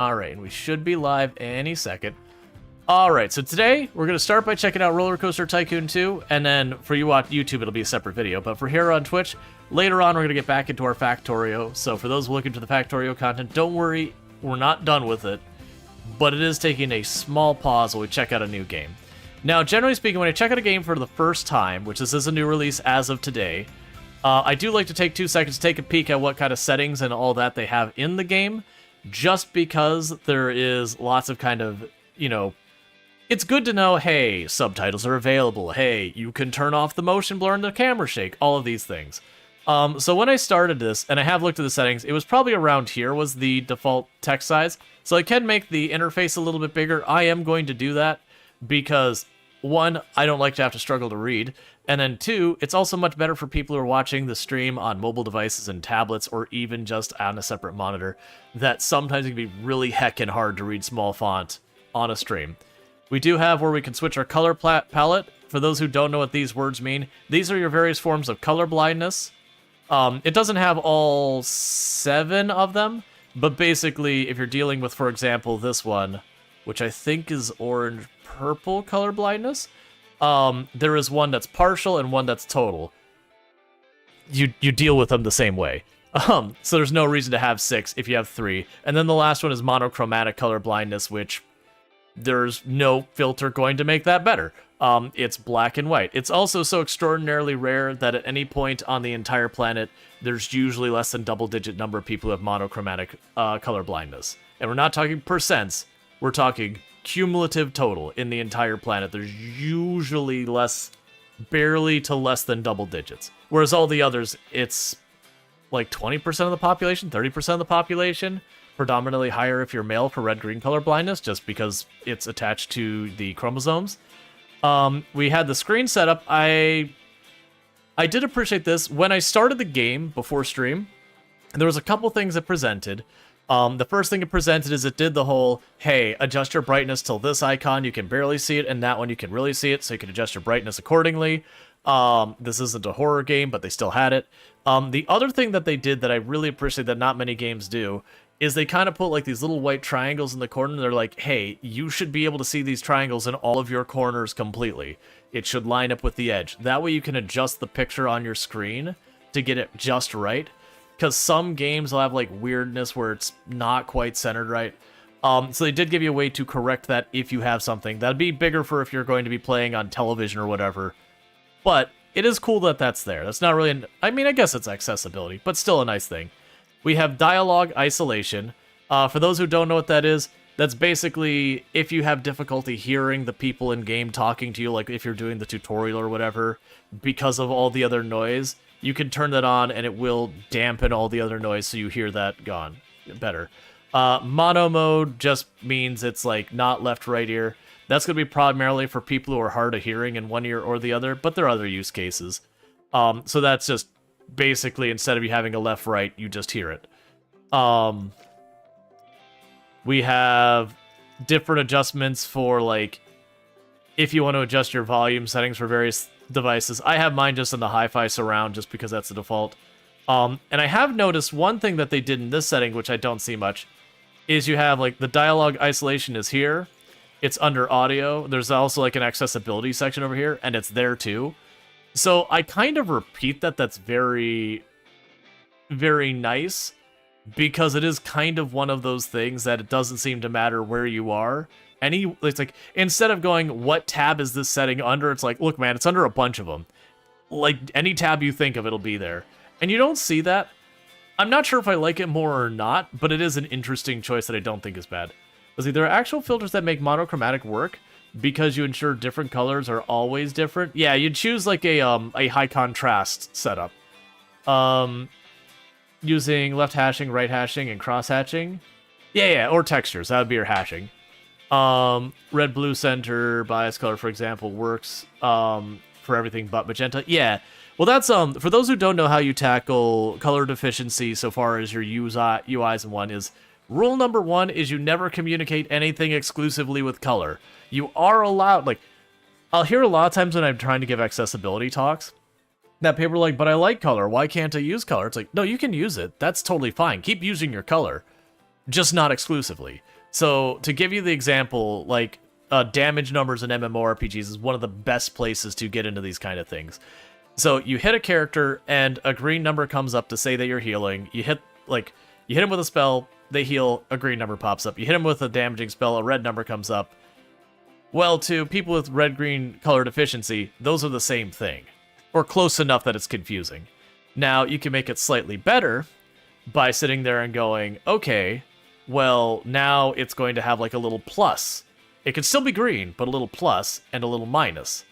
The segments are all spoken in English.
Alright, and we should be live any second. Alright, so today we're going to start by checking out Roller Coaster Tycoon 2, and then for you on YouTube it'll be a separate video, but for here on Twitch, later on we're going to get back into our Factorio, so for those looking to the Factorio content, don't worry, we're not done with it, but it is taking a small pause while we check out a new game. Now, generally speaking, when I check out a game for the first time, which this is a new release as of today, I do like to take 2 seconds to take a peek at what kind of settings and all that they have in the game, just because there is lots of kind of, you know, it's good to know, hey, subtitles are available, hey, you can turn off the motion blur and the camera shake, all of these things. So when I started this, and I have looked at the settings, it was probably around here was the default text size, so I can make the interface a little bit bigger. I am going to do that, because, 1, I don't like to have to struggle to read, and then 2, it's also much better for people who are watching the stream on mobile devices and tablets, or even just on a separate monitor, that sometimes it can be really heckin' hard to read small font on a stream. We do have where we can switch our color palette. For those who don't know what these words mean, these are your various forms of color blindness. It doesn't have all 7 of them, but basically, if you're dealing with, for example, this one, which I think is orange-purple color blindness, there is one that's partial and one that's total. You deal with them the same way. So there's no reason to have 6 if you have 3. And then the last one is monochromatic color blindness, which there's no filter going to make that better. It's black and white. It's also so extraordinarily rare that at any point on the entire planet, there's usually less than double-digit number of people who have monochromatic color blindness. And we're not talking percents, we're talking cumulative total in the entire planet. There's usually barely to less than double digits. Whereas all the others, it's like 20% of the population, 30% of the population, predominantly higher if you're male for red-green color blindness, just because it's attached to the chromosomes. We had the screen setup. I did appreciate this. When I started the game before stream, there was a couple things it presented. The first thing it presented is it did the whole, hey, adjust your brightness till this icon, you can barely see it, and that one you can really see it, so you can adjust your brightness accordingly. This isn't a horror game, but they still had it. The other thing that they did that I really appreciate that not many games do is they kind of put like these little white triangles in the corner, and they're like, hey, you should be able to see these triangles in all of your corners completely. It should line up with the edge. That way you can adjust the picture on your screen to get it just right. Because some games will have like weirdness where it's not quite centered right. So they did give you a way to correct that if you have something. That'd be bigger for if you're going to be playing on television or whatever. But it is cool that that's there. That's not really, I mean, I guess it's accessibility, but still a nice thing. We have dialogue isolation. For those who don't know what that is, that's basically if you have difficulty hearing the people in game talking to you, like if you're doing the tutorial or whatever, because of all the other noise, you can turn that on and it will dampen all the other noise so you hear that gone better. Mono mode just means it's like not left, right ear. That's going to be primarily for people who are hard of hearing in one ear or the other, but there are other use cases. So that's just basically instead of you having a left, right, you just hear it. We have different adjustments for like if you want to adjust your volume settings for various devices. I have mine just in the hi-fi surround just because that's the default. And I have noticed one thing that they did in this setting, which I don't see much, is you have like the dialogue isolation is here. It's under audio. There's also like an accessibility section over here, and it's there too. So I kind of repeat that. That's very, very nice, because it is kind of one of those things that it doesn't seem to matter where you are. It's like, instead of going, what tab is this setting under? It's like, look, man, it's under a bunch of them. Like, any tab you think of, it'll be there. And you don't see that. I'm not sure if I like it more or not, but it is an interesting choice that I don't think is bad. Because there are actual filters that make monochromatic work, because you ensure different colors are always different. Yeah, you'd choose like a high contrast setup. Using left hashing, right hashing, and cross hatching. Yeah, or textures. That would be your hashing. Red, blue, center, bias color, for example, works for everything but magenta. Yeah, well, that's for those who don't know how you tackle color deficiency so far as your UIs and one is, rule number 1 is you never communicate anything exclusively with color. You are allowed, like, I'll hear a lot of times when I'm trying to give accessibility talks, that people are like, but I like color, why can't I use color? It's like, no, you can use it, that's totally fine, keep using your color, just not exclusively. So to give you the example, like damage numbers in MMORPGs is one of the best places to get into these kind of things. So you hit a character and a green number comes up to say that you're healing. You hit him with a spell, they heal, a green number pops up. You hit him with a damaging spell, a red number comes up. Well, to people with red-green color deficiency, those are the same thing, or close enough that it's confusing. Now, you can make it slightly better by sitting there and going, okay, well, now it's going to have like a little plus. It can still be green, but a little plus and a little minus.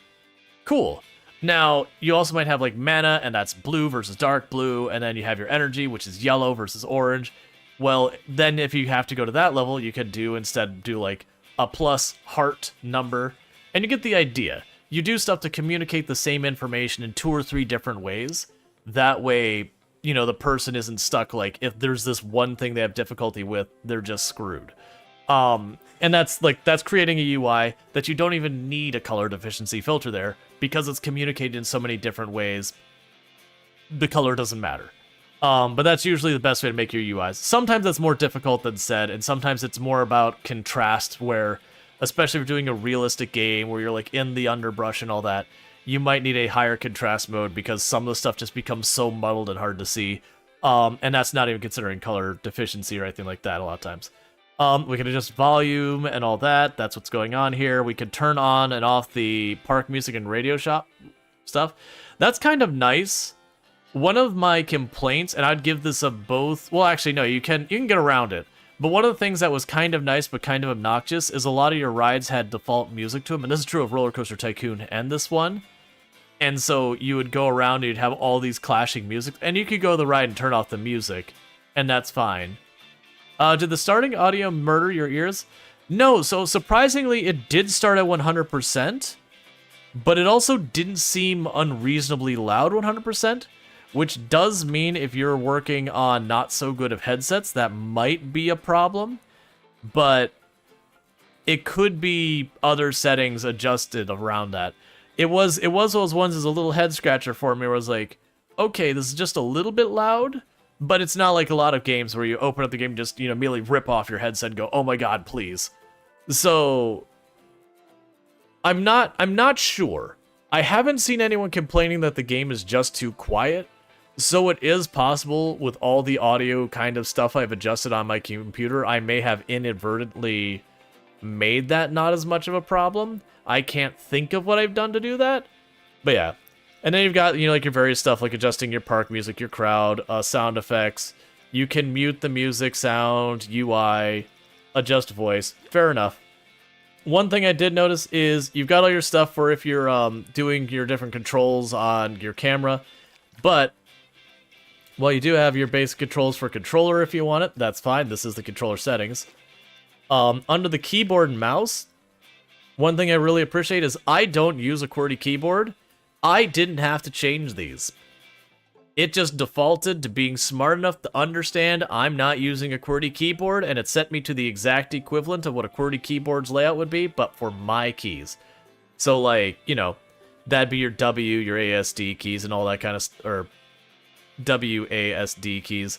Cool. Now, you also might have like mana, and that's blue versus dark blue, and then you have your energy, which is yellow versus orange. Well, then if you have to go to that level, you could instead do like a plus heart number, and you get the idea. You do stuff to communicate the same information in 2 or 3 different ways. That way, you know, the person isn't stuck, like, if there's this one thing they have difficulty with, they're just screwed. And that's creating a UI that you don't even need a color deficiency filter there, because it's communicated in so many different ways, the color doesn't matter. But that's usually the best way to make your UIs. Sometimes that's more difficult than said, and sometimes it's more about contrast, where, especially if you're doing a realistic game where you're like in the underbrush and all that, you might need a higher contrast mode because some of the stuff just becomes so muddled and hard to see. And that's not even considering color deficiency or anything like that a lot of times. We can adjust volume and all that. That's what's going on here. We can turn on and off the park music and radio shop stuff. That's kind of nice. One of my complaints, and I'd give this a both... Well, actually, no, you can get around it. But one of the things that was kind of nice but kind of obnoxious is a lot of your rides had default music to them. And this is true of Roller Coaster Tycoon and this one. And so you would go around and you'd have all these clashing music. And you could go to the ride and turn off the music. And that's fine. Did the starting audio murder your ears? No, so surprisingly, it did start at 100%. But it also didn't seem unreasonably loud 100%. Which does mean if you're working on not so good of headsets, that might be a problem. But it could be other settings adjusted around that. It was those ones as a little head scratcher for me where I was like, okay, this is just a little bit loud, but it's not like a lot of games where you open up the game and just, immediately rip off your headset and go, oh my god, please. So I'm not sure. I haven't seen anyone complaining that the game is just too quiet. So it is possible with all the audio kind of stuff I've adjusted on my computer, I may have inadvertently made that not as much of a problem. I can't think of what I've done to do that. But yeah. And then you've got, like your various stuff like adjusting your park music, your crowd, sound effects. You can mute the music, sound, UI, adjust voice. Fair enough. One thing I did notice is you've got all your stuff for if you're doing your different controls on your camera. But well, you do have your basic controls for controller if you want it. That's fine. This is the controller settings. Under the keyboard and mouse, one thing I really appreciate is I don't use a QWERTY keyboard. I didn't have to change these. It just defaulted to being smart enough to understand I'm not using a QWERTY keyboard, and it set me to the exact equivalent of what a QWERTY keyboard's layout would be, but for my keys. So, like, that'd be your W, your ASD keys, and all that kind of... or WASD keys.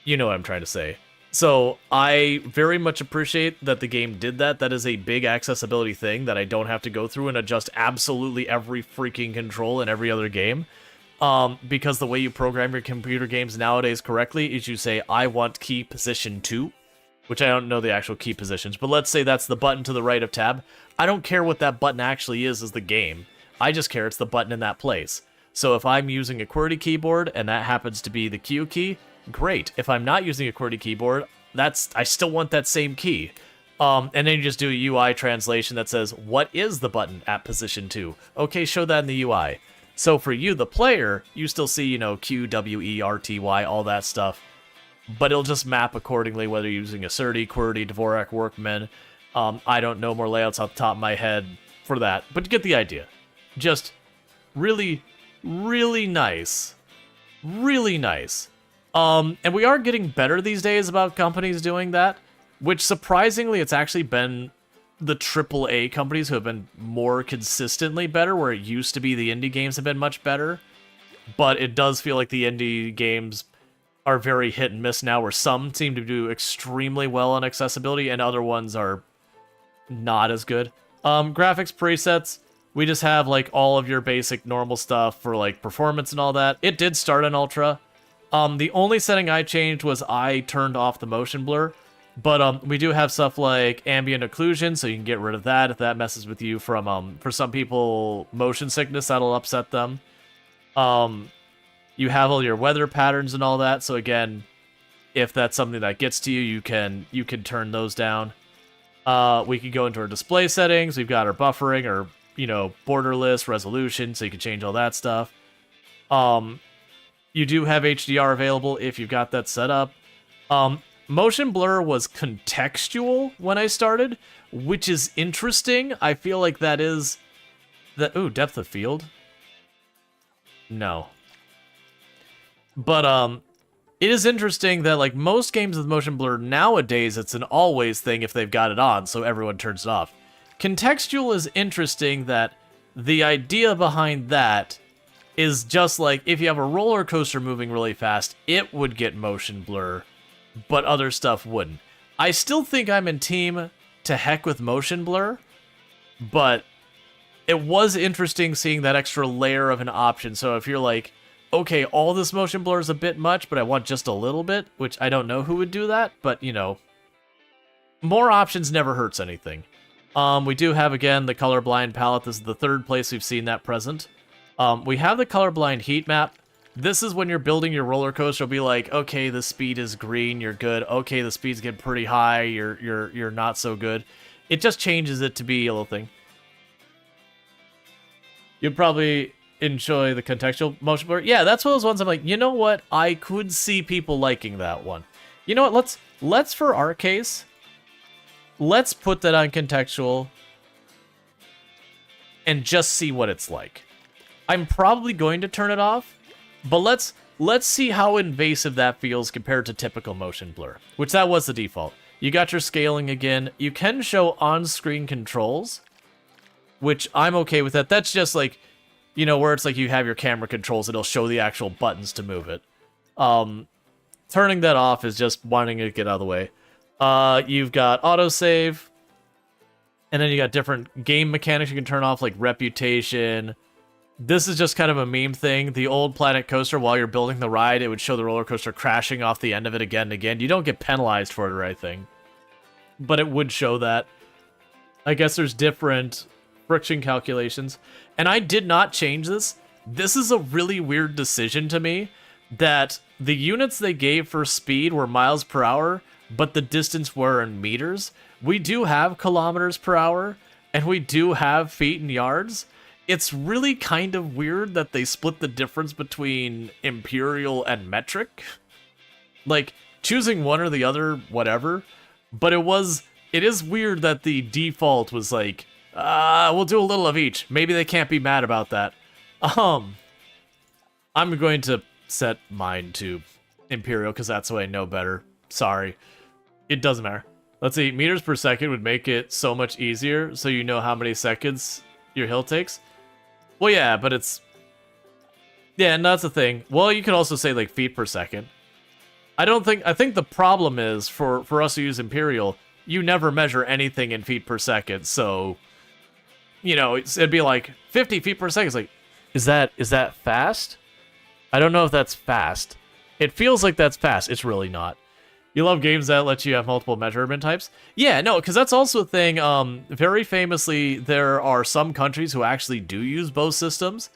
You know what I'm trying to say. So I very much appreciate that the game did that. That is a big accessibility thing that I don't have to go through and adjust absolutely every freaking control in every other game. Because the way you program your computer games nowadays correctly is you say, I want key position 2, which I don't know the actual key positions, but let's say that's the button to the right of tab. I don't care what that button actually is as the game. I just care it's the button in that place. So if I'm using a QWERTY keyboard and that happens to be the Q key, great. If I'm not using a QWERTY keyboard, I still want that same key. And then you just do a UI translation that says, what is the button at position 2? Okay, show that in the UI. So for you, the player, you still see, Q, W, E, R, T, Y, all that stuff. But it'll just map accordingly, whether you're using a SerDes, QWERTY, Dvorak, Workman. I don't know more layouts off the top of my head for that, but you get the idea. Just really... really nice. Really nice. And we are getting better these days about companies doing that, which surprisingly, it's actually been the AAA companies who have been more consistently better, where it used to be the indie games have been much better. But it does feel like the indie games are very hit and miss now, where some seem to do extremely well on accessibility and other ones are not as good. Graphics presets, we just have like all of your basic normal stuff for like performance and all that. It did start on Ultra. The only setting I changed was I turned off the motion blur. But we do have stuff like ambient occlusion, so you can get rid of that if that messes with you from, for some people, motion sickness, that'll upset them. You have all your weather patterns and all that, so again, if that's something that gets to you, you can turn those down. We can go into our display settings, we've got our buffering, or, you know, borderless resolution, so you can change all that stuff. You do have HDR available if you've got that set up. Motion blur was contextual when I started, which is interesting. I feel like that is... Ooh, depth of field? No. But, it is interesting that, like, most games with motion blur nowadays, it's an always thing if they've got it on, so everyone turns it off. Contextual is interesting that the idea behind that is just like, if you have a roller coaster moving really fast, it would get motion blur, but other stuff wouldn't. I still think I'm in team to heck with motion blur, but it was interesting seeing that extra layer of an option. So if you're like, okay, all this motion blur is a bit much, but I want just a little bit, which I don't know who would do that, but you know, more options never hurts anything. We do have, again, the colorblind palette. This is the third place we've seen that present. We have the colorblind heat map. This is when you're building your roller coaster. It'll be like, okay, the speed is green, you're good. Okay, the speed's getting pretty high, you're not so good. It just changes it to be a little thing. You'd probably enjoy the contextual motion blur. Yeah, that's one of those ones I'm like, you know what? I could see people liking that one. You know what? Let's for our case, let's put that on contextual and just see what it's like. I'm probably going to turn it off. But let's see how invasive that feels compared to typical motion blur, which that was the default. You got your scaling again. You can show on-screen controls, which I'm okay with that. That's just like, you know, where it's like you have your camera controls, it'll show the actual buttons to move it. Turning that off is just wanting to get out of the way. You've got autosave, and then you got different game mechanics you can turn off, like reputation. This is just kind of a meme thing. The old Planet Coaster, while you're building the ride, it would show the roller coaster crashing off the end of it again and again. You don't get penalized for it or anything, but it would show that. I guess there's different friction calculations. And I did not change this. This is a really weird decision to me, that the units they gave for speed were miles per hour, but the distance were in meters. We do have kilometers per hour, and we do have feet and yards. It's really kind of weird that they split the difference between imperial and metric. Like, choosing one or the other, whatever. But it is weird that the default was like, we'll do a little of each. Maybe they can't be mad about that. I'm going to set mine to imperial because that's the way I know better. Sorry. It doesn't matter. Let's see, meters per second would make it so much easier, so you know how many seconds your hill takes. Well, yeah, but it's... Yeah, and that's the thing. Well, you could also say, like, feet per second. I think the problem is, for us who use Imperial, you never measure anything in feet per second, so... You know, it'd be like, 50 feet per second. It's like, is that fast? I don't know if that's fast. It feels like that's fast. It's really not. You love games that let you have multiple measurement types? Yeah, no, because that's also a thing. Very famously, there are some countries who actually do use both systems.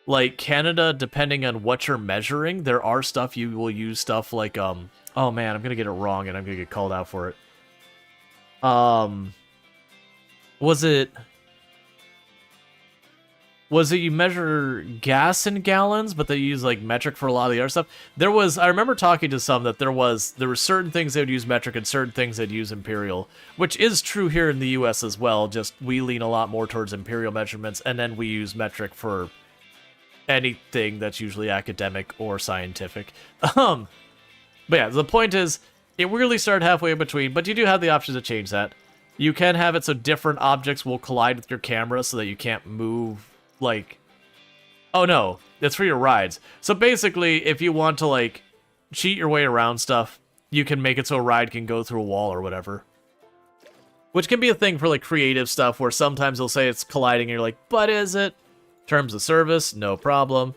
Like Canada, depending on what you're measuring, there are stuff you will use stuff like, oh man, I'm going to get it wrong and I'm going to get called out for it. Was it you measure gas in gallons, but they use like metric for a lot of the other stuff? I remember talking to some that there were certain things they would use metric and certain things they'd use imperial, which is true here in the US as well, just we lean a lot more towards imperial measurements, and then we use metric for anything that's usually academic or scientific. But yeah, the point is, it really started halfway in between, but you do have the option to change that. You can have it so different objects will collide with your camera so that you can't move. Like, oh no, it's for your rides. So basically, if you want to, like, cheat your way around stuff, you can make it so a ride can go through a wall or whatever. Which can be a thing for like creative stuff where sometimes they'll say it's colliding and you're like, but is it? Terms of service, no problem.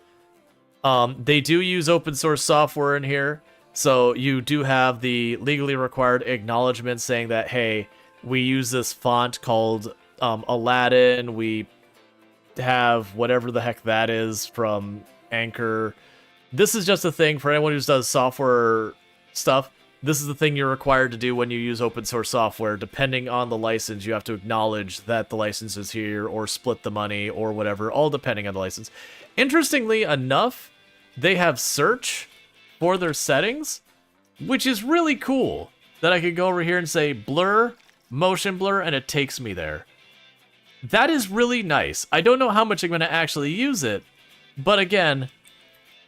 They do use open source software in here. So you do have the legally required acknowledgement saying that, hey, we use this font called Aladdin. We have whatever the heck that is from Anchor. This is just a thing for anyone who does software stuff. This is the thing you're required to do when you use open source software. Depending on the license, you have to acknowledge that the license is here or split the money or whatever, all depending on the license. Interestingly enough, they have search for their settings, which is really cool. That I could go over here and say blur, motion blur, and it takes me there. That is really nice. I don't know how much I'm going to actually use it, but again,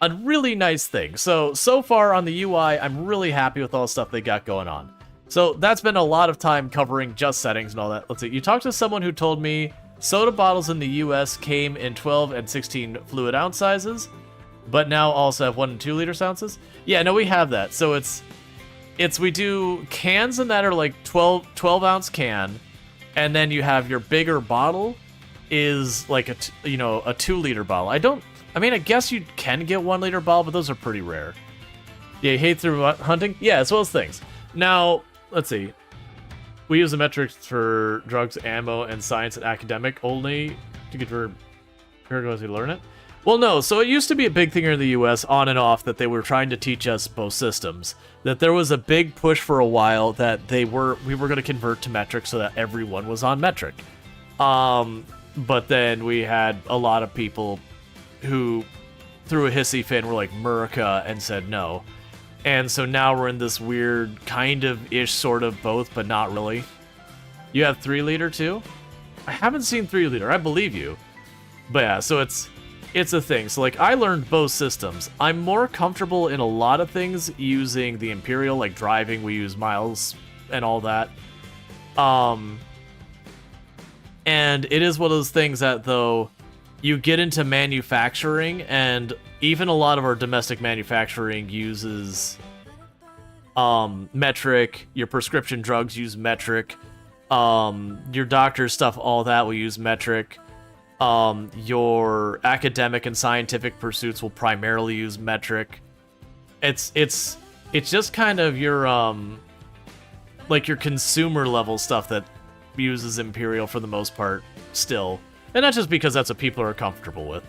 a really nice thing. So far on the UI, I'm really happy with all the stuff they got going on. So that's been a lot of time covering just settings and all that. Let's see. You talked to someone who told me soda bottles in the US came in 12 and 16 fluid ounce sizes, but now also have 1 and 2 liter ounces. Yeah, no, we have that. So we do cans in that are like 12 ounce can, and then you have your bigger bottle is like a 2 liter bottle. I mean, I guess you can get 1 liter bottle, but those are pretty rare. Yeah, you hate through hunting? Yeah, as well as things. Now, let's see. We use the metrics for drugs, ammo, and science and academic only to get for Paraguay to learn it. Well, no. So it used to be a big thing here in the U.S. on and off that they were trying to teach us both systems. That there was a big push for a while that we were going to convert to metric so that everyone was on metric. But then we had a lot of people who threw a hissy fit and were like Murica and said no. And so now we're in this weird kind of ish sort of both, but not really. You have 3 liter too? I haven't seen 3 liter. I believe you. But yeah, so it's a thing. So like I learned both systems. I'm more comfortable in a lot of things using the Imperial, like driving, we use miles and all that. And it is one of those things that though you get into manufacturing, and even a lot of our domestic manufacturing uses metric. Your prescription drugs use metric. Your doctor stuff, all that will use metric. Your academic and scientific pursuits will primarily use metric. It's just kind of your like your consumer level stuff that uses Imperial for the most part still. And not just because that's what people are comfortable with.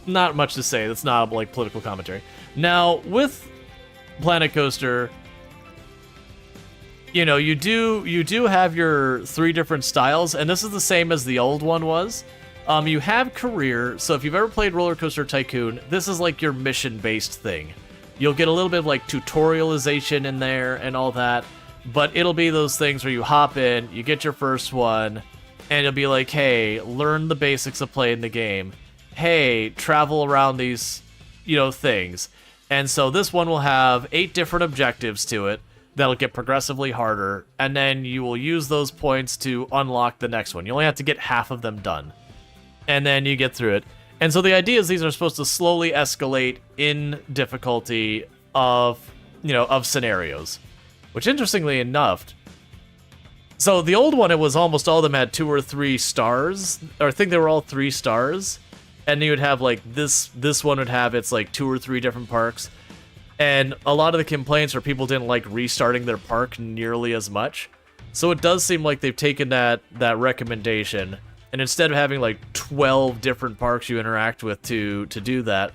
Not much to say. That's not like political commentary. Now, with Planet Coaster, you know, you do have your 3 different styles, and this is the same as the old one was. You have career, so if you've ever played Roller Coaster Tycoon, this is like your mission-based thing. You'll get a little bit of like tutorialization in there and all that, but it'll be those things where you hop in, you get your first one, and it'll be like, hey, learn the basics of playing the game. Hey, travel around these, things. And so this one will have 8 different objectives to it that'll get progressively harder, and then you will use those points to unlock the next one. You only have to get half of them done, and then you get through it. And so the idea is these are supposed to slowly escalate in difficulty of scenarios, which interestingly enough, so the old one, it was almost all of them had 2 or 3 stars, or I think they were all 3 stars, and you would have like this one would have its like 2 or 3 different parks, and a lot of the complaints are people didn't like restarting their park nearly as much. So it does seem like they've taken that recommendation, and instead of having like 12 different parks you interact with to do that,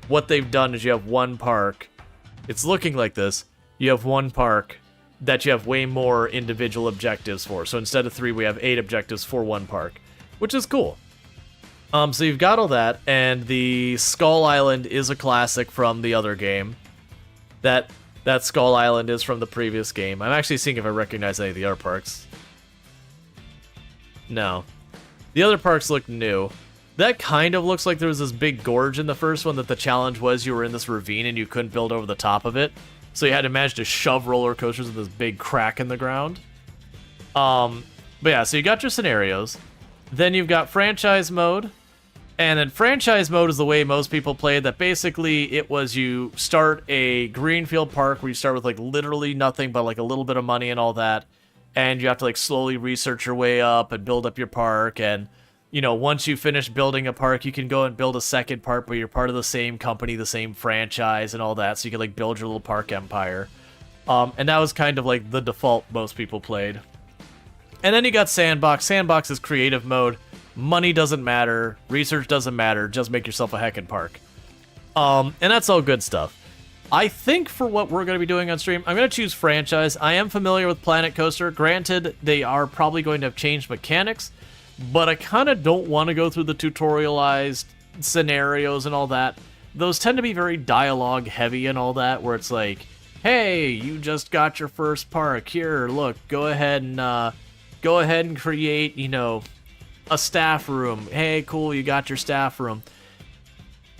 what they've done is you have one park. It's looking like this. You have one park that you have way more individual objectives for. So instead of 3, we have 8 objectives for one park, which is cool. So you've got all that, and the Skull Island is a classic from the other game. That Skull Island is from the previous game. I'm actually seeing if I recognize any of the other parks. No. The other parks look new. That kind of looks like there was this big gorge in the first one that the challenge was you were in this ravine and you couldn't build over the top of it. So you had to manage to shove roller coasters in this big crack in the ground. But yeah, so you got your scenarios. Then you've got franchise mode. And then franchise mode is the way most people play that. Basically, it was you start a greenfield park where you start with like literally nothing but like a little bit of money and all that. And you have to like slowly research your way up and build up your park. And, you know, once you finish building a park, you can go and build a second park where you're part of the same company, the same franchise and all that. So you can like build your little park empire. And that was kind of like the default most people played. And then you got Sandbox. Sandbox is creative mode. Money doesn't matter. Research doesn't matter. Just make yourself a heckin' park. And that's all good stuff. I think for what we're going to be doing on stream, I'm going to choose franchise. I am familiar with Planet Coaster. Granted, they are probably going to have changed mechanics, but I kind of don't want to go through the tutorialized scenarios and all that. Those tend to be very dialogue heavy and all that, where it's like, hey, you just got your first park. Here, look, go ahead and create, you know, a staff room. Hey, cool, you got your staff room.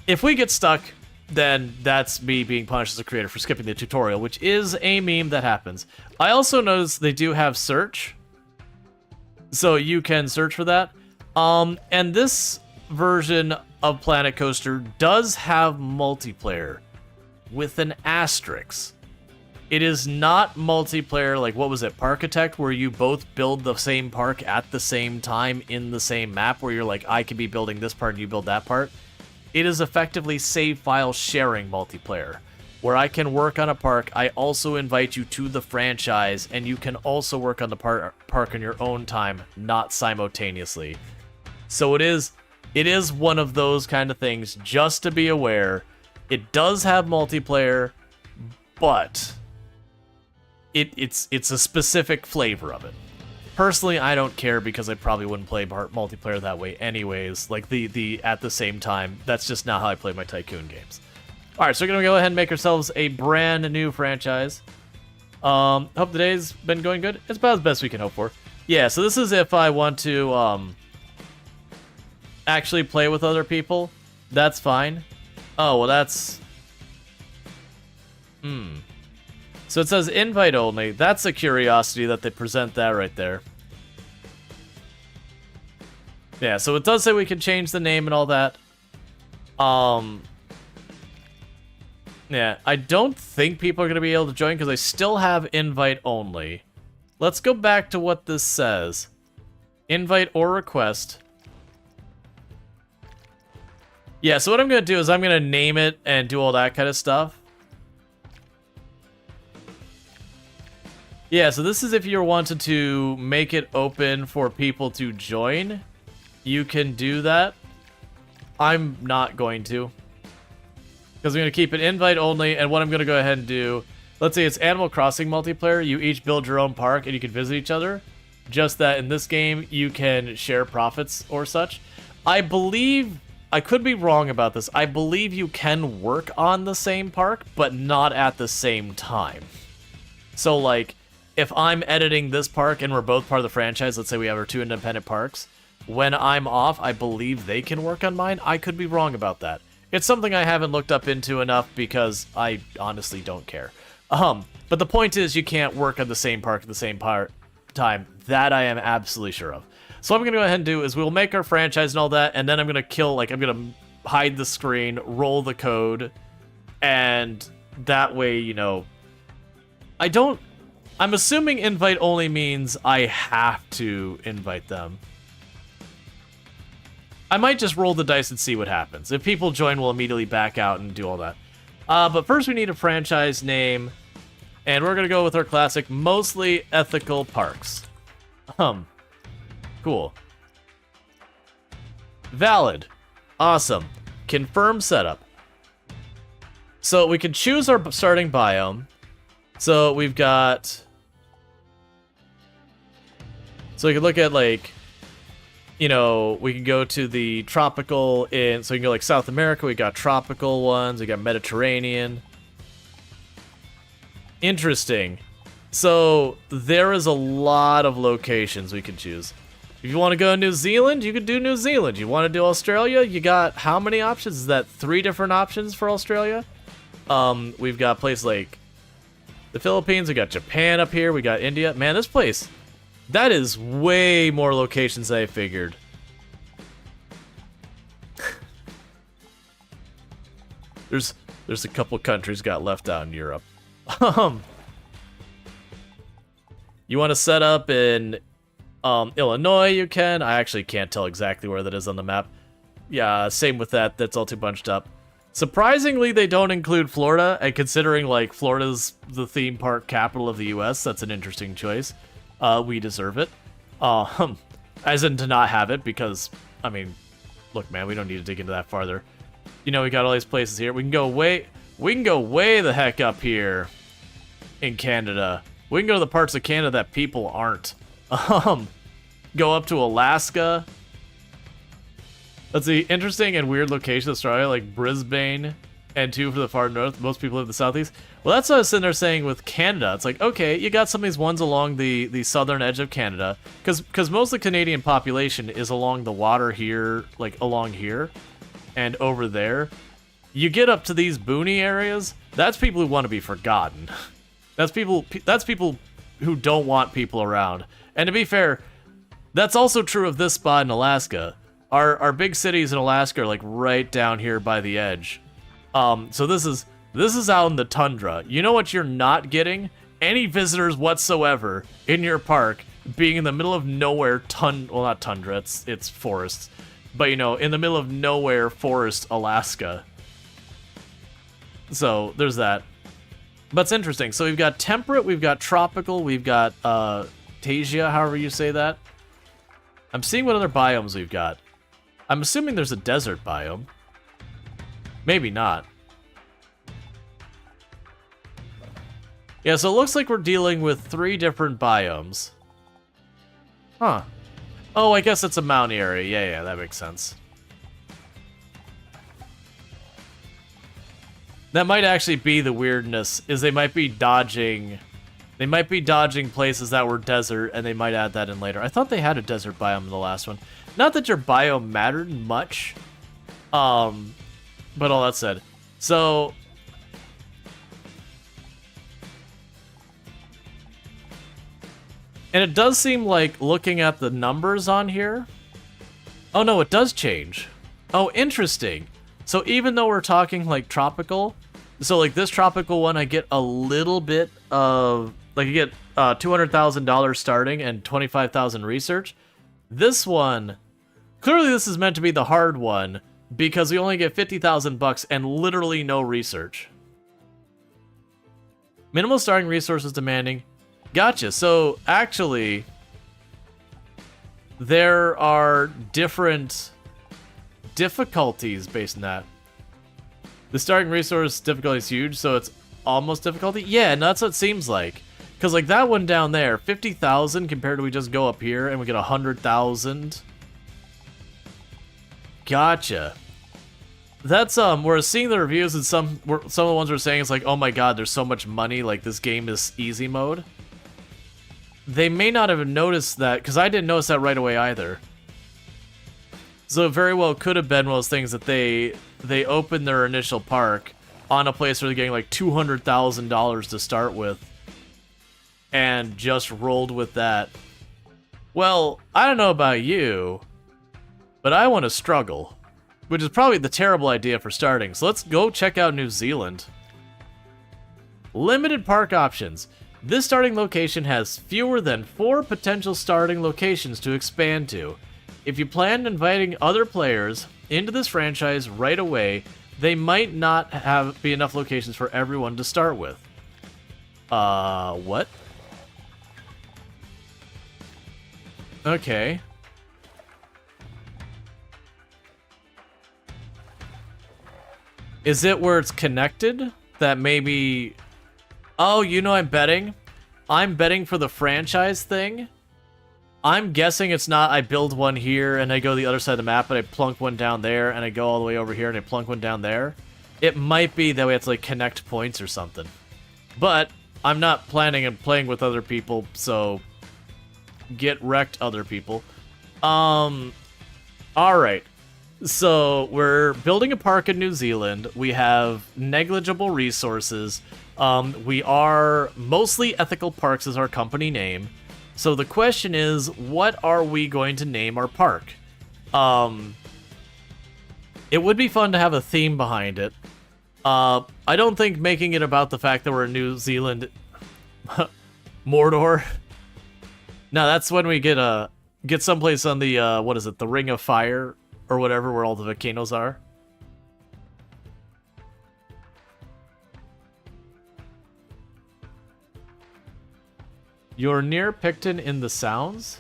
If we get stuck, then that's me being punished as a creator for skipping the tutorial, which is a meme that happens. I also noticed they do have search, so you can search for that. And this version of Planet Coaster does have multiplayer with an asterisk. It is not multiplayer like, what was it, Parkitect, where you both build the same park at the same time in the same map, where you're like, I could be building this part and you build that part. It is effectively save file sharing multiplayer, where I can work on a park. I also invite you to the franchise, and you can also work on the park in your own time, not simultaneously. So it is one of those kind of things, just to be aware. It does have multiplayer, but it's a specific flavor of it. Personally, I don't care because I probably wouldn't play multiplayer that way anyways. Like the at the same time, that's just not how I play my Tycoon games. All right, so we're gonna go ahead and make ourselves a brand new franchise. Hope the day's been going good. It's about as best we can hope for. Yeah, so this is if I want to actually play with other people. That's fine. Oh well, that's So it says invite only. That's a curiosity that they present that right there. Yeah, so it does say we can change the name and all that. Yeah, I don't think people are going to be able to join because I still have invite only. Let's go back to what this says. Invite or request. Yeah, so what I'm going to do is I'm going to name it and do all that kind of stuff. Yeah, so this is if you're wanting to make it open for people to join. You can do that. I'm not going to. Because I'm going to keep it invite only, and what I'm going to go ahead and do... Let's say it's Animal Crossing multiplayer. You each build your own park, and you can visit each other. Just that in this game, you can share profits or such. I believe... I could be wrong about this. I believe you can work on the same park, but not at the same time. So, like... If I'm editing this park and we're both part of the franchise, let's say we have our two independent parks, when I'm off, I believe they can work on mine. I could be wrong about that. It's something I haven't looked up into enough because I honestly don't care. But the point is you can't work on the same park at the same time. That I am absolutely sure of. So what I'm going to go ahead and do is we'll make our franchise and all that, and then I'm going to I'm going to hide the screen, roll the code, and that way, you know, I'm assuming invite only means I have to invite them. I might just roll the dice and see what happens. If people join, we'll immediately back out and do all that. But first we need a franchise name, and we're going to go with our classic Mostly Ethical Parks. Cool. Valid. Awesome. Confirm setup. So we can choose our starting biome. So we've got... So we can look at, like, you know, we can go to the tropical in... So we can go, like, South America. We got tropical ones. We got Mediterranean. Interesting. So there is a lot of locations we can choose. If you want to go to New Zealand, you can do New Zealand. You want to do Australia, you got how many options? Is that 3 different options for Australia? We've got places like the Philippines. We got Japan up here. We got India. Man, this place, that is way more locations than I figured. There's a couple countries got left out in Europe. You want to set up in Illinois, you can. I actually can't tell exactly where that is on the map. Yeah, same with that. That's all too bunched up. Surprisingly, they don't include Florida, and considering, like, Florida's the theme park capital of the U.S., that's an interesting choice. We deserve it. As in to not have it, because, I mean, look, man, we don't need to dig into that farther. You know, we got all these places here. We can go way the heck up here in Canada. We can go to the parts of Canada that people aren't. Go up to Alaska. That's the interesting and weird location of Australia, like Brisbane and 2 for the far north. Most people live in the southeast. Well, that's what I was sitting there saying with Canada. It's like, okay, you got some of these ones along the southern edge of Canada, because most of the Canadian population is along the water here, like along here and over there. You get up to these boony areas, that's people who want to be forgotten. That's people who don't want people around. And to be fair, that's also true of this spot in Alaska. Our big cities in Alaska are like right down here by the edge. So this is out in the tundra. You know what you're not getting? Any visitors whatsoever in your park being in the middle of nowhere well, not tundra, it's forests. But you know, in the middle of nowhere forest Alaska. So there's that. But it's interesting. So we've got temperate, we've got tropical, we've got Tasia, however you say that. I'm seeing what other biomes we've got. I'm assuming there's a desert biome. Maybe not. Yeah, so it looks like we're dealing with 3 different biomes. Huh. Oh, I guess it's a mountain area. Yeah, that makes sense. That might actually be the weirdness, is they might be dodging places that were desert, and they might add that in later. I thought they had a desert biome in the last one. Not that your biome mattered much, but all that said. So, and it does seem like, looking at the numbers on here, oh no, it does change. Oh, interesting. So even though we're talking like tropical, so like this tropical one, I get a little bit of, like, you get $200,000 starting and 25,000 research. This one, clearly this is meant to be the hard one, because we only get 50,000 bucks and literally no research. Minimal starting resources demanding. Gotcha. So actually, there are different difficulties based on that. The starting resource difficulty is huge, so it's almost difficulty. Yeah, and that's what it seems like. Because like that one down there, 50,000 compared to we just go up here and we get 100,000. Gotcha. That's we're seeing the reviews, and some of the ones we're saying it's like, oh my god, there's so much money, like this game is easy mode. They may not have noticed that, because I didn't notice that right away either. So it very well could have been one of those things that they opened their initial park on a place where they're getting like $200,000 to start with, and just rolled with that. Well, I don't know about you, but I want to struggle, which is probably the terrible idea for starting. So let's go check out New Zealand. Limited park options. This starting location has fewer than 4 potential starting locations to expand to. If you plan inviting other players into this franchise right away, they might not be enough locations for everyone to start with. What? Okay. Is it where it's connected? That maybe... Oh, you know, I'm betting for the franchise thing. I'm guessing it's not I build one here and I go to the other side of the map and I plunk one down there and I go all the way over here and I plunk one down there. It might be that we have to like connect points or something. But I'm not planning on playing with other people, so get wrecked, other people. Alright. So we're building a park in New Zealand. We have negligible resources. We are mostly Ethical Parks as our company name. So the question is, what are we going to name our park? It would be fun to have a theme behind it. I don't think making it about the fact that we're in New Zealand, Mordor. No, that's when we get someplace on the what is it, the Ring of Fire or whatever, where all the volcanoes are. You're near Picton in the Sounds?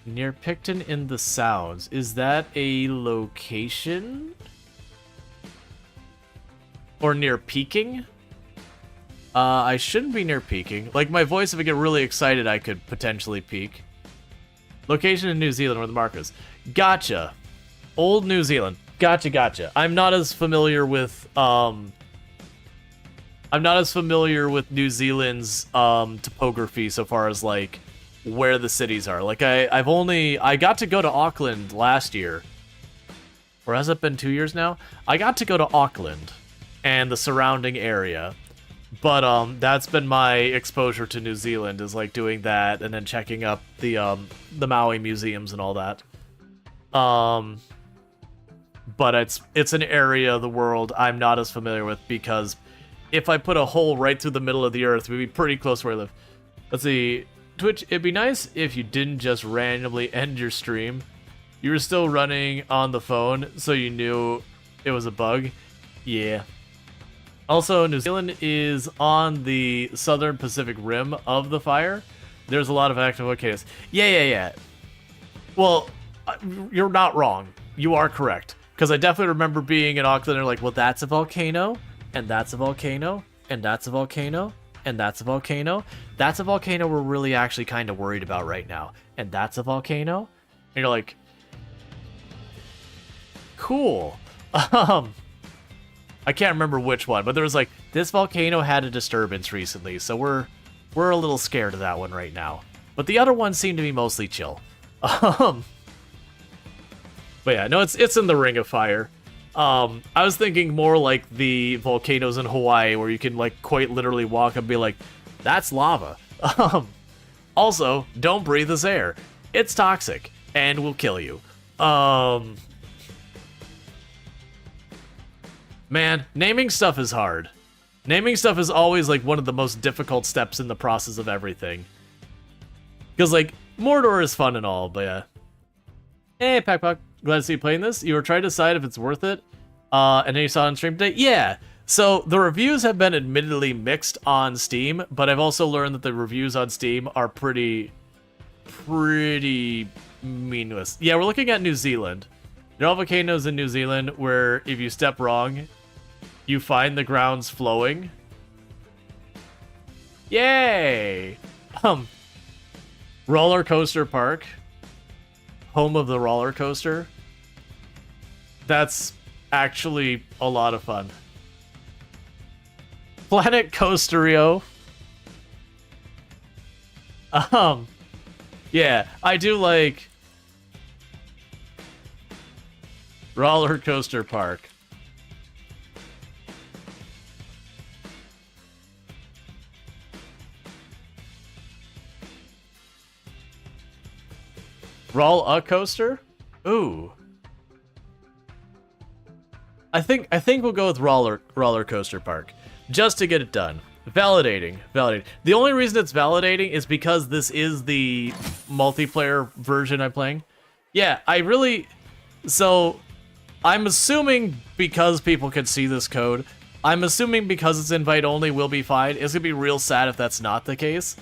Near Picton in the Sounds. Is that a location? Or near Peking? I shouldn't be near Peking. Like, my voice, if I get really excited, I could potentially peak. Location in New Zealand where the mark is. Gotcha. Old New Zealand. Gotcha. I'm not as familiar with, New Zealand's topography so far as like where the cities are. Like I got to go to Auckland last year. Or has it been 2 years now? I got to go to Auckland and the surrounding area. But that's been my exposure to New Zealand, is like doing that and then checking up the Maui museums and all that. But it's an area of the world I'm not as familiar with, because if I put a hole right through the middle of the earth, we'd be pretty close where I live. Let's see. Twitch, it'd be nice if you didn't just randomly end your stream. You were still running on the phone, so you knew it was a bug. Yeah. Also, New Zealand is on the southern Pacific rim of the fire. There's a lot of active volcanoes. Yeah. Well, you're not wrong. You are correct. Because I definitely remember being in Auckland and they're like, well, that's a volcano. And that's a volcano, and that's a volcano, and that's a volcano. That's a volcano we're really actually kind of worried about right now. And that's a volcano. And you're like, cool. I can't remember which one, but there was like, this volcano had a disturbance recently, so we're a little scared of that one right now. But the other ones seem to be mostly chill. But yeah, no, it's in the Ring of Fire. I was thinking more like the volcanoes in Hawaii, where you can like quite literally walk and be like, that's lava. Also, don't breathe this air. It's toxic and will kill you. Man, naming stuff is hard. Naming stuff is always like one of the most difficult steps in the process of everything. Because like, Mordor is fun and all, but yeah. Hey, Pack. Glad to see you playing this. You were trying to decide if it's worth it, and then you saw it on stream today? Yeah. So the reviews have been admittedly mixed on Steam, but I've also learned that the reviews on Steam are pretty meaningless. Yeah, we're looking at New Zealand. There are volcanoes in New Zealand where if you step wrong, you find the grounds flowing. Yay! Roller Coaster Park. Home of the roller coaster. That's actually a lot of fun. Planet Coasterio. Yeah, I do like Roller Coaster Park. Roll a coaster? Ooh. I think we'll go with Roller Coaster Park. Just to get it done. Validating. The only reason it's validating is because this is the multiplayer version I'm playing. Yeah, so I'm assuming because people can see this code, I'm assuming because it's invite only, we'll be fine. It's gonna be real sad if that's not the case.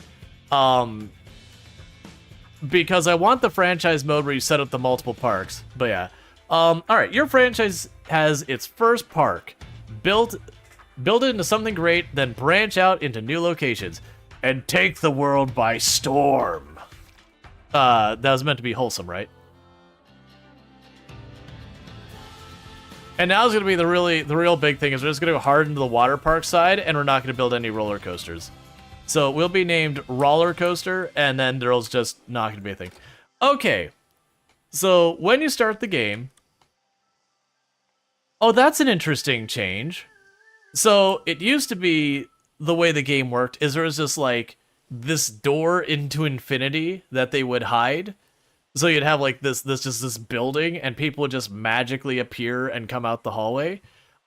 Because I want the franchise mode where you set up the multiple parks. But yeah. Alright, your franchise has its first park. Build it into something great, then branch out into new locations. And take the world by storm. That was meant to be wholesome, right? And now is going to be the real big thing, is we're just going to go hard into the water park side, and we're not going to build any roller coasters. So we'll be named Roller Coaster, and then there's just not going to be a thing. Okay. So when you start the game... Oh, that's an interesting change. So it used to be the way the game worked is there was just like this door into infinity that they would hide. So you'd have like this building, and people would just magically appear and come out the hallway.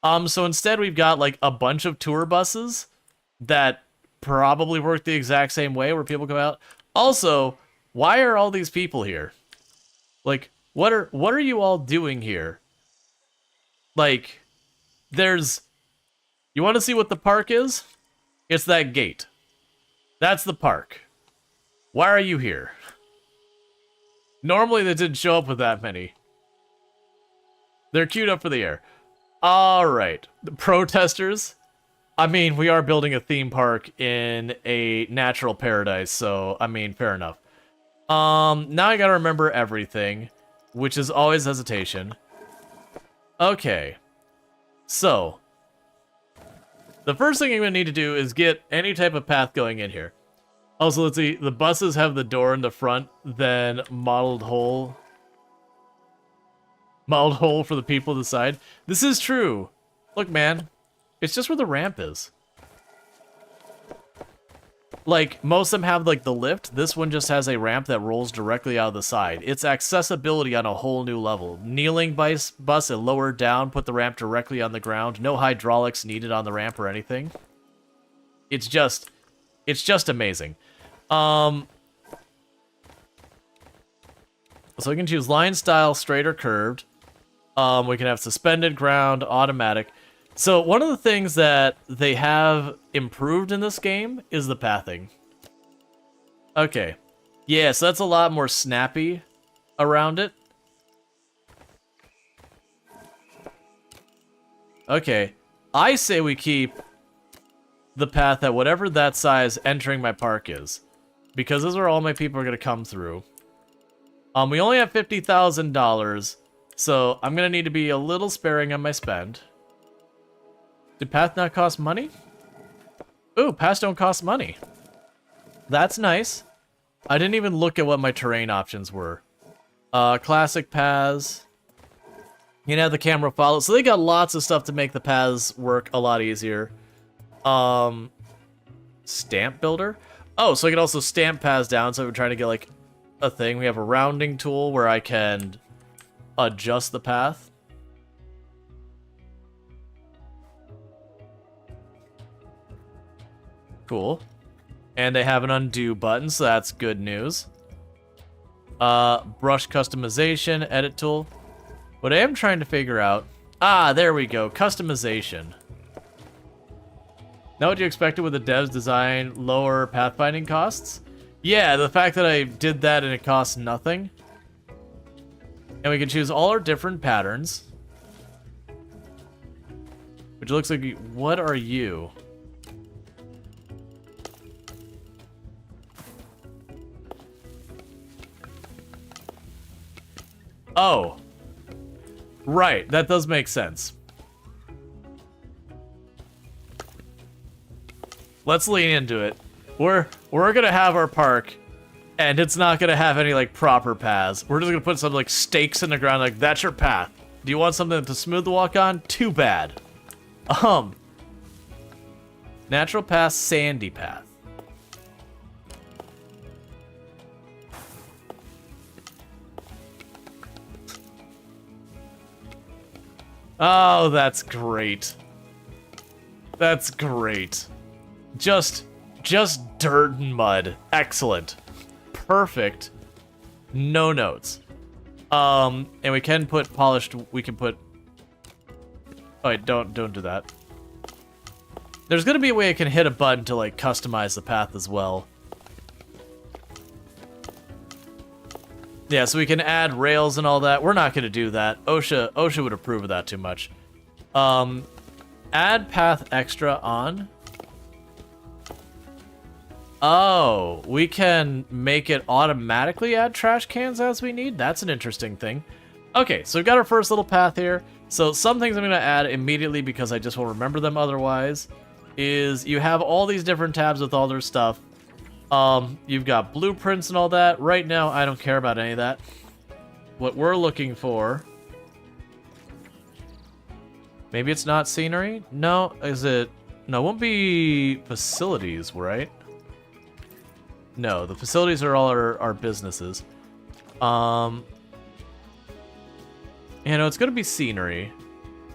So instead we've got like a bunch of tour buses that probably work the exact same way where people come out. Also, why are all these people here? Like, what are you all doing here? Like, you want to see what the park is? It's that gate. That's the park. Why are you here? Normally they didn't show up with that many. They're queued up for the air. Alright. The protesters. I mean, we are building a theme park in a natural paradise, so, I mean, fair enough. Now I gotta remember everything, which is always hesitation. Okay. So, the first thing I'm gonna need to do is get any type of path going in here. Also, let's see, the buses have the door in the front, then modeled hole. Modeled hole for the people to the side. This is true. Look, man, it's just where the ramp is. Like, most of them have, like, the lift. This one just has a ramp that rolls directly out of the side. It's accessibility on a whole new level. Kneeling bus and lower down, put the ramp directly on the ground. No hydraulics needed on the ramp or anything. It's just amazing. So we can choose line style, straight or curved. We can have suspended, ground, automatic. So one of the things that they have improved in this game is the pathing. Okay. Yeah, so that's a lot more snappy around it. Okay. I say we keep the path at whatever that size entering my park is. Because those are all my people are going to come through. We only have $50,000, so I'm going to need to be a little sparing on my spend. Did path not cost money? Ooh, paths don't cost money. That's nice. I didn't even look at what my terrain options were. Classic paths. You can have the camera follow. So they got lots of stuff to make the paths work a lot easier. Stamp builder? Oh, so I can also stamp paths down, so if we're trying to get, like, a thing. We have a rounding tool where I can adjust the path. Cool. And they have an undo button, so that's good news. Brush customization, edit tool. What I am trying to figure out... Ah, there we go. Customization. Now what you expected with the devs design lower pathfinding costs? Yeah, the fact that I did that and it costs nothing. And we can choose all our different patterns. Which looks like... What are you? Oh. Right, that does make sense. Let's lean into it. We're gonna have our park, and it's not gonna have any, like, proper paths. We're just gonna put some, like, stakes in the ground, like, that's your path. Do you want something to smooth the walk on? Too bad. Natural path, sandy path. Oh, that's great. That's great. Just dirt and mud. Excellent. Perfect. No notes. And we can put polished, we can put... Oh, wait, don't do that. There's gonna be a way I can hit a button to, like, customize the path as well. Yeah, so we can add rails and all that. We're not gonna do that. OSHA would approve of that too much. Add path extra on. Oh, we can make it automatically add trash cans as we need? That's an interesting thing. Okay, so we've got our first little path here. So some things I'm going to add immediately because I just won't remember them otherwise is you have all these different tabs with all their stuff. You've got blueprints and all that. Right now, I don't care about any of that. What we're looking for... Maybe it's not scenery? No, is it... No, it won't be facilities, right? No, the facilities are all our businesses. You know, it's gonna be scenery.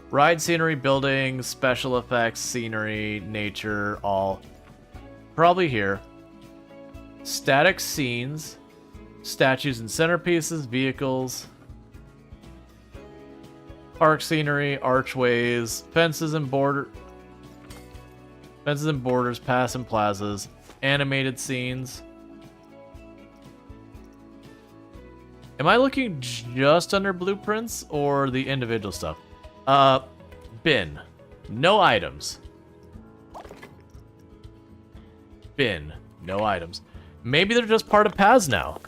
Ride scenery, buildings, special effects, scenery, nature, all. Probably here. Static scenes, statues and centerpieces, vehicles, park scenery, archways, fences and borders, paths and plazas, animated scenes. Am I looking just under blueprints or the individual stuff? Bin. No items. Bin. No items. Maybe they're just part of paths now.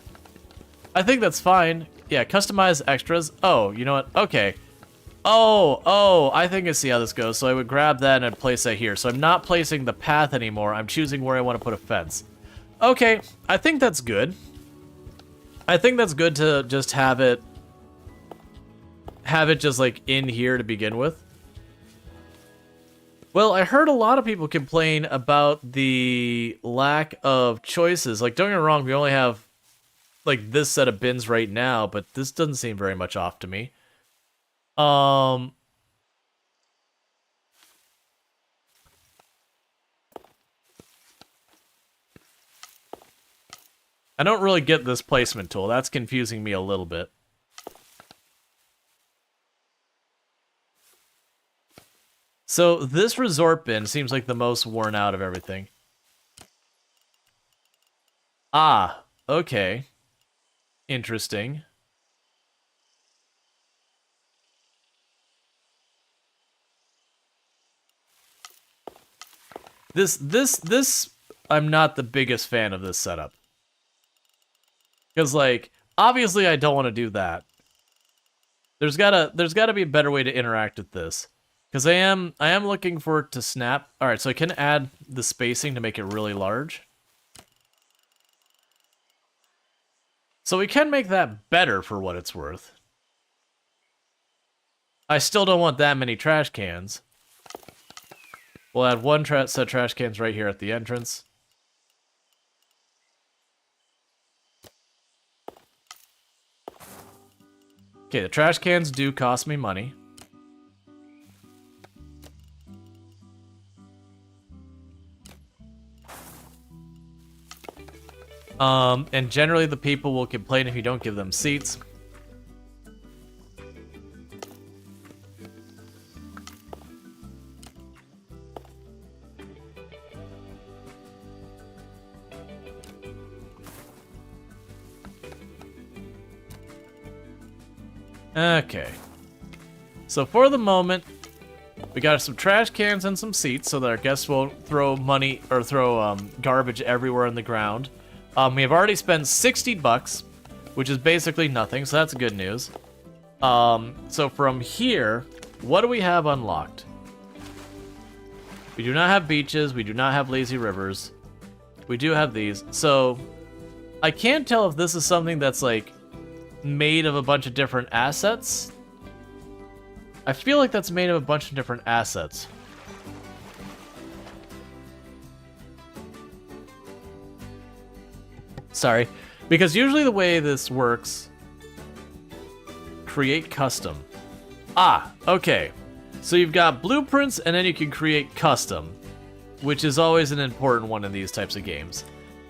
I think that's fine. Yeah, customize extras. Oh, you know what? Okay. Oh, I think I see how this goes. So I would grab that and I'd place that here. So I'm not placing the path anymore. I'm choosing where I want to put a fence. Okay, I think that's good. I think that's good to just have it just like in here to begin with. Well, I heard a lot of people complain about the lack of choices. Like, don't get me wrong, we only have like this set of bins right now, but this doesn't seem very much off to me. I don't really get this placement tool. That's confusing me a little bit. So this resort bin seems like the most worn out of everything. Ah, okay. Interesting. This, I'm not the biggest fan of this setup. Because, like, obviously I don't want to do that. There's gotta be a better way to interact with this. Because I am looking for it to snap. Alright, so I can add the spacing to make it really large. So we can make that better for what it's worth. I still don't want that many trash cans. We'll add one set of trash cans right here at the entrance. Okay, the trash cans do cost me money. And generally the people will complain if you don't give them seats. Okay. So for the moment, we got some trash cans and some seats so that our guests won't throw money or throw garbage everywhere on the ground. We have already spent 60 bucks, which is basically nothing, so that's good news. So from here, what do we have unlocked? We do not have beaches, we do not have lazy rivers. We do have these. So I can't tell if this is something that's like made of a bunch of different assets. I feel like that's made of a bunch of different assets. Sorry, because usually the way this works, create custom. Ah, okay. So you've got blueprints and then you can create custom, which is always an important one in these types of games.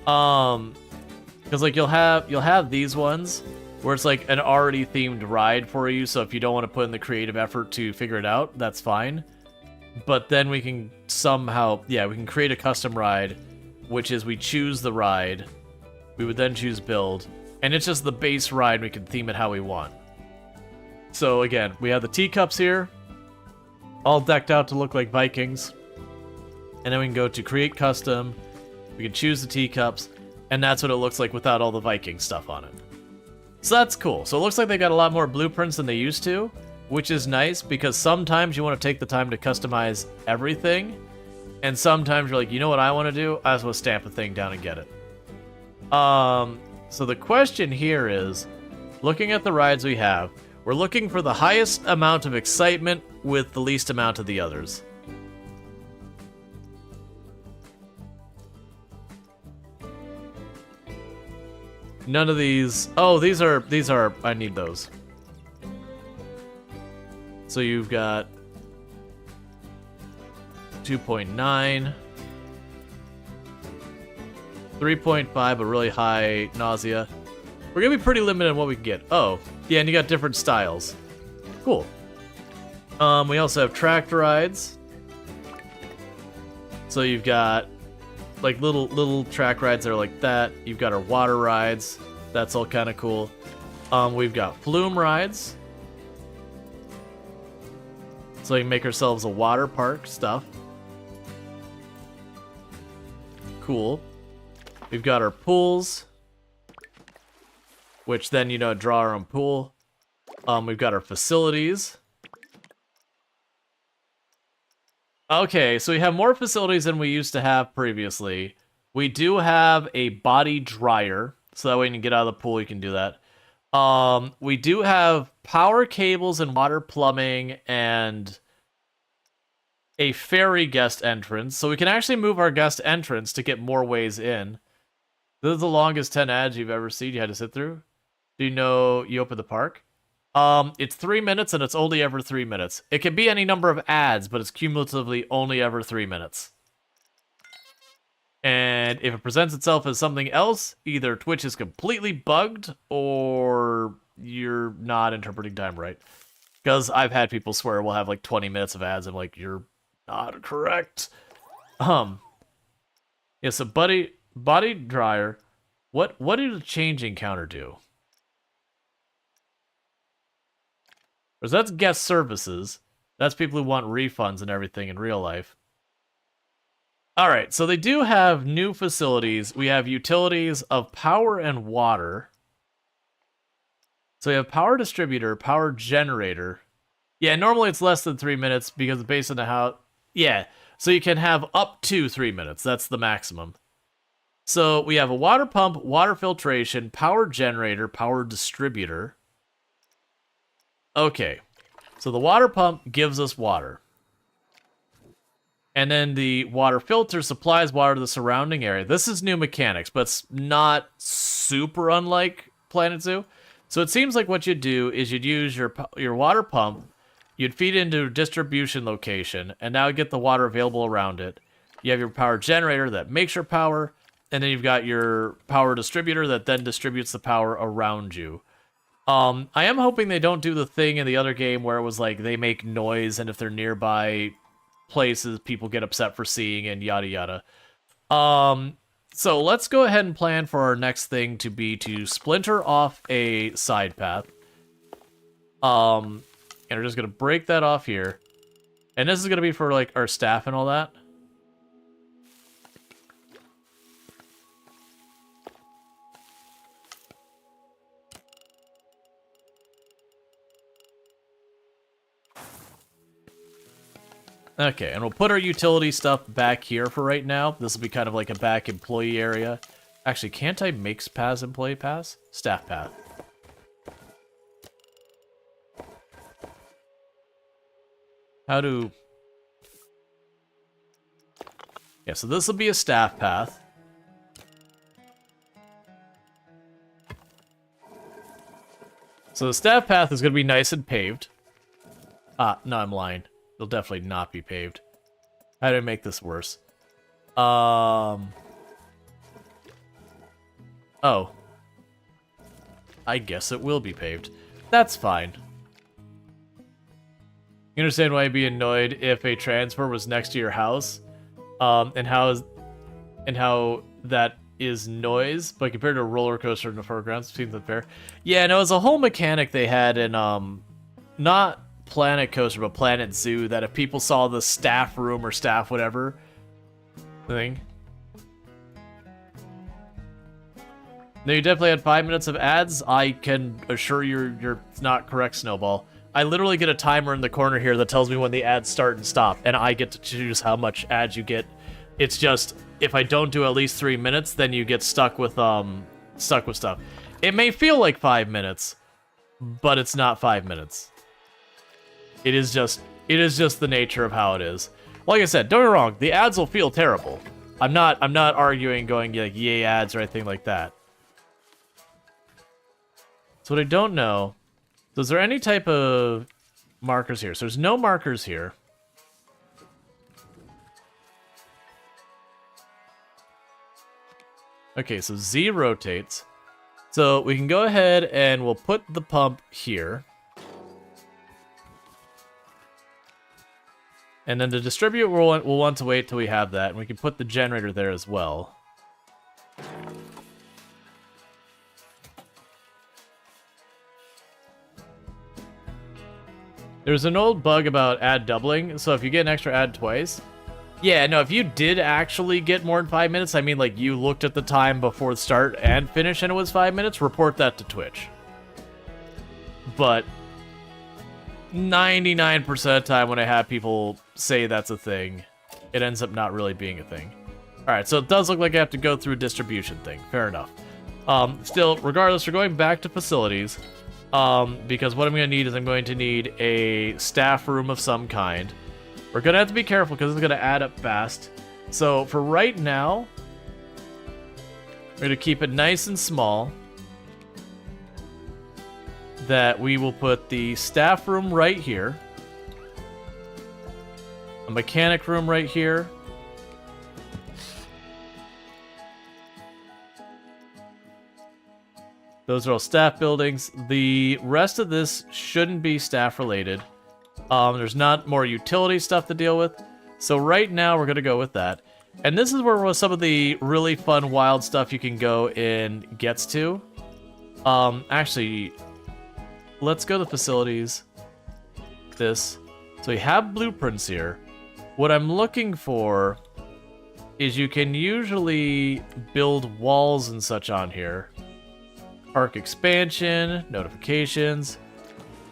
Because like you'll have these ones where it's like an already themed ride for you, so if you don't want to put in the creative effort to figure it out, that's fine. But then we can somehow, we can create a custom ride, which is we choose the ride. We would then choose build, and it's just the base ride. We can theme it how we want. So again, we have the teacups here, all decked out to look like Vikings. And then we can go to create custom. We can choose the teacups, and that's what it looks like without all the Viking stuff on it. So that's cool. So it looks like they got a lot more blueprints than they used to, which is nice because sometimes you want to take the time to customize everything, and sometimes you're like, you know what I want to do? I just want to stamp a thing down and get it. So the question here is, looking at the rides we have, we're looking for the highest amount of excitement with the least amount of the others. None of these. Oh, these are, I need those. So you've got 2.9. 3.5, but really high nausea. We're gonna be pretty limited on what we can get. Oh, yeah, and you got different styles. Cool. We also have tractor rides. So you've got like little track rides that are like that. You've got our water rides. That's all kind of cool. We've got flume rides. So we can make ourselves a water park stuff. Cool. We've got our pools, which then, you know, draw our own pool. We've got our facilities. Okay, so we have more facilities than we used to have previously. We do have a body dryer, so that way when you get out of the pool, you can do that. We do have power cables and water plumbing and a ferry guest entrance, so we can actually move our guest entrance to get more ways in. This is the longest 10 ads you've ever seen you had to sit through. Do you know you opened the park? It's 3 minutes and it's only ever 3 minutes. It can be any number of ads, but it's cumulatively only ever 3 minutes. And if it presents itself as something else, either Twitch is completely bugged or you're not interpreting time right. Because I've had people swear we'll have like 20 minutes of ads. I'm like, you're not correct. Yeah, so body dryer. What did the changing counter do? Because that's guest services. That's people who want refunds and everything in real life. Alright, so they do have new facilities. We have utilities of power and water. So we have power distributor, power generator. Yeah, normally it's less than 3 minutes because based on the how... Yeah, so you can have up to 3 minutes. That's the maximum. So we have a water pump, water filtration, power generator, power distributor. Okay, so the water pump gives us water. And then the water filter supplies water to the surrounding area. This is new mechanics, but it's not super unlike Planet Zoo. So it seems like what you'd do is you'd use your water pump, you'd feed it into a distribution location, and now you get the water available around it. You have your power generator that makes your power, and then you've got your power distributor that then distributes the power around you. I am hoping they don't do the thing in the other game where it was like they make noise, and if they're nearby places, people get upset for seeing, and yada yada. So let's go ahead and plan for our next thing to be to splinter off a side path. And we're just gonna break that off here. And this is gonna be for like our staff and all that. Okay, and we'll put our utility stuff back here for right now. This will be kind of like a back employee area. Actually, can't I make paths employee paths? Staff path. How do... Yeah, so this will be a staff path. So the staff path is going to be nice and paved. Ah, no, I'm lying. It'll definitely not be paved. How do I make this worse? Oh. I guess it will be paved. That's fine. You understand why I'd be annoyed if a transfer was next to your house? And how that is noise, but compared to a roller coaster in the foreground, seems unfair. Yeah, no, it's a whole mechanic they had in, not Planet Coaster, but Planet Zoo, that if people saw the staff room or staff whatever thing. No, you definitely had 5 minutes of ads. I can assure you're not correct, Snowball. I literally get a timer in the corner here that tells me when the ads start and stop, and I get to choose how much ads you get. It's just, if I don't do at least 3 minutes, then you get stuck with stuff. It may feel like 5 minutes, but it's not 5 minutes. It is just the nature of how it is. Like I said, don't get me wrong, the ads will feel terrible. I'm not arguing going like yay ads or anything like that. So what I don't know, so is there any type of markers here? So there's no markers here. Okay, so Z rotates. So we can go ahead and we'll put the pump here. And then to distribute, we'll want to wait till we have that. And we can put the generator there as well. There's an old bug about add doubling. So if you get an extra add twice. Yeah, no, if you did actually get more than 5 minutes, I mean, like, you looked at the time before the start and finish and it was 5 minutes, report that to Twitch. But 99% of the time when I have people say that's a thing, it ends up not really being a thing. Alright, so it does look like I have to go through a distribution thing. Fair enough. Still, regardless, we're going back to facilities. Because what I'm going to need is I'm going to need a staff room of some kind. We're going to have to be careful because it's going to add up fast. So for right now, we're going to keep it nice and small. That we will put the staff room right here. A mechanic room right here. Those are all staff buildings. The rest of this shouldn't be staff related. There's not more utility stuff to deal with. So right now we're going to go with that. And this is where some of the really fun wild stuff you can go in gets to. Actually, let's go to facilities. This. So we have blueprints here. What I'm looking for is you can usually build walls and such on here. Park expansion, notifications.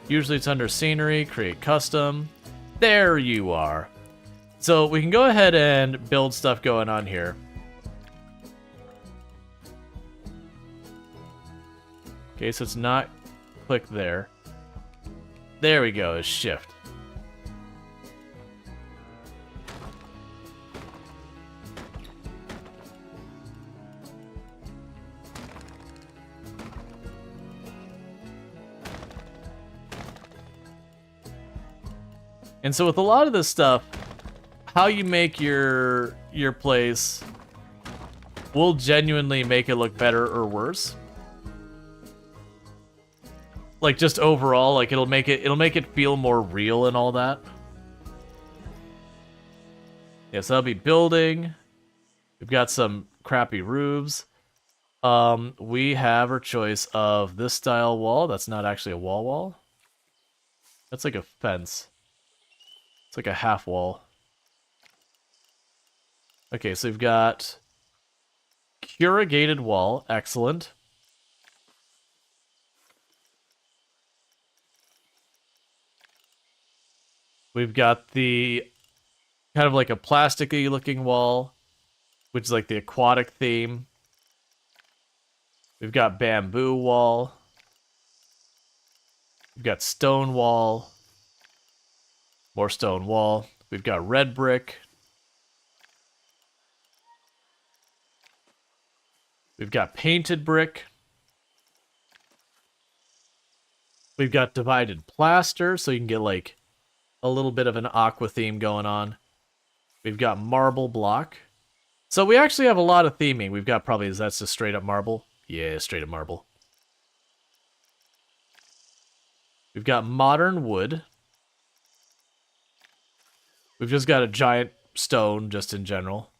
Usually it's under scenery, create custom. There you are. So we can go ahead and build stuff going on here. Okay, so it's not click there. There we go, it's shift. And so with a lot of this stuff, how you make your place will genuinely make it look better or worse. Like just overall, like it'll make it feel more real and all that. Yeah, so that'll be building. We've got some crappy roofs. We have our choice of this style wall. That's not actually a wall. That's like a fence. It's like a half wall. Okay, so we've got corrugated wall. Excellent. We've got the kind of like a plasticky looking wall, which is like the aquatic theme. We've got bamboo wall. We've got stone wall. More stone wall. We've got red brick. We've got painted brick. We've got divided plaster, so you can get like a little bit of an aqua theme going on. We've got marble block. So we actually have a lot of theming. We've got probably, that's just straight up marble. Yeah, straight up marble. We've got modern wood. We've just got a giant stone, just in general.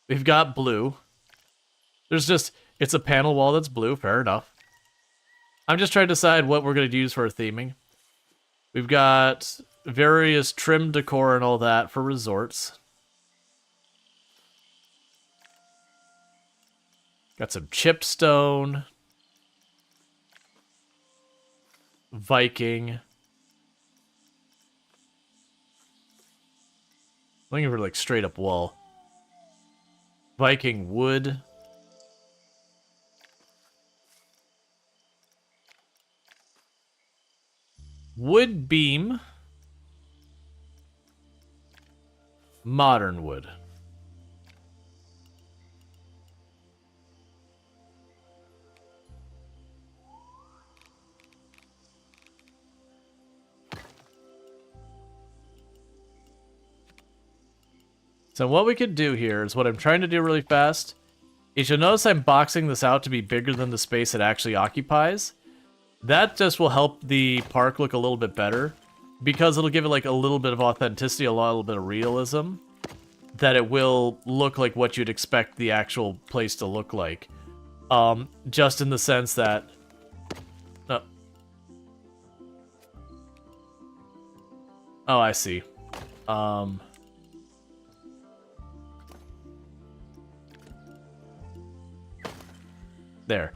We've got blue. There's just, it's a panel wall that's blue, fair enough. I'm just trying to decide what we're going to use for our theming. We've got various trim decor and all that for resorts. Got some chipped stone. Viking. Looking for like straight up wall. Viking wood. Wood beam. Modern wood. So what we could do here is what I'm trying to do really fast. Is you'll notice I'm boxing this out to be bigger than the space it actually occupies. That just will help the park look a little bit better, because it'll give it like a little bit of authenticity, a little bit of realism, that it will look like what you'd expect the actual place to look like. Just in the sense that... Oh, I see. There.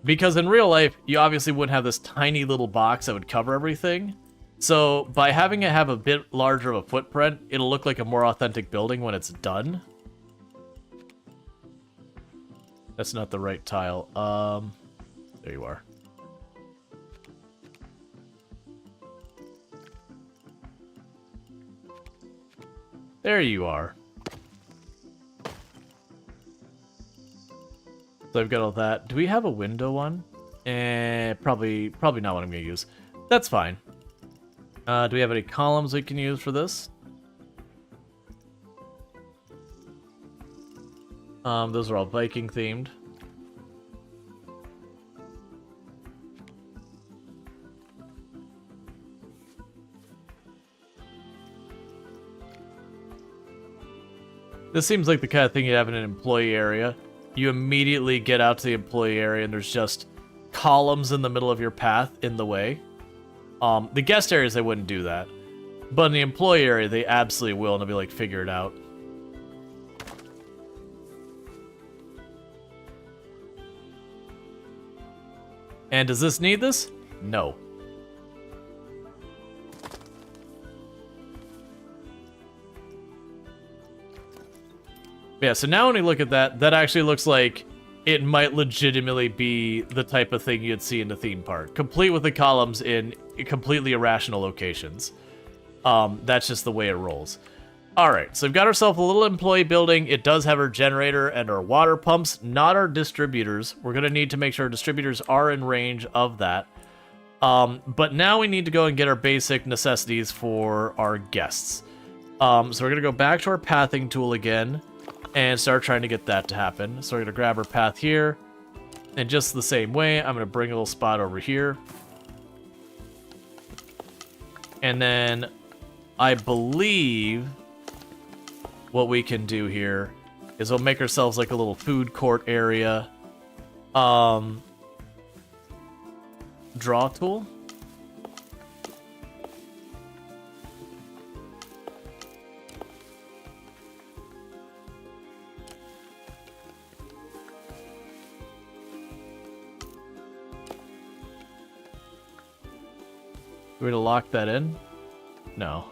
Because in real life, you obviously wouldn't have this tiny little box that would cover everything. So by having it have a bit larger of a footprint, it'll look like a more authentic building when it's done. That's not the right tile. There you are. There you are. So I've got all that. Do we have a window one? Probably not what I'm going to use. That's fine. Do we have any columns we can use for this? Those are all Viking themed. This seems like the kind of thing you have in an employee area. You immediately get out to the employee area and there's just columns in the middle of your path in the way. The guest areas, they wouldn't do that. But in the employee area, they absolutely will, and they'll be like, figure it out. And does this need this? No. Yeah, so now when we look at that, that actually looks like it might legitimately be the type of thing you'd see in the theme park, complete with the columns in completely irrational locations. That's just the way it rolls. Alright, so we've got ourselves a little employee building. It does have our generator and our water pumps, not our distributors. We're going to need to make sure our distributors are in range of that. But now we need to go and get our basic necessities for our guests. So we're going to go back to our pathing tool again and start trying to get that to happen. So we're going to grab our path here. And just the same way, I'm going to bring a little spot over here. And then I believe what we can do here is we'll make ourselves like a little food court area. Draw tool. We're going to lock that in? No.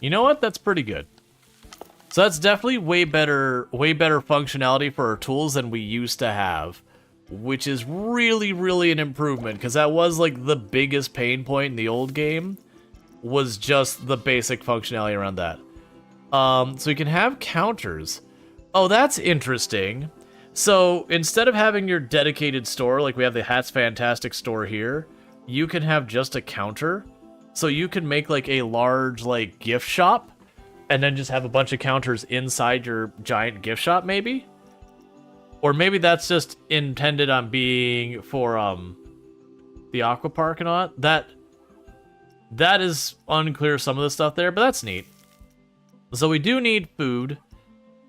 You know what? That's pretty good. So that's definitely way better functionality for our tools than we used to have, which is really, really an improvement, because that was like the biggest pain point in the old game, was just the basic functionality around that. So we can have counters. Oh, that's interesting. So instead of having your dedicated store, like we have the Hats Fantastic store here, you can have just a counter. So you can make like a large like gift shop and then just have a bunch of counters inside your giant gift shop maybe? Or maybe that's just intended on being for the aqua park and all that. That is unclear, some of the stuff there, but that's neat. So we do need food.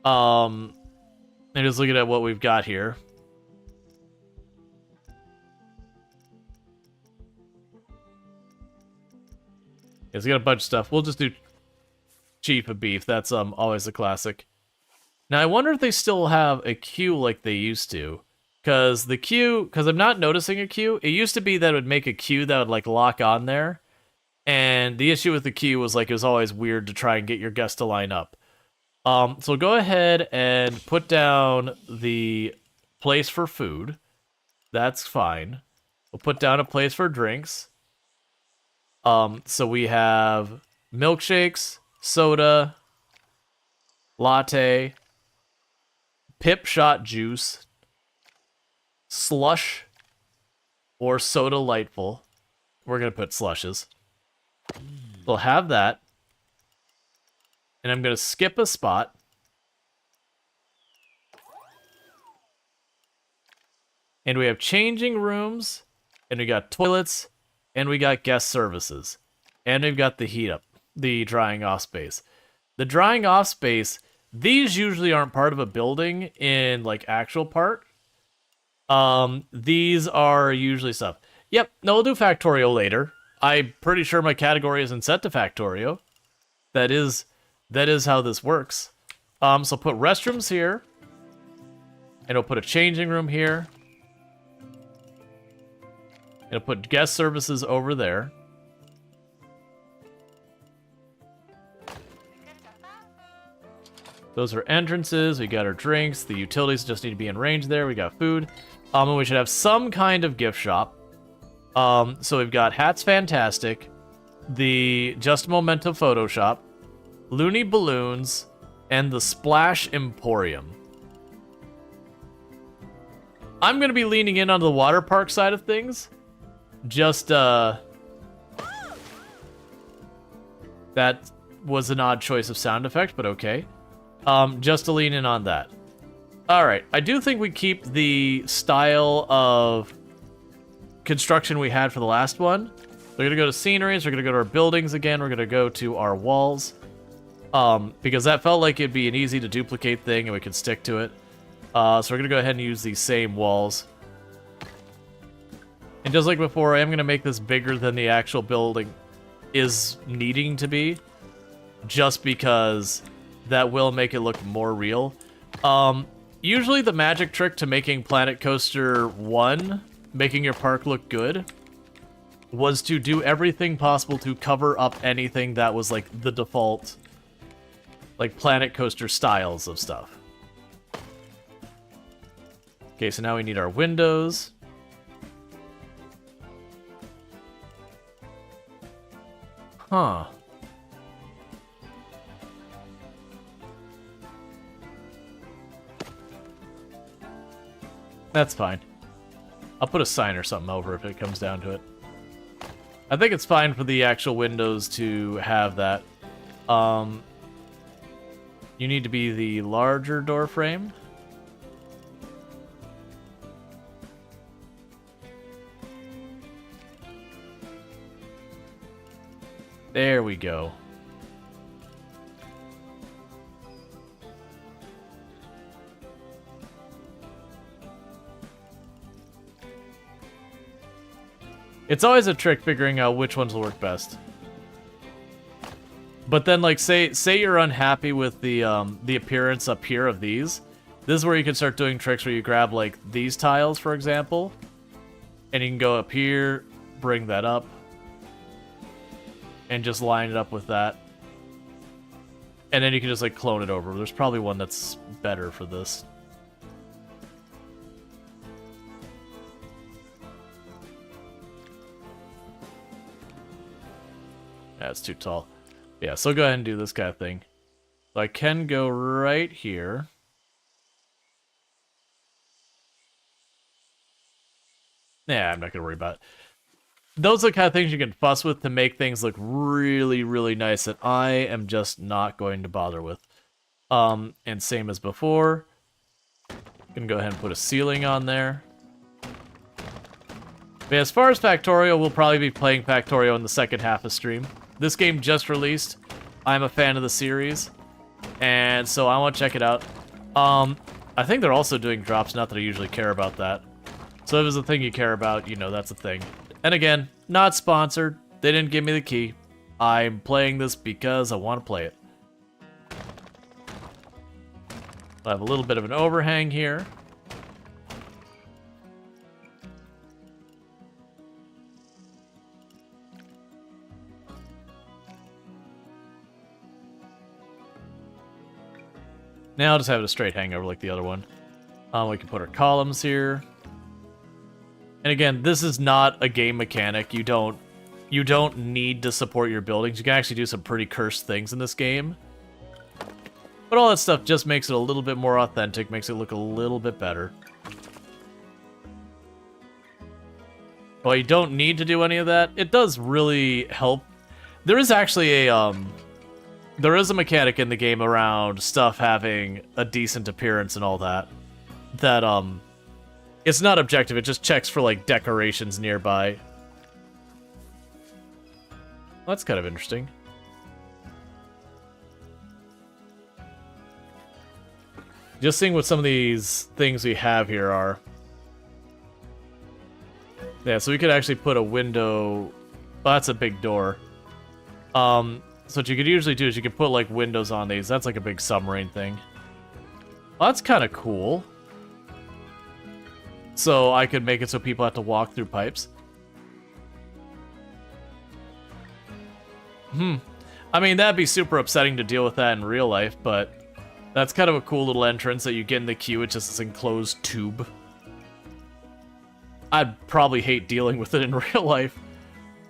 And just looking at what we've got here. It's got a bunch of stuff. We'll just do cheap of beef. That's always a classic. Now I wonder if they still have a queue like they used to. Because I'm not noticing a queue. It used to be that it would make a queue that would like lock on there. And the issue with the queue was like it was always weird to try and get your guests to line up. So go ahead and put down the place for food. That's fine. We'll put down a place for drinks. So we have milkshakes, soda, latte, pip shot juice. slush or soda lightful. We're going to put slushes. We'll have that. And I'm going to skip a spot. And we have changing rooms, and we got toilets, and we got guest services. And we've got the heat up, the drying off space. The drying off space, these usually aren't part of a building in like actual park. These are usually stuff. Yep, no, we'll do Factorio later. I'm pretty sure my category isn't set to Factorio. That is how this works. So put restrooms here. And we'll put a changing room here. And we'll put guest services over there. Those are entrances. We got our drinks. The utilities just need to be in range there. We got food. And we should have some kind of gift shop. So we've got Hats Fantastic, the Just Memento Photoshop, Looney Balloons, and the Splash Emporium. I'm going to be leaning in on the water park side of things. Just, that was an odd choice of sound effect, but okay. Just to lean in on that. Alright, I do think we keep the style of construction we had for the last one. We're going to go to sceneries, we're going to go to our buildings again, we're going to go to our walls. Because that felt like it'd be an easy to duplicate thing and we could stick to it. So we're going to go ahead and use these same walls. And just like before, I am going to make this bigger than the actual building is needing to be. Just because that will make it look more real. Usually the magic trick to making Planet Coaster 1, making your park look good, was to do everything possible to cover up anything that was like the default, like Planet Coaster styles of stuff. Okay, so now we need our windows. Huh. That's fine. I'll put a sign or something over if it comes down to it. I think it's fine for the actual windows to have that. You need to be the larger door frame. There we go. It's always a trick figuring out which ones will work best. But then, like, say you're unhappy with the appearance up here of these. This is where you can start doing tricks where you grab, like, these tiles, for example. And you can go up here, bring that up. And just line it up with that. And then you can just, like, clone it over. There's probably one that's better for this. That's too tall. Yeah, so go ahead and do this kind of thing. So I can go right here. Yeah, I'm not going to worry about it. Those are the kind of things you can fuss with to make things look really, really nice that I am just not going to bother with. And same as before. Gonna go ahead and put a ceiling on there. But as far as Factorio, we'll probably be playing Factorio in the second half of stream. This game just released. I'm a fan of the series. And so I want to check it out. I think they're also doing drops, not that I usually care about that. So if it's a thing you care about, you know, that's a thing. And again, not sponsored. They didn't give me the key. I'm playing this because I want to play it. I have a little bit of an overhang here. Now I'll just have it a straight hangover like the other one. We can put our columns here. And again, this is not a game mechanic. You don't need to support your buildings. You can actually do some pretty cursed things in this game. But all that stuff just makes it a little bit more authentic, makes it look a little bit better. While you don't need to do any of that, it does really help. There is actually there is a mechanic in the game around stuff having a decent appearance and all that. It's not objective, it just checks for, like, decorations nearby. That's kind of interesting. Just seeing what some of these things we have here are. Yeah, so we could actually put a window... Well, that's a big door. So what you could usually do is you could put, like, windows on these. That's like a big submarine thing. Well, that's kind of cool. So I could make it so people have to walk through pipes. I mean, that'd be super upsetting to deal with that in real life, but that's kind of a cool little entrance that you get in the queue. It's just this enclosed tube. I'd probably hate dealing with it in real life,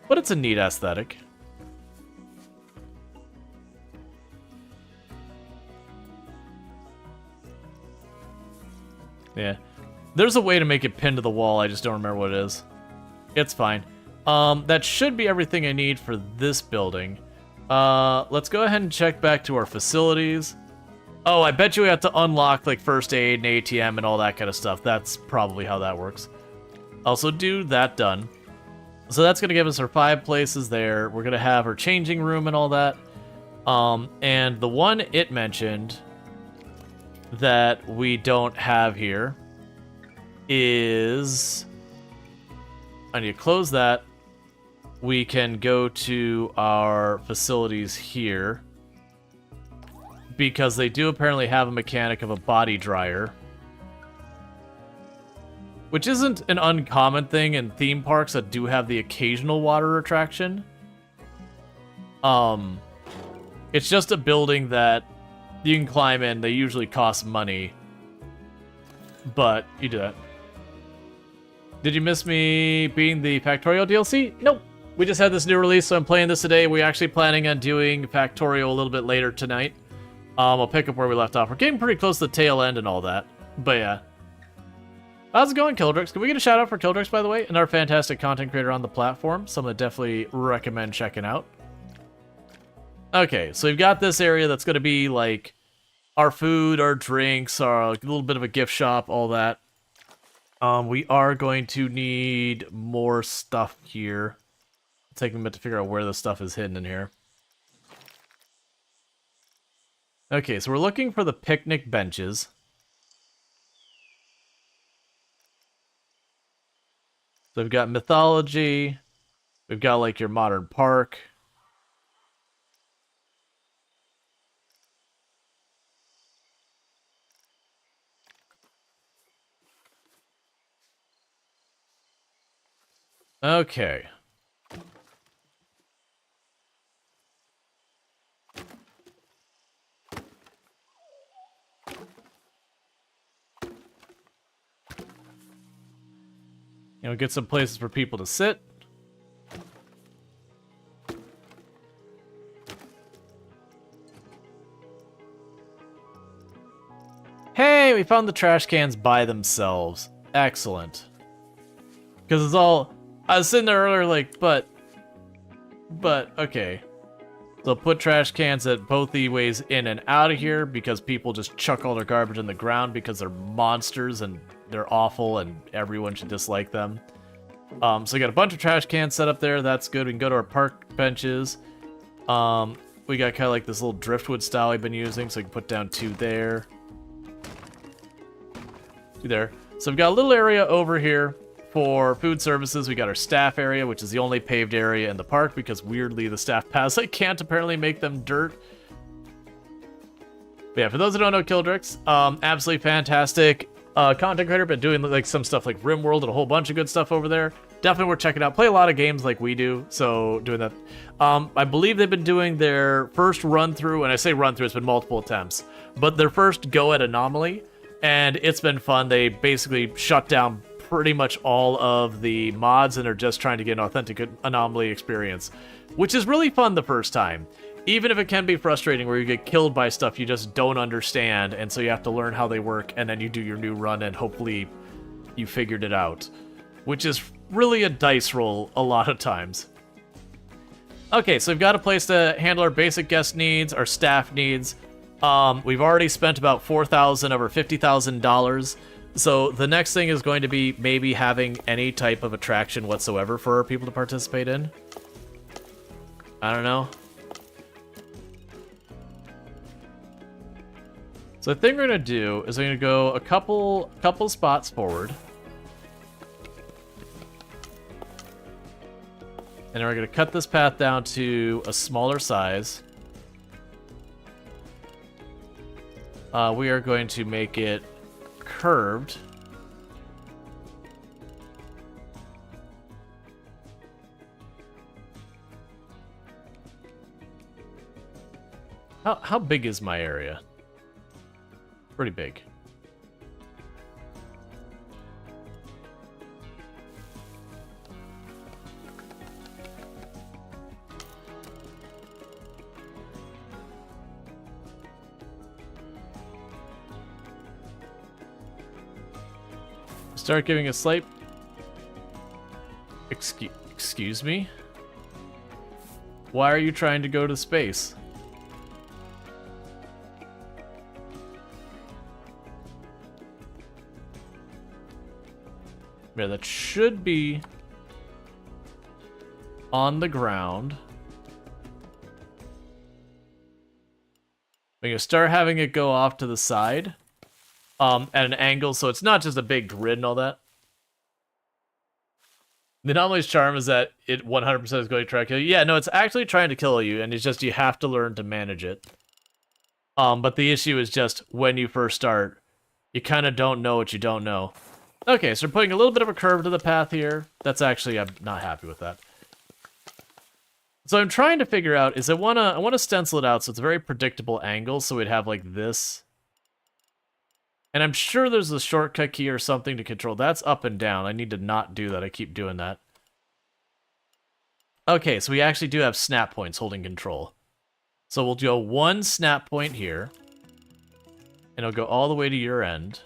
but it's a neat aesthetic. Yeah. There's a way to make it pinned to the wall, I just don't remember what it is. It's fine. That should be everything I need for this building. Let's go ahead and check back to our facilities. Oh, I bet you we have to unlock, like, first aid and ATM and all that kind of stuff. That's probably how that works. Also, do that done. So that's going to give us our 5 places there. We're going to have our changing room and all that. And the one it mentioned that we don't have here is... I need to close that. We can go to our facilities here, because they do apparently have a mechanic of a body dryer, which isn't an uncommon thing in theme parks that do have the occasional water attraction. It's just a building that you can climb in. They usually cost money, but you do that. Did you miss me being the Factorio DLC? Nope. We just had this new release, so I'm playing this today. We're actually planning on doing Factorio a little bit later tonight. I'll pick up where we left off. We're getting pretty close to the tail end and all that. But yeah. How's it going, Kildrix? Can we get a shout out for Kildrix, by the way? Another fantastic content creator on the platform. Someone that definitely recommend checking out. Okay, so we've got this area that's going to be like our food, our drinks, our little bit of a gift shop, all that. We are going to need more stuff here. It'll take a minute to figure out where the stuff is hidden in here. Okay, so we're looking for the picnic benches. So we've got mythology. We've got like your modern park. Okay. You know, get some places for people to sit. Hey, we found the trash cans by themselves. Excellent. Because it's all... I was sitting there earlier like, but, okay. So put trash cans at both the ways in and out of here, because people just chuck all their garbage in the ground because they're monsters and they're awful and everyone should dislike them. So we got a bunch of trash cans set up there. That's good. We can go to our park benches. We got kind of like this little driftwood style we've been using, so we can put down 2 there. 2 there. So we've got a little area over here for food services. We got our staff area, which is the only paved area in the park, because weirdly the staff paths can't apparently make them dirt. But yeah, for those who don't know Kildrix, absolutely fantastic content creator, been doing like some stuff like RimWorld and a whole bunch of good stuff over there. Definitely worth checking out. Play a lot of games like we do, so doing that. I believe they've been doing their first run through, and I say run through, it's been multiple attempts, but their first go at Anomaly, and it's been fun. They basically shut down pretty much all of the mods and are just trying to get an authentic Anomaly experience, which is really fun the first time. Even if it can be frustrating where you get killed by stuff you just don't understand, and so you have to learn how they work, and then you do your new run and hopefully you figured it out. Which is really a dice roll a lot of times. Okay, so we've got a place to handle our basic guest needs, our staff needs. We've already spent about $4,000 over $50,000. So the next thing is going to be maybe having any type of attraction whatsoever for our people to participate in. I don't know. So the thing we're gonna do is we're gonna go a couple spots forward. And we're going to cut this path down to a smaller size. We are going to make it curved. How big is my area? Pretty big. Start giving a slight... Excuse me? Why are you trying to go to space? Yeah, that should be on the ground. We're gonna start having it go off to the side. At an angle, so it's not just a big grid and all that. The anomaly's charm is that it 100% is going to try to kill you. Yeah, no, it's actually trying to kill you, and it's just you have to learn to manage it. But the issue is just when you first start, you kind of don't know what you don't know. Okay, so we're putting a little bit of a curve to the path here. That's actually, I'm not happy with that. So I'm trying to figure out is I wanna stencil it out so it's a very predictable angle, so we'd have like this. And I'm sure there's a shortcut key or something to control. That's up and down. I need to not do that. I keep doing that. Okay, so we actually do have snap points holding control. So we'll go one snap point here. And it'll go all the way to your end.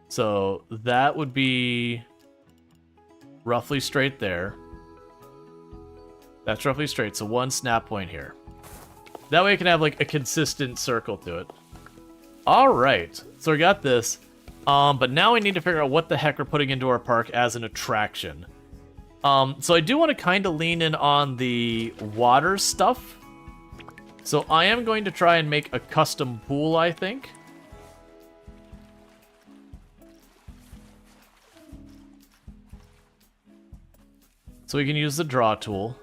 So that would be roughly straight there. That's roughly straight. So one snap point here. That way it can have like a consistent circle to it. Alright, so we got this, but now we need to figure out what the heck we're putting into our park as an attraction. So I do want to kind of lean in on the water stuff. So I am going to try and make a custom pool, I think. So we can use the draw tool.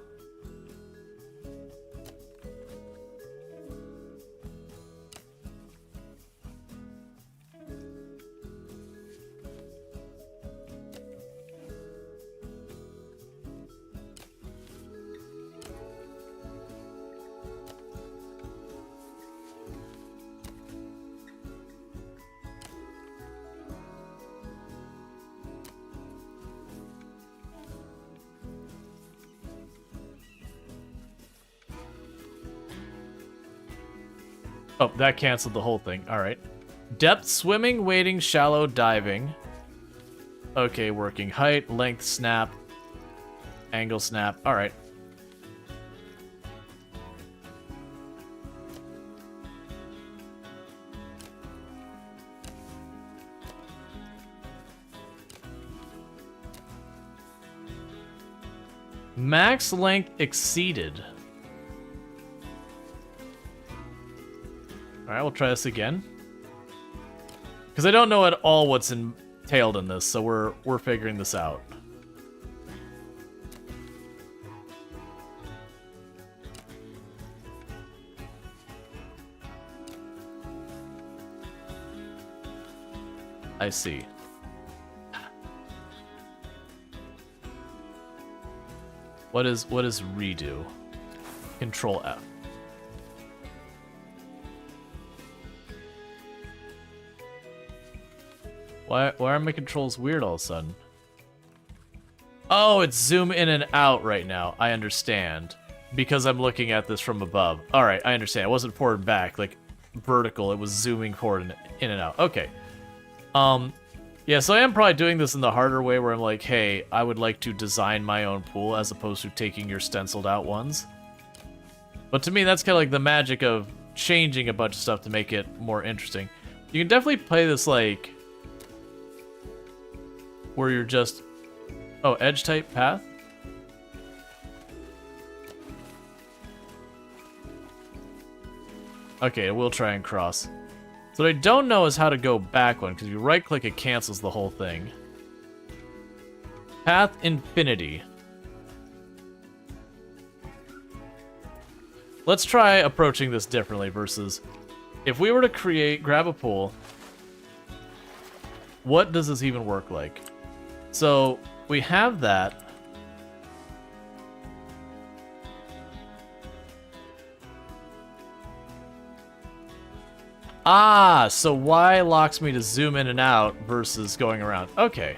Oh, that canceled the whole thing. All right. Depth, swimming, wading, shallow, diving. Okay, working. Height, length, snap. Angle, snap. All right. Max length exceeded. Alright, we'll try this again. Because I don't know at all what's entailed in this, so we're figuring this out. I see. What is redo? Control F. Why are my controls weird all of a sudden? Oh, it's zoom in and out right now. I understand. Because I'm looking at this from above. Alright, I understand. It wasn't forward and back, like vertical. It was zooming forward and in and out. Okay. Yeah, so I am probably doing this in the harder way where I'm like, hey, I would like to design my own pool as opposed to taking your stenciled out ones. But to me, that's kind of like the magic of changing a bunch of stuff to make it more interesting. You can definitely play this like where you're just... Oh, edge type path? Okay, we'll try and cross. So what I don't know is how to go back one, because if you right click it cancels the whole thing. Path Infinity. Let's try approaching this differently versus if we were to grab a pool, what does this even work like? So we have that. Ah, so Y locks me to zoom in and out versus going around. Okay.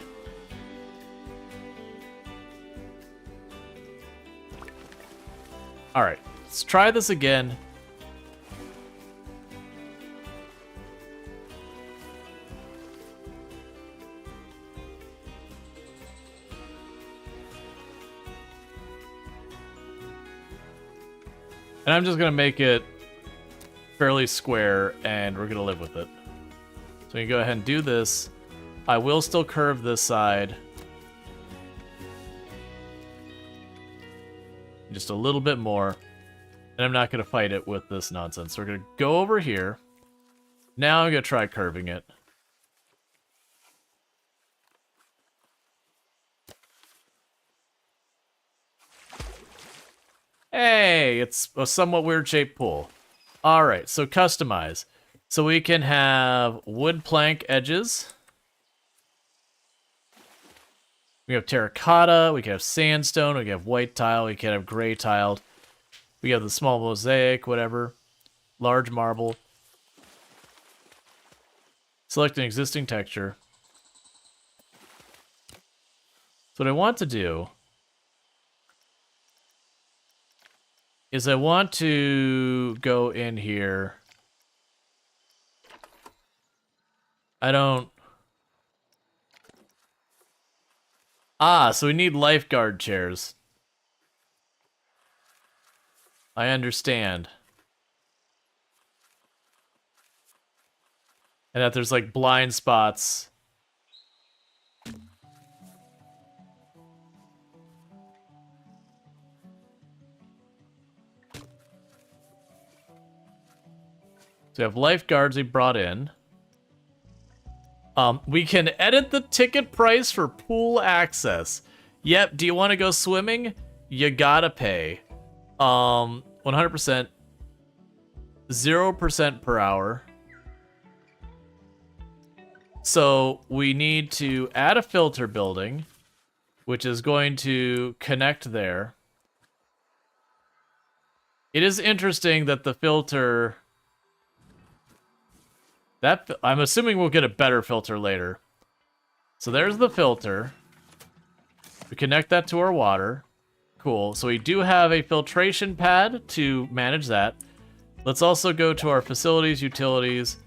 All right, let's try this again. And I'm just gonna make it fairly square, and we're gonna live with it. So you go ahead and do this. I will still curve this side. Just a little bit more. And I'm not gonna fight it with this nonsense. So we're gonna go over here. Now I'm gonna try curving it. Hey, it's a somewhat weird shaped pool. Alright, so customize. So we can have wood plank edges. We have terracotta, we can have sandstone, we can have white tile, we can have gray tiled. We have the small mosaic, whatever. Large marble. Select an existing texture. So what I want to do is I want to go in here. I don't... Ah, so we need lifeguard chairs. I understand. And that there's like blind spots. So we have lifeguards we brought in. We can edit the ticket price for pool access. Yep, do you want to go swimming? You gotta pay. 100%. 0% per hour. So we need to add a filter building, which is going to connect there. It is interesting that the filter... I'm assuming we'll get a better filter later. So there's the filter. We connect that to our water. Cool. So we do have a filtration pad to manage that. Let's also go to our facilities, utilities.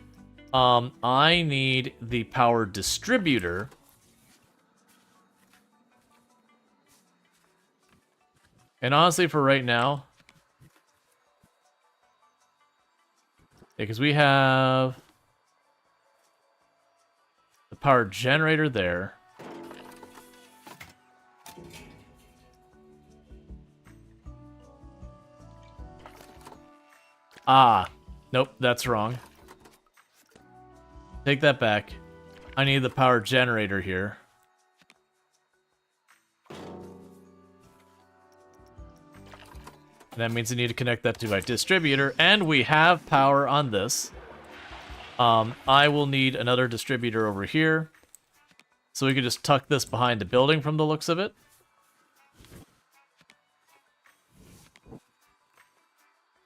I need the power distributor. And honestly, for right now... Yeah, because we have... the power generator there. Ah, nope, that's wrong. Take that back. I need the power generator here. And that means I need to connect that to my distributor, and we have power on this. I will need another distributor over here. So we could just tuck this behind the building from the looks of it.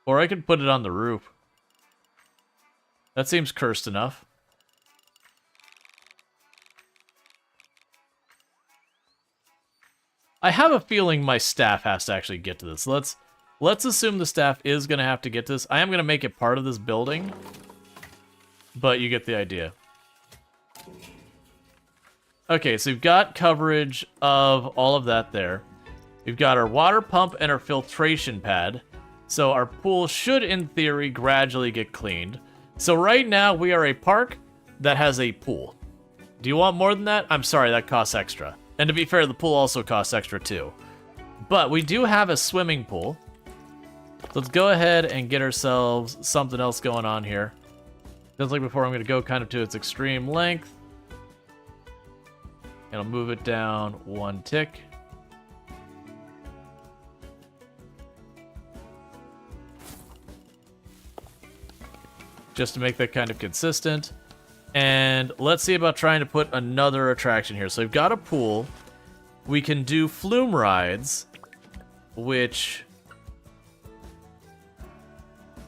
Or I could put it on the roof. That seems cursed enough. I have a feeling my staff has to actually get to this. Let's assume the staff is going to have to get to this. I am going to make it part of this building. But you get the idea. Okay, so we've got coverage of all of that there. We've got our water pump and our filtration pad. So our pool should, in theory, gradually get cleaned. So right now, we are a park that has a pool. Do you want more than that? I'm sorry, that costs extra. And to be fair, the pool also costs extra too. But we do have a swimming pool. So let's go ahead and get ourselves something else going on here. Just like before, I'm going to go kind of to its extreme length. And I'll move it down one tick. Just to make that kind of consistent. And let's see about trying to put another attraction here. So we've got a pool. We can do flume rides, which...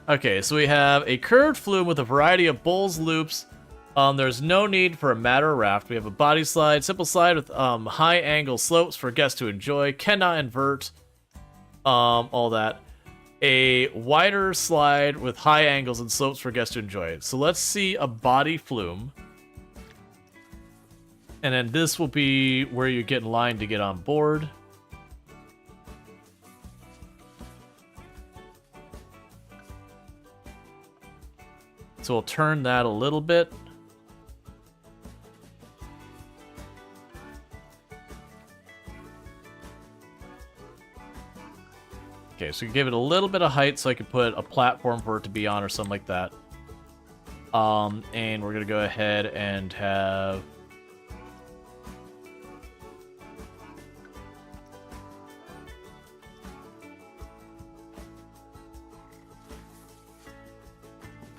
Okay, so we have a curved flume with a variety of bowls, loops. There's no need for a matter raft. We have a body slide, simple slide with high angle slopes for guests to enjoy. Cannot invert, all that. A wider slide with high angles and slopes for guests to enjoy. So let's see a body flume. And then this will be where you get in line to get on board. So we'll turn that a little bit. Okay, so give it a little bit of height so I can put a platform for it to be on or something like that. And we're gonna go ahead and have...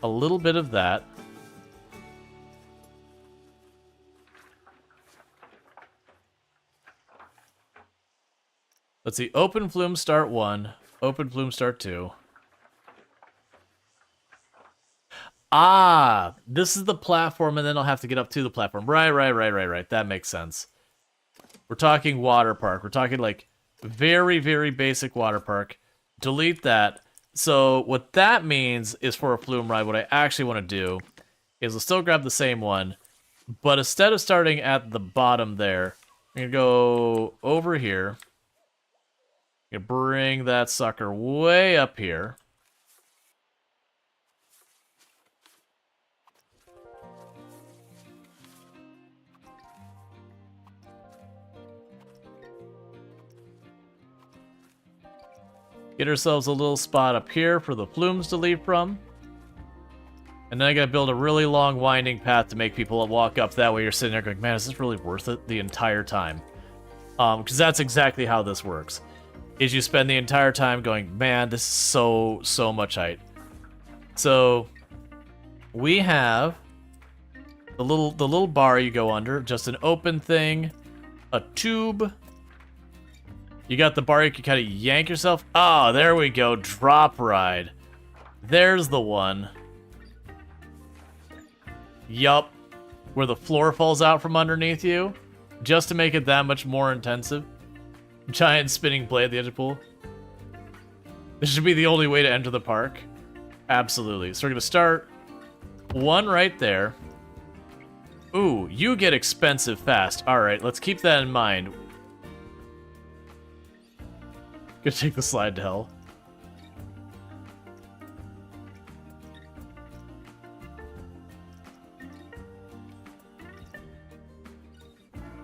a little bit of that. Let's see, open flume start 1, open flume start 2. Ah, this is the platform, and then I'll have to get up to the platform. Right. That makes sense. We're talking water park. We're talking, like, very, very basic water park. Delete that. So what that means is for a flume ride, what I actually want to do is we'll still grab the same one, but instead of starting at the bottom there, I'm going to go over here. I'm going to bring that sucker way up here. Get ourselves a little spot up here for the flumes to leave from. And then I gotta build a really long winding path to make people walk up. That way you're sitting there going, man, is this really worth it the entire time? Because that's exactly how this works. Is you spend the entire time going, man, this is so much height. So we have the little bar you go under, just an open thing, a tube. You got the bar, you can kind of yank yourself. Oh, there we go, drop ride. There's the one. Yup, where the floor falls out from underneath you, just to make it that much more intensive. Giant spinning blade at the edge of the pool. This should be the only way to enter the park. Absolutely. So we're gonna start one right there. Ooh, you get expensive fast. All right, let's keep that in mind. Gonna take the slide to hell.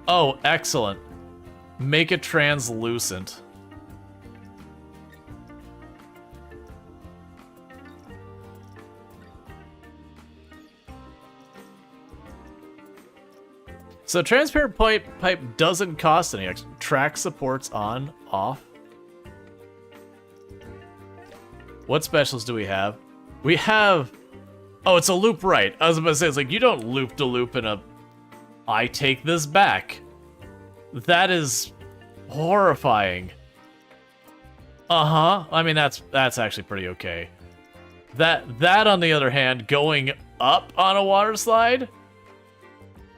Oh, excellent. Make it translucent. So transparent pipe doesn't cost any extra. Track supports on, off. What specials do we have? We have... Oh, it's a loop right. I was about to say, it's like, you don't loop to loop in a... I take this back. That is horrifying. Uh-huh. I mean, that's actually pretty okay. That, on the other hand, going up on a water slide?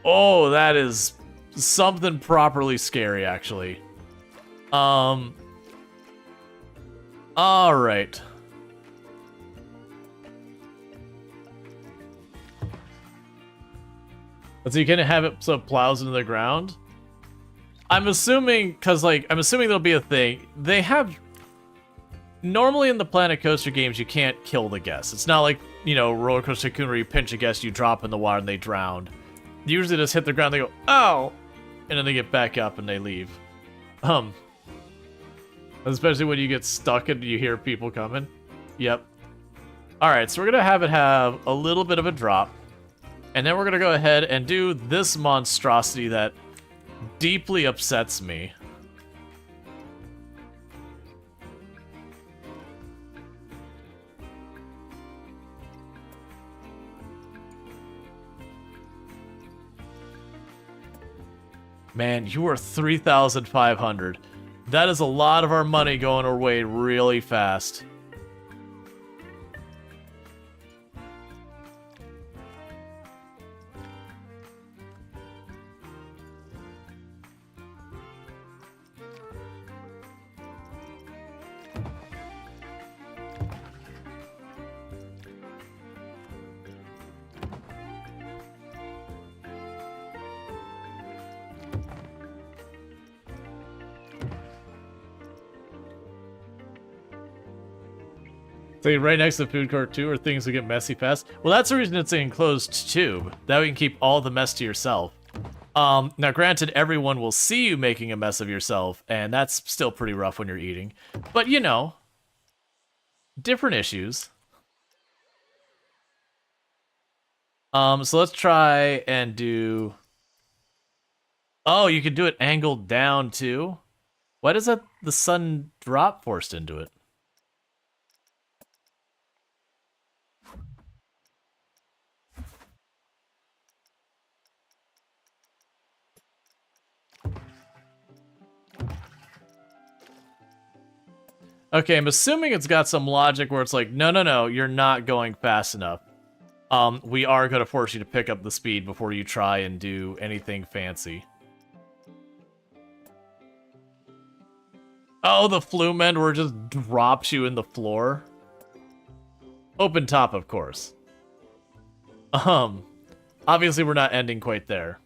Oh, that is something properly scary, actually. All right. So you can have it so it plows into the ground. I'm assuming, because, like, I'm assuming there'll be a thing. They have... Normally in the Planet Coaster games, you can't kill the guests. It's not like, you know, Roller Coaster Tycoon where you pinch a guest, you drop in the water, and they drown. They usually just hit the ground, they go, "Ow!" And then they get back up and they leave. Especially when you get stuck and you hear people coming. Yep. Alright, so we're going to have it have a little bit of a drop. And then we're going to go ahead and do this monstrosity that deeply upsets me. Man, you are 3,500. That is a lot of our money going away really fast. So right next to the food court too, or things will get messy fast. Well, that's the reason it's an enclosed tube. That way you can keep all the mess to yourself. Now granted, everyone will see you making a mess of yourself, and that's still pretty rough when you're eating. But you know, different issues. So let's try and do... Oh, you can do it angled down too? Why does that the sun drop forced into it? Okay, I'm assuming it's got some logic where it's like, no, you're not going fast enough. We are going to force you to pick up the speed before you try and do anything fancy. Oh, the flume end where it just drops you in the floor. Open top, of course. Obviously we're not ending quite there.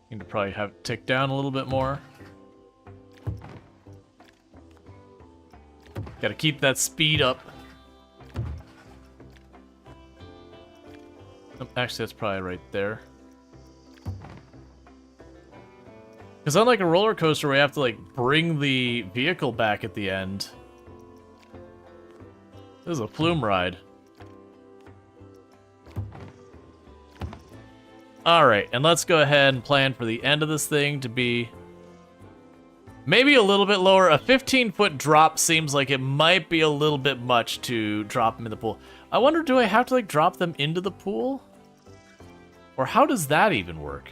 Need to probably have it tick down a little bit more. Gotta keep that speed up. Oh, actually, that's probably right there. Because unlike a roller coaster where you have to, like, bring the vehicle back at the end, this is a flume ride. Alright, and let's go ahead and plan for the end of this thing to be maybe a little bit lower. A 15-foot drop seems like it might be a little bit much to drop them in the pool. I wonder, do I have to, like, drop them into the pool? Or how does that even work?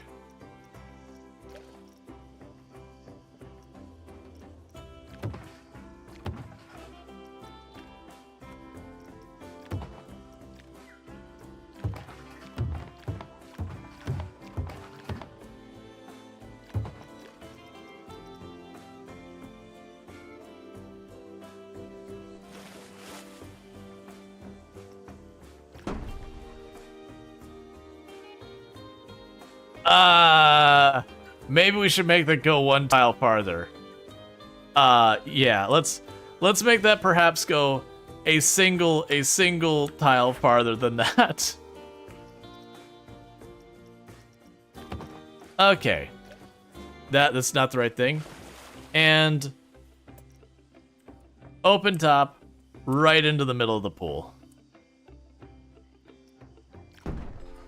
Maybe we should make that go one tile farther. Yeah, let's make that perhaps go a single tile farther than that. Okay. That's not the right thing. And open top right into the middle of the pool.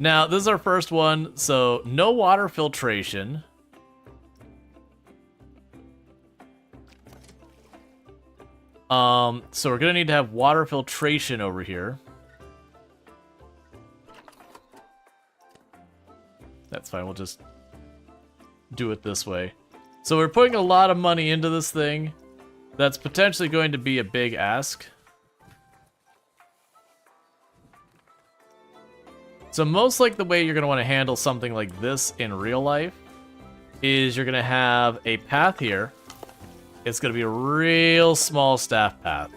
Now, this is our first one, so no water filtration. So we're gonna need to have water filtration over here. That's fine, we'll just do it this way. So we're putting a lot of money into this thing. That's potentially going to be a big ask. So most like the way you're going to want to handle something like this in real life is you're going to have a path here. It's going to be a real small staff path.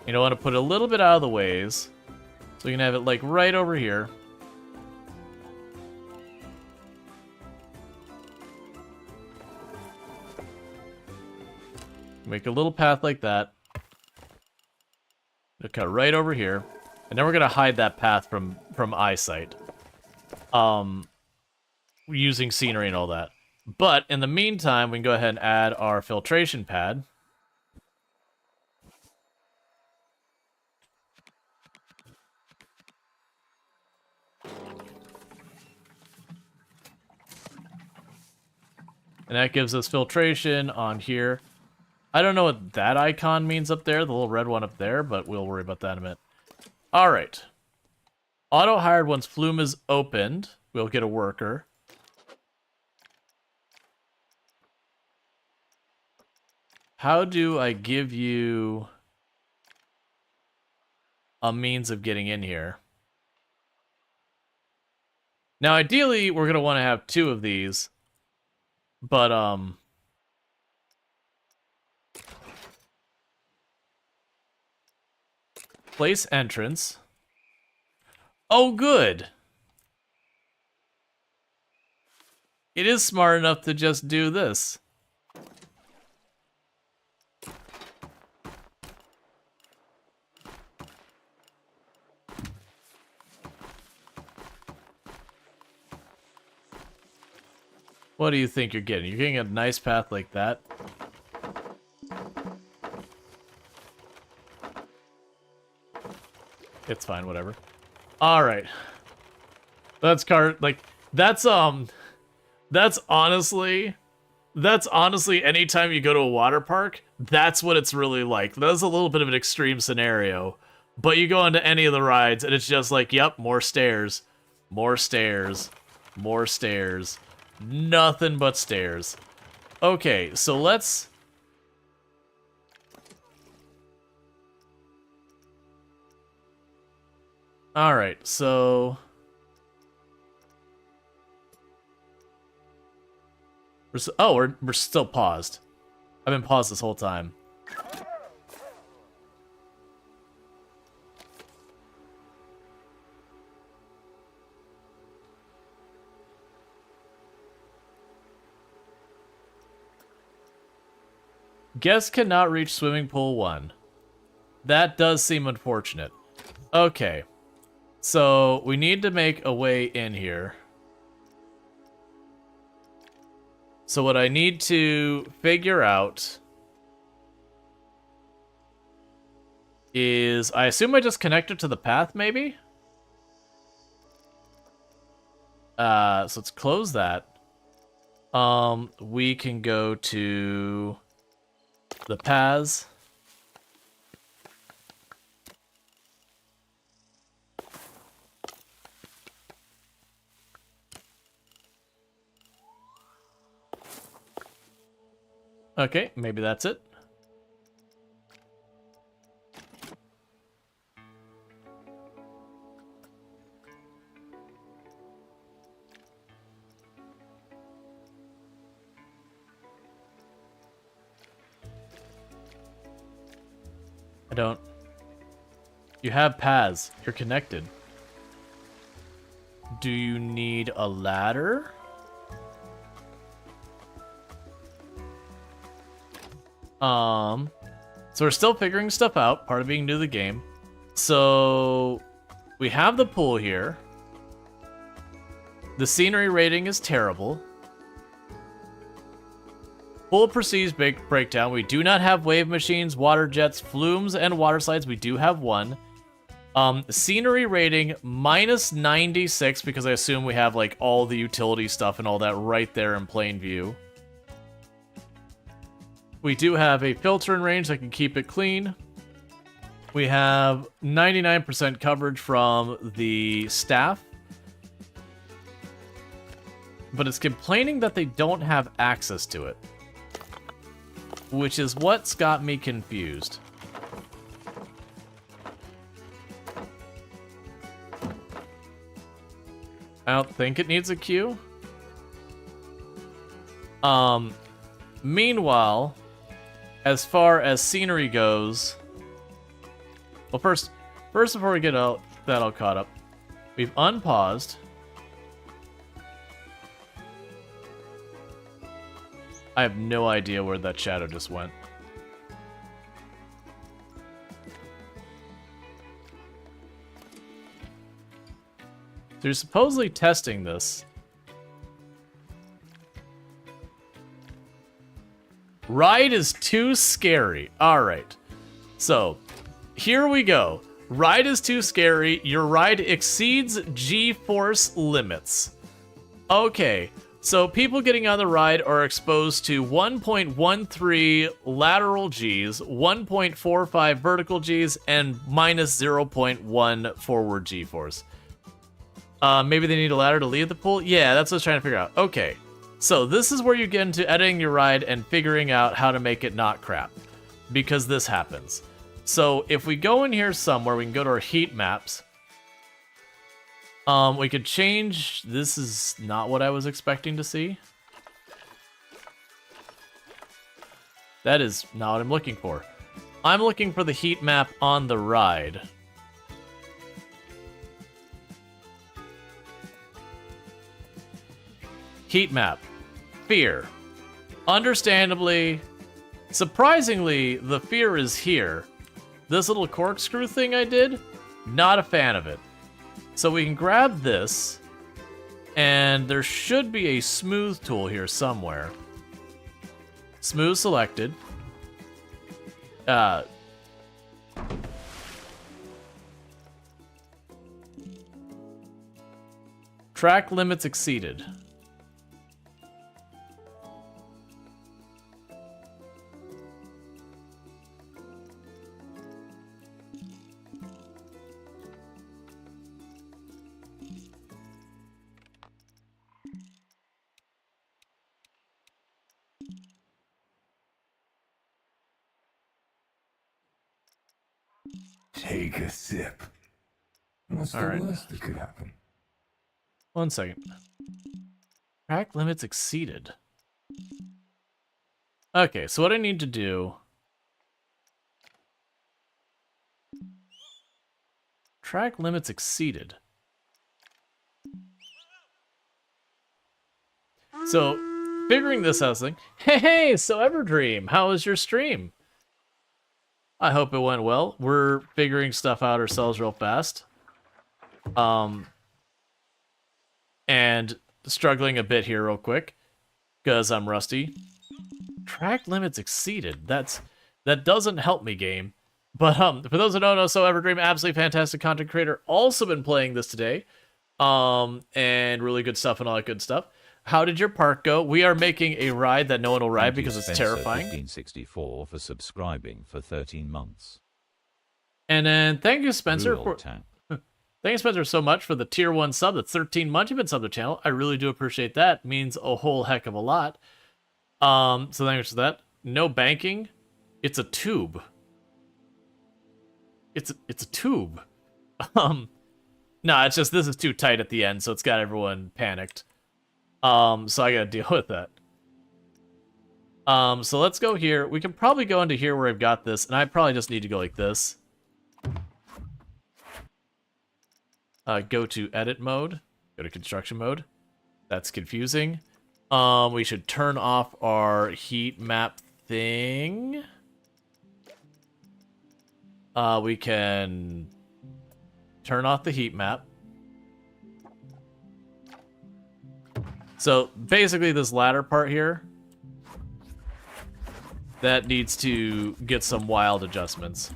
You don't want to put a little bit out of the ways. So you can have it like right over here. Make a little path like that. It'll cut right over here. And then we're gonna hide that path from eyesight. Using scenery and all that. But in the meantime, we can go ahead and add our filtration pad. And that gives us filtration on here. I don't know what that icon means up there, the little red one up there, but we'll worry about that in a minute. Alright. Auto-hired once Flume is opened. We'll get a worker. How do I give you a means of getting in here? Now, ideally, we're going to want to have 2 of these. But, place entrance. Oh, good. It is smart enough to just do this. What do you think you're getting? You're getting a nice path like that. It's fine, whatever. Alright. That's honestly anytime you go to a water park, that's what it's really like. That's a little bit of an extreme scenario. But you go into any of the rides and it's just like, yep, more stairs. More stairs. More stairs. Nothing but stairs. Okay, so let's... Alright, so... we're still paused. I've been paused this whole time. Guests cannot reach swimming pool 1. That does seem unfortunate. Okay. So, we need to make a way in here. So what I need to figure out is, I assume I just connect it to the path, maybe? So let's close that. We can go to the paths. Okay, maybe that's it. I don't... You have paths. You're connected. Do you need a ladder? So we're still figuring stuff out, part of being new to the game. So we have the pool here. The scenery rating is terrible. Pool perceives big breakdown. We do not have wave machines, water jets, flumes, and water slides. We do have one. Scenery rating minus 96 because I assume we have like all the utility stuff and all that right there in plain view. We do have a filtering range that can keep it clean. We have 99% coverage from the staff. but it's complaining that they don't have access to it, which is what's got me confused. I don't think it needs a queue. Meanwhile, as far as scenery goes, well, first before we get that all caught up, we've unpaused. I have no idea where that shadow just went. They're supposedly testing this. Ride is too scary. Alright. So, here we go. Ride is too scary. Your ride exceeds G-force limits. Okay. So, people getting on the ride are exposed to 1.13 lateral Gs, 1.45 vertical Gs, and minus 0.1 forward G-force. Maybe they need a ladder to leave the pool? Yeah, that's what I was trying to figure out. Okay. So this is where you get into editing your ride and figuring out how to make it not crap. Because this happens. So if we go in here somewhere, we can go to our heat maps. We could change... This is not what I was expecting to see. That is not what I'm looking for. I'm looking for the heat map on the ride. Heat map. Fear. Understandably, surprisingly, the fear is here. This little corkscrew thing I did, not a fan of it. So we can grab this, and there should be a smooth tool here somewhere. Smooth selected. Track limits exceeded. Take a sip. What's the worst that could happen? 1 second. Track limits exceeded. Okay, so what I need to do... Track limits exceeded. So, figuring this out, I was like, hey, so Everdream, how was your stream? I hope it went well. We're figuring stuff out ourselves real fast. And struggling a bit here real quick, because I'm rusty. Track limits exceeded. That doesn't help me, game. But for those who don't know, so Everdream, absolutely fantastic content creator, also been playing this today. And really good stuff and all that good stuff. How did your park go? We are making a ride that no one will ride because it's terrifying. 1564 for subscribing for 13 months. And then thank you, Spencer, Rual thank you, Spencer, so much for the tier 1 sub. That's 13 months you've been subbed to the channel. I really do appreciate that. It means a whole heck of a lot. So thank you for that. No banking. It's a tube. It's a tube. No, it's just this is too tight at the end, so it's got everyone panicked. So I gotta deal with that. So let's go here. We can probably go into here where I've got this, and I probably just need to go like this. Go to edit mode. Go to construction mode. That's confusing. We should turn off our heat map thing. We can turn off the heat map. So basically this latter part here, that needs to get some wild adjustments.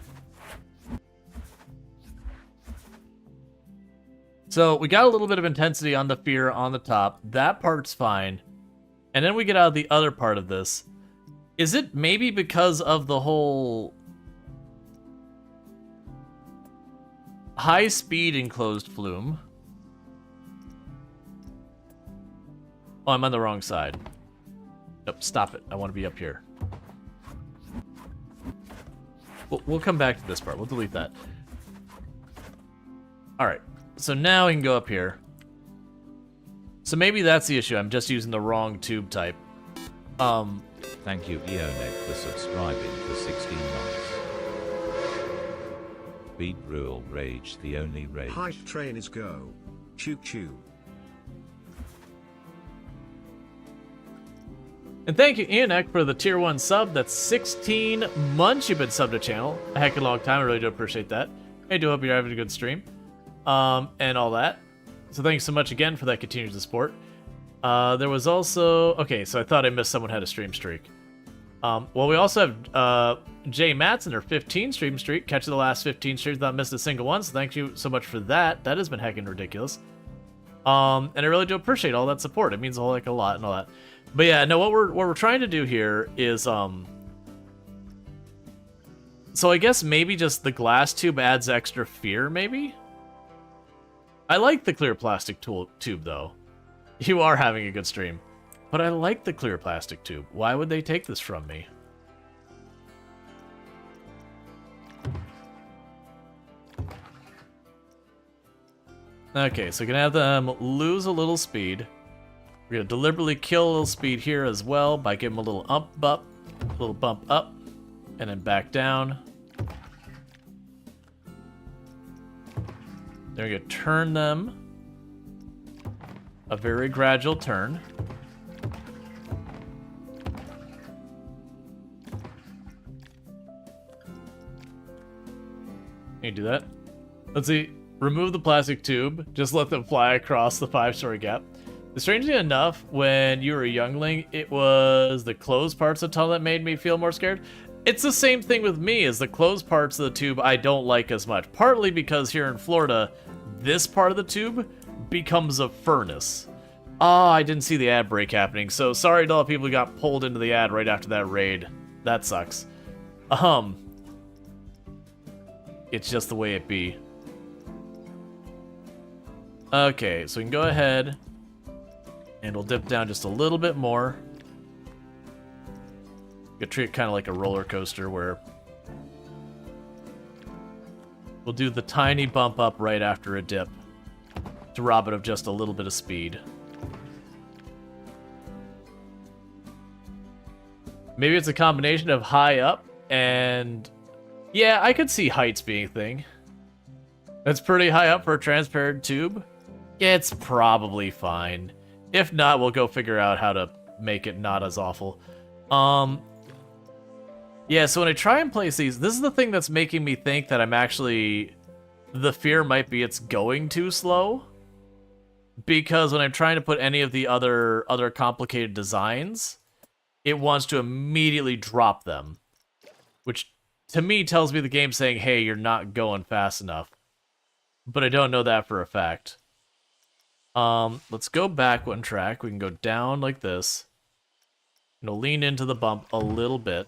So we got a little bit of intensity on the fear on the top. That part's fine. And then we get out of the other part of this. Is it maybe because of the whole high speed enclosed flume? Oh, I'm on the wrong side. Nope, stop it. I want to be up here. We'll come back to this part. We'll delete that. Alright, so now we can go up here. So maybe that's the issue. I'm just using the wrong tube type. Thank you, Eonek, for subscribing for 16 months. Beat Rual Rage, the only rage. Hype train is go. Choo choo. And thank you, Eonek, for the tier 1 sub. That's 16 months you've been subbed to channel. A heck of a long time. I really do appreciate that. I do hope you're having a good stream. And all that. So thanks so much again for that continued support. There was also... Okay, so I thought I missed someone had a stream streak. Well, we also have Jay Matson, her 15 stream streak. Catching the last 15 streams without missing a single one. So thank you so much for that. That has been heckin' ridiculous. And I really do appreciate all that support. It means a whole heck of a lot and all that. But yeah, no, what we're trying to do here is so I guess maybe just the glass tube adds extra fear, maybe? I like the clear plastic tube though. You are having a good stream. But I like the clear plastic tube. Why would they take this from me? Okay, so we're gonna have them lose a little speed. We're gonna deliberately kill a little speed here as well by giving them a little bump up, and then back down. Then we're gonna turn them. A very gradual turn. Can you do that? Let's see. Remove the plastic tube. Just let them fly across the 5-story gap. Strangely enough, when you were a youngling, it was the closed parts of the tunnel that made me feel more scared. It's the same thing with me, as the closed parts of the tube I don't like as much. Partly because here in Florida, this part of the tube becomes a furnace. Oh, I didn't see the ad break happening, so sorry to all the people who got pulled into the ad right after that raid. That sucks. It's just the way it be. Okay, so we can go ahead and we'll dip down just a little bit more. You treat it kind of like a roller coaster where we'll do the tiny bump up right after a dip to rob it of just a little bit of speed. Maybe it's a combination of high up and... Yeah, I could see heights being a thing. That's pretty high up for a transparent tube. It's probably fine. If not, we'll go figure out how to make it not as awful. Yeah, so when I try and place these, this is the thing that's making me think that I'm actually... The fear might be it's going too slow. Because when I'm trying to put any of the other complicated designs, it wants to immediately drop them. Which, to me, tells me the game's saying, hey, you're not going fast enough. But I don't know that for a fact. Let's go back one track. We can go down like this. And we'll lean into the bump a little bit.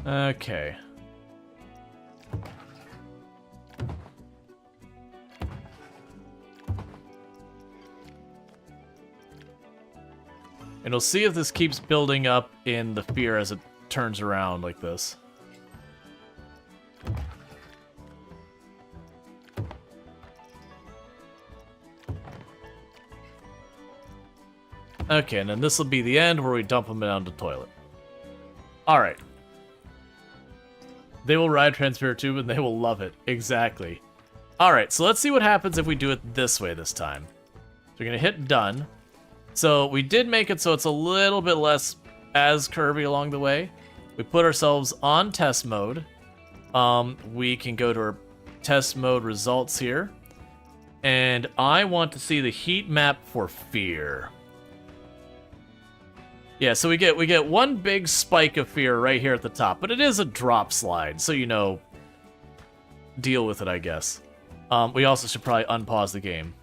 Okay. And we'll see if this keeps building up in the fear as it turns around like this. Okay, and then this will be the end where we dump them down the toilet. Alright. They will ride Transparent Tube and they will love it. Exactly. Alright, so let's see what happens if we do it this way this time. So we're going to hit done. So we did make it so it's a little bit less as curvy along the way. We put ourselves on test mode. We can go to our test mode results here. And I want to see the heat map for fear. Yeah, so we get one big spike of fear right here at the top, but it is a drop slide, so you know, deal with it, I guess. We also should probably unpause the game.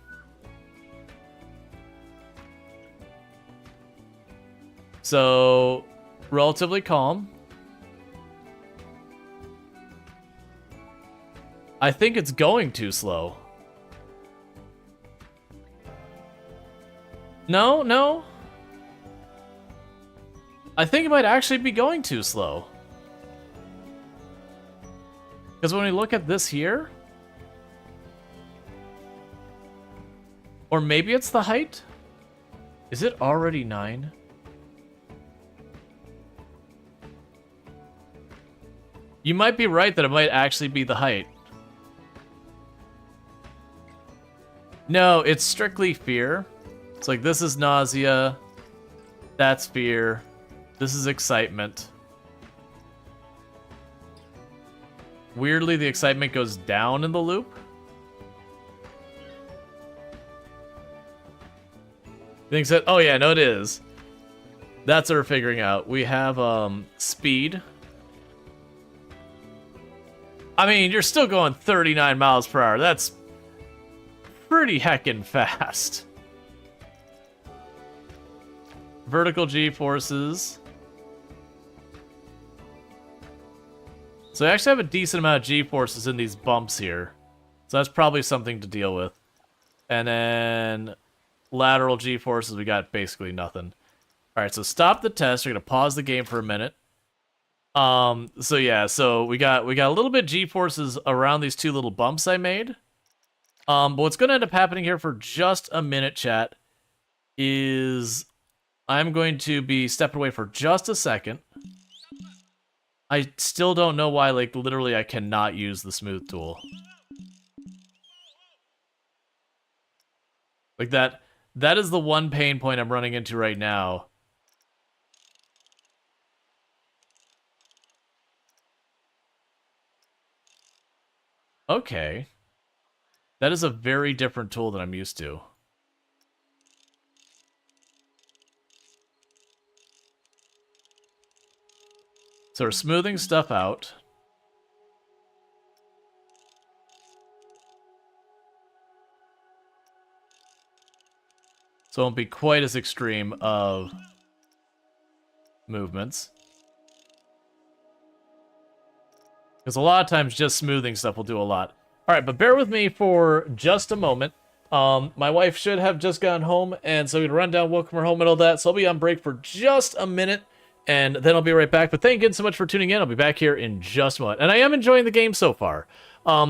So, relatively calm. I think it's going too slow. No, no. I think it might actually be going too slow. Because when we look at this here... Or maybe it's the height? Is it already 9? You might be right that it might actually be the height. No, it's strictly fear. It's like, this is nausea. That's fear. This is excitement. Weirdly, the excitement goes down in the loop. Thinks that, oh yeah, no it is. That's what we're figuring out. We have speed. I mean, you're still going 39 miles per hour. That's pretty heckin' fast. Vertical G-forces. So I actually have a decent amount of G-forces in these bumps here. So that's probably something to deal with. And then lateral G-forces, we got basically nothing. Alright, so stop the test. We're going to pause the game for a minute. So yeah, so we got a little bit G-forces around these two little bumps I made. But what's going to end up happening here for just a minute, chat, is I'm going to be stepping away for just a second. I still don't know why, like, literally I cannot use the smooth tool. Like, that is the one pain point I'm running into right now. Okay. That is a very different tool than I'm used to. So we're smoothing stuff out. So it won't be quite as extreme of movements. Because a lot of times just smoothing stuff will do a lot. Alright, but bear with me for just a moment. My wife should have just gotten home, and so we're gonna run down, welcome her home and all that. So I'll be on break for just a minute, and then I'll be right back. But thank you again so much for tuning in. I'll be back here in just a moment. And I am enjoying the game so far.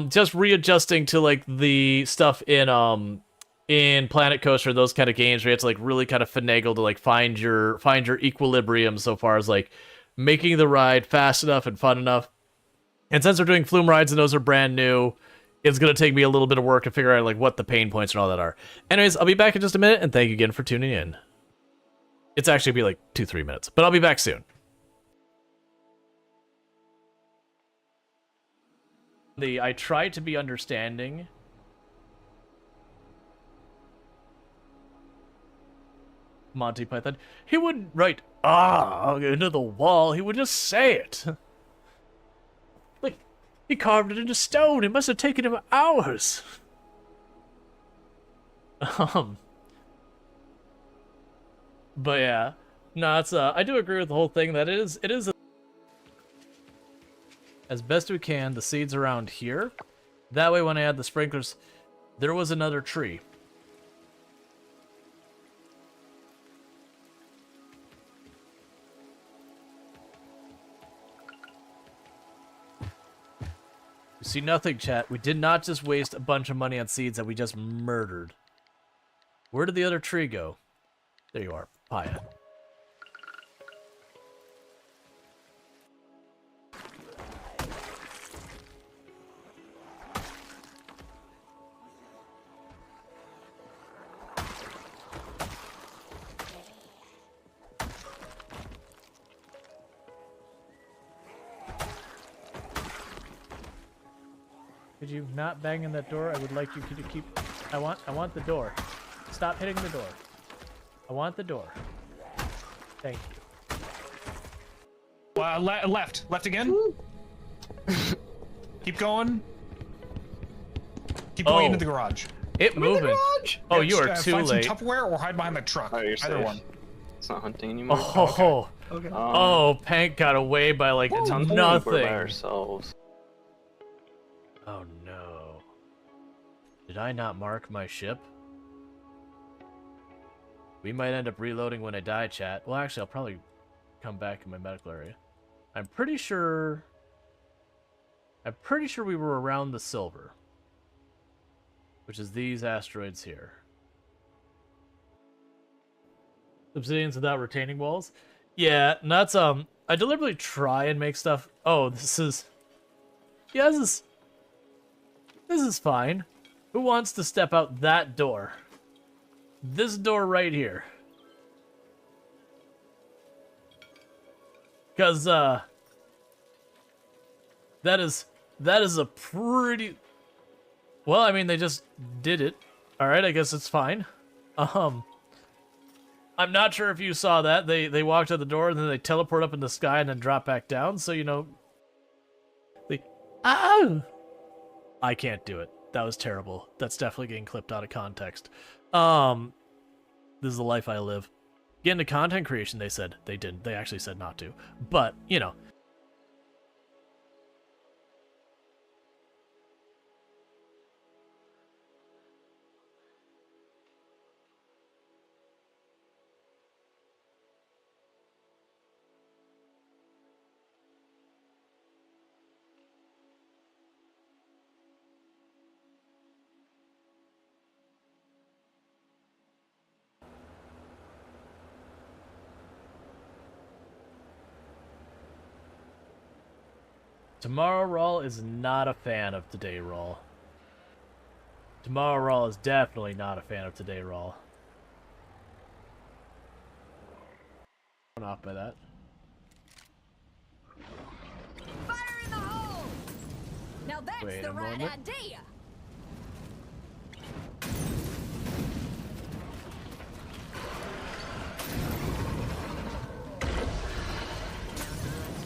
Just readjusting to like the stuff in Planet Coaster, those kind of games where you have to like really kind of finagle to like find your equilibrium so far as like making the ride fast enough and fun enough. And since we're doing flume rides and those are brand new, it's going to take me a little bit of work to figure out like what the pain points and all that are. Anyways, I'll be back in just a minute, and thank you again for tuning in. It's actually be like 2-3 minutes, but I'll be back soon. I try to be understanding. Monty Python. He wouldn't write into the wall. He would just say it. Like, he carved it into stone. It must have taken him hours. But yeah, no, it's I do agree with the whole thing that it is as best we can the seeds around here. That way, when I add the sprinklers, there was another tree. You see nothing, chat. We did not just waste a bunch of money on seeds that we just murdered. Where did the other tree go? There you are, Paya. Could you not bang in that door? I would like you to keep... I want the door. Stop hitting the door. I want the door. Thank you. Left again. Keep going. Keep going into the garage. It moving. Garage. Oh, Yeah, you are just, too find late. Some Tupperware or hide behind the truck. Oh, you're Either safe. one. It's not hunting anymore. Oh, Okay. oh, Pank got away by like We're by nothing. ourselves. Oh no. Did I not mark my ship? We might end up reloading when I die, chat. Well, actually, I'll probably come back in my medical area. I'm pretty sure we were around the silver, which is these asteroids here. Obsidians without retaining walls? Yeah, and that's, I deliberately try and make stuff... Oh, this is... Yeah, this is fine. Who wants to step out that door? This door right here. Because, that is a pretty... Well, I mean, they just did it. Alright, I guess it's fine. I'm not sure if you saw that. They walked out the door and then they teleport up in the sky and then drop back down. So, you know... I can't do it. That was terrible. That's definitely getting clipped out of context. This is the life I live. Get into content creation, they said. They didn't. They actually said not to. But, you know... Tomorrow Raw is not a fan of Today Raw. Tomorrow Raw is definitely not a fan of Today Raw. I'm off by that. Fire in the hole! Now that's Wait the a right moment. idea.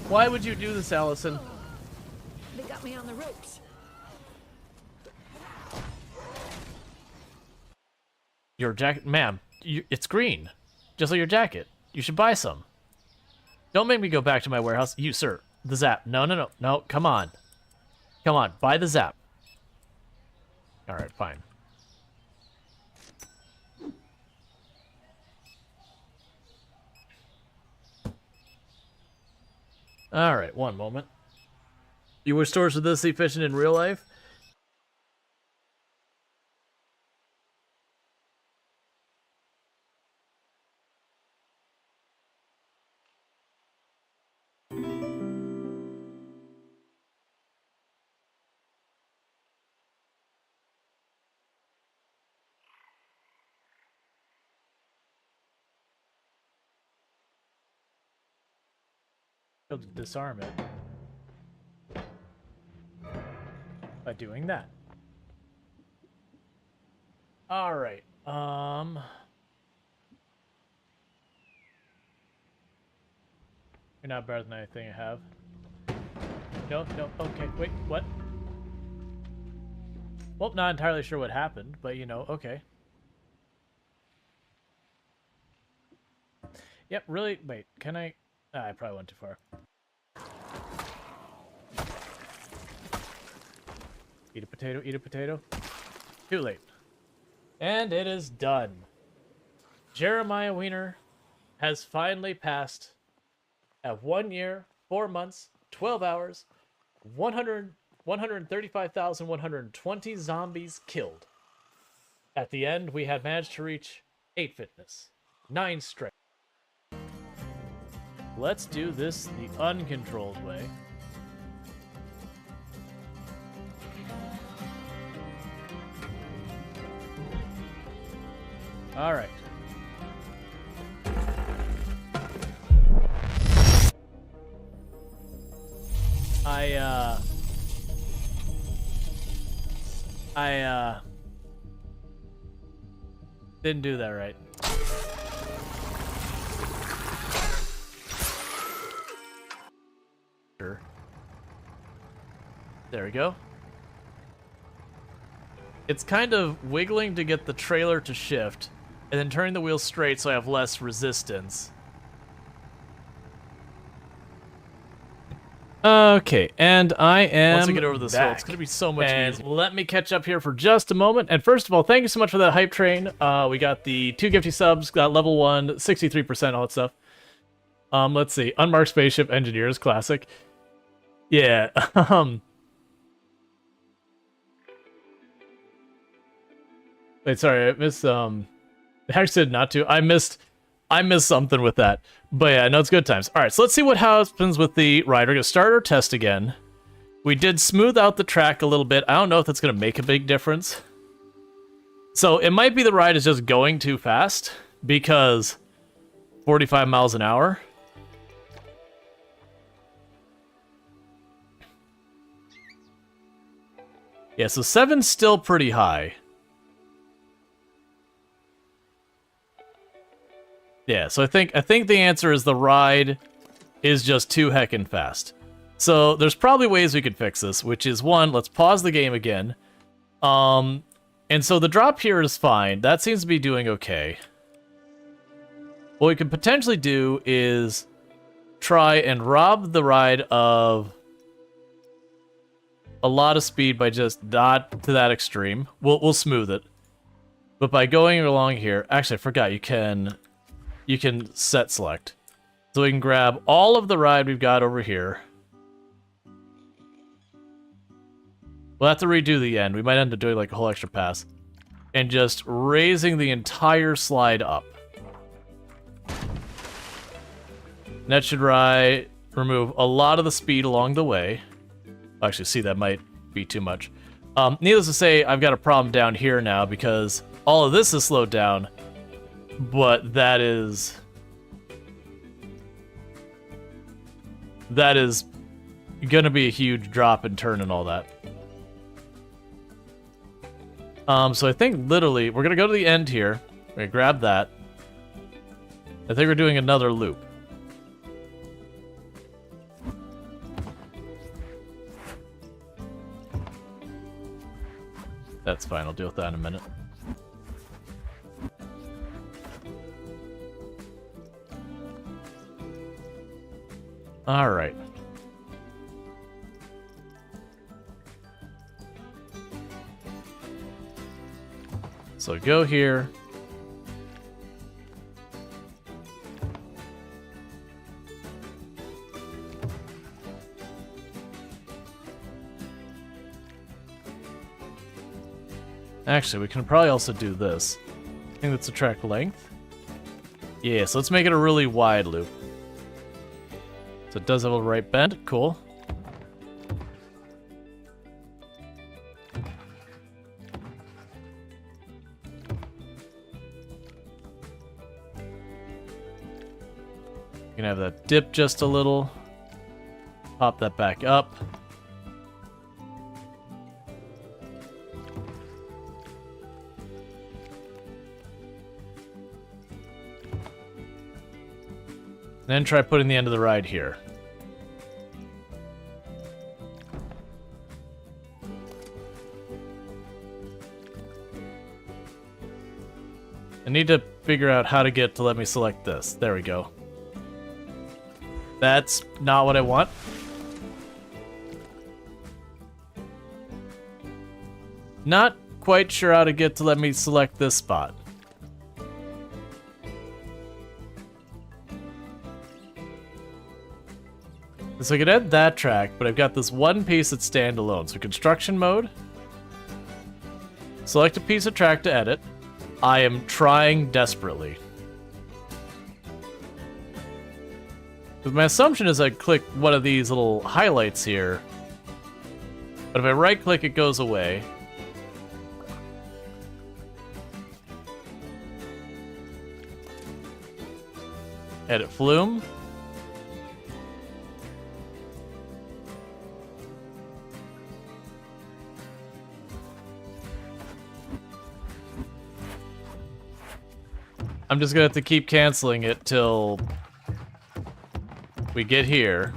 Why would you do this, Allison? They got me on the ropes. Your jacket, ma'am, it's green. Just like your jacket. You should buy some. Don't make me go back to my warehouse. You, sir, the zap. No, come on. Come on, buy the zap. Alright, fine. Alright, one moment. You were stores with this efficient in real life? To disarm it by doing that. All right. You're not better than anything I have. No. Okay. Wait. What? Well, not entirely sure what happened, but you know. Okay. Yep. Really. Wait. Can I? I probably went too far. Eat a potato, eat a potato. Too late. And it is done. Jeremiah Wiener has finally passed at 1 year, 4 months, 12 hours, 135,120 zombies killed. At the end, we have managed to reach 8 fitness, 9 strength. Let's do this the uncontrolled way. All right. I didn't do that right. There we go. It's kind of wiggling to get the trailer to shift, and then turning the wheel straight so I have less resistance. Okay, and I am Once I get over this hill, it's going to be so much easier. Let me catch up here for just a moment. And first of all, thank you so much for that hype train. We got the 2 gifty subs, got level 1, 63%, all that stuff. Let's see. Unmarked Spaceship Engineers, classic. Yeah. Wait, sorry, I missed, I actually said not to. I missed something with that. But yeah, no, it's good times. All right, so let's see what happens with the ride. We're going to start our test again. We did smooth out the track a little bit. I don't know if that's going to make a big difference. So it might be the ride is just going too fast because 45 miles an hour. Yeah, so 7's still pretty high. Yeah, so I think the answer is the ride is just too heckin' fast. So there's probably ways we could fix this, which is one, let's pause the game again. And so the drop here is fine. That seems to be doing okay. What we could potentially do is try and rob the ride of a lot of speed by just not to that extreme. We'll smooth it. But by going along here, actually I forgot you can set select. So we can grab all of the ride we've got over here. We'll have to redo the end. We might end up doing like a whole extra pass. And just raising the entire slide up. And that should remove a lot of the speed along the way. Actually, see, that might be too much. Needless to say, I've got a problem down here now because all of this is slowed down. But that is gonna be a huge drop in turn and all that. So I think literally we're gonna go to the end here. We're gonna grab that. I think we're doing another loop. That's fine, I'll deal with that in a minute. All right. So go here. Actually, we can probably also do this. I think that's a track length. Yeah, so let's make it a really wide loop. So it does have a right bend. Cool. You can have that dip just a little. Pop that back up. Then try putting the end of the ride here. I need to figure out how to get to let me select this. There we go. That's not what I want. Not quite sure how to get to let me select this spot. So I could add that track, but I've got this one piece that's standalone. So construction mode. Select a piece of track to edit. I am trying desperately. Because my assumption is I click one of these little highlights here. But if I right click, it goes away. Edit flume. I'm just gonna have to keep canceling it till we get here.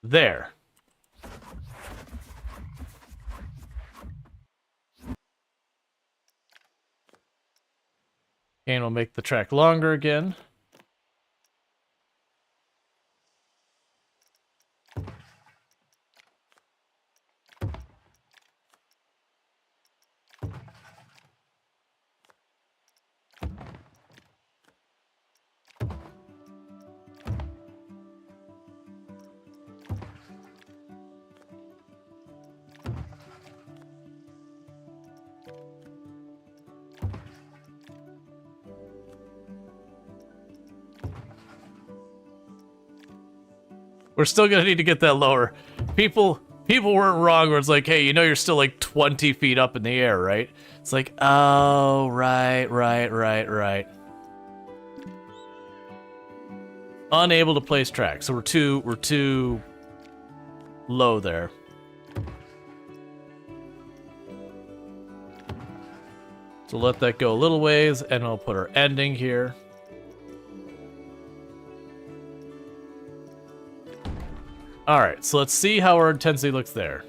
There. And we'll make the track longer again. We're still gonna need to get that lower. People weren't wrong where it's like, hey, you know you're still like 20 feet up in the air, right? It's like, oh, right. Unable to place tracks, so we're too low there. So let that go a little ways, and we'll put our ending here. Alright, so let's see how our intensity looks there.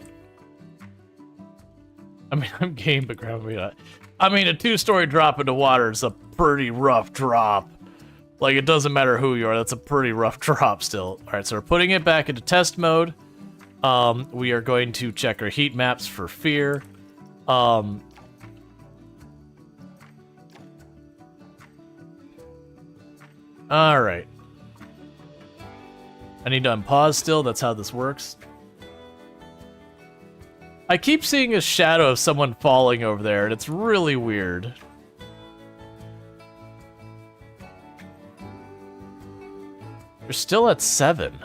I mean, I'm game, but ground me not. I mean, a 2-story drop into water is a pretty rough drop. Like, it doesn't matter who you are, that's a pretty rough drop still. Alright, so we're putting it back into test mode. We are going to check our heat maps for fear. Alright. I need to unpause still, that's how this works. I keep seeing a shadow of someone falling over there, and it's really weird. You're still at 7.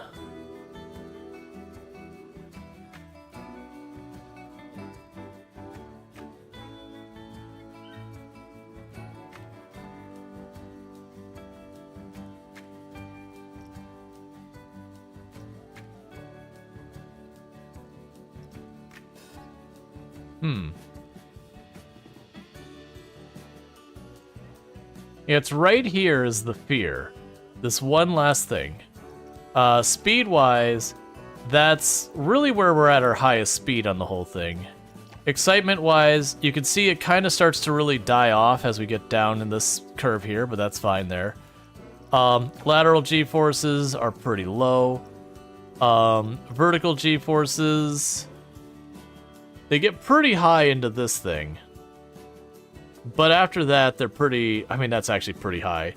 Yeah, it's right here is the fear. This one last thing. Speed-wise, that's really where we're at our highest speed on the whole thing. Excitement-wise, you can see it kind of starts to really die off as we get down in this curve here, but that's fine there. Lateral G-forces are pretty low. Vertical G-forces, they get pretty high into this thing. But after that, they're pretty... I mean, that's actually pretty high.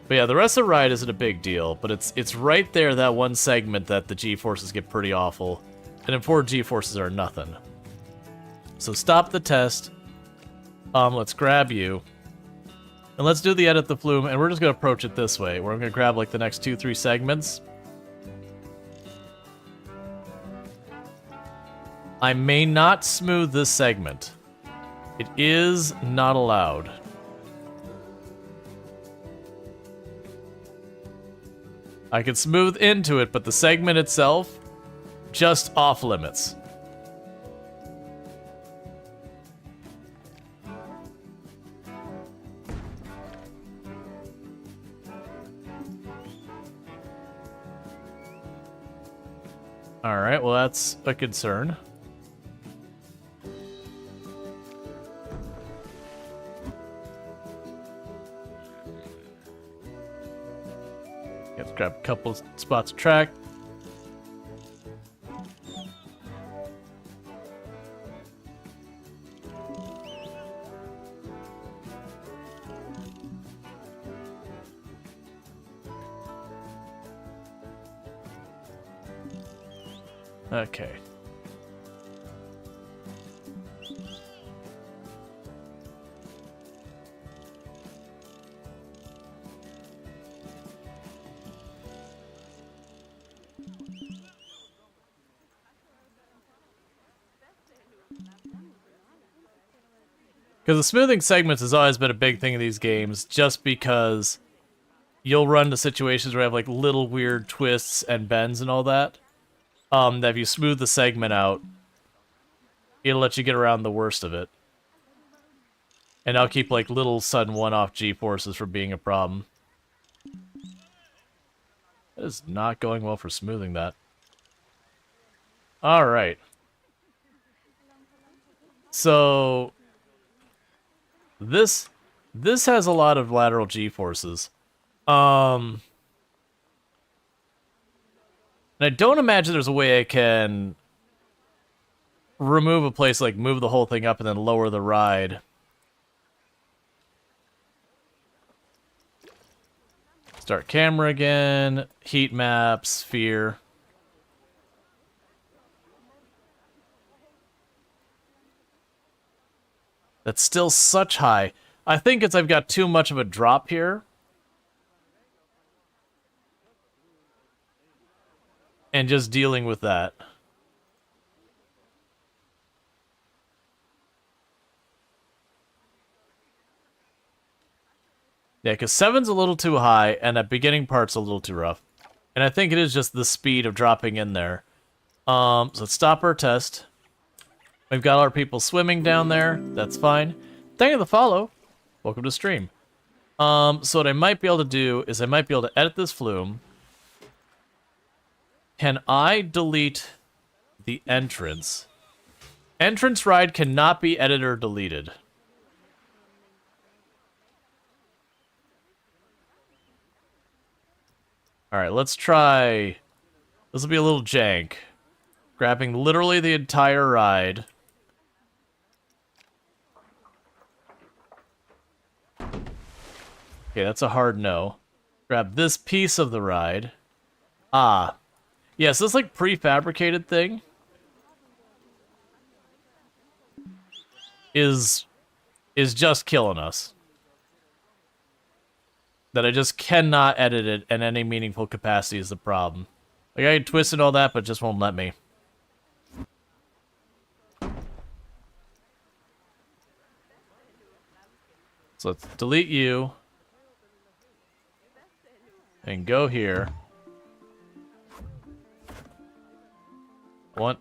But yeah, the rest of the ride isn't a big deal, but it's right there, that one segment, that the G-forces get pretty awful. And then 4 G-forces are nothing. So stop the test. Let's grab you. And let's do the edit the flume, and we're just going to approach it this way, where I'm going to grab like the next 2-3 segments. I may not smooth this segment. It is not allowed. I can smooth into it, but the segment itself, just off limits. Alright, well that's a concern. Let's grab a couple spots of track. Okay. Because the smoothing segments has always been a big thing in these games, just because you'll run to situations where you have like little weird twists and bends and all that. That if you smooth the segment out, it'll let you get around the worst of it. And I'll keep like little sudden one-off G-forces from being a problem. That is not going well for smoothing that. All right. So this has a lot of lateral G-forces. And I don't imagine there's a way I can remove a place, like move the whole thing up and then lower the ride. Start camera again, heat map, sphere. That's still such high. I think it's I've got too much of a drop here. And just dealing with that. Yeah, because 7's a little too high, and that beginning part's a little too rough. And I think it is just the speed of dropping in there. So let's stop our test. We've got our people swimming down there. That's fine. Thank you for the follow. Welcome to stream. So what I might be able to do is I might be able to edit this flume. Can I delete the entrance? Entrance ride cannot be edited or deleted. Alright, let's try... This will be a little jank. Grabbing literally the entire ride. Okay, that's a hard no. Grab this piece of the ride. Ah. Yes, this like prefabricated thing is just killing us. That I just cannot edit it in any meaningful capacity is the problem. Like, I can twist and all that, but it just won't let me. So let's delete you. And go here. One.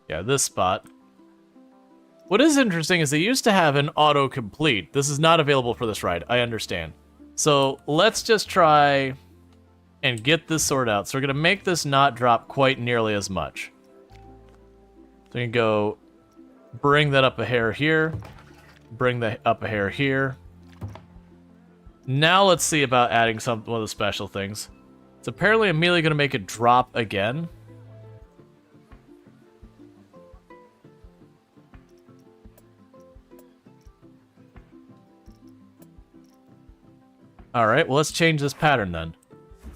Yeah, this spot. What is interesting is they used to have an autocomplete. This is not available for this ride, I understand. So let's just try and get this sorted out. So we're going to make this not drop quite nearly as much. So we can go bring that up a hair here. Bring that up a hair here. Now let's see about adding one of the special things. It's apparently immediately going to make it drop again. Alright, well let's change this pattern then.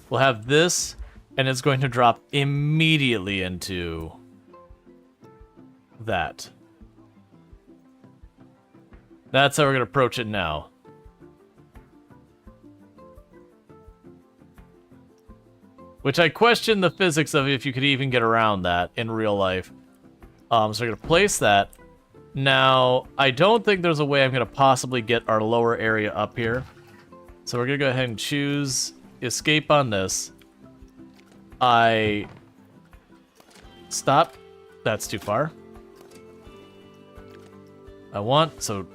We'll have this, and it's going to drop immediately into that. That's how we're going to approach it now. Which I question the physics of if you could even get around that in real life. So we're going to place that. Now, I don't think there's a way I'm going to possibly get our lower area up here. So we're going to go ahead and choose escape on this. Stop. That's too far. So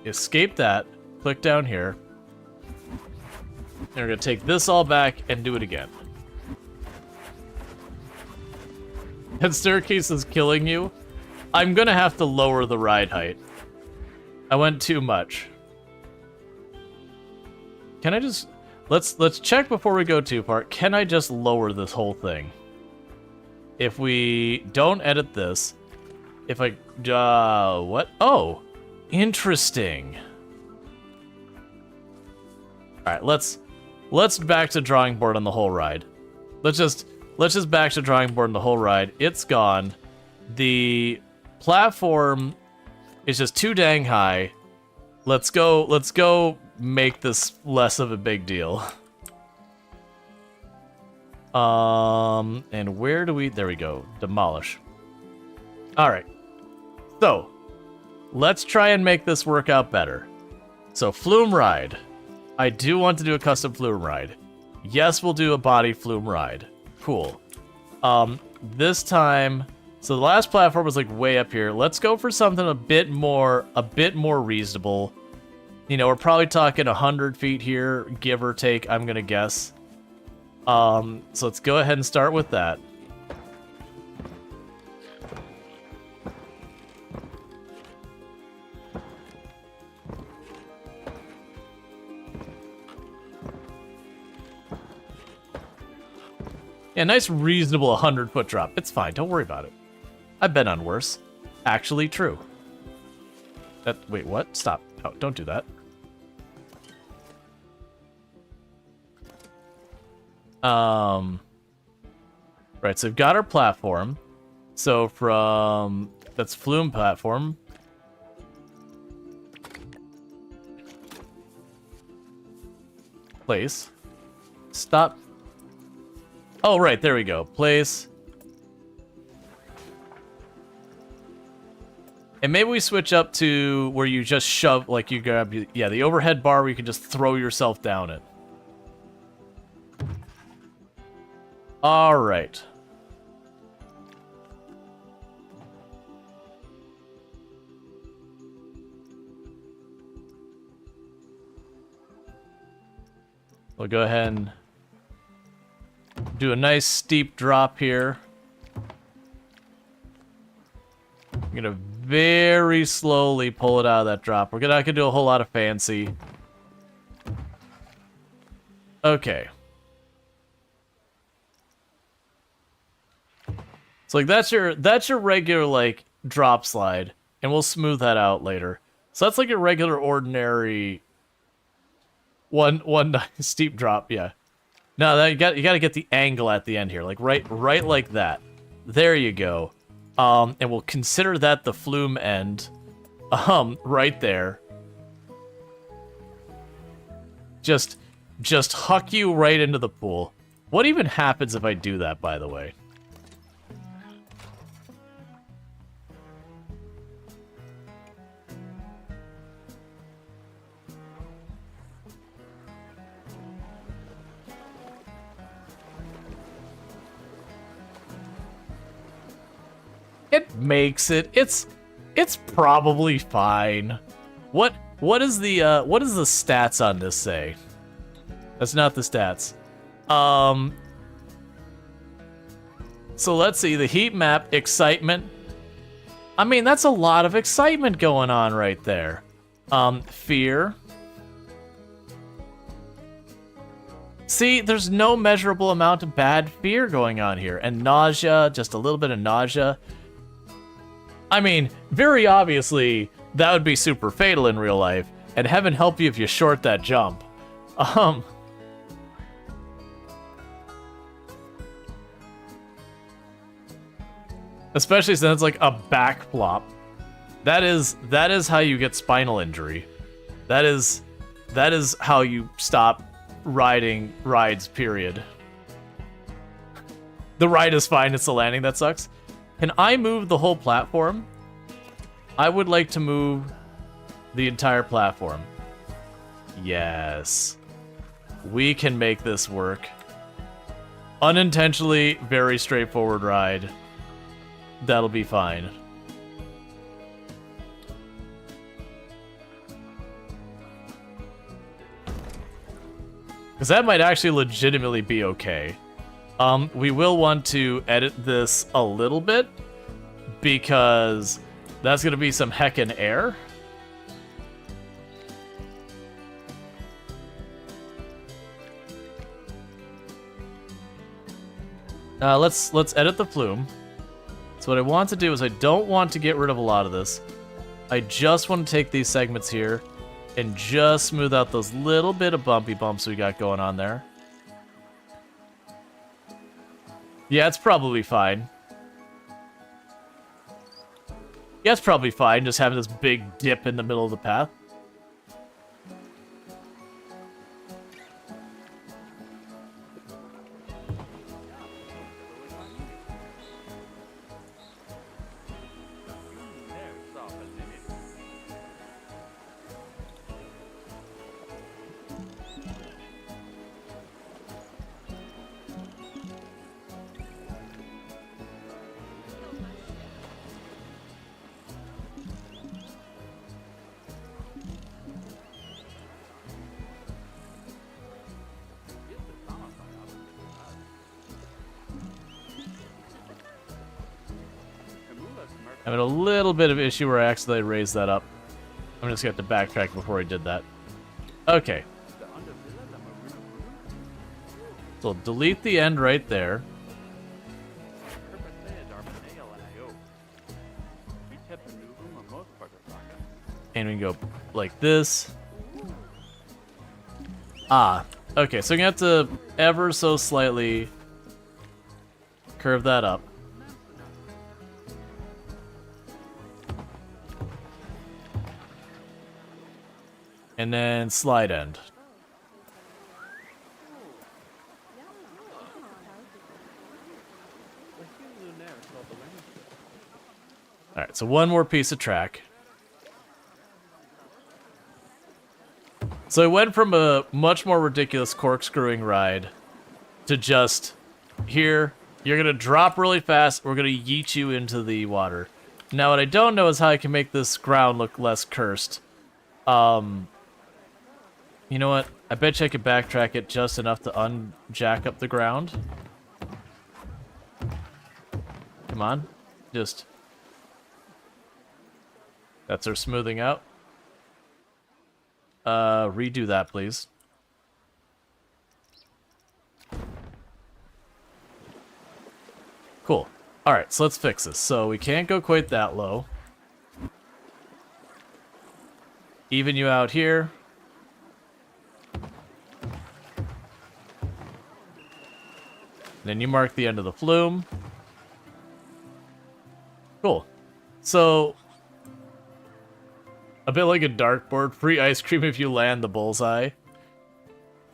escape that. Click down here. And we're going to take this all back and do it again. That staircase is killing you. I'm going to have to lower the ride height. I went too much. Can I just... Let's check before we go too far. Can I just lower this whole thing? If we don't edit this... If I... what? Oh! Interesting. Alright, let's back to drawing board on the whole ride. Let's just back to drawing board on the whole ride. It's gone. The platform is just too dang high. Let's go make this less of a big deal. And where do we... There we go. Demolish. Alright. So, let's try and make this work out better. So, flume ride. I do want to do a custom flume ride. Yes, we'll do a body flume ride. Cool. This time... So the last platform was like way up here. Let's go for something a bit more reasonable. You know, we're probably talking 100 feet here, give or take, I'm gonna guess. So let's go ahead and start with that. Yeah, nice reasonable 100-foot drop. It's fine, don't worry about it. I've been on worse. Actually true. Wait, what? Stop. No, don't do that. Right, so we've got our platform. So that's Flume platform. Place. Stop. Oh, right, there we go. Place. And maybe we switch up to where you just shove, like you grab, yeah, the overhead bar where you can just throw yourself down it. All right. We'll go ahead and do a nice steep drop here. I'm gonna very slowly pull it out of that drop. We're not gonna do a whole lot of fancy. Okay. So like that's your regular like drop slide, and we'll smooth that out later. So that's like a regular ordinary one nice steep drop, yeah. No, that you got to get the angle at the end here, like right like that. There you go. And we'll consider that the flume end. Right there. Just huck you right into the pool. What even happens if I do that, by the way? It makes it. It's probably fine. What is the stats on this say? That's not the stats. So let's see, the heat map, excitement. I mean, that's a lot of excitement going on right there. Fear. See, there's no measurable amount of bad fear going on here. And nausea, just a little bit of nausea. I mean, very obviously, that would be super fatal in real life, and heaven help you if you short that jump. Especially since it's like a back flop. That is how you get spinal injury. That is how you stop riding rides, period. The ride is fine, it's the landing that sucks. Can I move the whole platform? I would like to move the entire platform. Yes. We can make this work. Unintentionally, very straightforward ride. That'll be fine. Because that might actually legitimately be okay. We will want to edit this a little bit, because that's going to be some heckin' air. Let's edit the flume. So what I want to do is I don't want to get rid of a lot of this. I just want to take these segments here and just smooth out those little bit of bumpy bumps we got going on there. Yeah, it's probably fine. Yeah, it's probably fine, just having this big dip in the middle of the path. having a little bit of issue where I accidentally raised that up. I'm just going to have to backtrack before I did that. Okay. So delete the end right there. And we can go like this. Ah, okay, so I'm gonna have to ever so slightly curve that up. And then slide end. Alright, so one more piece of track. So I went from a much more ridiculous corkscrewing ride to just, here, you're going to drop really fast, we're going to yeet you into the water. Now what I don't know is how I can make this ground look less cursed. You know what? I bet you I could backtrack it just enough to unjack up the ground. Come on. Just... That's our smoothing out. Redo that, please. Cool. Alright, so let's fix this. So we can't go quite that low. Even you out here. Then you mark the end of the flume. Cool. So... a bit like a dartboard, free ice cream if you land the bullseye.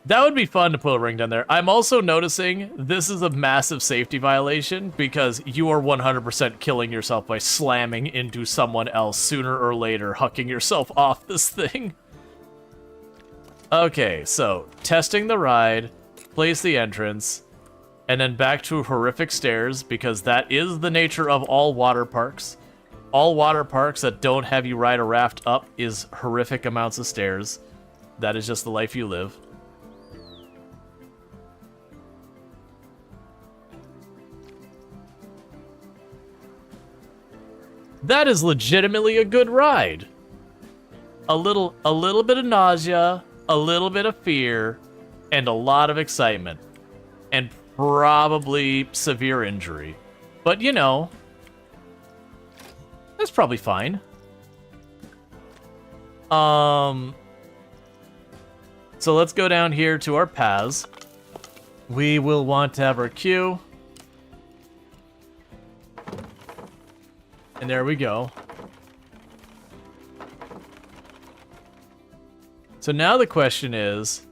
That would be fun to put a ring down there. I'm also noticing this is a massive safety violation because you are 100% killing yourself by slamming into someone else sooner or later, hucking yourself off this thing. Okay, so testing the ride, place the entrance, and then back to horrific stairs because that is the nature of all water parks. All water parks that don't have you ride a raft up is horrific amounts of stairs. That is just the life you live. That is legitimately a good ride. A little bit of nausea, a little bit of fear, and a lot of excitement. And probably severe injury. But you know, that's probably fine. So let's go down here to our paths. We will want to have our queue. And there we go. So now the question is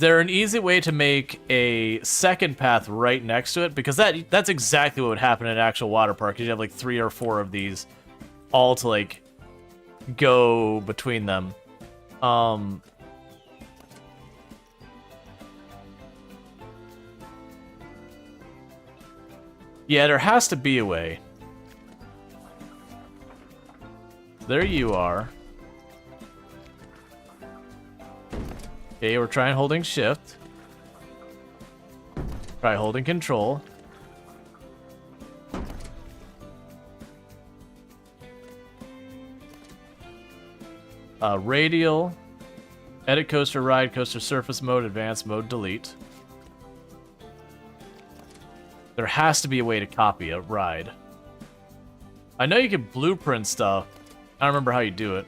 there an easy way to make a second path right next to it? Because that's exactly what would happen in an actual water park. You'd have like 3 or 4 of these all to like go between them. Yeah, there has to be a way. There you are. Okay, we're trying holding shift. Try holding control. Radial. Edit coaster, ride coaster, surface mode, advanced mode, delete. There has to be a way to copy a ride. I know you can blueprint stuff. I don't remember how you do it.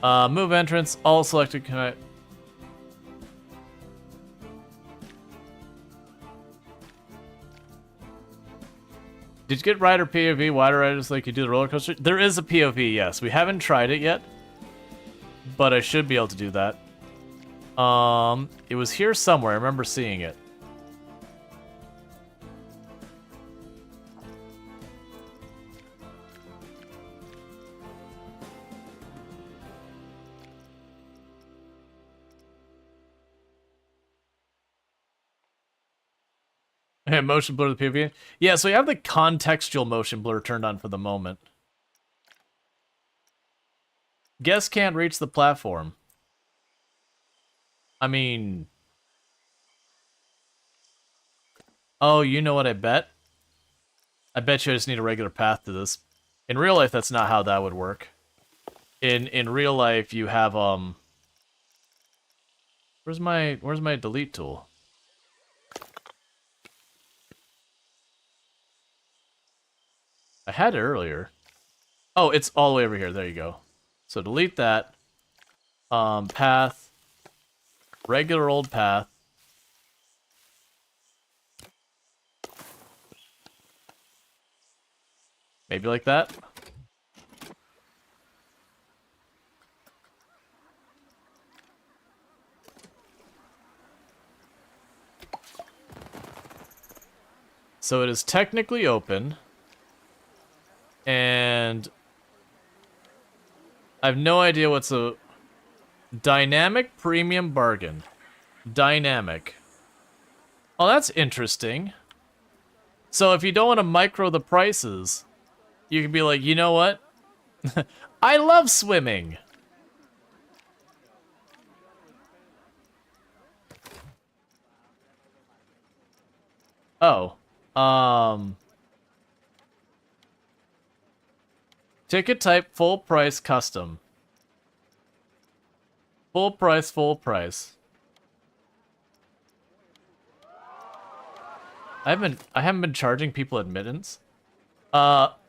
Move entrance, all selected. Did you get rider POV? Why do riders like you do the roller coaster? There is a POV, yes. We haven't tried it yet, but I should be able to do that. It was here somewhere. I remember seeing it. Motion blur the POV. Yeah, so you have the contextual motion blur turned on for the moment. Guests can't reach the platform. I mean... Oh, you know what I bet? I bet you I just need a regular path to this. In real life, that's not how that would work. In real life, you have where's my delete tool? I had it earlier. Oh, it's all the way over here. There you go. So delete that. Path. Regular old path. Maybe like that. So it is technically open. And I have no idea what's a dynamic premium bargain. Dynamic. Oh, that's interesting. So if you don't want to micro the prices, you can be like, you know what? I love swimming. Oh. Ticket type full price custom. Full price, full price. I haven't been charging people admittance.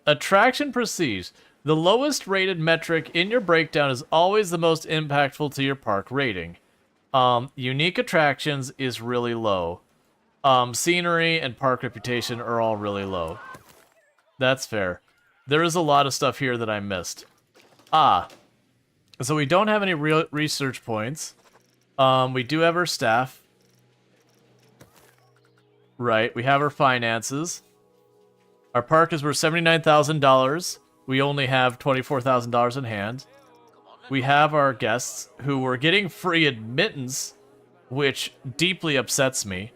Attraction prestige. The lowest rated metric in your breakdown is always the most impactful to your park rating. Unique attractions is really low. Scenery and park reputation are all really low. That's fair. There is a lot of stuff here that I missed. So we don't have any real research points. We do have our staff. Right, we have our finances. Our park is worth $79,000. We only have $24,000 in hand. We have our guests who were getting free admittance, which deeply upsets me.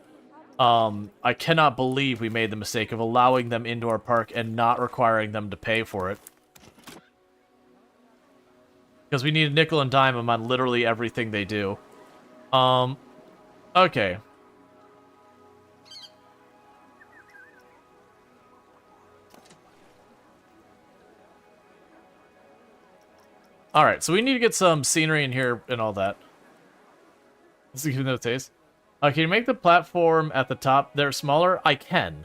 I cannot believe we made the mistake of allowing them into our park and not requiring them to pay for it. Because we need a nickel and dime them on literally everything they do. Okay. Alright, so we need to get some scenery in here and all that. Let's give it a taste. Can you make the platform at the top there smaller? I can.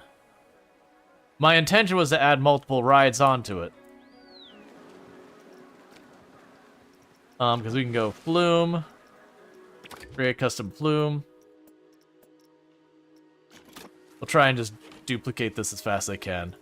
My intention was to add multiple rides onto it. Because we can go flume. Create a custom flume. We'll try and just duplicate this as fast as I can.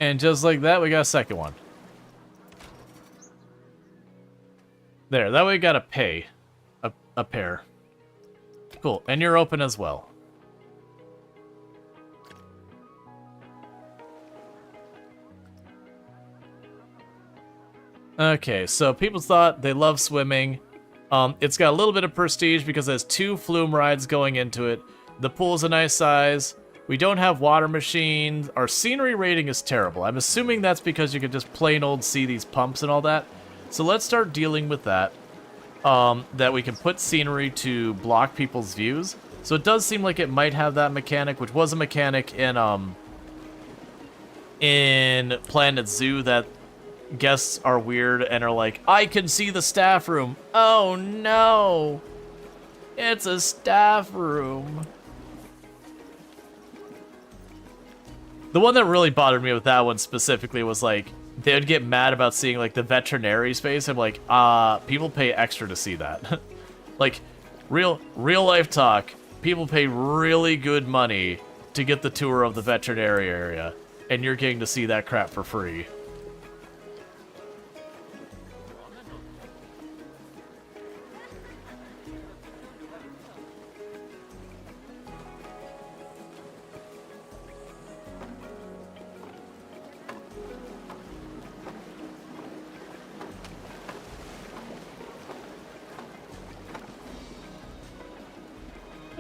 And just like that, we got a second one. There, that way we gotta pay a pair. Cool, and you're open as well. Okay, so people thought they love swimming. It's got a little bit of prestige because there's 2 flume rides going into it. The pool's a nice size. We don't have water machines. Our scenery rating is terrible. I'm assuming that's because you can just plain old see these pumps and all that. So let's start dealing with that. That we can put scenery to block people's views. So it does seem like it might have that mechanic, which was a mechanic in Planet Zoo, that guests are weird and are like, I can see the staff room. Oh no! It's a staff room. The one that really bothered me with that one specifically was like, they would get mad about seeing like the veterinary space. I'm like, people pay extra to see that. Like, real life talk. People pay really good money to get the tour of the veterinary area, and you're getting to see that crap for free.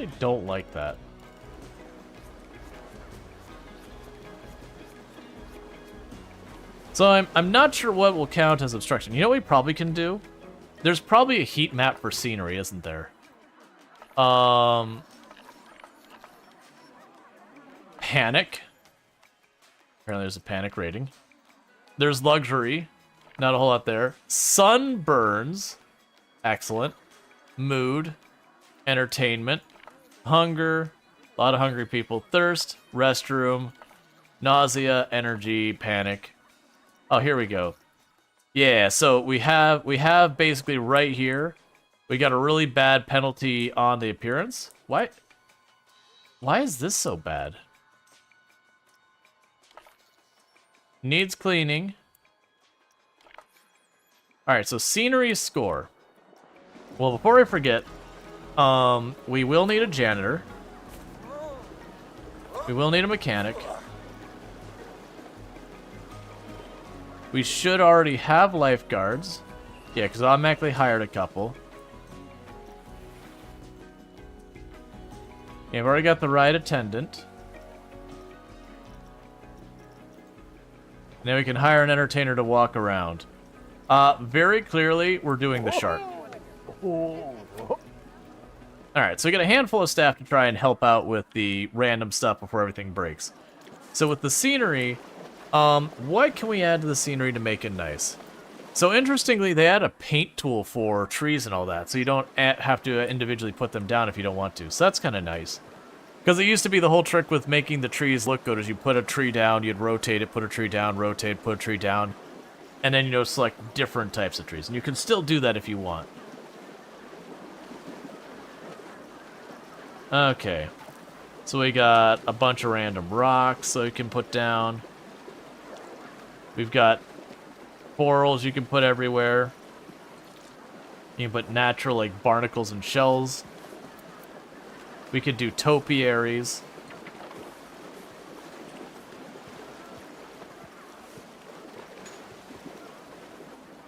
I don't like that. So I'm not sure what will count as obstruction. You know what we probably can do? There's probably a heat map for scenery, isn't there? Panic. Apparently there's a panic rating. There's luxury. Not a whole lot there. Sunburns. Excellent. Mood. Entertainment. Hunger. A lot of hungry people. Thirst. Restroom. Nausea. Energy. Panic. Oh, here we go. Yeah, so we have basically right here, we got a really bad penalty on the appearance. Why is this so bad? Needs cleaning. Alright, so scenery score. Well, before I forget, we will need a janitor. We will need a mechanic. We should already have lifeguards. Yeah, because I automatically hired a couple. Yeah, I've already got the ride attendant. Now we can hire an entertainer to walk around. Very clearly, we're doing the shark. Alright, so we got a handful of staff to try and help out with the random stuff before everything breaks. So with the scenery, what can we add to the scenery to make it nice? So interestingly, they add a paint tool for trees and all that, so you don't have to individually put them down if you don't want to. So that's kind of nice. Because it used to be the whole trick with making the trees look good is you put a tree down, you'd rotate it, put a tree down, rotate, put a tree down, and then, you know, select different types of trees. And you can still do that if you want. Okay. So we got a bunch of random rocks so you can put down. We've got corals you can put everywhere. You can put natural, like, barnacles and shells. We could do topiaries.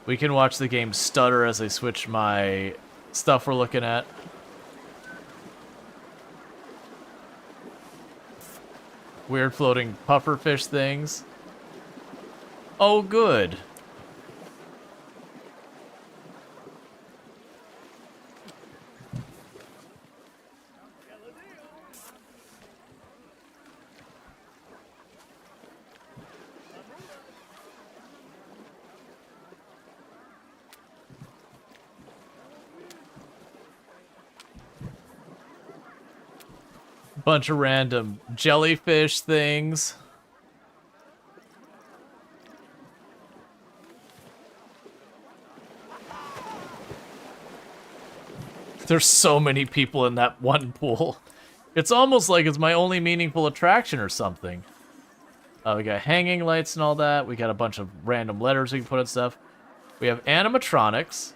We can watch the game stutter as I switch my stuff we're looking at. Weird floating pufferfish things. Oh, good. Bunch of random jellyfish things. There's so many people in that one pool. It's almost like it's my only meaningful attraction or something. We got hanging lights and all that. We got a bunch of random letters we can put and stuff. We have animatronics,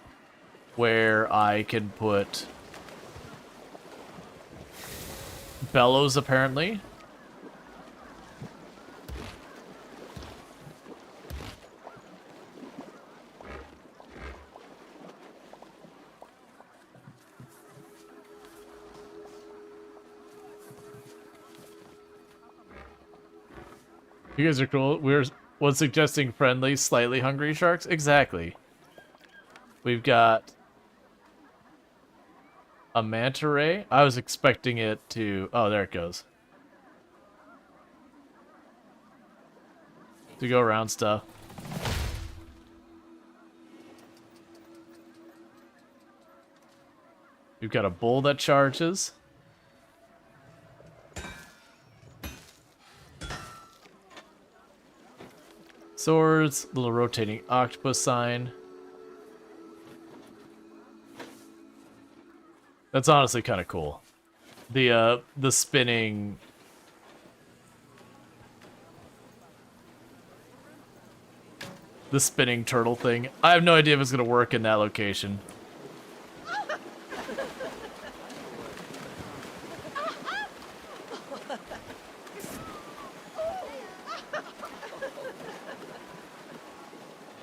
where I can put bellows, apparently. You guys are cool. We're suggesting friendly, slightly hungry sharks. Exactly. We've got a manta ray. I was expecting it to... Oh, there it goes. To go around stuff. We've got a bull that charges. Swords, little rotating octopus sign. That's honestly kind of cool. The spinning... The spinning turtle thing. I have no idea if it's going to work in that location.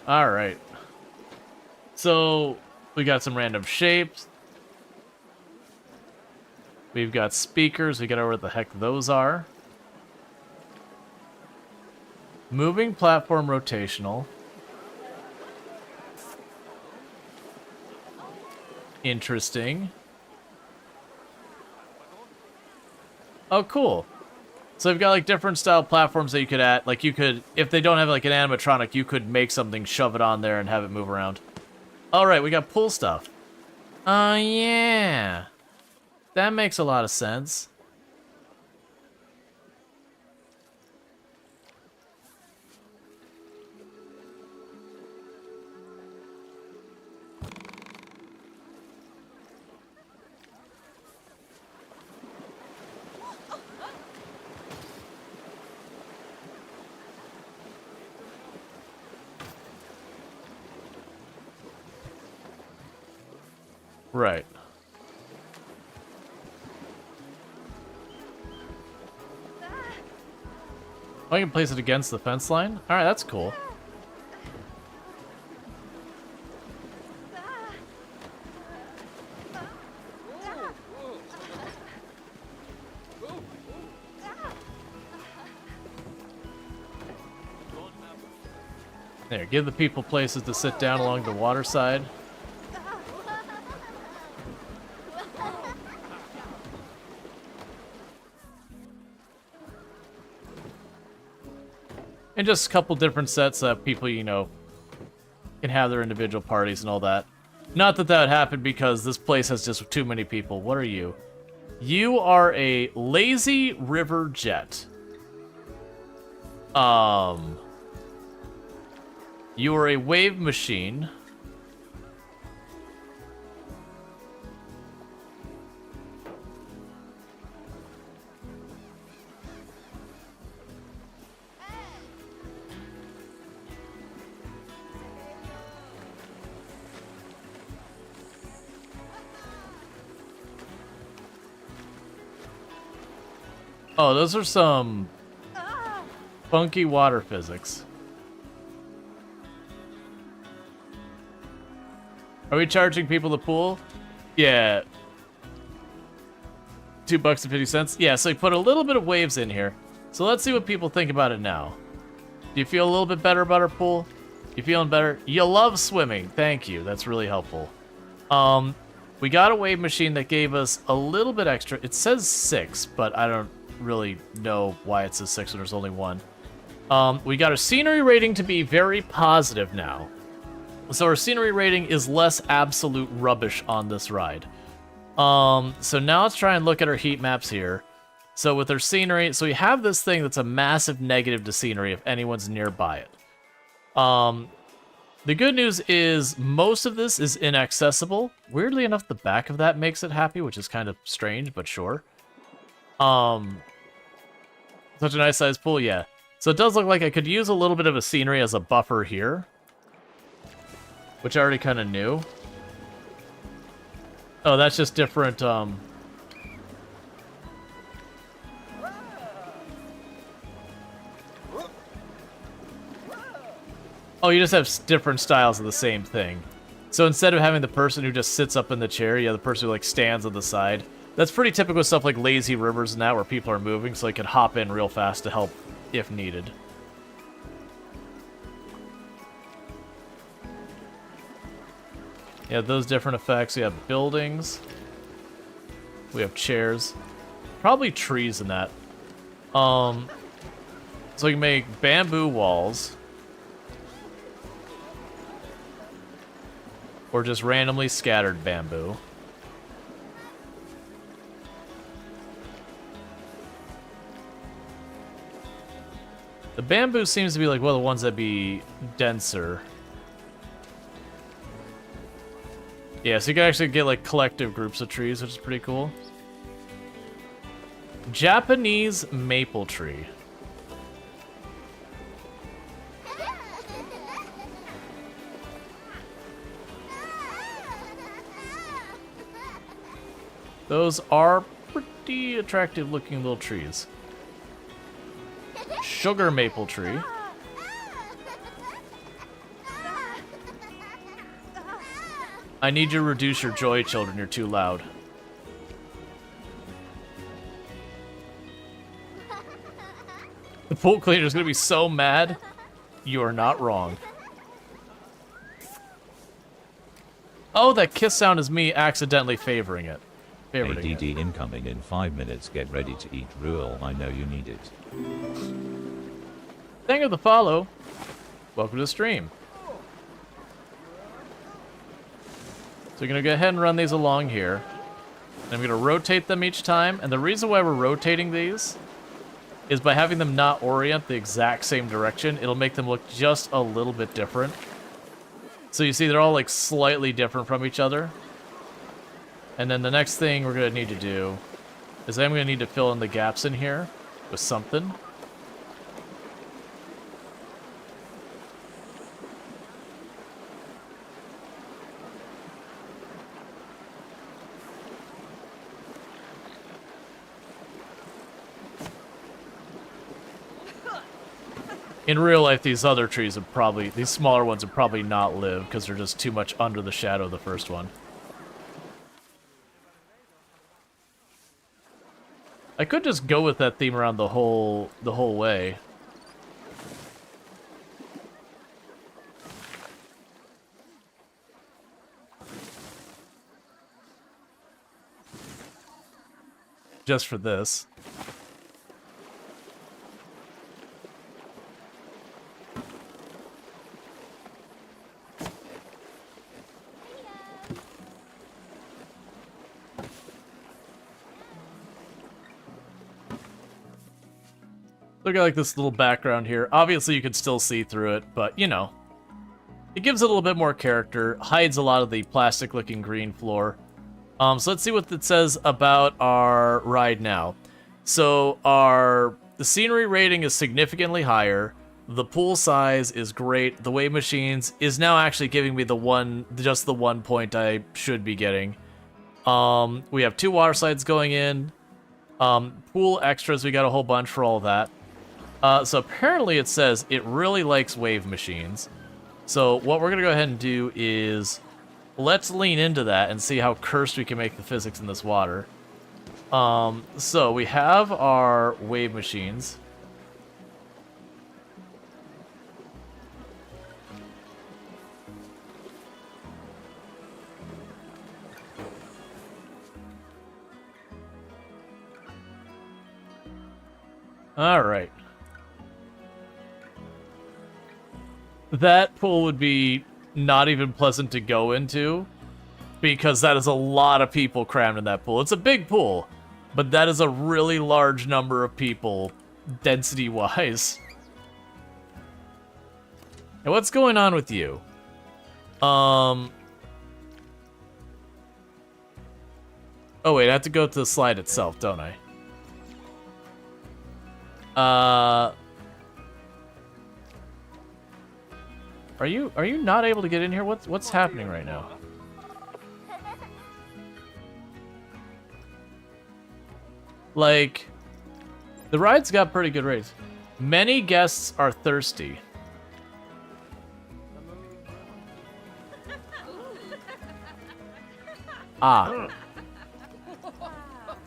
Alright. So, we got some random shapes. We've got speakers. We got to know where the heck those are. Moving platform rotational. Interesting. Oh, cool. So they've got like different style platforms that you could add. Like you could, if they don't have like an animatronic, you could make something, shove it on there, and have it move around. All right, we got pool stuff. Oh, yeah. That makes a lot of sense. Right. Oh, I can place it against the fence line? Alright, that's cool. There, give the people places to sit down along the water side. And just a couple different sets that people, you know, can have their individual parties and all that. Not that that would happen because this place has just too many people. What are you? You are a lazy river jet. You are a wave machine. Oh, those are some funky water physics. Are we charging people to pool? Yeah. $2.50. Yeah, so you put a little bit of waves in here. So let's see what people think about it now. Do you feel a little bit better about our pool? You feeling better? You love swimming. Thank you. That's really helpful. We got a wave machine that gave us a little bit extra. It says 6, but I don't really know why it says 6 when there's only 1. We got our scenery rating to be very positive now. So our scenery rating is less absolute rubbish on this ride. So now let's try and look at our heat maps here. So with our scenery, so we have this thing that's a massive negative to scenery if anyone's nearby it. The good news is most of this is inaccessible. Weirdly enough, the back of that makes it happy, which is kind of strange, but sure. Such a nice sized pool, yeah. So it does look like I could use a little bit of a scenery as a buffer here, which I already kind of knew. Oh, that's just different, Oh, you just have different styles of the same thing. So instead of having the person who just sits up in the chair, you have the person who, like, stands on the side. That's pretty typical stuff like lazy rivers and that, where people are moving, so they can hop in real fast to help if needed. Yeah, those different effects. We have buildings. We have chairs. Probably trees in that. So we can make bamboo walls. Or just randomly scattered bamboo. The bamboo seems to be like one of the ones that be denser. Yeah, so you can actually get like collective groups of trees, which is pretty cool. Japanese maple tree. Those are pretty attractive looking little trees. Sugar maple tree. I need you to reduce your joy, children. You're too loud. The pool cleaner is going to be so mad. You are not wrong. Oh, that kiss sound is me accidentally favoring it. Favoriting it. ADD incoming in 5 minutes. Get ready to eat Rual. I know you need it. Thank you for the follow. Welcome to the stream. So we're going to go ahead and run these along here. And I'm going to rotate them each time. And the reason why we're rotating these is by having them not orient the exact same direction, it'll make them look just a little bit different. So you see they're all like slightly different from each other. And then the next thing we're going to need to do is I'm going to need to fill in the gaps in here with something. In real life, these other trees would probably, these smaller ones would probably not live because they're just too much under the shadow of the first one. I could just go with that theme around the whole way. Just for this. Look at like this little background here. Obviously you can still see through it, but you know. It gives it a little bit more character, hides a lot of the plastic looking green floor. So let's see what it says about our ride now. So the scenery rating is significantly higher. The pool size is great. The wave machines is now actually giving me just the 1 point I should be getting. We have 2 water slides going in. Pool extras, we got a whole bunch for all that. So apparently it says it really likes wave machines. So what we're going to go ahead and do is let's lean into that and see how cursed we can make the physics in this water. So we have our wave machines. All right. That pool would be not even pleasant to go into because that is a lot of people crammed in that pool. It's a big pool, but that is a really large number of people density-wise. And what's going on with you? Oh wait, I have to go to the slide itself, don't I? Are you not able to get in here? What's happening right now? Like, the ride's got pretty good rates. Many guests are thirsty. Ah.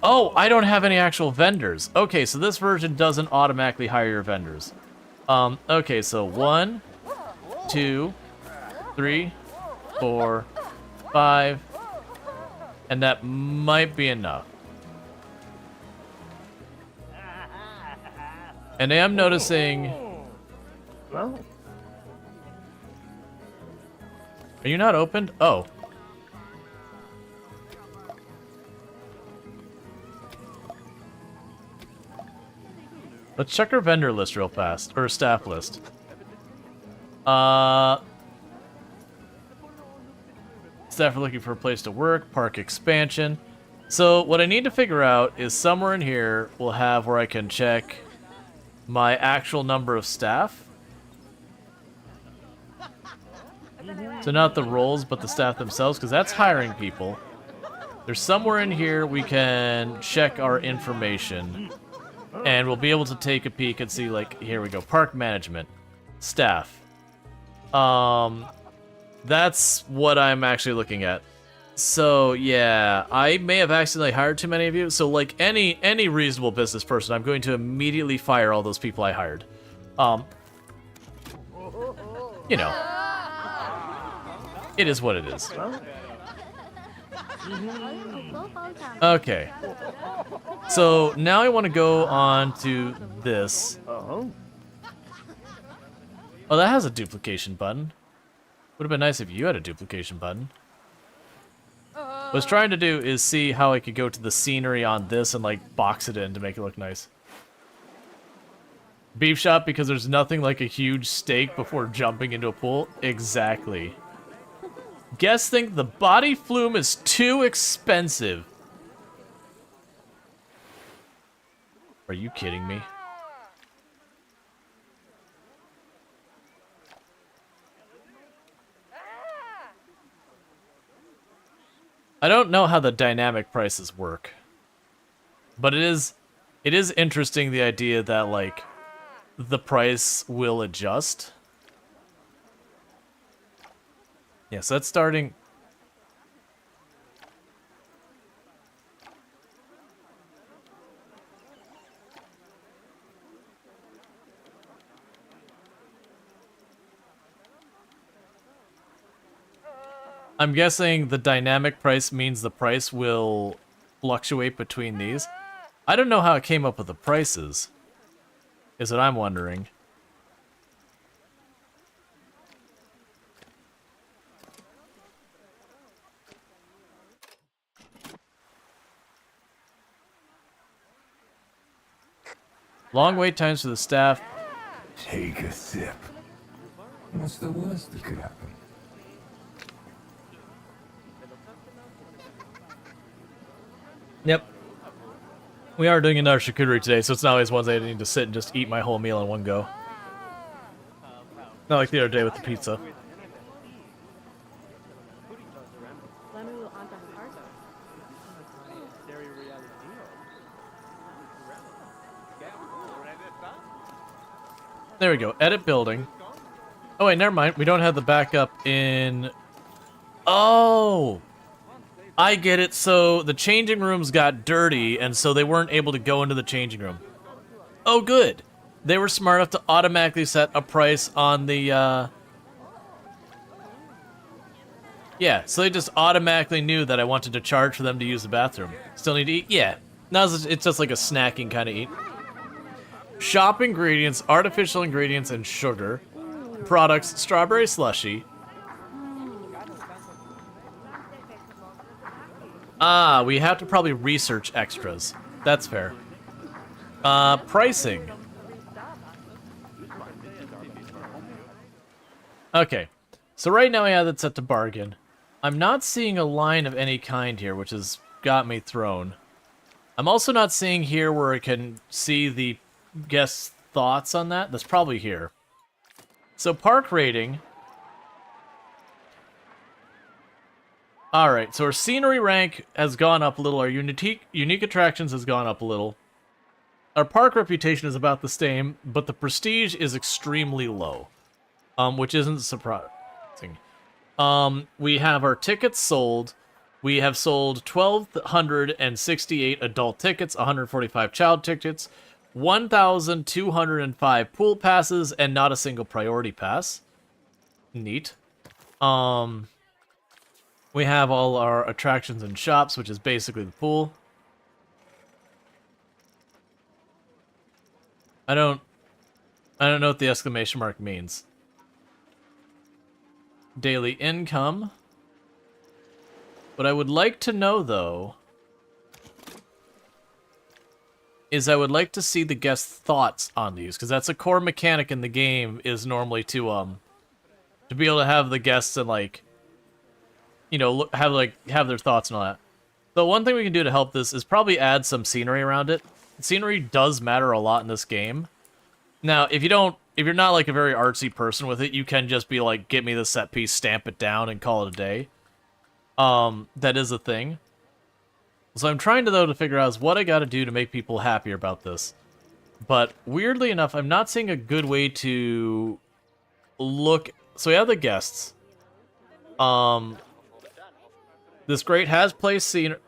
Oh, I don't have any actual vendors. Okay, so this version doesn't automatically hire your vendors. Okay, so 1, 2, 3, 4, 5, and that might be enough. And I am noticing... Well, Are you not opened? Oh. Let's check our vendor list real fast, or staff list. Staff are looking for a place to work, park expansion. So what I need to figure out is somewhere in here we'll have where I can check my actual number of staff. So not the roles, but the staff themselves, because that's hiring people. There's somewhere in here we can check our information. And we'll be able to take a peek and see, like, here we go, park management, staff. That's what I'm actually looking at. So yeah, I may have accidentally hired too many of you. So like any reasonable business person, I'm going to immediately fire all those people I hired. You know, it is what it is. Okay. So now I want to go on to this. Oh, that has a duplication button. Would have been nice if you had a duplication button. What I was trying to do is see how I could go to the scenery on this and like box it in to make it look nice. Beef shop because there's nothing like a huge steak before jumping into a pool. Exactly. Guests think the body flume is too expensive. Are you kidding me? I don't know how the dynamic prices work. But it is interesting, the idea that like the price will adjust. Yeah, so that's starting. I'm guessing the dynamic price means the price will fluctuate between these. I don't know how it came up with the prices, is what I'm wondering. Long wait times for the staff. Take a sip. What's the worst that could happen? Yep. We are doing another charcuterie today, so it's not always ones I need to sit and just eat my whole meal in one go. Not like the other day with the pizza. There we go. Edit building. Oh wait, never mind. We don't have the backup in... Oh! I get it. So the changing rooms got dirty, and so they weren't able to go into the changing room. Oh, good. They were smart enough to automatically set a price on the, Yeah, so they just automatically knew that I wanted to charge for them to use the bathroom. Still need to eat? Yeah. Now it's just like a snacking kind of eat. Shop ingredients, artificial ingredients, and sugar. Products, strawberry slushy. Ah, we have to probably research extras. That's fair. Pricing. Okay. So right now I have that set to bargain. I'm not seeing a line of any kind here, which has got me thrown. I'm also not seeing here where I can see the guest's thoughts on that. That's probably here. So park rating. Alright, so our scenery rank has gone up a little. Our unique attractions has gone up a little. Our park reputation is about the same, but the prestige is extremely low. Which isn't surprising. We have our tickets sold. We have sold 1,268 adult tickets, 145 child tickets, 1,205 pool passes, and not a single priority pass. Neat. We have all our attractions and shops, which is basically the pool. I don't know what the exclamation mark means. Daily income. What I would like to know, though, is I would like to see the guest's thoughts on these, because that's a core mechanic in the game, is normally to be able to have the guests and, like, you know, have their thoughts and all that. So one thing we can do to help this is probably add some scenery around it. Scenery does matter a lot in this game. Now, if you're not like a very artsy person with it, you can just be like, get me the set piece, stamp it down, and call it a day. That is a thing. So I'm trying to figure out is what I gotta do to make people happier about this. But weirdly enough, I'm not seeing a good way to look. So we have the guests. This grate has placed scenery.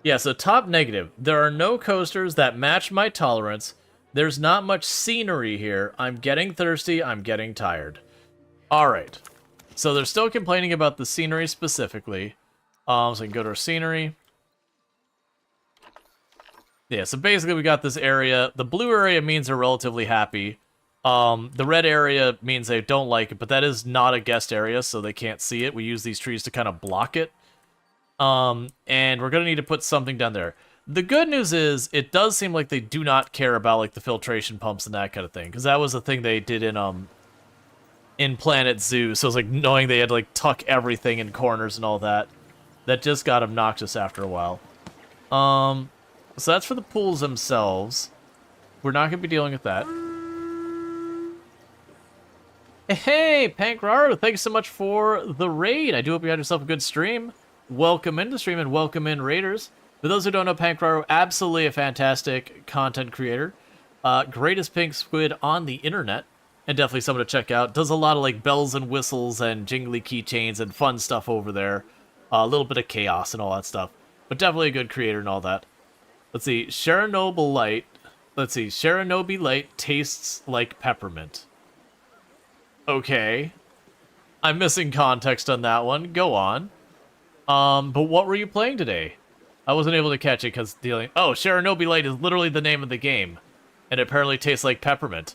Yeah, so top negative. There are no coasters that match my tolerance. There's not much scenery here. I'm getting thirsty. I'm getting tired. All right. So they're still complaining about the scenery specifically. So we can go to our scenery. Yeah, so basically we got this area. The blue area means they're relatively happy. The red area means they don't like it, but that is not a guest area, so they can't see it. We use these trees to kind of block it. And we're going to need to put something down there. The good news is, it does seem like they do not care about, like, the filtration pumps and that kind of thing, because that was the thing they did in Planet Zoo, so it's like knowing they had to, like, tuck everything in corners and all that. That just got obnoxious after a while. So that's for the pools themselves. We're not going to be dealing with that. Hey, Pankraru, thanks so much for the raid. I do hope you had yourself a good stream. Welcome into the stream and welcome in, raiders. For those who don't know, Pankraru, absolutely a fantastic content creator. Greatest pink squid on the internet. And definitely someone to check out. Does a lot of like bells and whistles and jingly keychains and fun stuff over there. A little bit of chaos and all that stuff. But definitely a good creator and all that. Let's see, Chernobyl Light. Let's see, Chernobyl Light tastes like peppermint. Okay. I'm missing context on that one. Go on. But what were you playing today? I wasn't able to catch it because dealing. Oh, Chernobyl Light is literally the name of the game, and it apparently tastes like peppermint.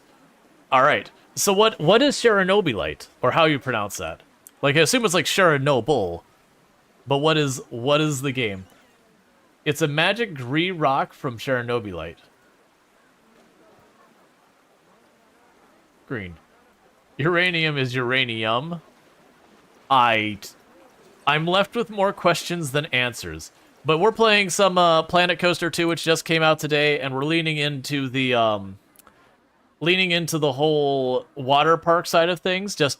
All right. So what is Chernobyl Light, or how you pronounce that? Like I assume it's like Chernobyl, but what is the game? It's a magic green rock from Chernobyl Light. Green. Uranium is uranium. I'm left with more questions than answers. But we're playing some Planet Coaster 2, which just came out today, and we're leaning into the whole water park side of things, just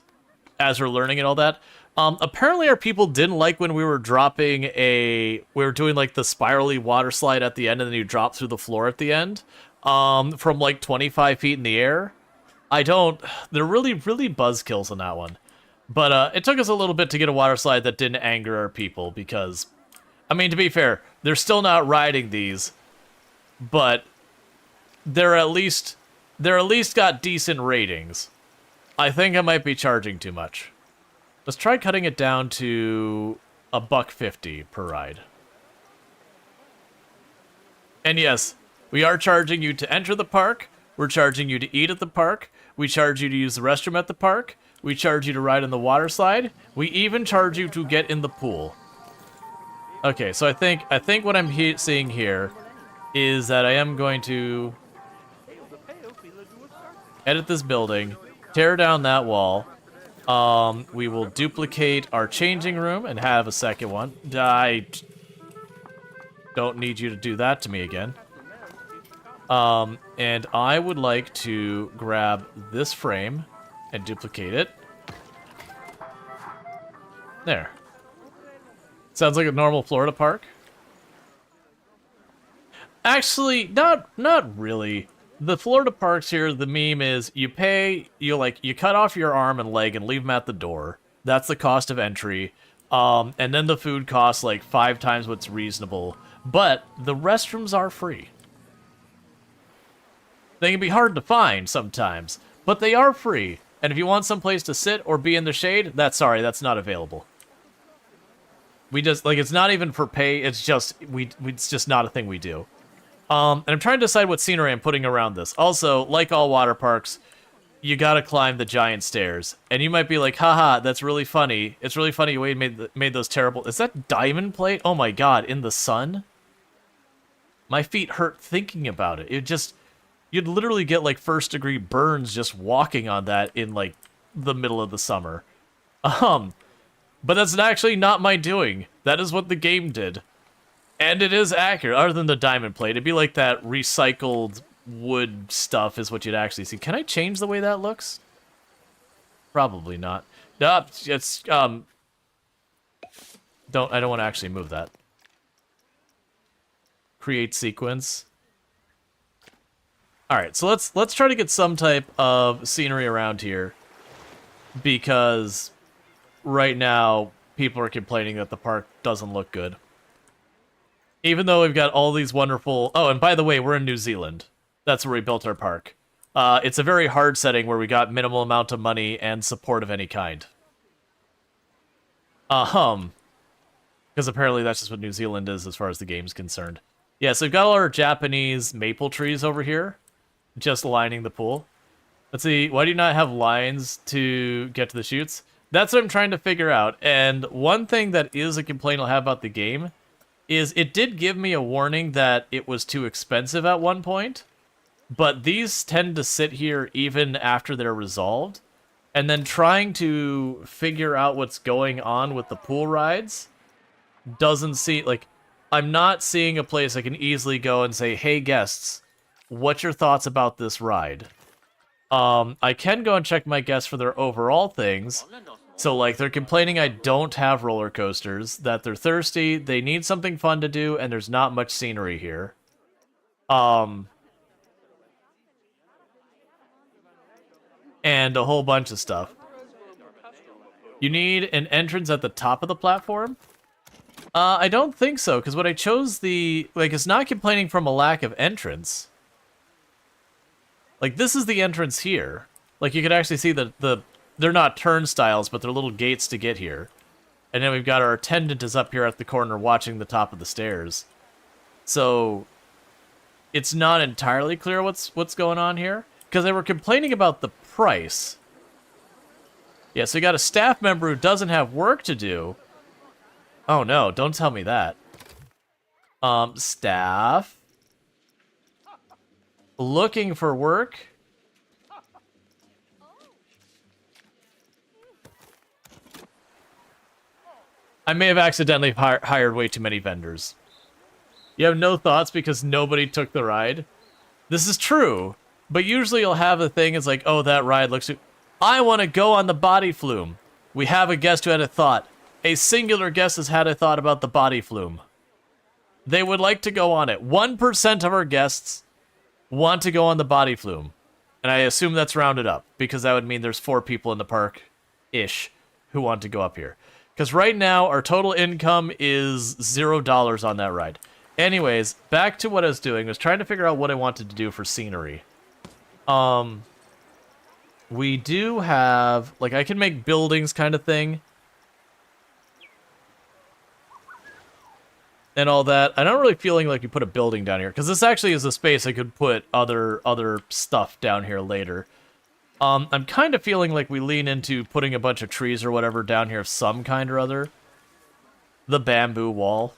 as we're learning and all that. Apparently our people didn't like when we were doing like the spirally water slide at the end, and then you drop through the floor at the end, from like 25 feet in the air. They're really, really buzzkills on that one. But it took us a little bit to get a water slide that didn't anger our people, because, I mean, to be fair, they're still not riding these, but they're at least got decent ratings. I think I might be charging too much. Let's try cutting it down to $1.50 per ride. And yes, we are charging you to enter the park. We're charging you to eat at the park. We charge you to use the restroom at the park. We charge you to ride on the water slide. We even charge you to get in the pool. Okay, so I think what I'm seeing here is that I am going to edit this building, tear down that wall. We will duplicate our changing room and have a second one. I don't need you to do that to me again. And I would like to grab this frame and duplicate it. There. Sounds like a normal Florida park. Actually, not really. The Florida parks here, the meme is you cut off your arm and leg and leave them at the door. That's the cost of entry. And then the food costs like 5 times what's reasonable. But the restrooms are free. They can be hard to find sometimes, but they are free. And if you want someplace to sit or be in the shade, that's not available. We just, like, it's not even for pay, it's just, it's just not a thing we do. And I'm trying to decide what scenery I'm putting around this. Also, like all water parks, you gotta climb the giant stairs. And you might be like, haha, that's really funny. It's really funny Wade made those terrible... Is that diamond plate? Oh my god, in the sun? My feet hurt thinking about it. It just... You'd literally get, like, first-degree burns just walking on that in, like, the middle of the summer. But that's actually not my doing. That is what the game did. And it is accurate, other than the diamond plate. It'd be like that recycled wood stuff is what you'd actually see. Can I change the way that looks? Probably not. No, it's, I don't want to actually move that. Create sequence. Alright, so let's try to get some type of scenery around here. Because right now, people are complaining that the park doesn't look good. Even though we've got all these wonderful... Oh, and by the way, we're in New Zealand. That's where we built our park. It's a very hard setting where we got minimal amount of money and support of any kind. Because apparently that's just what New Zealand is as far as the game's concerned. Yeah, so we've got all our Japanese maple trees over here, just lining the pool. Let's see, why do you not have lines to get to the chutes? That's what I'm trying to figure out. And one thing that is a complaint I'll have about the game is it did give me a warning that it was too expensive at one point, but these tend to sit here even after they're resolved. And then trying to figure out what's going on with the pool rides doesn't seem like... I'm not seeing a place I can easily go and say, hey, guests, what's your thoughts about this ride? I can go and check my guests for their overall things. So, like, they're complaining I don't have roller coasters, that they're thirsty, they need something fun to do, and there's not much scenery here. And a whole bunch of stuff. You need an entrance at the top of the platform? I don't think so, because when I chose the... Like, it's not complaining from a lack of entrance. Like, this is the entrance here. Like, you can actually see the they're not turnstiles, but they're little gates to get here. And then we've got our attendant is up here at the corner watching the top of the stairs. So, it's not entirely clear what's going on here. Because they were complaining about the price. Yeah, so you got a staff member who doesn't have work to do. Oh no, don't tell me that. Staff. Looking for work. I may have accidentally hired way too many vendors. You have no thoughts because nobody took the ride? This is true, but usually you'll have a thing, it's like, oh, that ride looks... I want to go on the body flume. We have a guest who had a thought. A singular guest has had a thought about the body flume. They would like to go on it. 1% of our guests want to go on the body flume. And I assume that's rounded up, because that would mean there's 4 people in the park-ish who want to go up here. Because right now, our total income is $0 on that ride. Anyways, back to what I was doing. I was trying to figure out what I wanted to do for scenery. We do have... Like, I can make buildings kind of thing. And all that. I'm not really feeling like we put a building down here, because this actually is a space I could put other stuff down here later. I'm kind of feeling like we lean into putting a bunch of trees or whatever down here of some kind or other. The bamboo wall.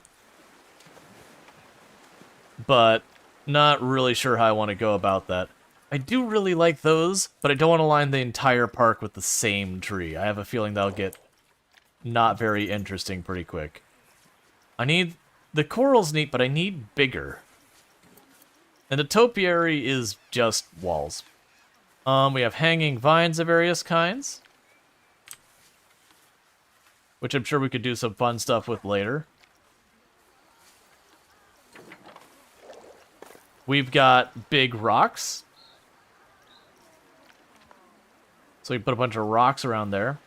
But not really sure how I want to go about that. I do really like those, but I don't want to line the entire park with the same tree. I have a feeling that'll get not very interesting pretty quick. I need... The coral's neat, but I need bigger. And the topiary is just walls. We have hanging vines of various kinds. Which I'm sure we could do some fun stuff with later. We've got big rocks. So we put a bunch of rocks around there.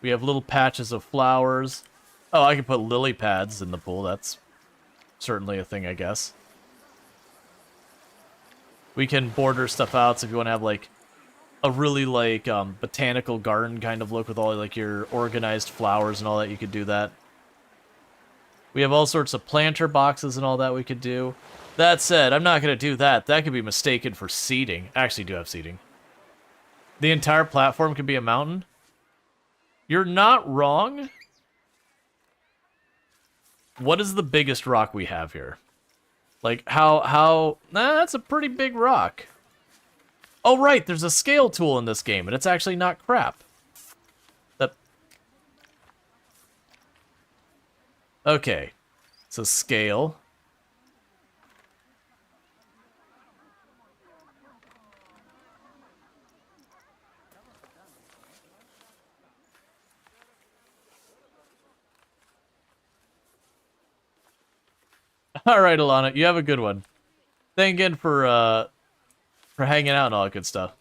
We have little patches of flowers. Oh, I can put lily pads in the pool. That's certainly a thing, I guess. We can border stuff out, so if you want to have, like, a really, like, botanical garden kind of look with all, like, your organized flowers and all that, you could do that. We have all sorts of planter boxes and all that we could do. That said, I'm not going to do that. That could be mistaken for seating. I actually do have seating. The entire platform could be a mountain. You're not wrong. What is the biggest rock we have here? Like, how... Nah, that's a pretty big rock. Oh, right, there's a scale tool in this game, and it's actually not crap. That... Okay. So, scale. All right, Alana, you have a good one. Thank again for hanging out and all that good stuff.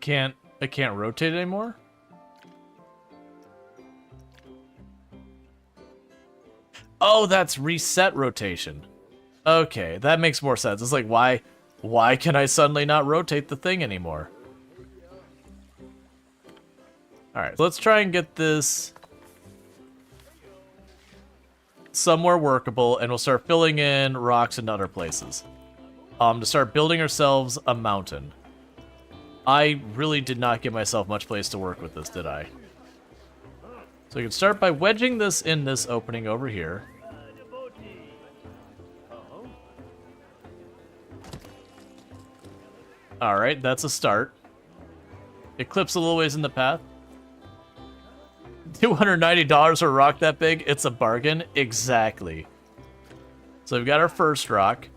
can't rotate anymore? Oh, that's reset rotation. Okay, that makes more sense. It's like, why can I suddenly not rotate the thing anymore? Alright, so let's try and get this somewhere workable, and we'll start filling in rocks in other places. To start building ourselves a mountain. I really did not give myself much place to work with this, did I? So we can start by wedging this in this opening over here. Alright, that's a start. It clips a little ways in the path. $290 for a rock that big? It's a bargain? Exactly. So we've got our first rock.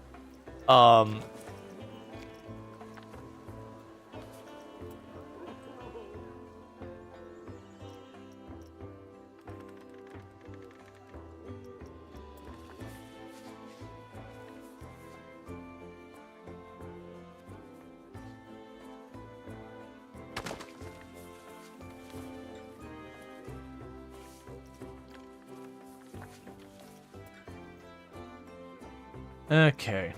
Okay.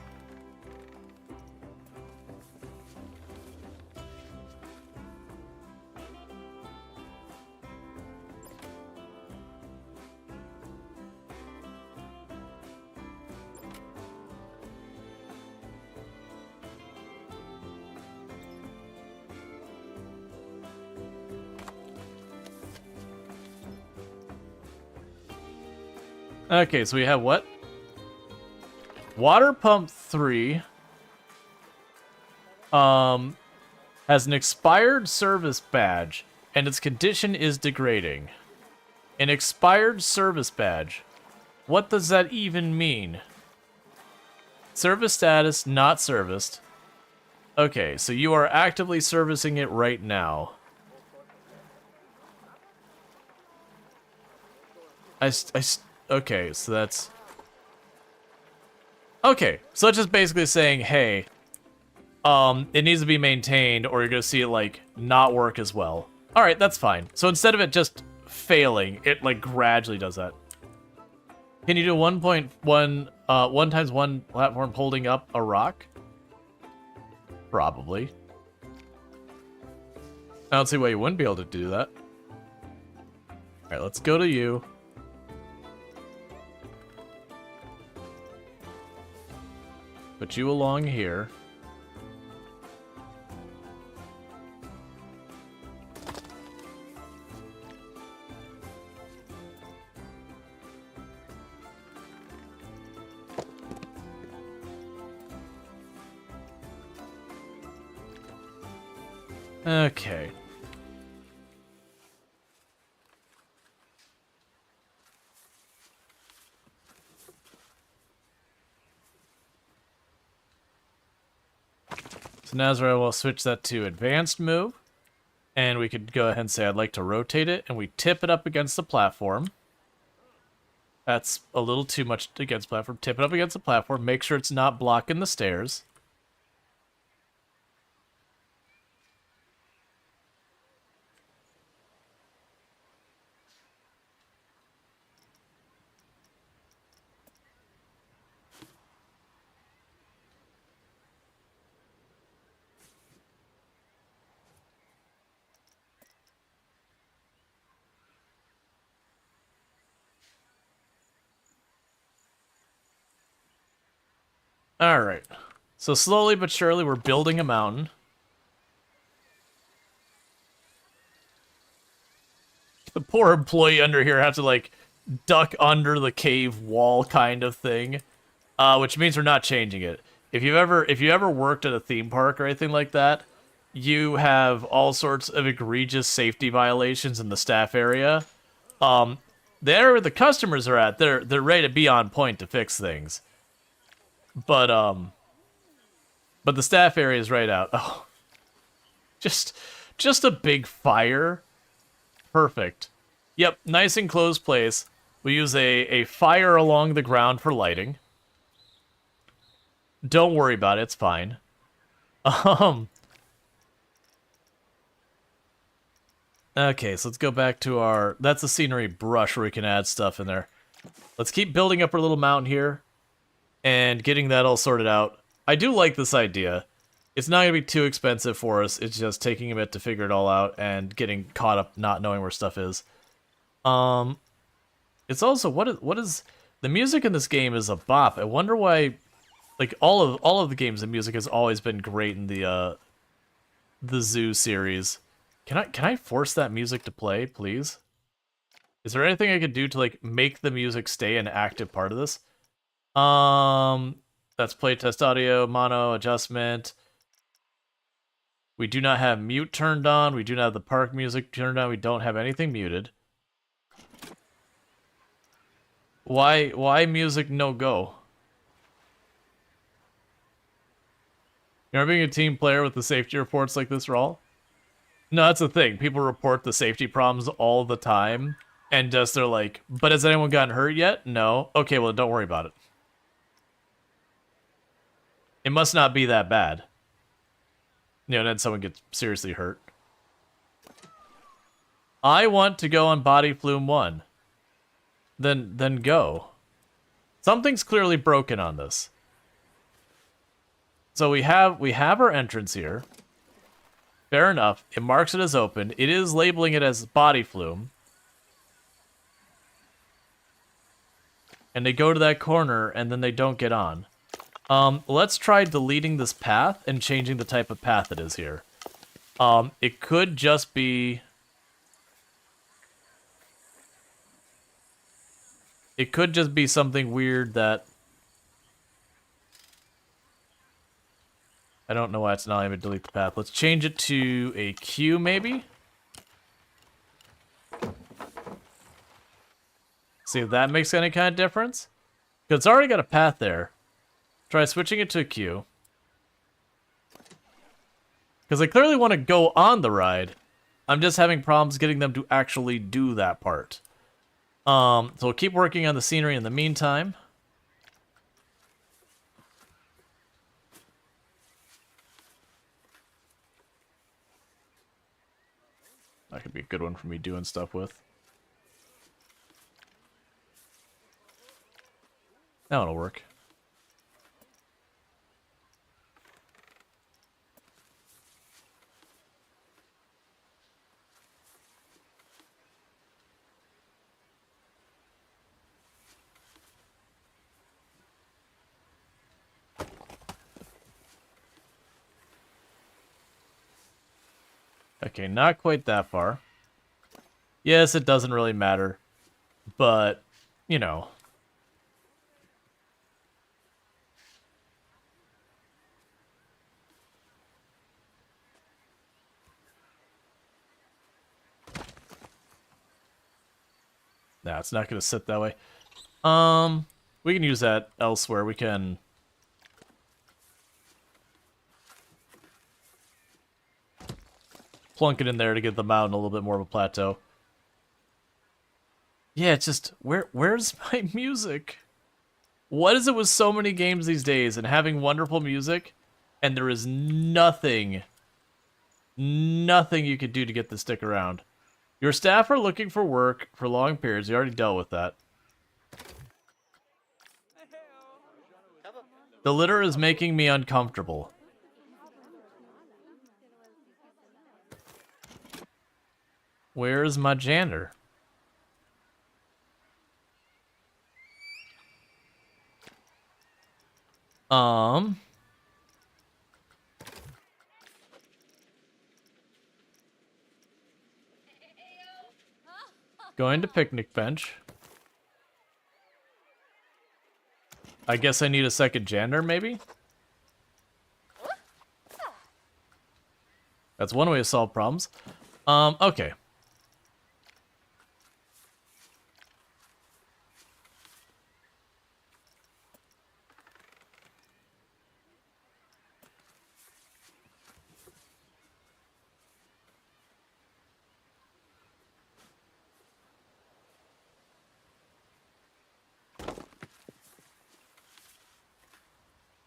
Okay, so we have what? Water Pump 3 has an expired service badge, and its condition is degrading. An expired service badge. What does that even mean? Service status not serviced. Okay, so you are actively servicing it right now. Okay, so that's... Okay, so it's just basically saying, hey, it needs to be maintained or you're going to see it, like, not work as well. Alright, that's fine. So instead of it just failing, it, like, gradually does that. Can you do 1.1, 1x1 platform holding up a rock? Probably. I don't see why you wouldn't be able to do that. Alright, let's go to you. Put you along here. Okay. So now I will switch that to advanced move. And we could go ahead and say I'd like to rotate it, and we tip it up against the platform. That's a little too much against platform. Tip it up against the platform. Make sure it's not blocking the stairs. Alright. So slowly but surely we're building a mountain. The poor employee under here has to, like, duck under the cave wall kind of thing. Which means we're not changing it. If you ever worked at a theme park or anything like that, you have sorts of egregious safety violations in the staff area. There where the customers are at, they're ready to be on point to fix things. But the staff area is right out. Oh, just a big fire. Perfect. Yep, nice enclosed place. We use a fire along the ground for lighting. Don't worry about it, it's fine. Okay, so let's go back to our... That's a scenery brush where we can add stuff in there. Let's keep building up our little mountain here and getting that all sorted out. I do like this idea. It's not going to be too expensive for us. It's just taking a bit to figure it all out and getting caught up not knowing where stuff is. It's also... What is... The music in this game is a bop. I wonder why... Like, all of the games, the music has always been great in the Zoo series. Can I force that music to play, please? Is there anything I could do to, like, make the music stay an active part of this? That's playtest audio, mono, adjustment. We do not have mute turned on. We do not have the park music turned on. We don't have anything muted. Why music no go? You're being a team player with the safety reports like this, Rual? No, that's the thing. People report the safety problems all the time, and just they're like, but has anyone gotten hurt yet? No. Okay, well, don't worry about it. It must not be that bad. You know, then someone gets seriously hurt. I want to go on Body Flume 1. Then go. Something's clearly broken on this. So we have our entrance here. Fair enough. It marks it as open. It is labeling it as Body Flume. And they go to that corner, and then they don't get on. Let's try deleting this path and changing the type of path it is here. It could just be... It could just be something weird that... I don't know why it's not even delete the path. Let's change it to a queue, maybe? See if that makes any kind of difference. Because it's already got a path there. Try switching it to a queue. Because I clearly want to go on the ride. I'm just having problems getting them to actually do that part. So we'll keep working on the scenery in the meantime. That could be a good one for me doing stuff with. That'll work. Okay, not quite that far. Yes, it doesn't really matter. But, you know. Nah, it's not going to sit that way. We can use that elsewhere. We can... plunk it in there to get the mountain a little bit more of a plateau. Yeah, it's just... Where's my music? What is it with so many games these days and having wonderful music, and there is nothing you could do to get this stick around? Your staff are looking for work for long periods. You already dealt with that. The litter is making me uncomfortable. Where's my janitor? Going to picnic bench. I guess I need a second janitor, maybe? That's one way to solve problems. Okay.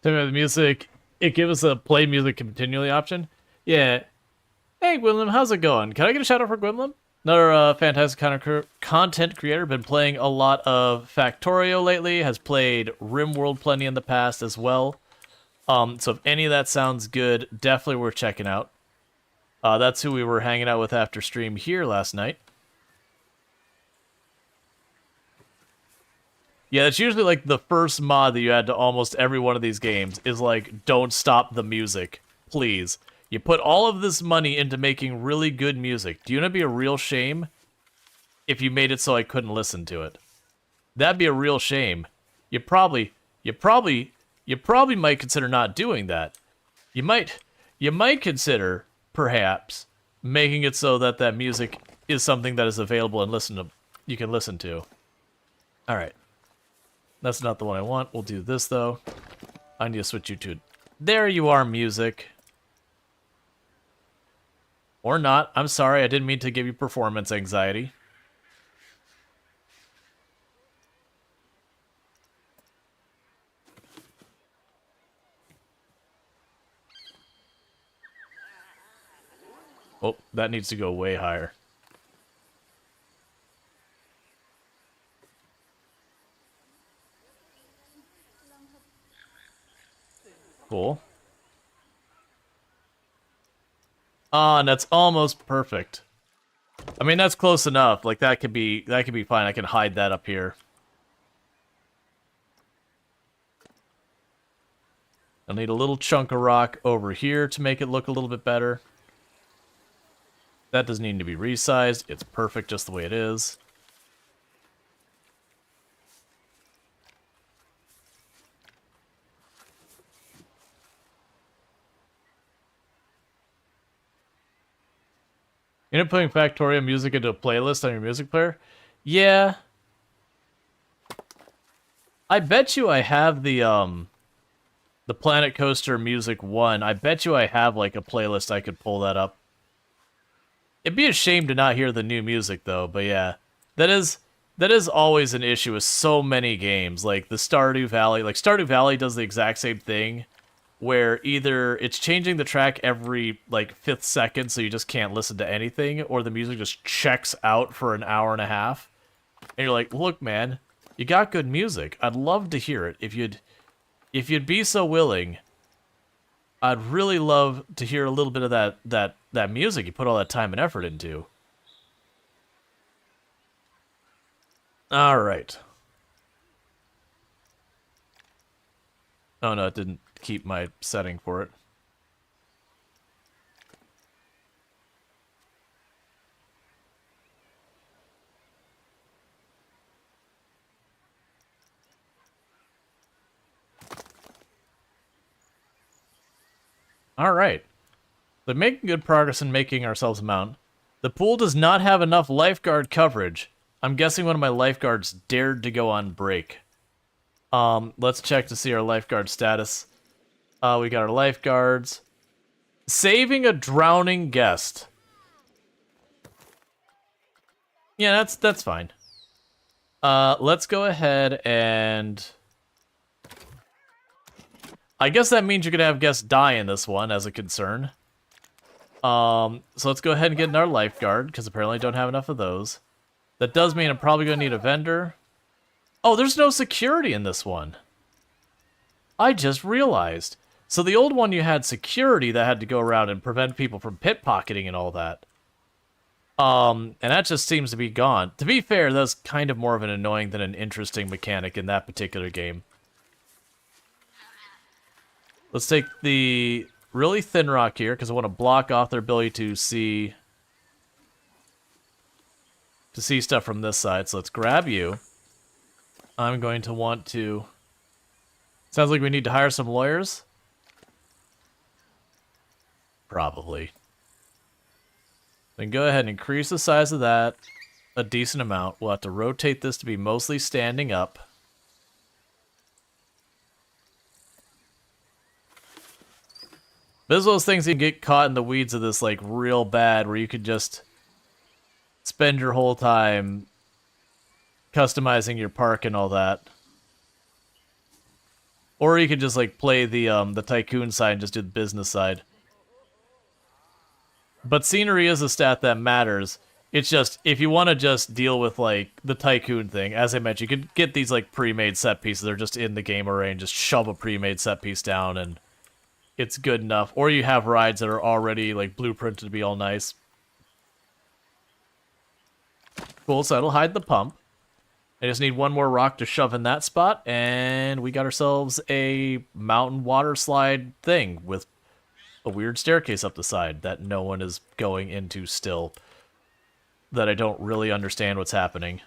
The music, it gives us a play music continually option. Yeah. Hey, Gwynlem, how's it going? Can I get a shout out for Gwynlem? Another fantastic content creator, been playing a lot of Factorio lately, has played RimWorld plenty in the past as well. So if any of that sounds good, definitely worth checking out. That's who we were hanging out with after stream here last night. Yeah, it's usually like the first mod that you add to almost every one of these games is like, don't stop the music, please. You put all of this money into making really good music. Do you know it'd be a real shame if you made it so I couldn't listen to it? That'd be a real shame. You probably might consider not doing that. You might consider, perhaps, making it so that that music is something that is available and you can listen to. All right. That's not the one I want. We'll do this, though. I need to switch you to... There you are, music. Or not. I'm sorry, I didn't mean to give you performance anxiety. Oh, that needs to go way higher. Cool. Ah, and that's almost perfect. I mean, that's close enough. Like that could be fine. I can hide that up here. I'll need a little chunk of rock over here to make it look a little bit better. That doesn't need to be resized. It's perfect just the way it is. You know, putting Factorio music into a playlist on your music player? Yeah. I bet you I have the Planet Coaster Music 1. I bet you I have, like, a playlist I could pull that up. It'd be a shame to not hear the new music, though, but yeah. That is always an issue with so many games, like the Stardew Valley. Like, Stardew Valley does the exact same thing, where either it's changing the track every, like, 5th second, so you just can't listen to anything, or the music just checks out for an hour and a half. And you're like, look, man, you got good music. I'd love to hear it. If you'd be so willing, I'd really love to hear a little bit of that music you put all that time and effort into. All right. Oh, no, it didn't keep my setting for it. All right. They're making good progress in making ourselves a mountain. The pool does not have enough lifeguard coverage. I'm guessing one of my lifeguards dared to go on break. Let's check to see our lifeguard status. We got our lifeguards. Saving a drowning guest. Yeah, that's fine. Let's go ahead and... I guess that means you're gonna have guests die in this one as a concern. So let's go ahead and get in our lifeguard, because apparently I don't have enough of those. That does mean I'm probably gonna need a vendor. Oh, there's no security in this one. I just realized. So the old one you had security that had to go around and prevent people from pickpocketing and all that. And that just seems to be gone. To be fair, that's kind of more of an annoying than an interesting mechanic in that particular game. Let's take the really thin rock here, because I want to block off their ability to see stuff from this side. So let's grab you. I'm going to want to... Sounds like we need to hire some lawyers. Probably. Then go ahead and increase the size of that a decent amount. We'll have to rotate this to be mostly standing up. This is one of those things you can get caught in the weeds of this, like, real bad, where you could just spend your whole time customizing your park and all that. Or you could just, like, play the tycoon side and just do the business side. But scenery is a stat that matters. It's just, if you want to just deal with, like, the Tycoon thing, as I mentioned, you could get these, like, pre-made set pieces. They're just in the game array and just shove a pre-made set piece down, and it's good enough. Or you have rides that are already, like, blueprinted to be all nice. Cool, so that'll hide the pump. I just need one more rock to shove in that spot, and we got ourselves a mountain water slide thing with a weird staircase up the side that no one is going into still. That I don't really understand what's happening.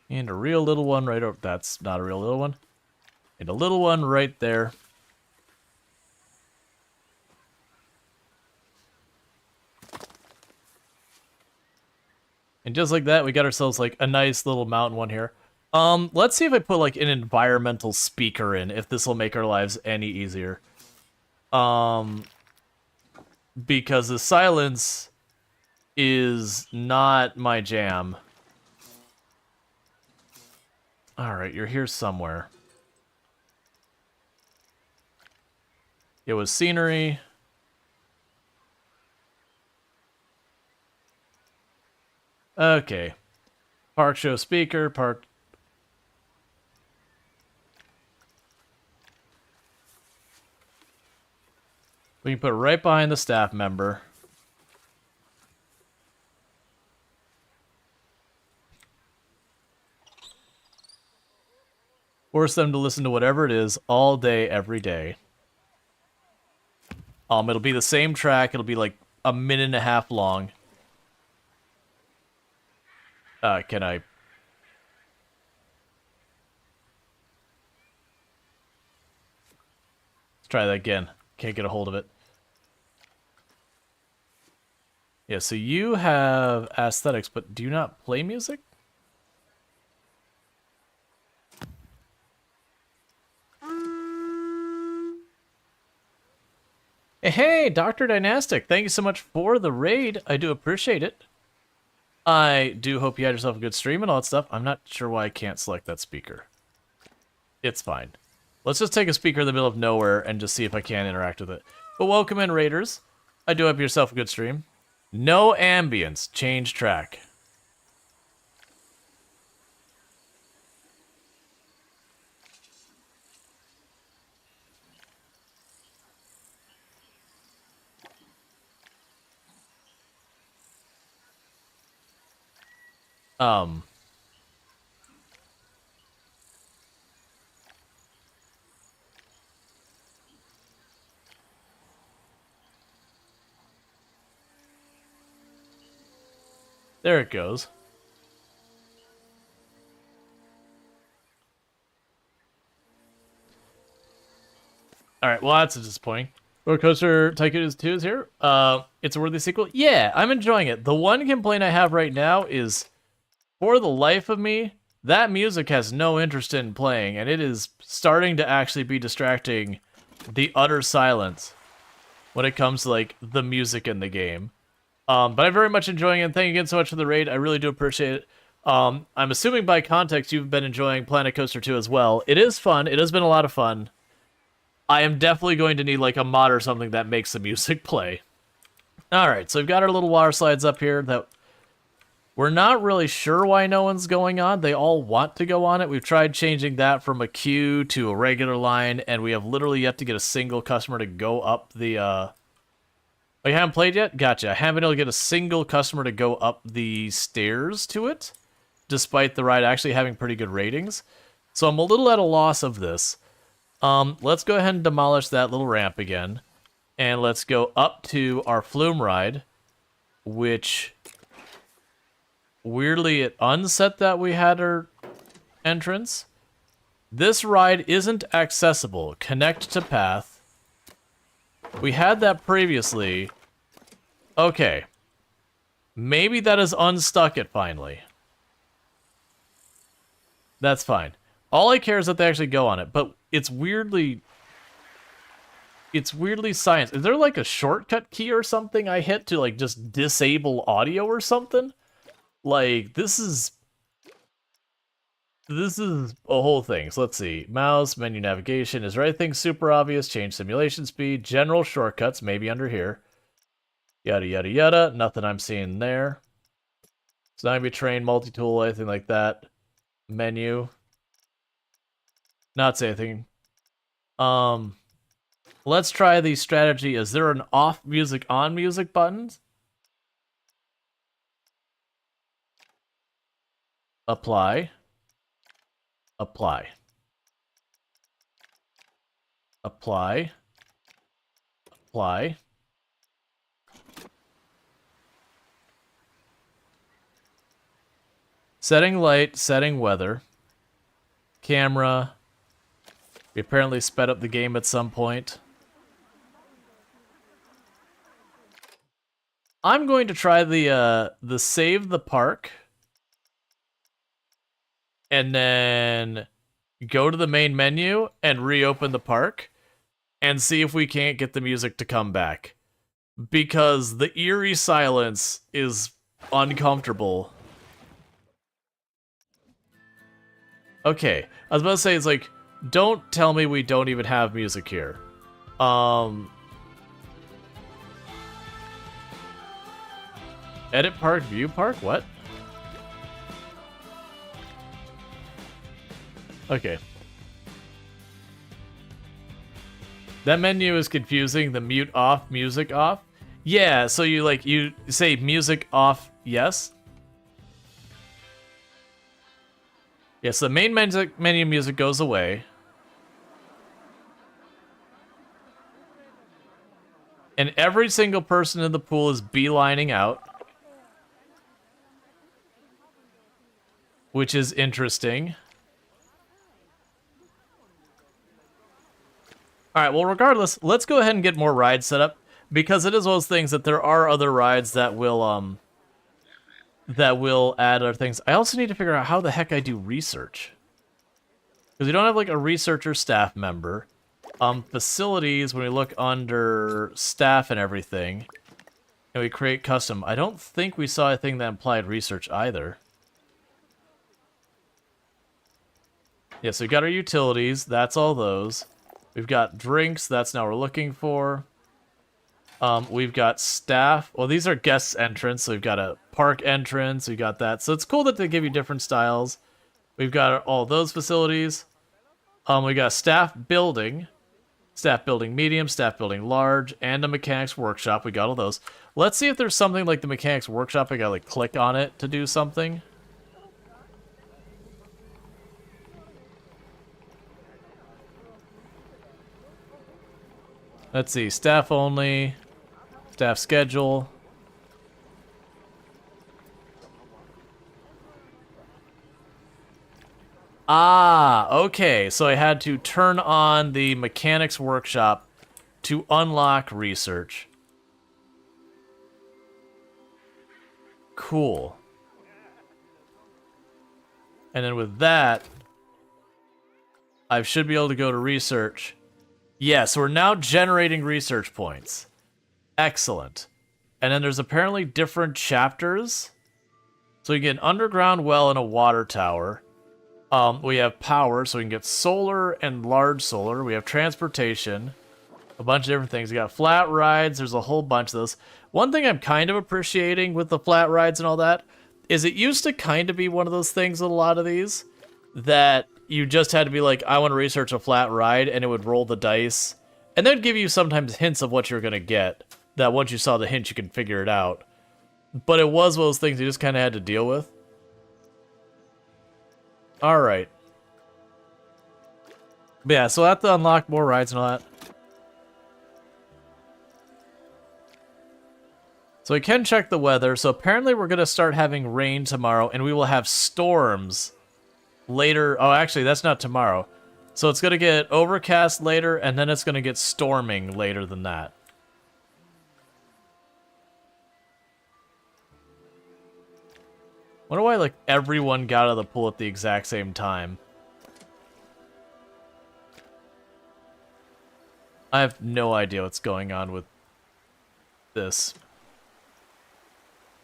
And a real little one right over... That's not a real little one. And a little one right there. And just like that, we got ourselves, like, a nice little mountain one here. Let's see if I put, like, an environmental speaker in, if this will make our lives any easier. Because the silence is not my jam. Alright, you're here somewhere. It was scenery. Okay. Park show speaker, park... We can put it right behind the staff member. Force them to listen to whatever it is all day, every day. It'll be the same track. It'll be like a minute and a half long. Can I... Let's try that again. Can't get a hold of it. Yeah, so you have aesthetics, but do you not play music? Hey, Dr. Dynastic, thank you so much for the raid. I do appreciate it. I do hope you had yourself a good stream and all that stuff. I'm not sure why I can't select that speaker. It's fine. Let's just take a speaker in the middle of nowhere and just see if I can interact with it. But welcome in, raiders. I do hope yourself a good stream. No ambience. Change track. There it goes. Alright, well that's disappointing. Roller Coaster Tycoon 2 is here. It's a worthy sequel. Yeah, I'm enjoying it. The one complaint I have right now is, for the life of me, that music has no interest in playing, and it is starting to actually be distracting the utter silence when it comes to, like, the music in the game. But I'm very much enjoying it, and thank you again so much for the raid. I really do appreciate it. I'm assuming by context you've been enjoying Planet Coaster 2 as well. It is fun. It has been a lot of fun. I am definitely going to need, like, a mod or something that makes the music play. Alright, so we've got our little water slides up here that we're not really sure why no one's going on. They all want to go on it. We've tried changing that from a queue to a regular line, and we have literally yet to get a single customer to go up the, Oh, you haven't played yet? Gotcha. I haven't been able to get a single customer to go up the stairs to it, despite the ride actually having pretty good ratings. So I'm a little at a loss of this. Let's go ahead and demolish that little ramp again. And let's go up to our flume ride, which... weirdly, it unset that we had our entrance. This ride isn't accessible. Connect to path. We had that previously. Okay. Maybe that has unstuck it finally. That's fine. All I care is that they actually go on it, but it's weirdly science. Is there like a shortcut key or something I hit to like just disable audio or something? Like this is a whole thing. So let's see. Mouse, menu navigation. Is there anything super obvious? Change simulation speed. General shortcuts, maybe under here. Yada, yada, yada. Nothing I'm seeing there. It's not going to be train, multi-tool, anything like that. Menu. Not say anything. Let's try the strategy. Is there an off music, on music button? Apply. Apply. Apply. Apply. Setting light, setting weather. Camera. We apparently sped up the game at some point. I'm going to try the save the park. And then go to the main menu and reopen the park. And see if we can't get the music to come back. Because the eerie silence is uncomfortable. Okay, I was about to say, it's like, don't tell me we don't even have music here. Edit park, view park? What? Okay. That menu is confusing. The mute off, music off. Yeah, so you say music off, yes. Yes, the main menu music goes away. And every single person in the pool is beelining out. Which is interesting. Alright, well regardless, let's go ahead and get more rides set up. Because it is one of those things that there are other rides that will add other things. I also need to figure out how the heck I do research. Because we don't have like a researcher staff member. Facilities, when we look under staff and everything, and we create custom, I don't think we saw a thing that implied research either. Yeah, so we got our utilities, that's all those. We've got drinks, that's now we're looking for. We've got staff. Well, these are guest entrance, so we've got a park entrance, we got that. So it's cool that they give you different styles. We've got all those facilities. We got staff building medium, staff building large, and a mechanics workshop. We got all those. Let's see if there's something like the mechanics workshop. I gotta like click on it to do something. Let's see, staff only, staff schedule. Ah, okay, so I had to turn on the mechanics workshop to unlock research. Cool. And then with that, I should be able to go to research. Yeah, so we're now generating research points. Excellent. And then there's apparently different chapters. So we get an underground well and a water tower. We have power, so we can get solar and large solar. We have transportation. A bunch of different things. We got flat rides. There's a whole bunch of those. One thing I'm kind of appreciating with the flat rides and all that is it used to kind of be one of those things with a lot of these that you just had to be like, I want to research a flat ride, and it would roll the dice. And then give you sometimes hints of what you're going to get, that once you saw the hint, you can figure it out. But it was one of those things you just kind of had to deal with. Alright. But yeah, so I have to unlock more rides and all that. So we can check the weather. So apparently we're going to start having rain tomorrow, and we will have storms later. Oh, actually, that's not tomorrow. So it's going to get overcast later, and then it's going to get storming later than that. Wonder why, like, everyone got out of the pool at the exact same time. I have no idea what's going on with this.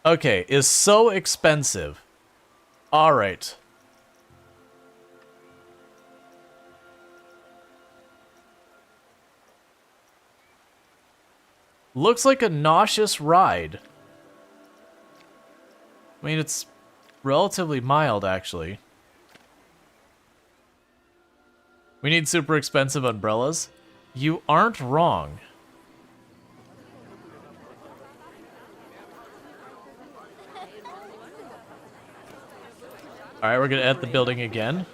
Okay, is so expensive. Alright. Looks like a nauseous ride. I mean, it's relatively mild, actually. We need super expensive umbrellas. You aren't wrong. Alright, we're gonna enter the building again.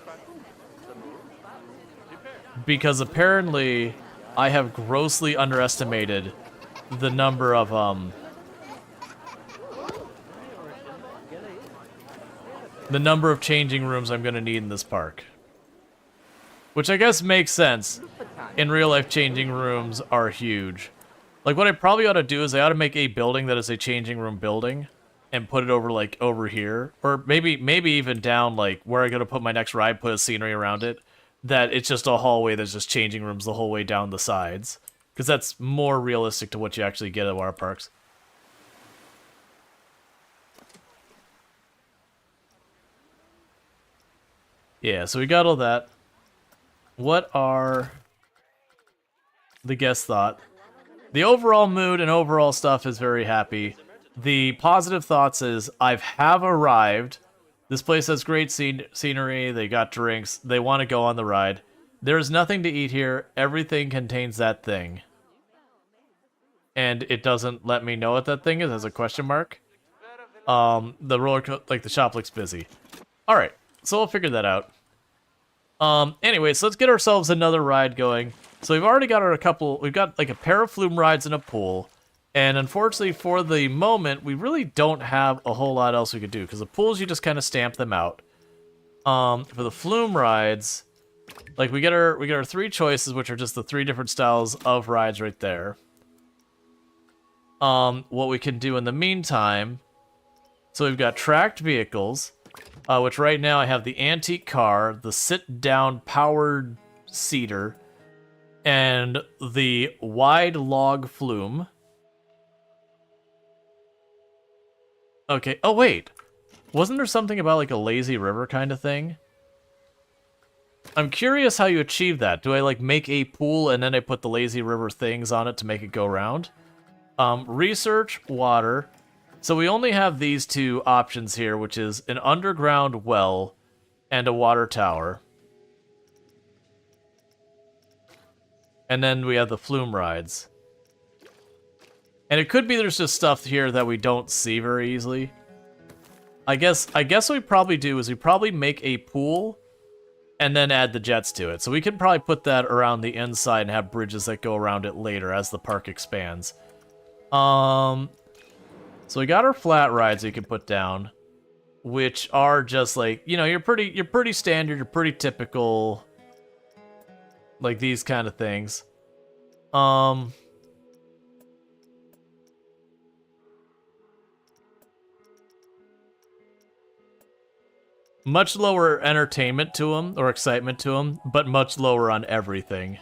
Because apparently, I have grossly underestimated the number of, the number of changing rooms I'm gonna need in this park. Which I guess makes sense. In real life, changing rooms are huge. Like, what I probably ought to do is I ought to make a building that is a changing room building and put it over, like, over here. Or maybe even down, like, where I'm gonna put my next ride, put a scenery around it. That it's just a hallway that's just changing rooms the whole way down the sides. Because that's more realistic to what you actually get at water parks. Yeah, so we got all that. What are the guest thought? The overall mood and overall stuff is very happy. The positive thoughts is, I have arrived. This place has great scenery. They got drinks. They want to go on the ride. There's nothing to eat here. Everything contains that thing. And it doesn't let me know what that thing is as a question mark. The roller coaster, like the shop looks busy. All right, so we'll figure that out. Anyways, let's get ourselves another ride going. So we've already got we've got like a pair of flume rides and a pool. And unfortunately for the moment, we really don't have a whole lot else we could do. Because the pools, you just kind of stamp them out. For the flume rides, like we get our three choices, which are just the three different styles of rides right there. What we can do in the meantime, so we've got tracked vehicles, which right now I have the antique car, the sit-down powered seater, and the wide log flume. Okay, oh wait, wasn't there something about like a lazy river kind of thing? I'm curious how you achieve that. Do I like make a pool and then I put the lazy river things on it to make it go round? Research, water. So we only have these two options here, which is an underground well and a water tower. And then we have the flume rides. And it could be there's just stuff here that we don't see very easily. I guess what we probably do is we probably make a pool and then add the jets to it. So we can probably put that around the inside and have bridges that go around it later as the park expands. So we got our flat rides we can put down, which are just like, you know, you're pretty standard, you're pretty typical, like these kind of things. Much lower entertainment to them, or excitement to them, but much lower on everything.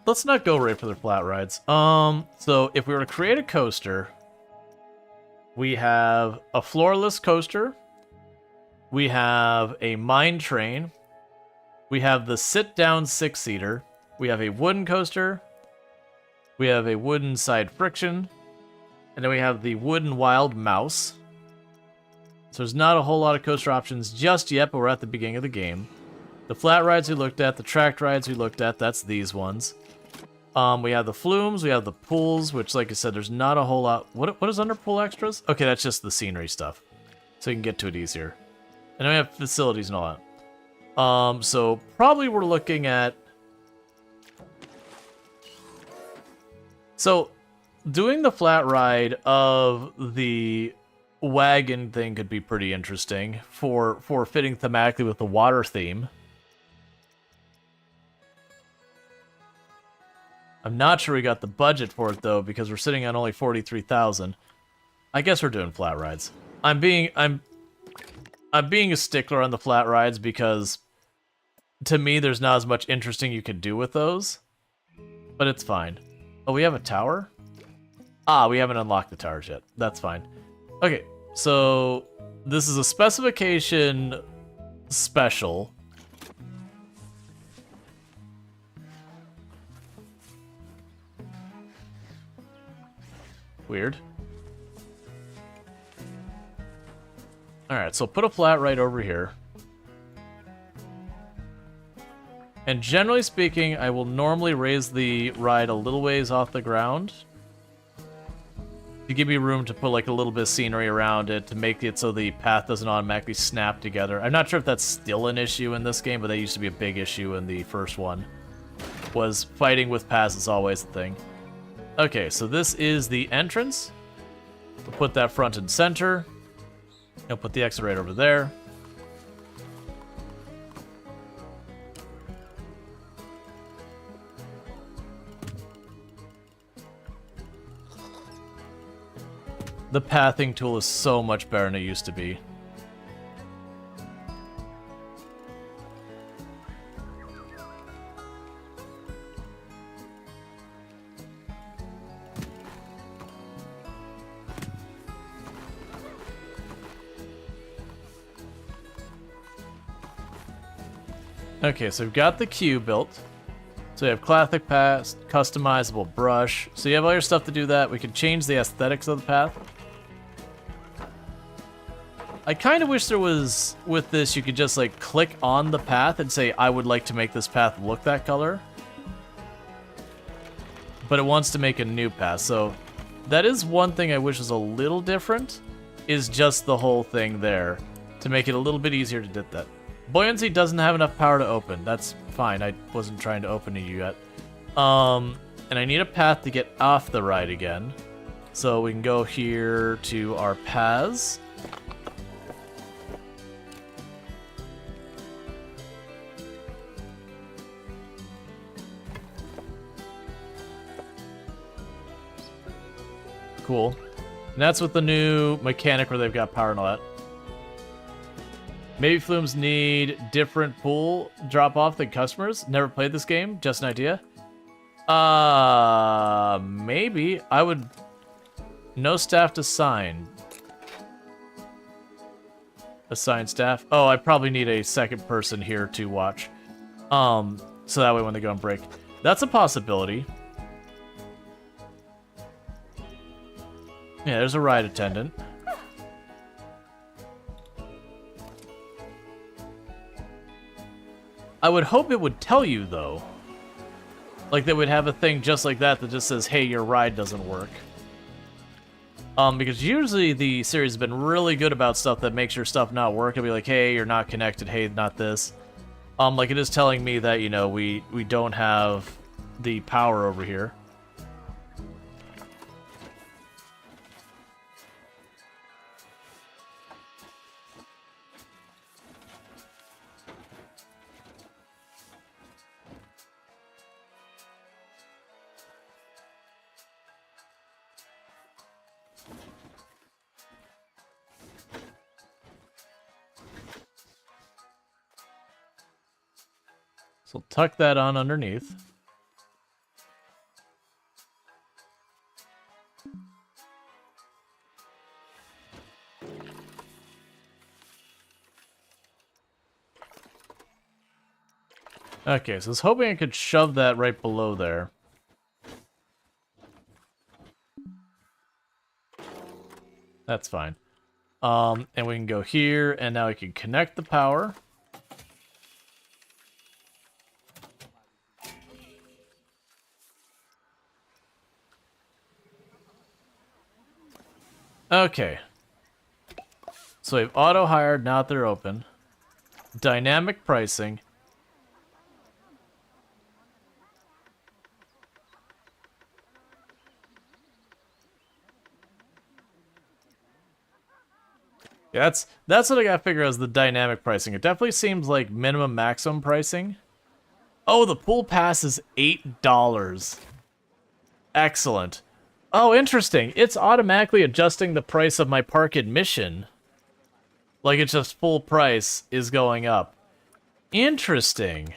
Let's not go right for the flat rides. So if we were to create a coaster, we have a floorless coaster, we have a mine train, we have the sit-down six-seater, we have a wooden coaster, we have a wooden side friction, and then we have the wooden wild mouse. So there's not a whole lot of coaster options just yet, but we're at the beginning of the game. The flat rides we looked at, the tracked rides we looked at, that's these ones. We have the flumes, we have the pools, which, like I said, there's not a whole lot. What is under pool extras? Okay, that's just the scenery stuff. So you can get to it easier. And then we have facilities and all that. So probably we're looking at... So doing the flat ride of the wagon thing could be pretty interesting for fitting thematically with the water theme. I'm not sure we got the budget for it though, because we're sitting on only 43,000. I guess we're doing flat rides. I'm being a stickler on the flat rides because to me there's not as much interesting you can do with those. But it's fine. Oh, we have a tower? Ah, we haven't unlocked the towers yet. That's fine. Okay, so this is a specification special. Weird. Alright, so put a flat right over here. And generally speaking, I will normally raise the ride a little ways off the ground to give me room to put like a little bit of scenery around it to make it so the path doesn't automatically snap together. I'm not sure if that's still an issue in this game, but that used to be a big issue in the first one. Was fighting with paths is always the thing. Okay, so this is the entrance. We'll put that front and center. I'll put the exit right over there. The pathing tool is so much better than it used to be. Okay, so we've got the queue built. So you have classic path, customizable brush. So you have all your stuff to do that. We can change the aesthetics of the path. I kind of wish there was, with this, you could just like click on the path and say, I would like to make this path look that color. But it wants to make a new path. So that is one thing I wish was a little different, is just the whole thing there to make it a little bit easier to do that. Buoyancy doesn't have enough power to open. That's fine. I wasn't trying to open it yet. And I need a path to get off the ride again. So we can go here to our paths. Cool. And that's with the new mechanic where they've got power and all that. Maybe flumes need different pool drop-off than customers. Never played this game. Just an idea. Maybe. I would... No staff to sign. Assign staff. Oh, I probably need a second person here to watch. So that way when they go on break. That's a possibility. Yeah, there's a ride attendant. I would hope it would tell you, though. Like, they would have a thing just like that that just says, hey, your ride doesn't work. Because usually the series has been really good about stuff that makes your stuff not work. It'll be like, hey, you're not connected, hey, not this. Like, it is telling me that, you know, we don't have the power over here. So tuck that on underneath. Okay, so I was hoping I could shove that right below there. That's fine. And we can go here, and now we can connect the power. Okay. So we have auto hired, now that they're open. Dynamic pricing. Yeah, that's what I gotta figure out is the dynamic pricing. It definitely seems like minimum maximum pricing. Oh, the pool pass is $8. Excellent. Oh, interesting. It's automatically adjusting the price of my park admission. Like it's just full price is going up. Interesting.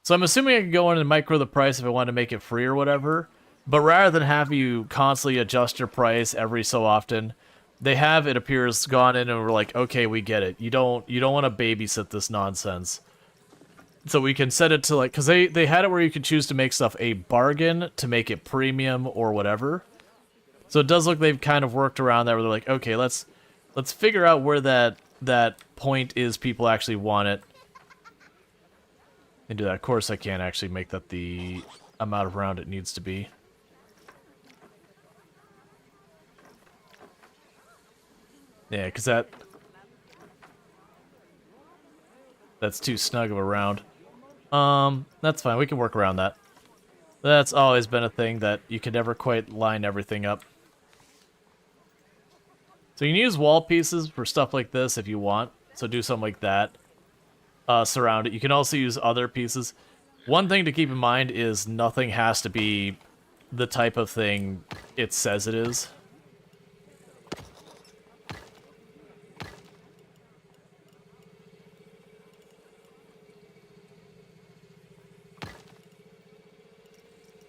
So I'm assuming I can go in and micro the price if I want to make it free or whatever. But rather than have you constantly adjust your price every so often, they have, it appears, gone in and we're like, okay, we get it. You don't want to babysit this nonsense. So we can set it to like, because they had it where you could choose to make stuff a bargain to make it premium or whatever. So it does look they've kind of worked around that where they're like, okay, let's figure out where that point is people actually want it. And do that. Of course, I can't actually make that the amount of round it needs to be. Yeah, because that's too snug of a round. That's fine. We can work around that. That's always been a thing that you can never quite line everything up. So you can use wall pieces for stuff like this if you want. So do something like that. Surround it. You can also use other pieces. One thing to keep in mind is nothing has to be the type of thing it says it is.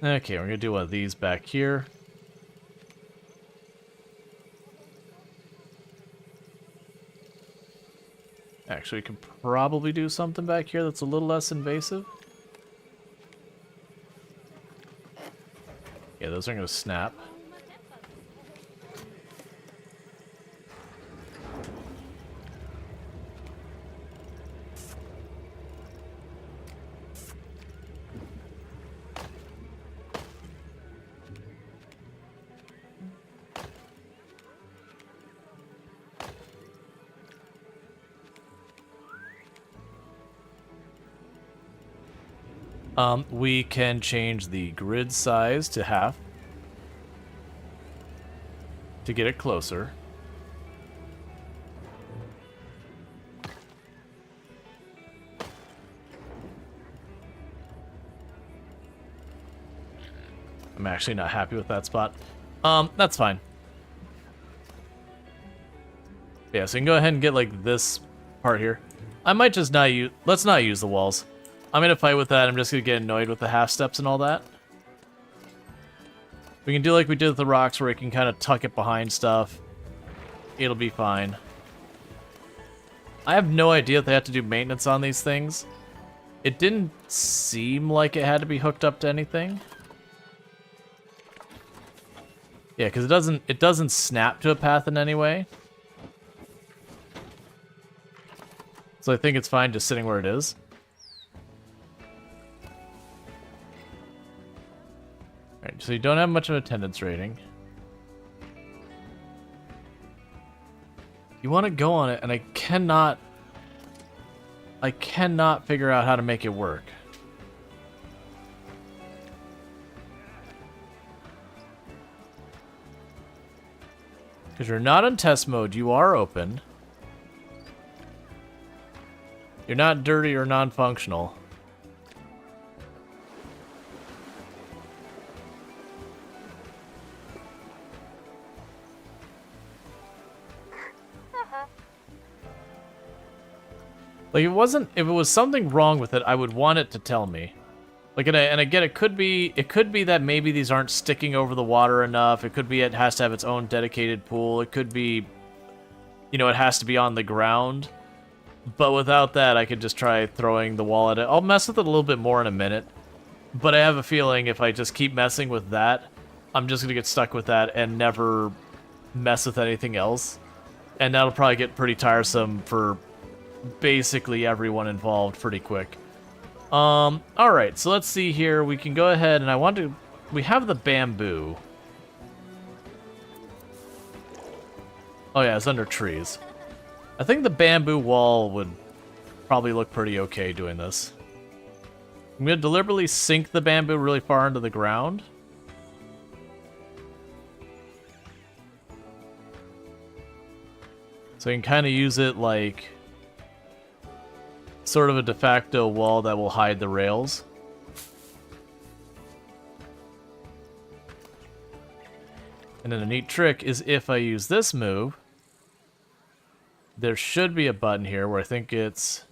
Okay, we're going to do one of these back here. Actually, we can probably do something back here that's a little less invasive. Yeah, those are going to snap. We can change the grid size to half to get it closer. I'm actually not happy with that spot. That's fine. Yeah, so you can go ahead and get like this part here. I might just not use, let's not use the walls. I'm gonna fight with that. I'm just gonna get annoyed with the half steps and all that. We can do like we did with the rocks where we can kind of tuck it behind stuff. It'll be fine. I have no idea if they have to do maintenance on these things. It didn't seem like it had to be hooked up to anything. Yeah, because it doesn't snap to a path in any way. So I think it's fine just sitting where it is. Alright, so you don't have much of an attendance rating. You want to go on it, and I cannot figure out how to make it work. Because you're not in test mode, you are open. You're not dirty or non-functional. Like, if it was something wrong with it, I would want it to tell me. Like, and again, it could be that maybe these aren't sticking over the water enough. It could be it has to have its own dedicated pool. It could be, you know, it has to be on the ground. But without that, I could just try throwing the wall at it. I'll mess with it a little bit more in a minute. But I have a feeling if I just keep messing with that, I'm just going to get stuck with that and never mess with anything else. And that'll probably get pretty tiresome for basically everyone involved pretty quick. Alright, so let's see here. We can go ahead and we have the bamboo. Oh yeah, it's under trees. I think the bamboo wall would probably look pretty okay doing this. I'm going to deliberately sink the bamboo really far into the ground. So you can kind of use it like sort of a de facto wall that will hide the rails. And then a neat trick is if I use this move, there should be a button here where I think it's...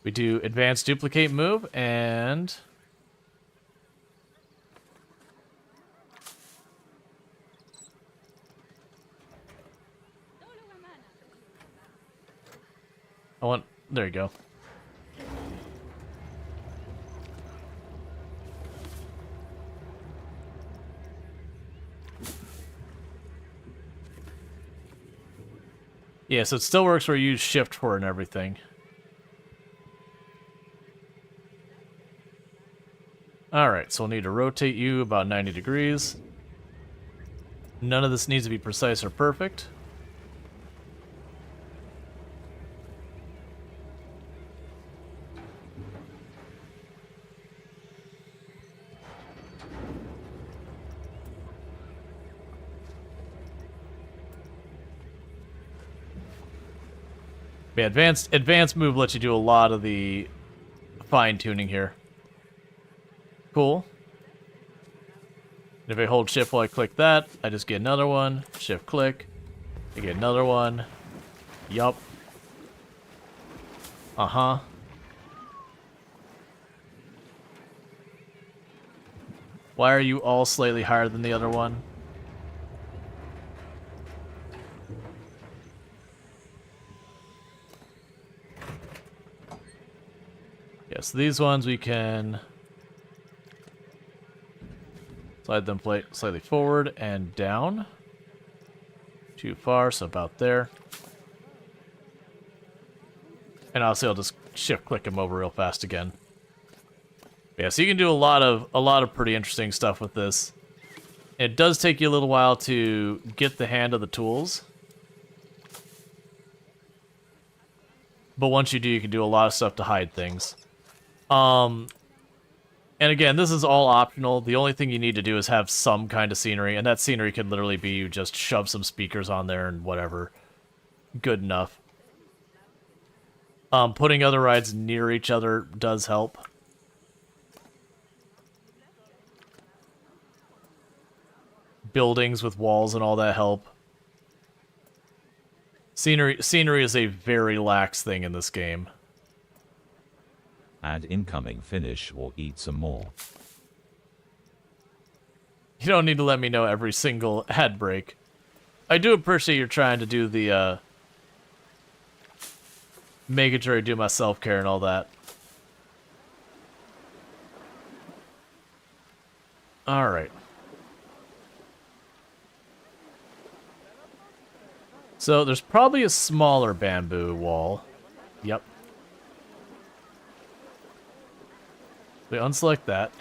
We do advanced duplicate move and... I want... There you go. Yeah, so it still works where you use shift for and everything. Alright, so we'll need to rotate you about 90 degrees. None of this needs to be precise or perfect. Yeah, advanced move lets you do a lot of the fine-tuning here. Cool. And if I hold shift while I click that, I just get another one. Shift click. I get another one. Yup. Uh-huh. Why are you all slightly higher than the other one? Yes, these ones we can slide them slightly forward and down. Too far, so about there. And also I'll just shift click them over real fast again. Yeah, so you can do a lot of pretty interesting stuff with this. It does take you a little while to get the hand of the tools. But once you do, you can do a lot of stuff to hide things. And again, this is all optional. The only thing you need to do is have some kind of scenery, and that scenery could literally be you just shove some speakers on there and whatever. Good enough. Putting other rides near each other does help. Buildings with walls and all that help. Scenery is a very lax thing in this game. Add incoming finish or eat some more. You don't need to let me know every single ad break. I do appreciate you're trying to do the, making sure I do my self-care and all that. Alright. So, there's probably a smaller bamboo wall. Yep. We unselect that.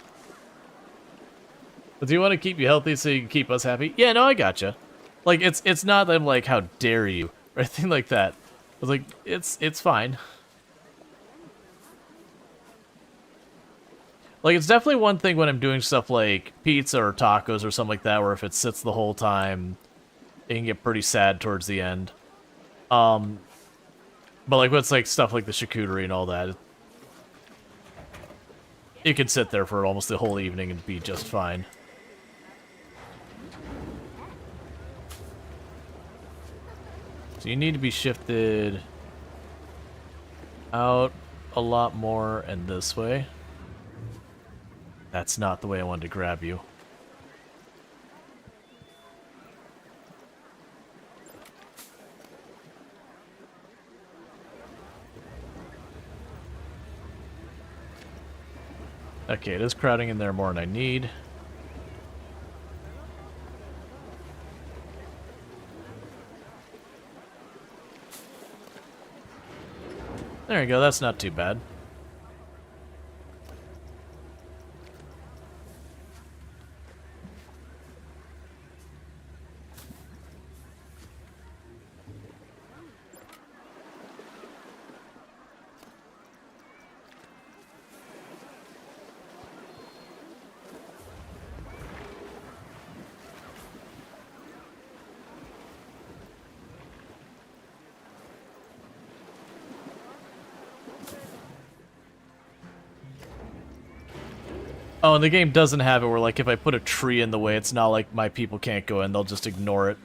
But do you want to keep you healthy so you can keep us happy? Yeah, no, I gotcha. Like, it's not that I'm like, how dare you, or anything like that. I was like, it's fine. Like, it's definitely one thing when I'm doing stuff like pizza or tacos or something like that, where if it sits the whole time, it can get pretty sad towards the end. But like, what's like stuff like the charcuterie and all that, it could sit there for almost the whole evening and be just fine. So you need to be shifted out a lot more and this way. That's not the way I wanted to grab you. Okay, it is crowding in there more than I need. There you go, that's not too bad. Oh, and the game doesn't have it where, like, if I put a tree in the way, it's not like my people can't go in. They'll just ignore it.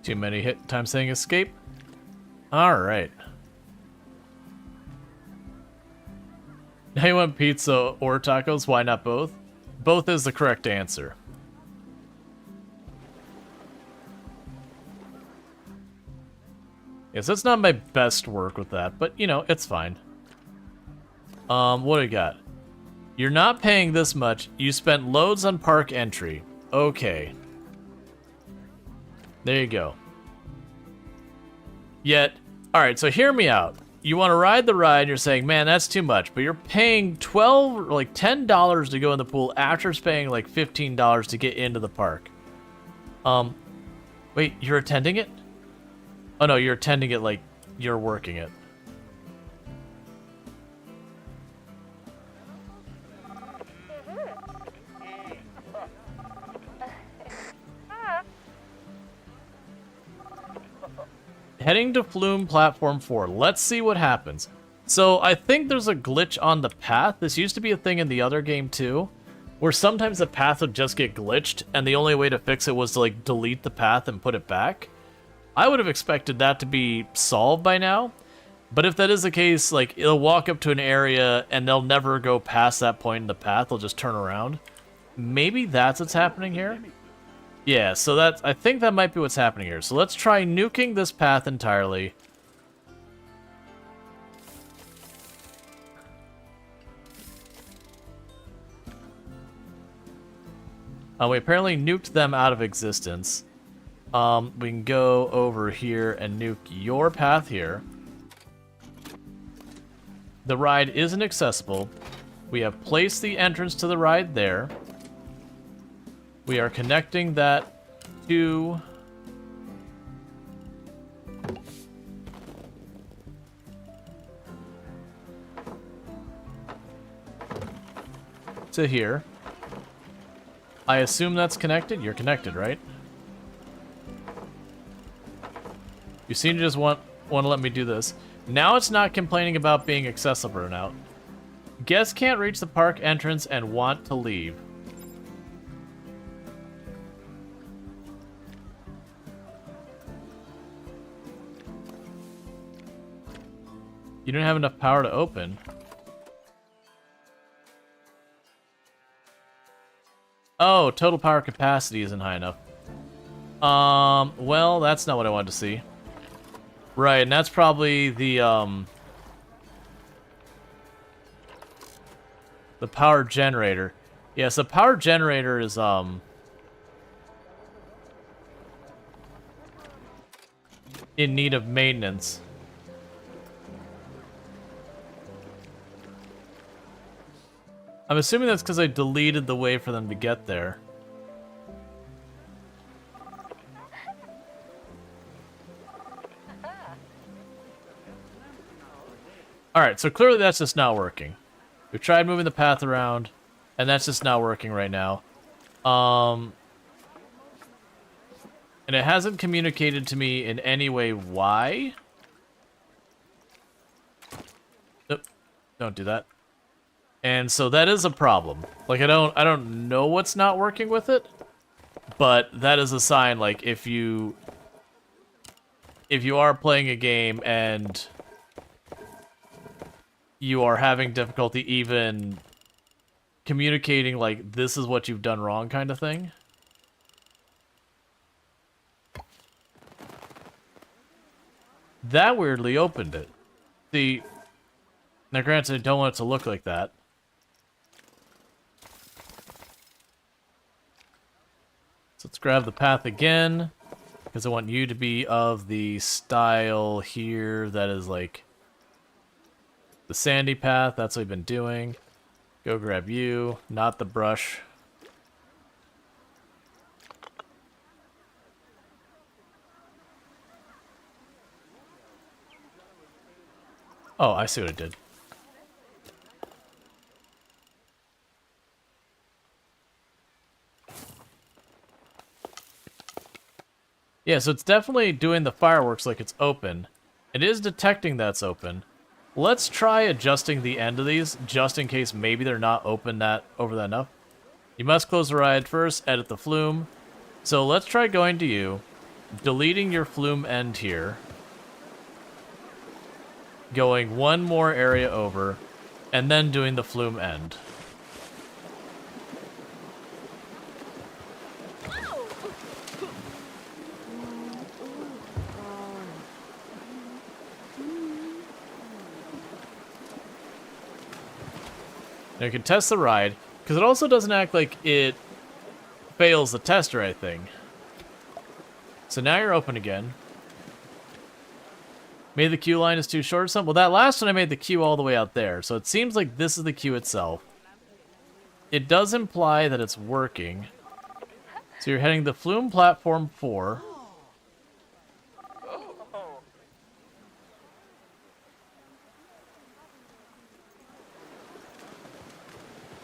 Too many hit time saying escape. Alright. Now you want pizza or tacos? Why not both? Both is the correct answer. Yes, that's not my best work with that, but, you know, it's fine. What do we got? You're not paying this much. You spent loads on park entry. Okay. There you go. Yet, alright, so hear me out. You want to ride the ride, and you're saying, man, that's too much, but you're paying $12 or like $10 to go in the pool after paying like $15 to get into the park. Wait, you're attending it? Oh no, you're attending it like you're working it. Heading to Flume Platform 4. Let's see what happens. So, I think there's a glitch on the path. This used to be a thing in the other game, too. Where sometimes the path would just get glitched, and the only way to fix it was to, like, delete the path and put it back. I would have expected that to be solved by now. But if that is the case, like, it'll walk up to an area, and they'll never go past that point in the path. They'll just turn around. Maybe that's what's happening here? Yeah, so that's, I think that might be what's happening here. So let's try nuking this path entirely. We apparently nuked them out of existence. We can go over here and nuke your path here. The ride isn't accessible. We have placed the entrance to the ride there. We are connecting that to here. I assume that's connected. You're connected, right? You seem to just want to let me do this. Now it's not complaining about being accessible now. Guests can't reach the park entrance and want to leave. You don't have enough power to open. Oh, total power capacity isn't high enough. Well, that's not what I wanted to see. Right, and that's probably the power generator. Yes, the power generator is, in need of maintenance. I'm assuming that's because I deleted the way for them to get there. Alright, so clearly that's just not working. We've tried moving the path around, and that's just not working right now. And it hasn't communicated to me in any way why. Nope, don't do that. And so that is a problem. Like, I don't know what's not working with it, but that is a sign, like, if you are playing a game and you are having difficulty even communicating, like, this is what you've done wrong kind of thing. That weirdly opened it. See, now granted, I don't want it to look like that. So let's grab the path again, because I want you to be of the style here that is like the sandy path. That's what we've been doing. Go grab you, not the brush. Oh, I see what it did. Yeah, so it's definitely doing the fireworks like it's open. It is detecting that's open. Let's try adjusting the end of these, just in case maybe they're not open over that enough. You must close the ride first, edit the flume. So let's try going to you, deleting your flume end here, going one more area over, and then doing the flume end. Now you can test the ride, because it also doesn't act like it fails the test or anything. So now you're open again. Maybe the queue line is too short or something? Well, that last one I made the queue all the way out there, so it seems like this is the queue itself. It does imply that it's working. So you're heading to Flume Platform 4.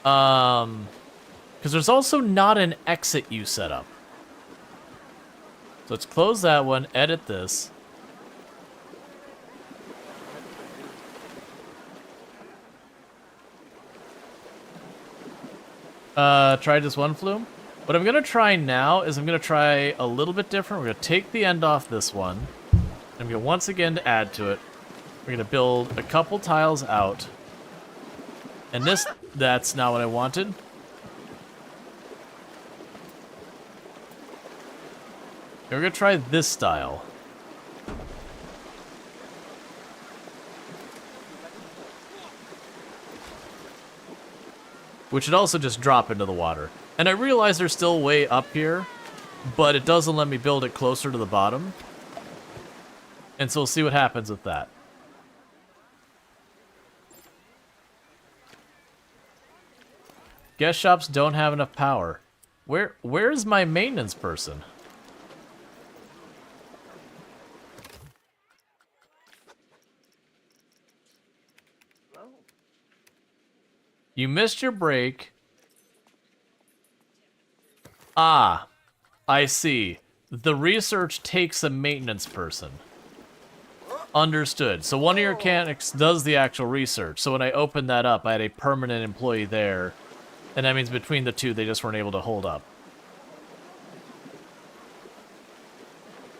Because there's also not an exit you set up. So let's close that one, edit this. Try just one flume. What I'm going to try now is I'm going to try a little bit different. We're going to take the end off this one. I'm going to once again to add to it. We're going to build a couple tiles out. And that's not what I wanted. We're going to try this style. Which would also just drop into the water. And I realize they're still way up here, but it doesn't let me build it closer to the bottom. And so we'll see what happens with that. Guest shops don't have enough power. Where is my maintenance person? You missed your break. Ah, I see. The research takes a maintenance person. Understood. So one of your mechanics does the actual research. So when I opened that up, I had a permanent employee there. And that means between the two, they just weren't able to hold up.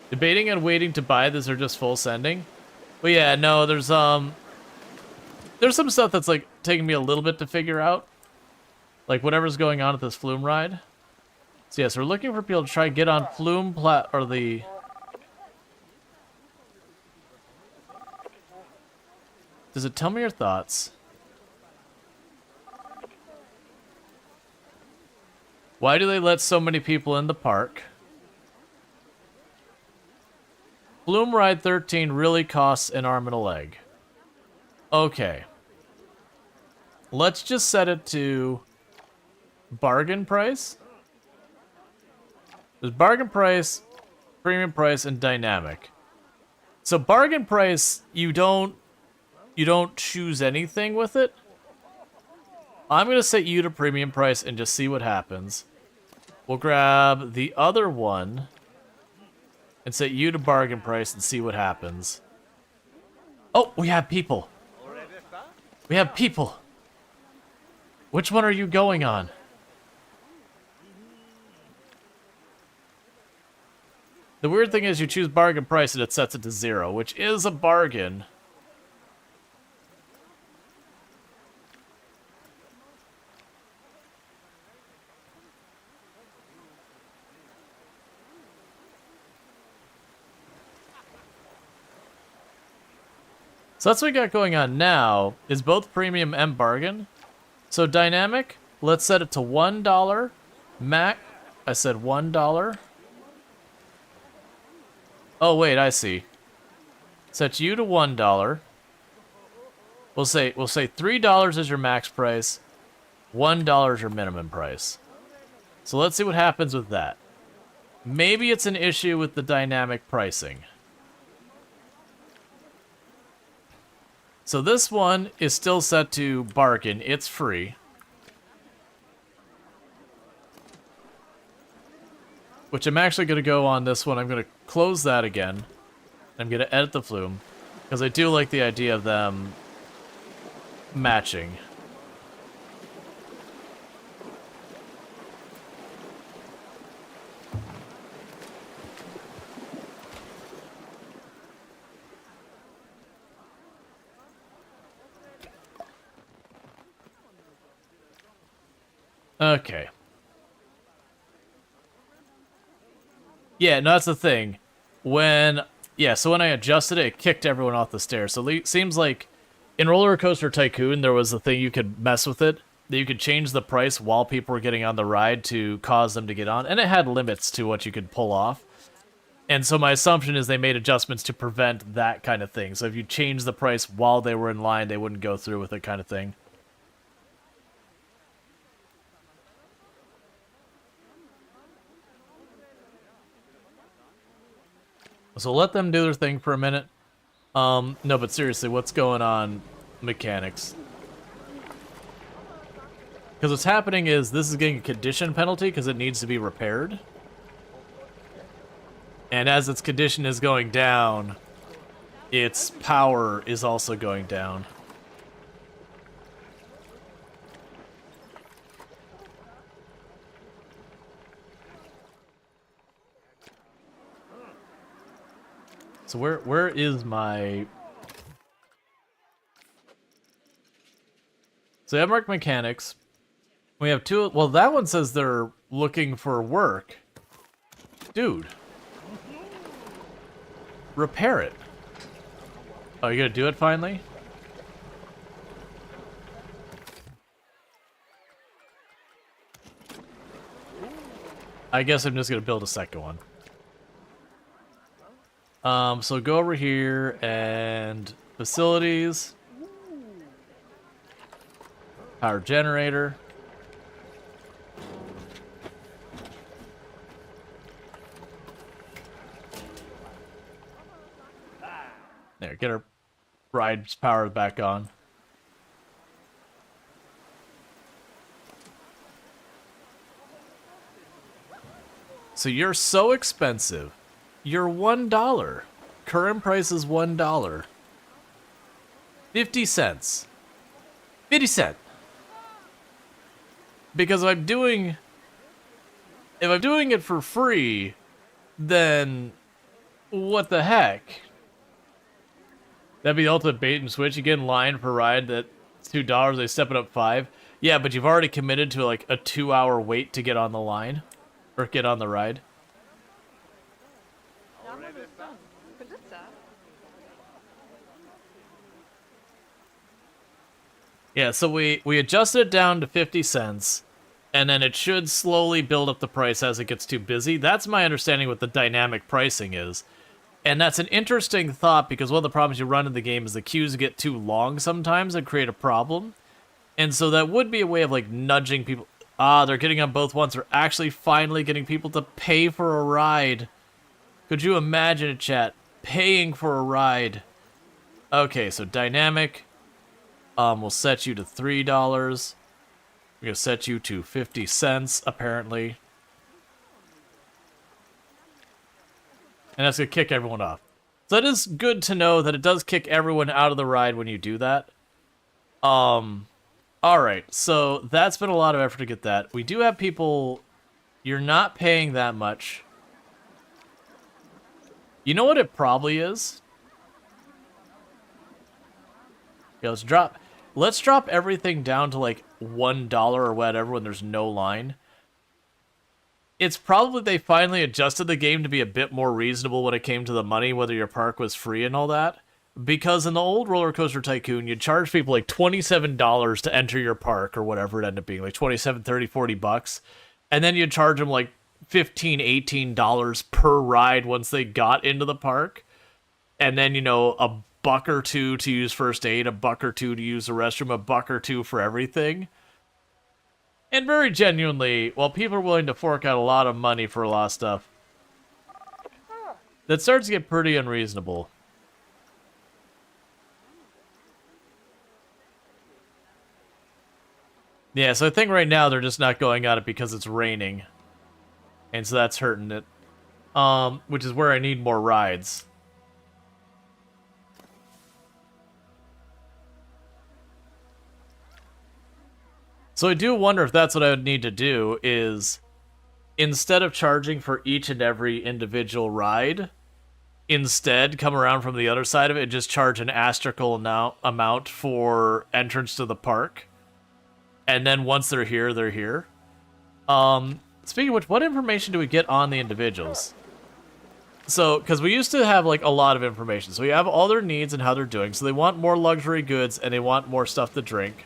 Debating and waiting to buy this or just full sending? But yeah, no, there's some stuff that's like taking me a little bit to figure out. Like whatever's going on at this flume ride. So yes, we're looking for people to try and get on flume or the... Does it tell me your thoughts? Why do they let so many people in the park? Flume Ride 13 really costs an arm and a leg. Okay. Let's just set it to bargain price. There's bargain price, premium price, and dynamic. So bargain price, you don't choose anything with it. I'm gonna set you to premium price and just see what happens. We'll grab the other one and set you to bargain price and see what happens. Oh, we have people. We have people. Which one are you going on? The weird thing is you choose bargain price and it sets it to 0, which is a bargain. So that's what we got going on now, is both premium and bargain. So dynamic, let's set it to $1. Mac, I said $1. Oh wait, I see. Set you to $1. We'll say $3 is your max price, $1 is your minimum price. So let's see what happens with that. Maybe it's an issue with the dynamic pricing. So this one is still set to bargain. It's free. Which I'm actually going to go on this one. I'm going to close that again. I'm going to edit the flume. Because I do like the idea of them matching. Okay. Yeah, no, that's the thing. So when I adjusted it, it kicked everyone off the stairs. So it seems like in Roller Coaster Tycoon, there was a thing you could mess with it. That you could change the price while people were getting on the ride to cause them to get on. And it had limits to what you could pull off. And so my assumption is they made adjustments to prevent that kind of thing. So if you change the price while they were in line, they wouldn't go through with it kind of thing. So let them do their thing for a minute. No, but seriously, what's going on, mechanics? Because what's happening is this is getting a condition penalty because it needs to be repaired. And as its condition is going down, its power is also going down. So where is my... So I have marked mechanics. We have two... Well, that one says they're looking for work. Dude. Repair it. Oh, you gonna do it finally? I guess I'm just gonna build a second one. So go over here and facilities, power generator. There, get our ride's power back on. So you're so expensive. You're $1. Current price is $1. 50 cents. 50 cents. Because if I'm doing it for free, then what the heck? That'd be the ultimate bait and switch. You get in line for a ride that's $2, they step it up $5. Yeah, but you've already committed to like a 2-hour wait to get on the line or get on the ride. Yeah, so we adjusted it down to 50 cents, and then it should slowly build up the price as it gets too busy. That's my understanding what the dynamic pricing is. And that's an interesting thought, because one of the problems you run in the game is the queues get too long sometimes and create a problem. And so that would be a way of, like, nudging people. Ah, they're getting on both once. They're actually finally getting people to pay for a ride. Could you imagine it, chat? Paying for a ride. Okay, so dynamic. We'll set you to $3. We're gonna set you to 50 cents, apparently. And that's gonna kick everyone off. So it is good to know that it does kick everyone out of the ride when you do that. Alright, so that's been a lot of effort to get that. We do have people... You're not paying that much. You know what it probably is? Yeah, let's drop everything down to like $1 or whatever when there's no line. It's probably they finally adjusted the game to be a bit more reasonable when it came to the money, whether your park was free and all that. Because in the old Roller Coaster Tycoon, you'd charge people like $27 to enter your park or whatever it ended up being, like 27, 30, 40 bucks. And then you'd charge them like $15, $18 per ride once they got into the park. And then, you know, a buck or two to use first aid, a buck or two to use the restroom, a buck or two for everything. And very genuinely, while people are willing to fork out a lot of money for a lot of stuff, that starts to get pretty unreasonable. Yeah, so I think right now they're just not going at it because it's raining. And so that's hurting it. Which is where I need more rides. So I do wonder if that's what I would need to do is, instead of charging for each and every individual ride, instead come around from the other side of it and just charge an astronomical amount for entrance to the park. And then once they're here, they're here. Speaking of which, what information do we get on the individuals? So, because we used to have, like, a lot of information. So we have all their needs and how they're doing. So they want more luxury goods, and they want more stuff to drink.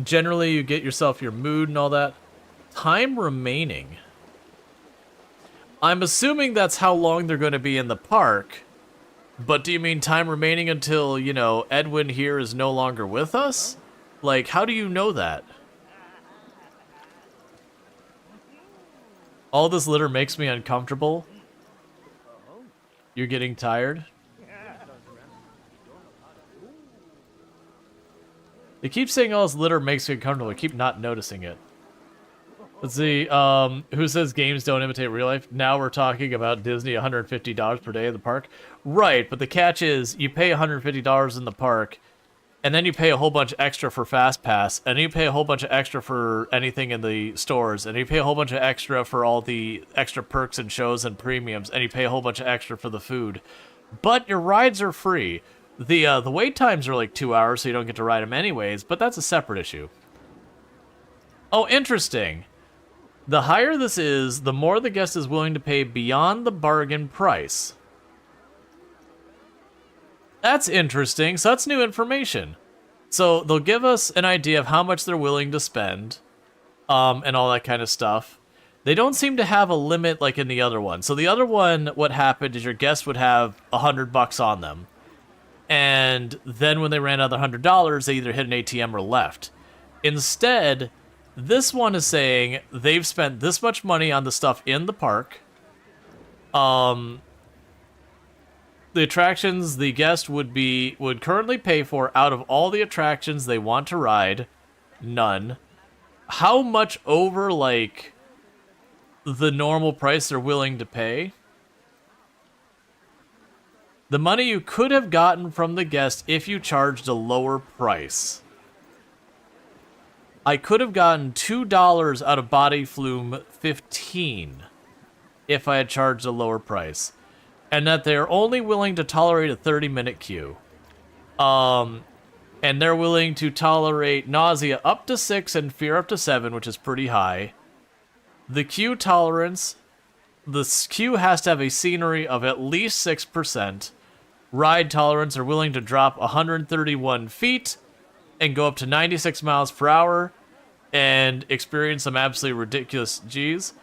Generally, you get yourself your mood and all that. Time remaining. I'm assuming that's how long they're going to be in the park. But do you mean time remaining until, you know, Edwin here is no longer with us? Like, how do you know that? All this litter makes me uncomfortable. You're getting tired? They keep saying all this litter makes me uncomfortable. I keep not noticing it. Let's see, who says games don't imitate real life? Now we're talking about Disney, $150 per day in the park. Right, but the catch is, you pay $150 in the park, and then you pay a whole bunch extra for Fast Pass, and then you pay a whole bunch of extra for anything in the stores, and you pay a whole bunch of extra for all the extra perks and shows and premiums, and you pay a whole bunch of extra for the food. But your rides are free. The wait times are like 2 hours, so you don't get to ride them anyways, but that's a separate issue. Oh, interesting. The higher this is, the more the guest is willing to pay beyond the bargain price. That's interesting. So that's new information. So they'll give us an idea of how much they're willing to spend, and all that kind of stuff. They don't seem to have a limit like in the other one. So the other one, what happened is your guest would have $100 on them. And then when they ran out of $100, they either hit an ATM or left. Instead, this one is saying they've spent this much money on the stuff in the park. The attractions the guest would currently pay for out of all the attractions they want to ride, none. How much over, like, the normal price they're willing to pay? The money you could have gotten from the guest if you charged a lower price. I could have gotten $2 out of Body Flume 15 if I had charged a lower price. And that they're only willing to tolerate a 30-minute queue. And they're willing to tolerate nausea up to 6 and fear up to 7, which is pretty high. The queue tolerance, the queue has to have a scenery of at least 6%. Ride tolerance are willing to drop 131 feet and go up to 96 miles per hour and experience some absolutely ridiculous G's.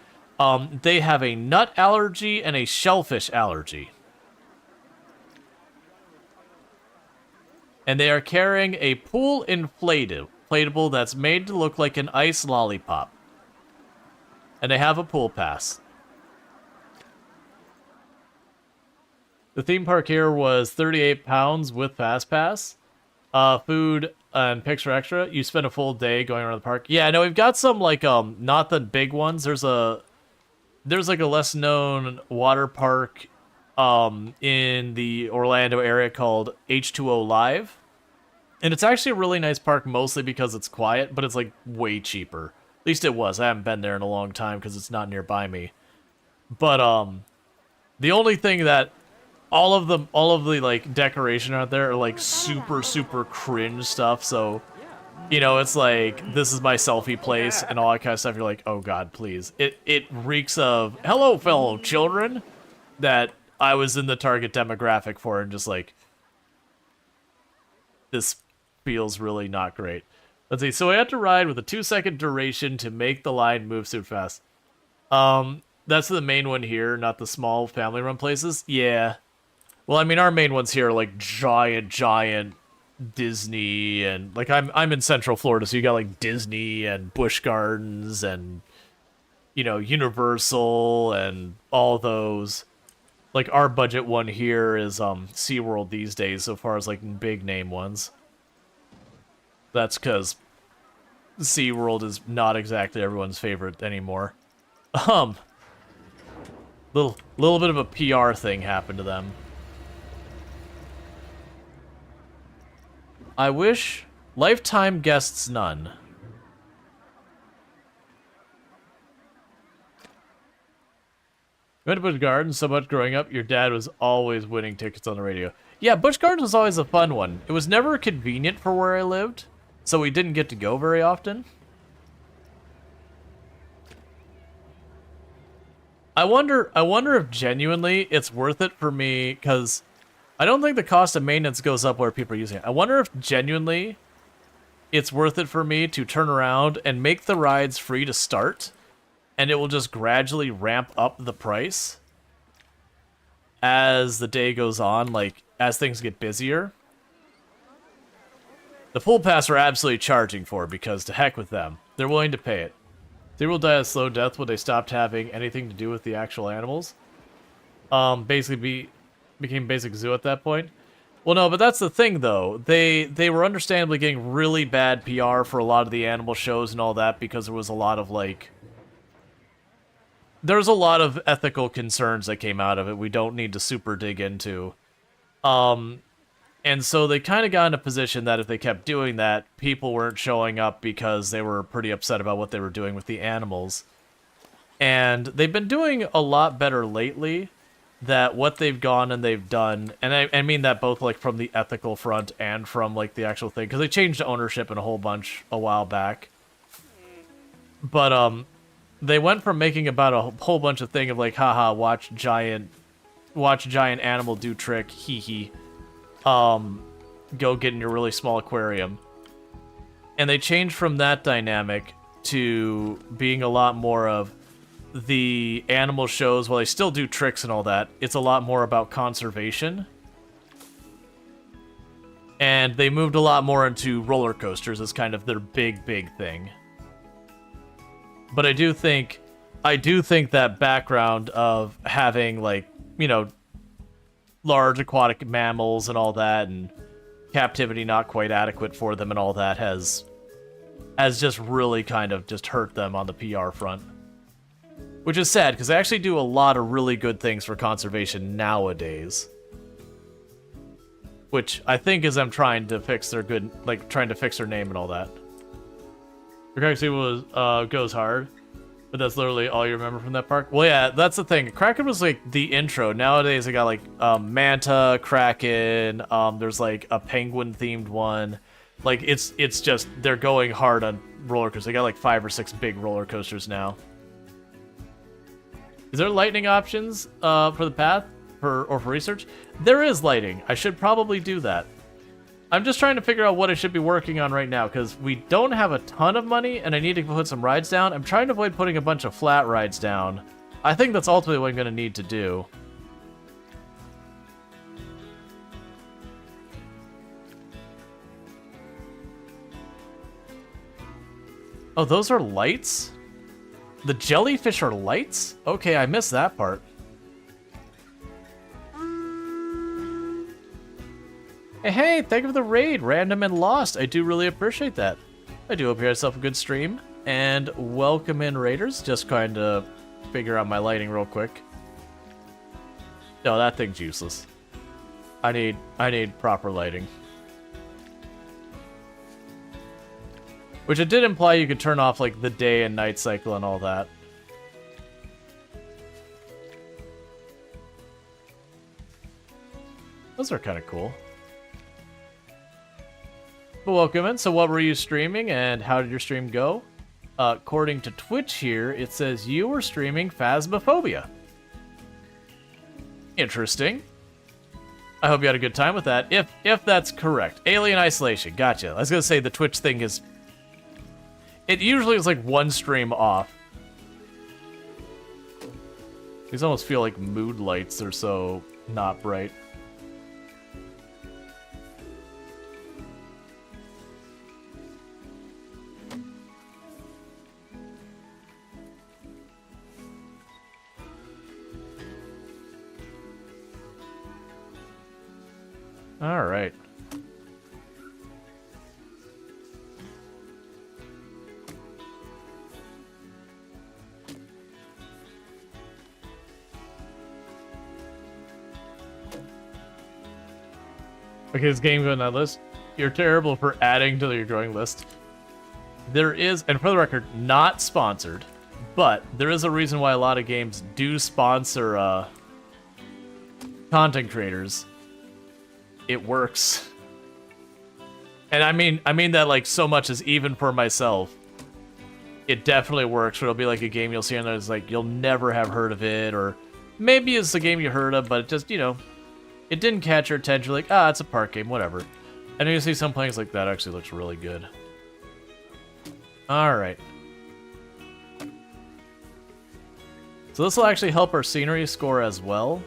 They have a nut allergy and a shellfish allergy. And they are carrying a pool inflatable that's made to look like an ice lollipop. And they have a pool pass. The theme park here was £38 with Fast Pass. Food and picture extra. You spend a full day going around the park. Yeah, I know we've got some like not the big ones. There's like a less known water park in the Orlando area called H2O Live. And it's actually a really nice park mostly because it's quiet, but it's like way cheaper. At least it was. I haven't been there in a long time because it's not nearby me. But the only thing that all of the like decoration out there are like super cringe stuff. So, you know, it's like, this is my selfie place and all that kind of stuff. You're like, oh god, please. It reeks of, hello fellow children, that I was in the target demographic for, and just like, this feels really not great. Let's see. So I had to ride with a 2-second duration to make the line move super fast. That's the main one here, not the small family run places. Yeah. Well, I mean, our main ones here are like giant Disney, and like I'm in Central Florida, so you got like Disney and Busch Gardens and, you know, Universal and all those. Like our budget one here is SeaWorld these days, so far as like big name ones. That's because SeaWorld is not exactly everyone's favorite anymore. Little bit of a PR thing happened to them. I wish lifetime guests none. You went to Busch Gardens so much growing up, your dad was always winning tickets on the radio. Yeah, Busch Gardens was always a fun one. It was never convenient for where I lived, so we didn't get to go very often. I wonder if genuinely it's worth it for me, because I don't think the cost of maintenance goes up where people are using it. I wonder if genuinely it's worth it for me to turn around and make the rides free to start, and it will just gradually ramp up the price as the day goes on, like, as things get busier. The full pass are absolutely charging for, because to heck with them. They're willing to pay it. They will die a slow death when they stopped having anything to do with the actual animals. Basically became basic zoo at that point. Well, no, but that's the thing, though. They were understandably getting really bad PR for a lot of the animal shows and all that, because there was a lot of, like... There's a lot of ethical concerns that came out of it we don't need to super dig into. And so they kind of got in a position that if they kept doing that, people weren't showing up because they were pretty upset about what they were doing with the animals. And they've been doing a lot better lately, that what they've gone and they've done, and I mean that both like from the ethical front and from like the actual thing, because they changed ownership and a whole bunch a while back. But they went from making about a whole bunch of thing of like, haha, watch giant animal do trick, hee hee. Go get in your really small aquarium. And they changed from that dynamic to being a lot more of the animal shows. While they still do tricks and all that, it's a lot more about conservation. And they moved a lot more into roller coasters as kind of their big thing. But I do think that background of having, like, you know, large aquatic mammals and all that, and captivity not quite adequate for them and all that has just really kind of just hurt them on the PR front. Which is sad, because they actually do a lot of really good things for conservation nowadays. Which I think is them trying to fix their good, like, trying to fix their name and all that. Kraken goes hard. But that's literally all you remember from that park? Well, yeah, that's the thing. Kraken was, like, the intro. Nowadays, they got, like, Manta, Kraken, there's, like, a penguin-themed one. Like, it's just, they're going hard on roller coasters. They got, like, 5 or 6 big roller coasters now. Is there lighting options for the path? Or for research? There is lighting. I should probably do that. I'm just trying to figure out what I should be working on right now, because we don't have a ton of money, and I need to put some rides down. I'm trying to avoid putting a bunch of flat rides down. I think that's ultimately what I'm going to need to do. Oh, those are lights? The jellyfish are lights? Okay, I missed that part. Hey, thank you for the raid, Random and Lost. I do really appreciate that. I do hope you had yourself a good stream. And welcome in, raiders. Just trying to figure out my lighting real quick. No, that thing's useless. I need proper lighting. Which it did imply you could turn off, like, the day and night cycle and all that. Those are kind of cool. But welcome in. So what were you streaming, and how did your stream go? According to Twitch here, it says you were streaming Phasmophobia. Interesting. I hope you had a good time with that, if that's correct. Alien Isolation, gotcha. I was gonna say the Twitch thing is... It usually is like one stream off. These almost feel like mood lights, they're so not bright. All right. Okay, this game going on that list. You're terrible for adding to your growing list. There is, and for the record, not sponsored, but there is a reason why a lot of games do sponsor content creators. It works. And I mean that like so much as even for myself. It definitely works. Where it'll be like a game you'll see on there that's like you'll never have heard of it, or maybe it's a game you heard of, but it just, you know, it didn't catch your attention. Like, it's a park game, whatever. And you see some things like that actually looks really good. All right. So this will actually help our scenery score as well.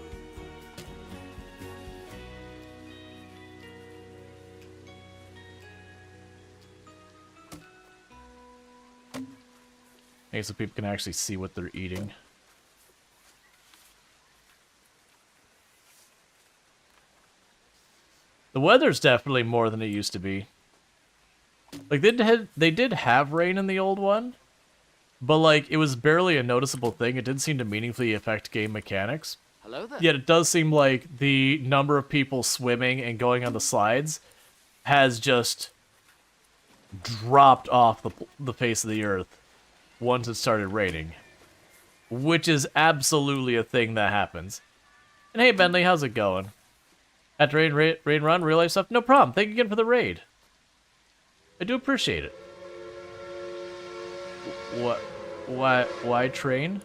Okay, so people can actually see what they're eating. The weather's definitely more than it used to be. Like, they did have rain in the old one, but, like, it was barely a noticeable thing. It didn't seem to meaningfully affect game mechanics. Hello there. Yet it does seem like the number of people swimming and going on the slides has just dropped off the face of the earth once it started raining, which is absolutely a thing that happens. And hey, Bentley, how's it going? At rain run, real life stuff? No problem. Thank you again for the raid. I do appreciate it. What? Why train?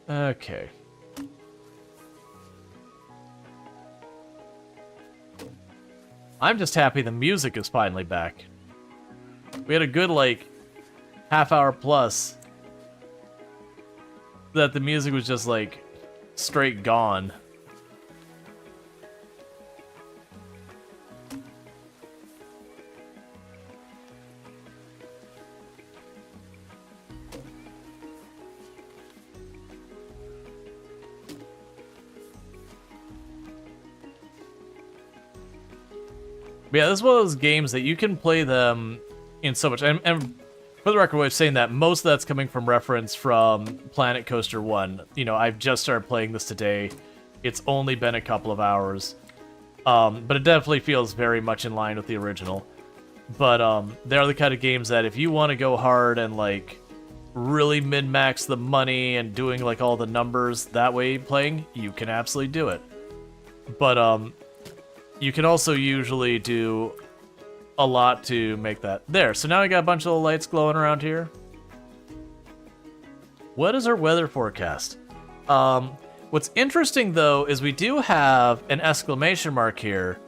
Okay. I'm just happy the music is finally back. We had a good, like, half hour plus that the music was just, like, straight gone. But yeah, this is one of those games that you can play them in so much. And for the record, we're saying that most of that's coming from reference from Planet Coaster 1. You know, I've just started playing this today. It's only been a couple of hours. But it definitely feels very much in line with the original. But they're the kind of games that if you want to go hard and, like, really min-max the money and doing, like, all the numbers that way playing, you can absolutely do it. But, you can also usually do a lot to make that. There, so now we got a bunch of little lights glowing around here. What is our weather forecast? What's interesting, though, is we do have an exclamation mark here,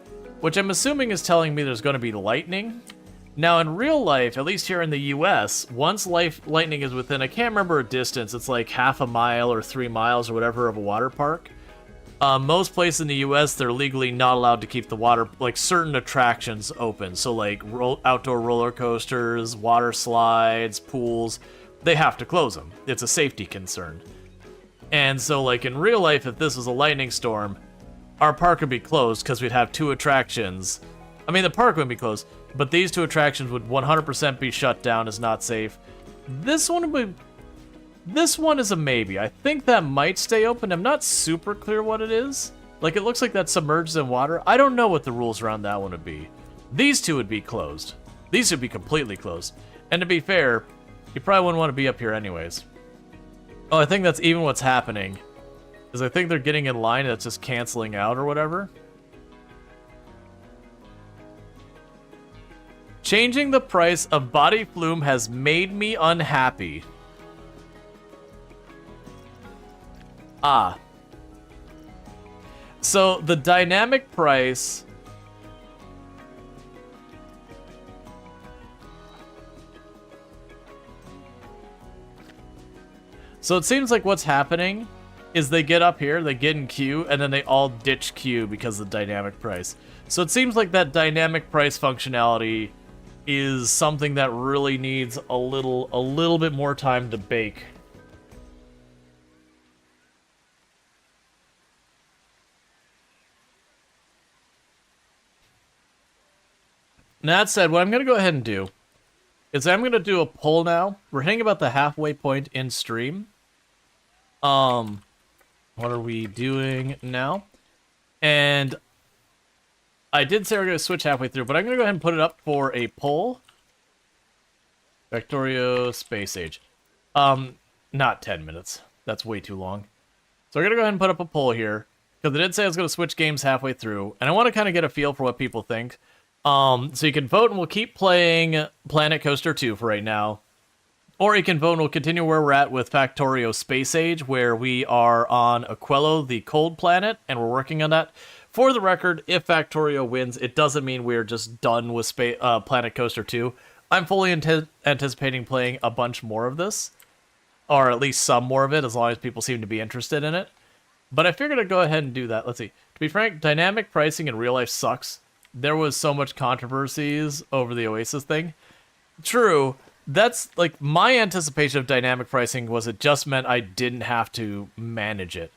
which I'm assuming is telling me there's going to be lightning. Now, in real life, at least here in the US, once lightning is within, I can't remember a distance, it's like half a mile or 3 miles or whatever of a water park. Most places in the U.S., they're legally not allowed to keep the water, like, certain attractions open. So, like, outdoor roller coasters, water slides, pools, they have to close them. It's a safety concern. And so, like, in real life, if this was a lightning storm, our park would be closed because we'd have 2 attractions. I mean, the park wouldn't be closed, but these 2 attractions would 100% be shut down as not safe. This one is a maybe. I think that might stay open. I'm not super clear what it is. Like, it looks like that's submerged in water. I don't know what the rules around that one would be. These 2 would be closed. These would be completely closed. And to be fair, you probably wouldn't want to be up here anyways. Oh, I think that's even what's happening. Is I think they're getting in line and it's just canceling out or whatever. Changing the price of body flume has made me unhappy. So the dynamic price... So it seems like what's happening is they get up here, they get in queue, and then they all ditch queue because of the dynamic price. So it seems like that dynamic price functionality is something that really needs a little bit more time to bake. That said, what I'm going to go ahead and do is I'm going to do a poll now. We're hitting about the halfway point in stream. What are we doing now? And I did say we're going to switch halfway through, but I'm going to go ahead and put it up for a poll. Factorio Space Age. Not 10 minutes. That's way too long. So we're going to go ahead and put up a poll here, because I did say I was going to switch games halfway through, and I want to kind of get a feel for what people think. So you can vote, and we'll keep playing Planet Coaster 2 for right now. Or you can vote, and we'll continue where we're at with Factorio Space Age, where we are on Aquello, the cold planet, and we're working on that. For the record, if Factorio wins, it doesn't mean we're just done with Planet Coaster 2. I'm fully anticipating playing a bunch more of this, or at least some more of it, as long as people seem to be interested in it. But I figured I'd go ahead and do that. Let's see. To be frank, dynamic pricing in real life sucks. There was so much controversies over the Oasis thing. True, that's like my anticipation of dynamic pricing was it just meant I didn't have to manage it.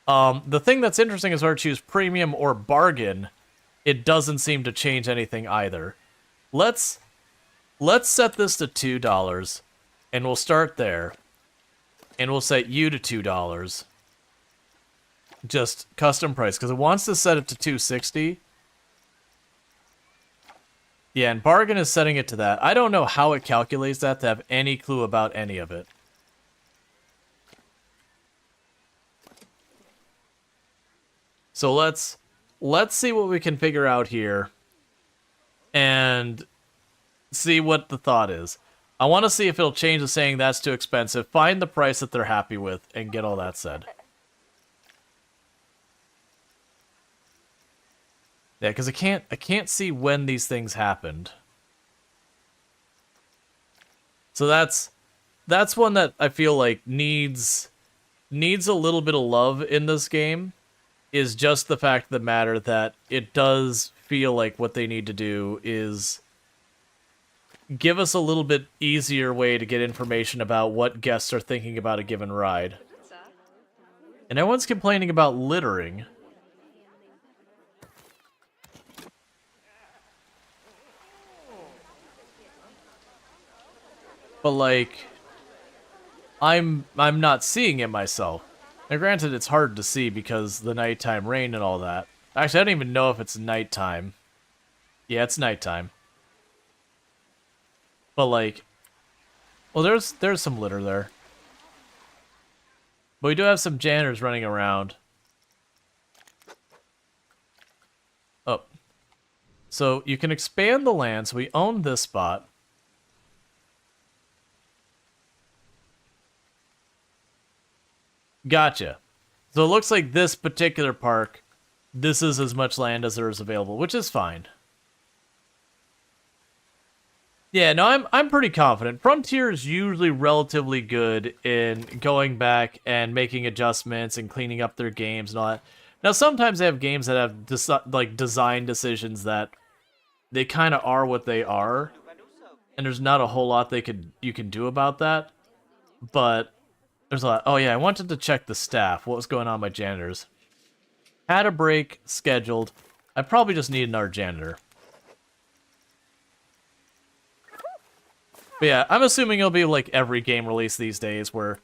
The thing that's interesting is whether to choose premium or bargain, it doesn't seem to change anything either. Let's set this to $2, and we'll start there. And we'll set you to $2. Just custom price, because it wants to set it to $260. Yeah, and bargain is setting it to that. I don't know how it calculates that to have any clue about any of it. So let's see what we can figure out here and see what the thought is. I want to see if it'll change the saying that's too expensive, find the price that they're happy with, and get all that said. Yeah, because I can't see when these things happened. So that's one that I feel like needs a little bit of love in this game, is just the fact of the matter that it does feel like what they need to do is give us a little bit easier way to get information about what guests are thinking about a given ride. And everyone's complaining about littering. But like, I'm not seeing it myself. Now granted, it's hard to see because the nighttime rain and all that. Actually, I don't even know if it's nighttime. Yeah, it's nighttime. But like, well, there's some litter there. But we do have some janitors running around. Oh. So you can expand the land, so we own this spot. Gotcha. So it looks like this particular park, this is as much land as there is available, which is fine. Yeah, no, I'm pretty confident. Frontier is usually relatively good in going back and making adjustments and cleaning up their games and all that. Now, sometimes they have games that have design decisions that they kind of are what they are, and there's not a whole lot you can do about that. But there's a lot. Oh yeah, I wanted to check the staff. What was going on with my janitors? Had a break scheduled. I probably just need another janitor. But yeah, I'm assuming it'll be like every game release these days, where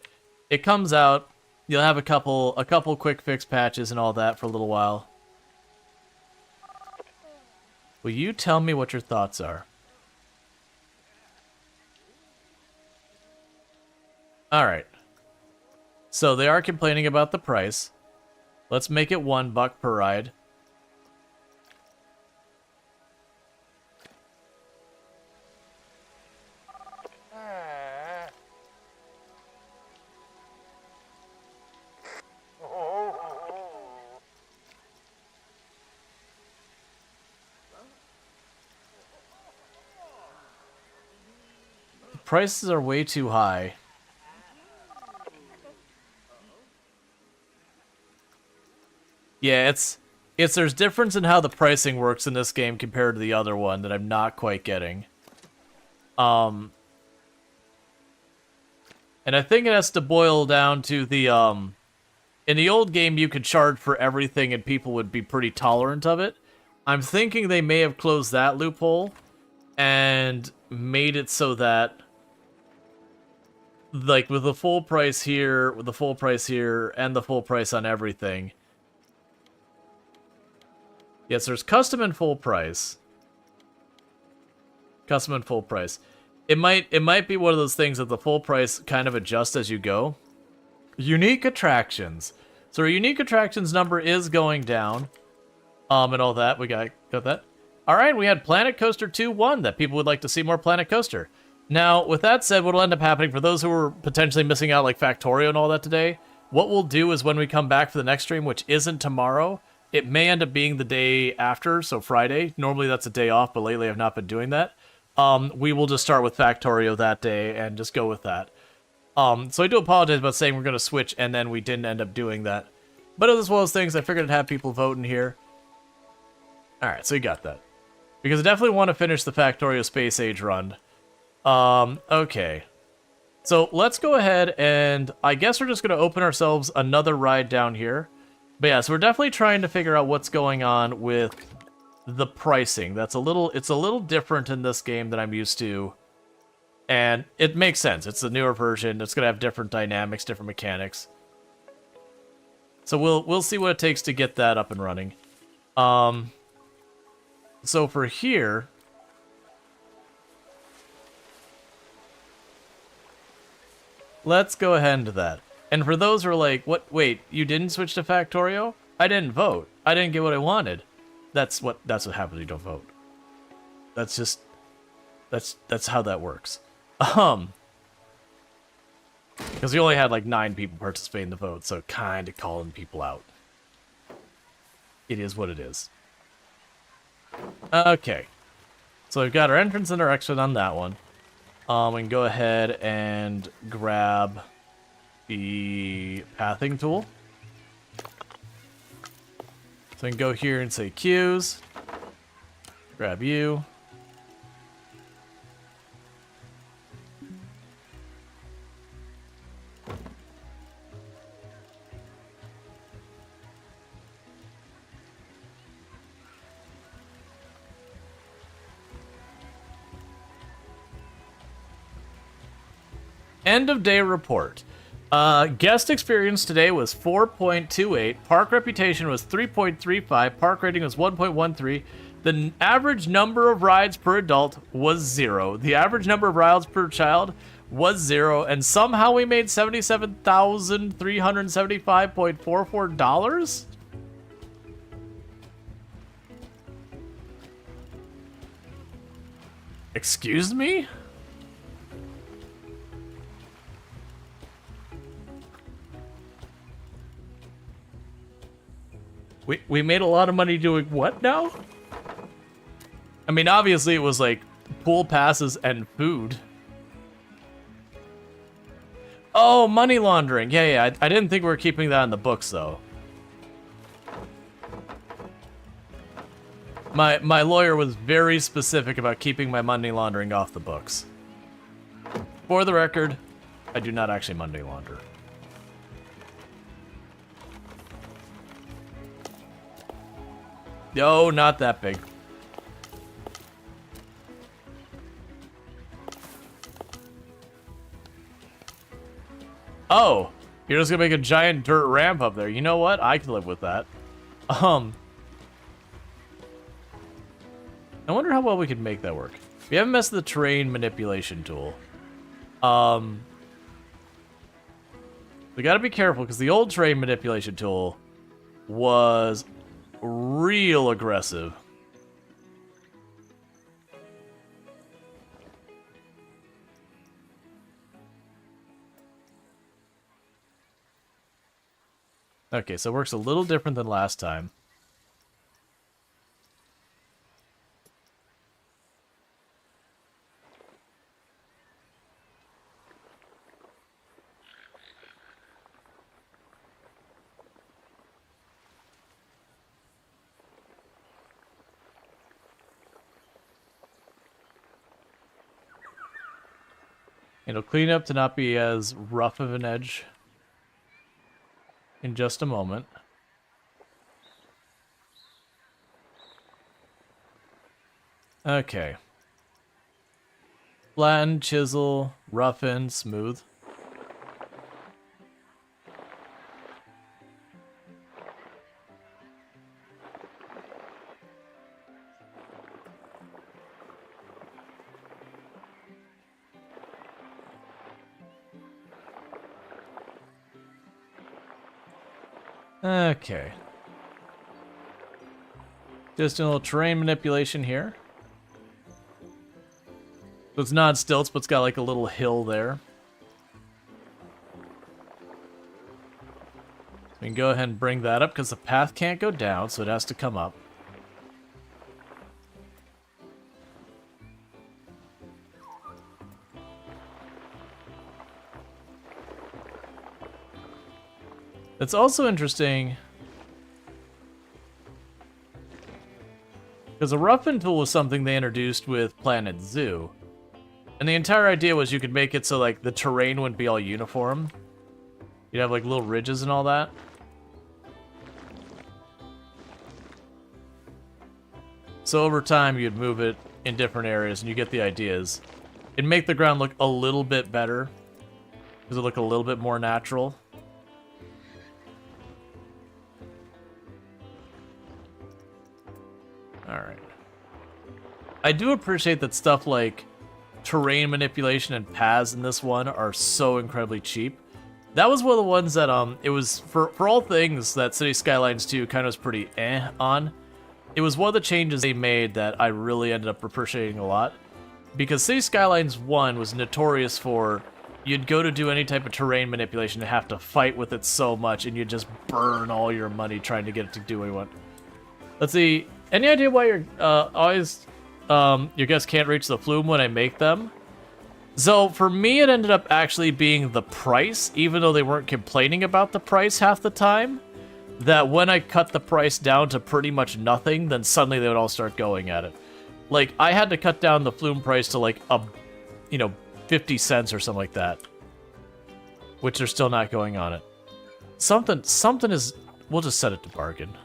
it comes out, you'll have a couple quick fix patches and all that for a little while. Will you tell me what your thoughts are? Alright. So they are complaining about the price. Let's make it $1 per ride. The prices are way too high. Yeah, there's difference in how the pricing works in this game compared to the other one that I'm not quite getting. And I think it has to boil down to the, in the old game you could charge for everything and people would be pretty tolerant of it. I'm thinking they may have closed that loophole, and made it so that, like, with the full price here, with the full price here, and the full price on everything. Yes, there's custom and full price. Custom and full price. It might be one of those things that the full price kind of adjusts as you go. Unique attractions. So our unique attractions number is going down. And all that. We got that. Alright, we had Planet Coaster 2-1 that people would like to see more Planet Coaster. Now, with that said, what will end up happening for those who are potentially missing out, like Factorio and all that today, what we'll do is when we come back for the next stream, which isn't tomorrow, it may end up being the day after, so Friday. Normally that's a day off, but lately I've not been doing that. We will just start with Factorio that day and just go with that. So I do apologize about saying we're going to switch and then we didn't end up doing that. But as well as things, I figured I'd have people vote in here. Alright, so you got that. Because I definitely want to finish the Factorio Space Age run. Okay. So let's go ahead and I guess we're just going to open ourselves another ride down here. But yeah, so we're definitely trying to figure out what's going on with the pricing. It's a little different in this game than I'm used to. And it makes sense. It's a newer version. It's going to have different dynamics, different mechanics. So we'll see what it takes to get that up and running. So for here, let's go ahead into that. And for those who are like, what? Wait, you didn't switch to Factorio? I didn't vote. I didn't get what I wanted. That's what happens when you don't vote. That's just that's how that works. Because we only had like 9 people participate in the vote, so kind of calling people out. It is what it is. Okay. So we've got our entrance and our exit on that one. We can go ahead and grab the pathing tool. So we can go here and say queues. Grab you. End of day report. Guest experience today was 4.28. Park reputation was 3.35. Park rating was 1.13. The average number of rides per adult was 0. The average number of rides per child was 0. And somehow we made $77,375.44? Excuse me? We made a lot of money doing what now? I mean, obviously it was like pool passes and food. Oh, money laundering. Yeah. I didn't think we were keeping that in the books, though. My lawyer was very specific about keeping my money laundering off the books. For the record, I do not actually money launder. No, not that big. Oh, you're just gonna make a giant dirt ramp up there. You know what? I can live with that. I wonder how well we could make that work. We haven't messed with the terrain manipulation tool. We gotta be careful because the old terrain manipulation tool was real aggressive. Okay, so it works a little different than last time. It'll clean up to not be as rough of an edge in just a moment. Okay. Flatten, chisel, roughen, smooth. Okay. Just a little terrain manipulation here. So it's not stilts, but it's got like a little hill there. So we can go ahead and bring that up because the path can't go down, so it has to come up. It's also interesting because a roughen tool was something they introduced with Planet Zoo. And the entire idea was you could make it so like the terrain wouldn't be all uniform. You'd have like little ridges and all that. So over time you'd move it in different areas and you get the ideas. It'd make the ground look a little bit better. Because it look a little bit more natural. Alright. I do appreciate that stuff like terrain manipulation and paths in this one are so incredibly cheap. That was one of the ones that, it was, for all things that City Skylines 2 kind of was pretty on, it was one of the changes they made that I really ended up appreciating a lot. Because City Skylines 1 was notorious for, you'd go to do any type of terrain manipulation and have to fight with it so much, and you'd just burn all your money trying to get it to do what you want. Let's see. Any idea why you're always your guests can't reach the flume when I make them? So for me, it ended up actually being the price, even though they weren't complaining about the price half the time. That when I cut the price down to pretty much nothing, then suddenly they would all start going at it. Like I had to cut down the flume price to like 50 cents or something like that, which they're still not going on it. Something is. We'll just set it to bargain.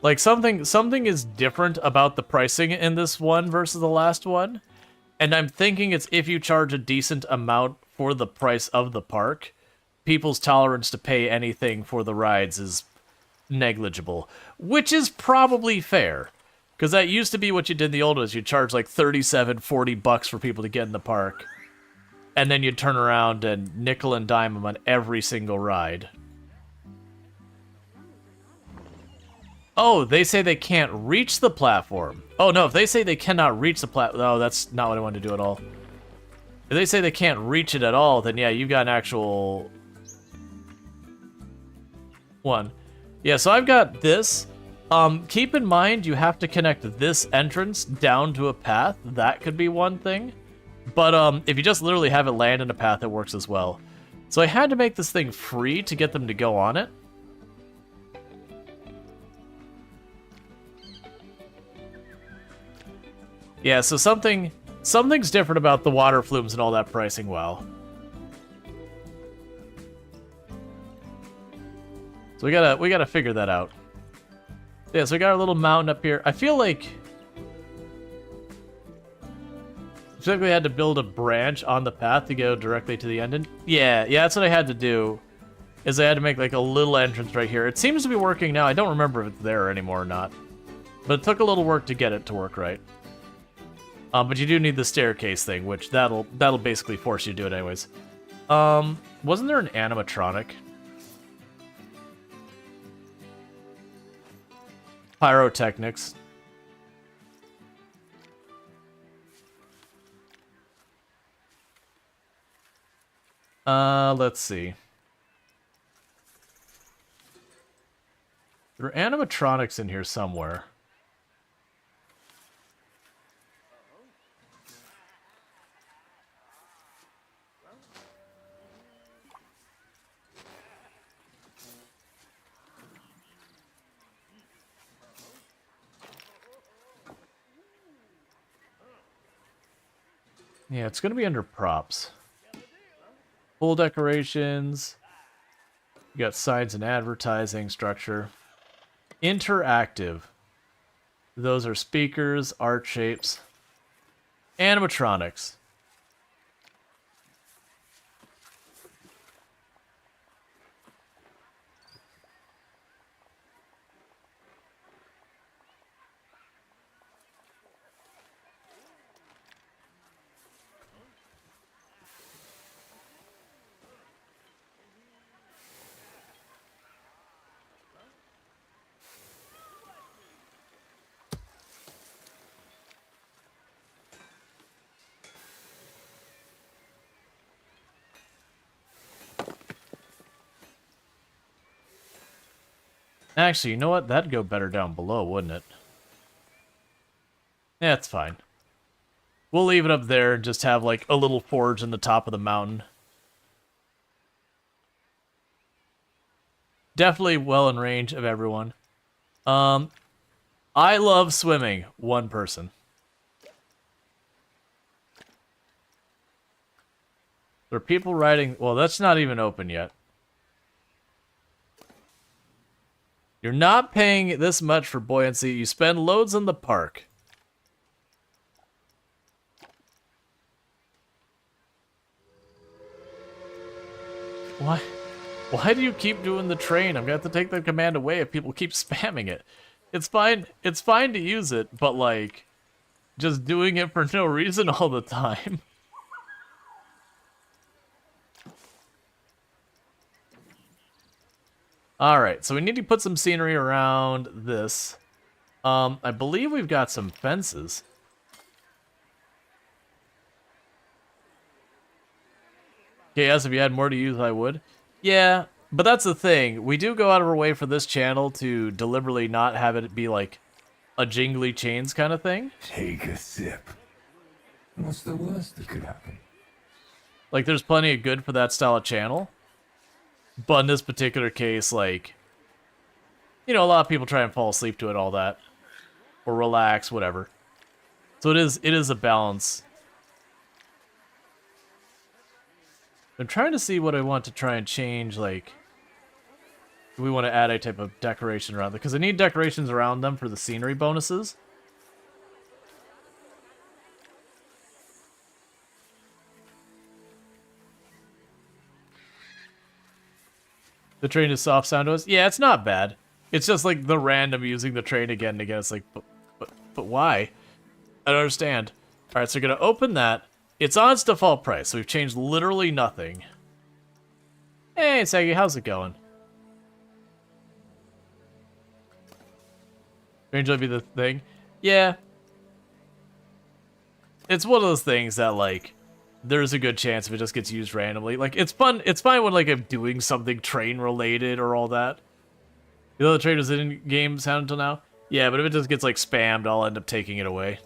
Like, something is different about the pricing in this one versus the last one. And I'm thinking it's if you charge a decent amount for the price of the park, people's tolerance to pay anything for the rides is negligible. Which is probably fair. Because that used to be what you did in the old ones. You'd charge like $37-40 for people to get in the park. And then you'd turn around and nickel and dime them on every single ride. Oh, they say they can't reach the platform. Oh, no, if they say they cannot reach the platform... No, that's not what I wanted to do at all. If they say they can't reach it at all, then yeah, you've got an actual... one. Yeah, so I've got this. Keep in mind, you have to connect this entrance down to a path. That could be one thing. But if you just literally have it land in a path, it works as well. So I had to make this thing free to get them to go on it. Yeah, so something's different about the water flumes and all that pricing. Wow. So we gotta figure that out. Yeah, so we got our little mountain up here. I feel like we had to build a branch on the path to go directly to the end. And yeah, that's what I had to do. Is I had to make like a little entrance right here. It seems to be working now. I don't remember if it's there anymore or not. But it took a little work to get it to work right. But you do need the staircase thing, which that'll basically force you to do it anyways. Wasn't there an animatronic? Pyrotechnics. Let's see. There are animatronics in here somewhere. Yeah, it's going to be under props. Full decorations. You got signs and advertising structure. Interactive. Those are speakers, art shapes. Animatronics. Actually, you know what? That'd go better down below, wouldn't it? Yeah, it's fine. We'll leave it up there and just have, like, a little forge in the top of the mountain. Definitely well in range of everyone. I love swimming. One person. There are people riding... Well, that's not even open yet. You're not paying this much for buoyancy. You spend loads in the park. Why? Why do you keep doing the train? I'm gonna have to take the command away if people keep spamming it. It's fine. It's fine to use it, but like, just doing it for no reason all the time. Alright, so we need to put some scenery around this. I believe we've got some fences. Okay, yes, if you had more to use, I would. Yeah, but that's the thing. We do go out of our way for this channel to deliberately not have it be like a jingly chains kind of thing. Take a sip. What's the worst that could happen? Like, there's plenty of good for that style of channel. But in this particular case, like, you know, a lot of people try and fall asleep to it, all that. Or relax, whatever. So it is a balance. I'm trying to see what I want to try and change, like, do we want to add a type of decoration around it? Because I need decorations around them for the scenery bonuses. The train is soft sound to us? Yeah, it's not bad. It's just like the random using the train again and again. It's like, but why? I don't understand. Alright, so we're going to open that. It's on its default price, so we've changed literally nothing. Hey, Saggy, how's it going? Range will be the thing. Yeah. It's one of those things that, like, there's a good chance if it just gets used randomly. Like, it's fun. It's fine when, like, I'm doing something train-related or all that. You know the train was in-game sound until now? Yeah, but if it just gets, like, spammed, I'll end up taking it away.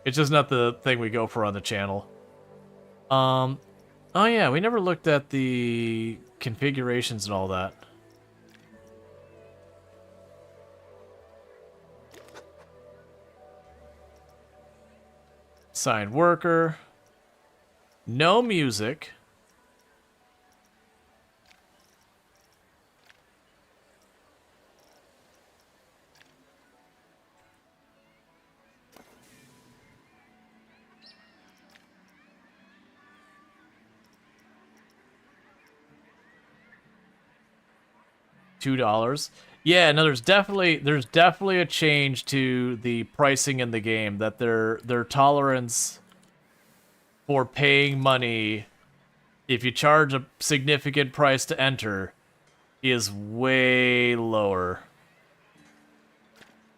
It's just not the thing we go for on the channel. Oh yeah, we never looked at the configurations and all that. Signed worker. No music. $2. Yeah, no, there's definitely a change to the pricing in the game, that their tolerance for paying money if you charge a significant price to enter is way lower.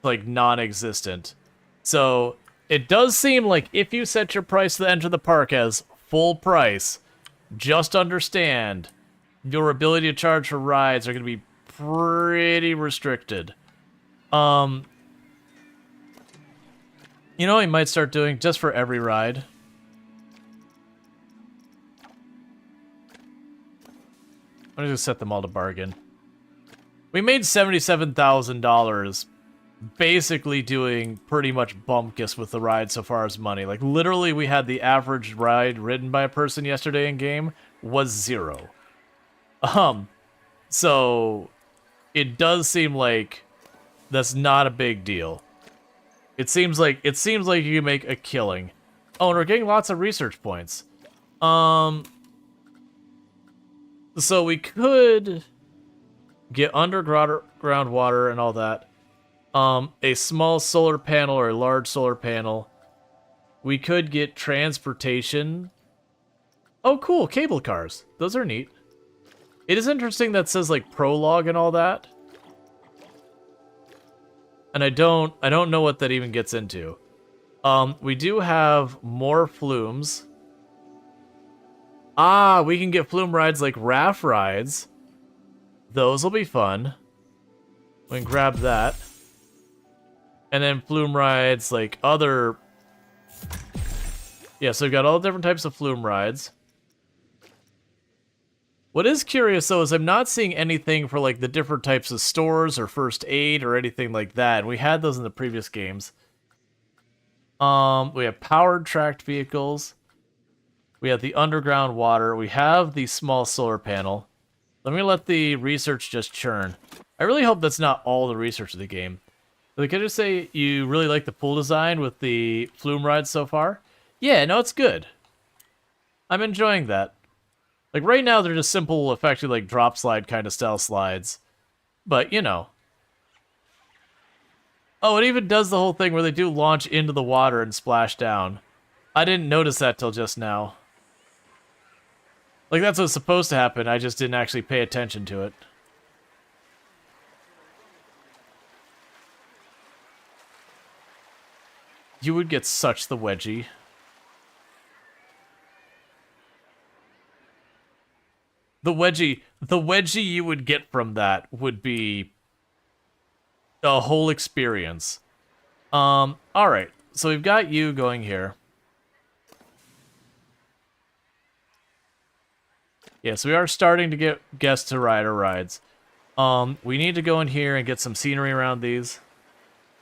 Like non-existent. So it does seem like if you set your price to enter the park as full price, just understand your ability to charge for rides are going to be pretty restricted. You know what we might start doing just for every ride? I'm just gonna set them all to bargain. We made $77,000 basically doing pretty much bumpkiss with the ride so far as money. Like, literally, we had the average ride ridden by a person yesterday in game was 0. So it does seem like that's not a big deal. It seems like you can make a killing. Oh, and we're getting lots of research points. So we could get underground water and all that. A small solar panel or a large solar panel. We could get transportation. Oh, cool, cable cars. Those are neat. It is interesting that says like prologue and all that. And I don't know what that even gets into. We do have more flumes. Ah, we can get flume rides like raft rides. Those will be fun. We can grab that. And then flume rides like other... Yeah, so we've got all different types of flume rides. What is curious, though, is I'm not seeing anything for, like, the different types of stores or first aid or anything like that. And we had those in the previous games. We have powered tracked vehicles. We have the underground water. We have the small solar panel. Let me let the research just churn. I really hope that's not all the research of the game. But can I just say you really like the pool design with the flume rides so far? Yeah, no, it's good. I'm enjoying that. Like, right now, they're just simple, effectively, like, drop slide kind of style slides. But, you know. Oh, it even does the whole thing where they do launch into the water and splash down. I didn't notice that till just now. Like, that's what's supposed to happen, I just didn't actually pay attention to it. You would get such the wedgie. The wedgie you would get from that would be a whole experience. Alright, so we've got you going here. Yeah, so we are starting to get guests to ride our rides. We need to go in here and get some scenery around these.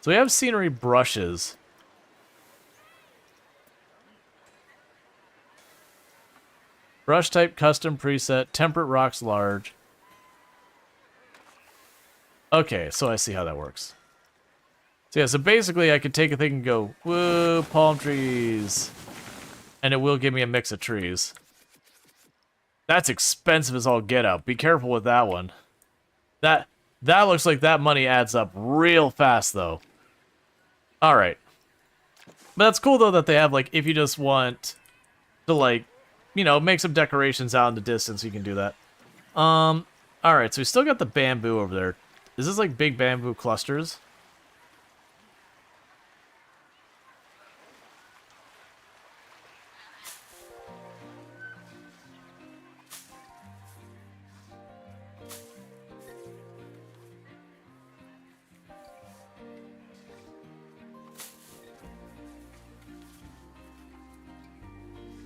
So we have scenery brushes. Brush type, custom preset, temperate rocks large. Okay, so I see how that works. So yeah, so basically I could take a thing and go, whoa, palm trees. And it will give me a mix of trees. That's expensive as all get out. Be careful with that one. That looks like that money adds up real fast, though. Alright. But that's cool, though, that they have, like, if you just want to, like, you know, make some decorations out in the distance, you can do that. Alright, so we still got the bamboo over there. Is this like big bamboo clusters?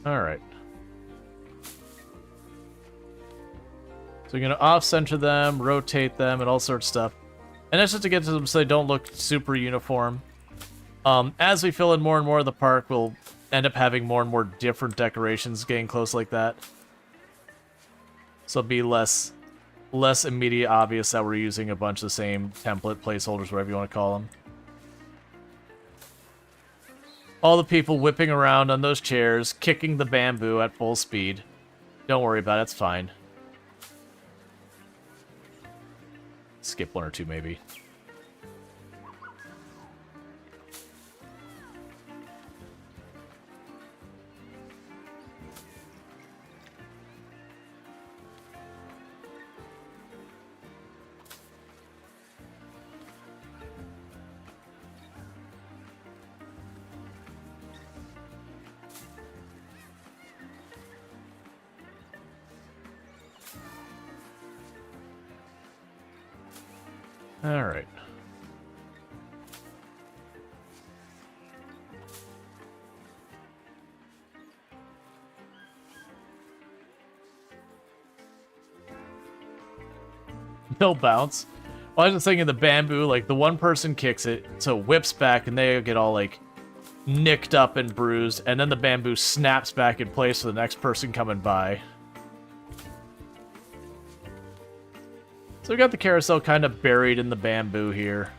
Alright. So you're going to off-center them, rotate them, and all sorts of stuff. And that's just to get to them so they don't look super uniform. As we fill in more and more of the park, we'll end up having more and more different decorations getting close like that. So it'll be less immediate obvious that we're using a bunch of the same template placeholders, whatever you want to call them. All the people whipping around on those chairs, kicking the bamboo at full speed. Don't worry about it, it's fine. Skip one or two, maybe. All right. No bounce. Well, I was just thinking the bamboo, like the one person kicks it, so it whips back and they get all like nicked up and bruised, and then the bamboo snaps back in place for the next person coming by. So we got the carousel kind of buried in the bamboo here.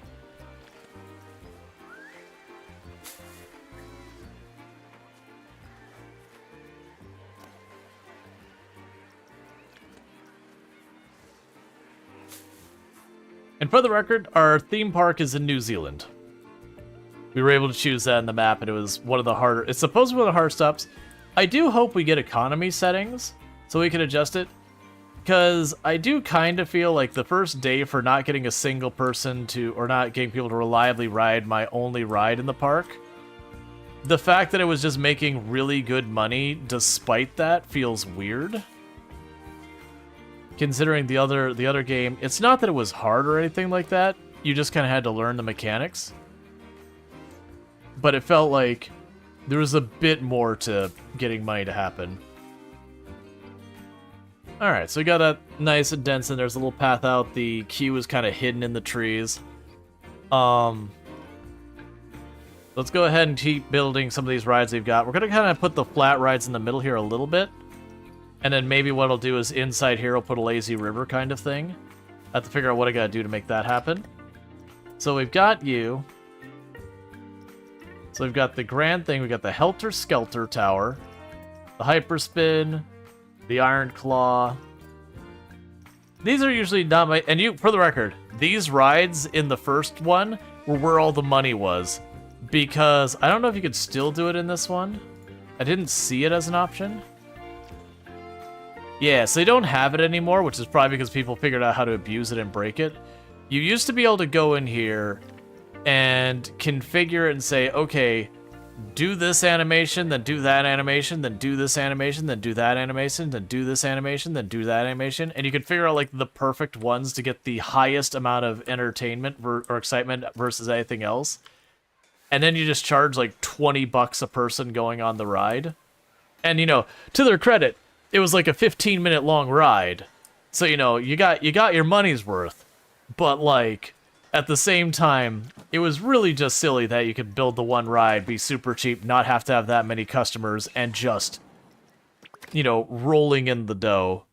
And for the record, our theme park is in New Zealand. We were able to choose that in the map, and it was one of the harder... It's supposed to be one of the hard stops. I do hope we get economy settings, so we can adjust it. Because I do kind of feel like the first day for not getting a single person to... Or not getting people to reliably ride my only ride in the park... The fact that it was just making really good money despite that feels weird. Considering the other game, it's not that it was hard or anything like that. You just kind of had to learn the mechanics. But it felt like there was a bit more to getting money to happen. Alright, so we got that nice and dense, and there's a little path out. The queue is kind of hidden in the trees. Let's go ahead and keep building some of these rides we've got. We're going to kind of put the flat rides in the middle here a little bit. And then maybe what I'll do is inside here I'll put a lazy river kind of thing. I have to figure out what I got to do to make that happen. So we've got you. So we've got the grand thing. We've got the Helter Skelter Tower. The Hyperspin. The Iron Claw. These are usually not my... And you, for the record, these rides in the first one were where all the money was. Because I don't know if you could still do it in this one. I didn't see it as an option. Yeah, so they don't have it anymore, which is probably because people figured out how to abuse it and break it. You used to be able to go in here and configure it and say, okay, do this animation, then do that animation, then do this animation, then do that animation, then do this animation, then do that animation. And you could figure out like the perfect ones to get the highest amount of entertainment or excitement versus anything else. And then you just charge like $20 a person going on the ride. And, you know, to their credit, it was like a 15-minute long ride. So, you know, you got your money's worth. But, like, at the same time, it was really just silly that you could build the one ride, be super cheap, not have to have that many customers, and just, you know, rolling in the dough.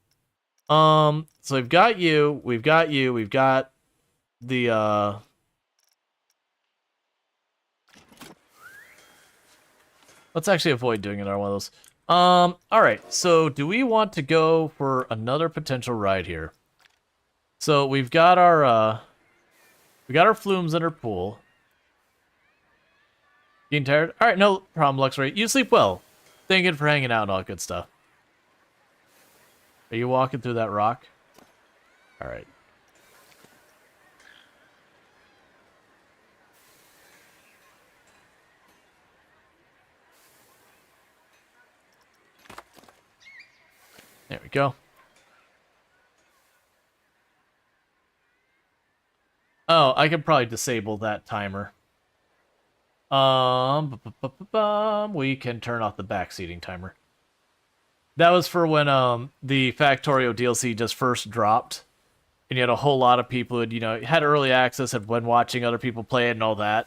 So we've got you, we've got the, let's actually avoid doing another one of those. Alright, so do we want to go for another potential ride here? So we've got our flumes in our pool. Getting tired? Alright, no problem, Luxray. You sleep well. Thank you for hanging out and all that good stuff. Are you walking through that rock? Alright. There we go. Oh, I could probably disable that timer. We can turn off the backseating timer. That was for when the Factorio DLC just first dropped, and you had a whole lot of people who, you know, had early access, had been watching other people play it and all that.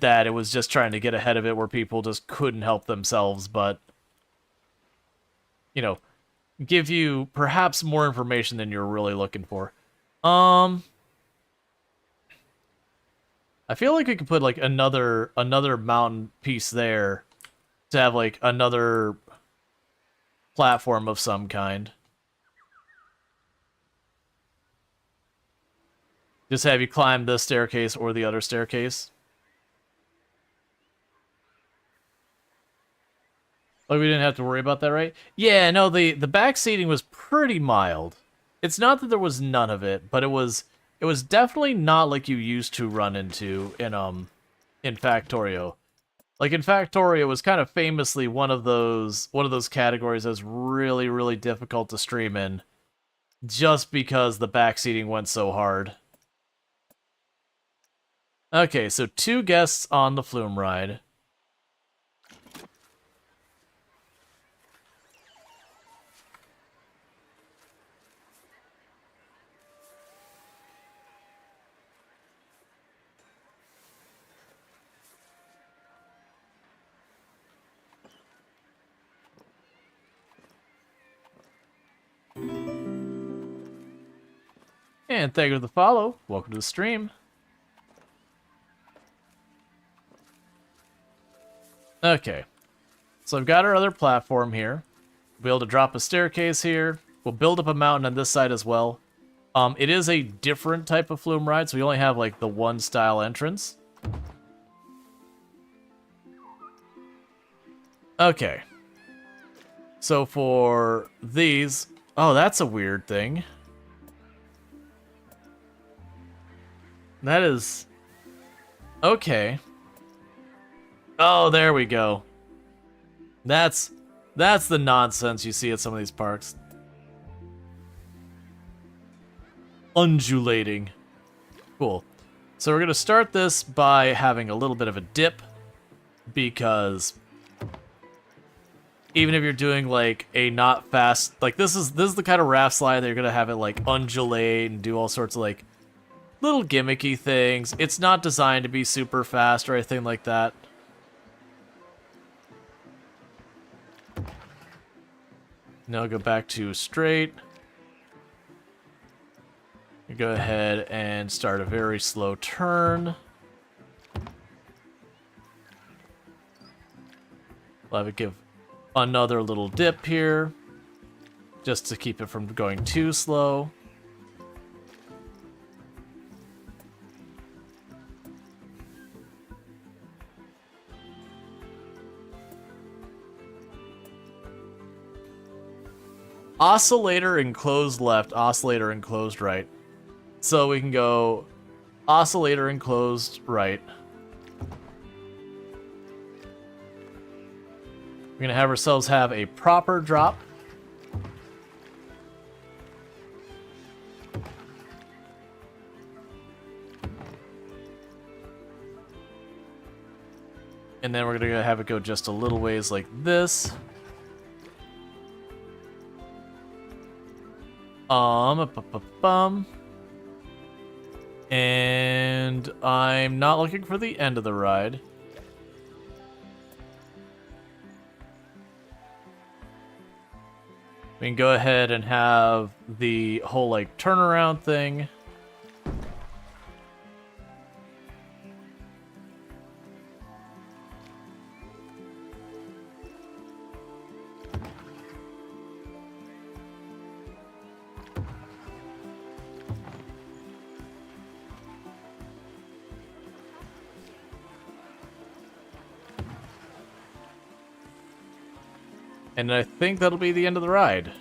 That it was just trying to get ahead of it, where people just couldn't help themselves, but you know, give you perhaps more information than you're really looking for. I feel like we could put like another mountain piece there to have like another platform of some kind. Just have you climb this staircase or the other staircase. Like we didn't have to worry about that, right? Yeah, no, the back seating was pretty mild. It's not that there was none of it, but it was definitely not like you used to run into in Factorio. Like in Factorio, it was kind of famously one of those categories that's really, really difficult to stream in, just because the back seating went so hard. Okay, so 2 guests on the flume ride. And thank you for the follow. Welcome to the stream. Okay. So I've got our other platform here. We'll be able to drop a staircase here. We'll build up a mountain on this side as well. It is a different type of flume ride, so we only have like the one style entrance. Okay. So for these, oh, that's a weird thing. That is okay. Oh, there we go. That's the nonsense you see at some of these parks. Undulating. Cool. So we're gonna start this by having a little bit of a dip, because even if you're doing like a not fast, like this is the kind of raft slide that you're gonna have it like undulate and do all sorts of like little gimmicky things. It's not designed to be super fast or anything like that. Now go back to straight. Go ahead and start a very slow turn. We'll have it give another little dip here, just to keep it from going too slow. Oscillator enclosed left, oscillator enclosed right. So we can go oscillator enclosed right. We're gonna have ourselves have a proper drop. And then we're gonna have it go just a little ways like this. And I'm not looking for the end of the ride. We can go ahead and have the whole like turnaround thing. And I think that'll be the end of the ride.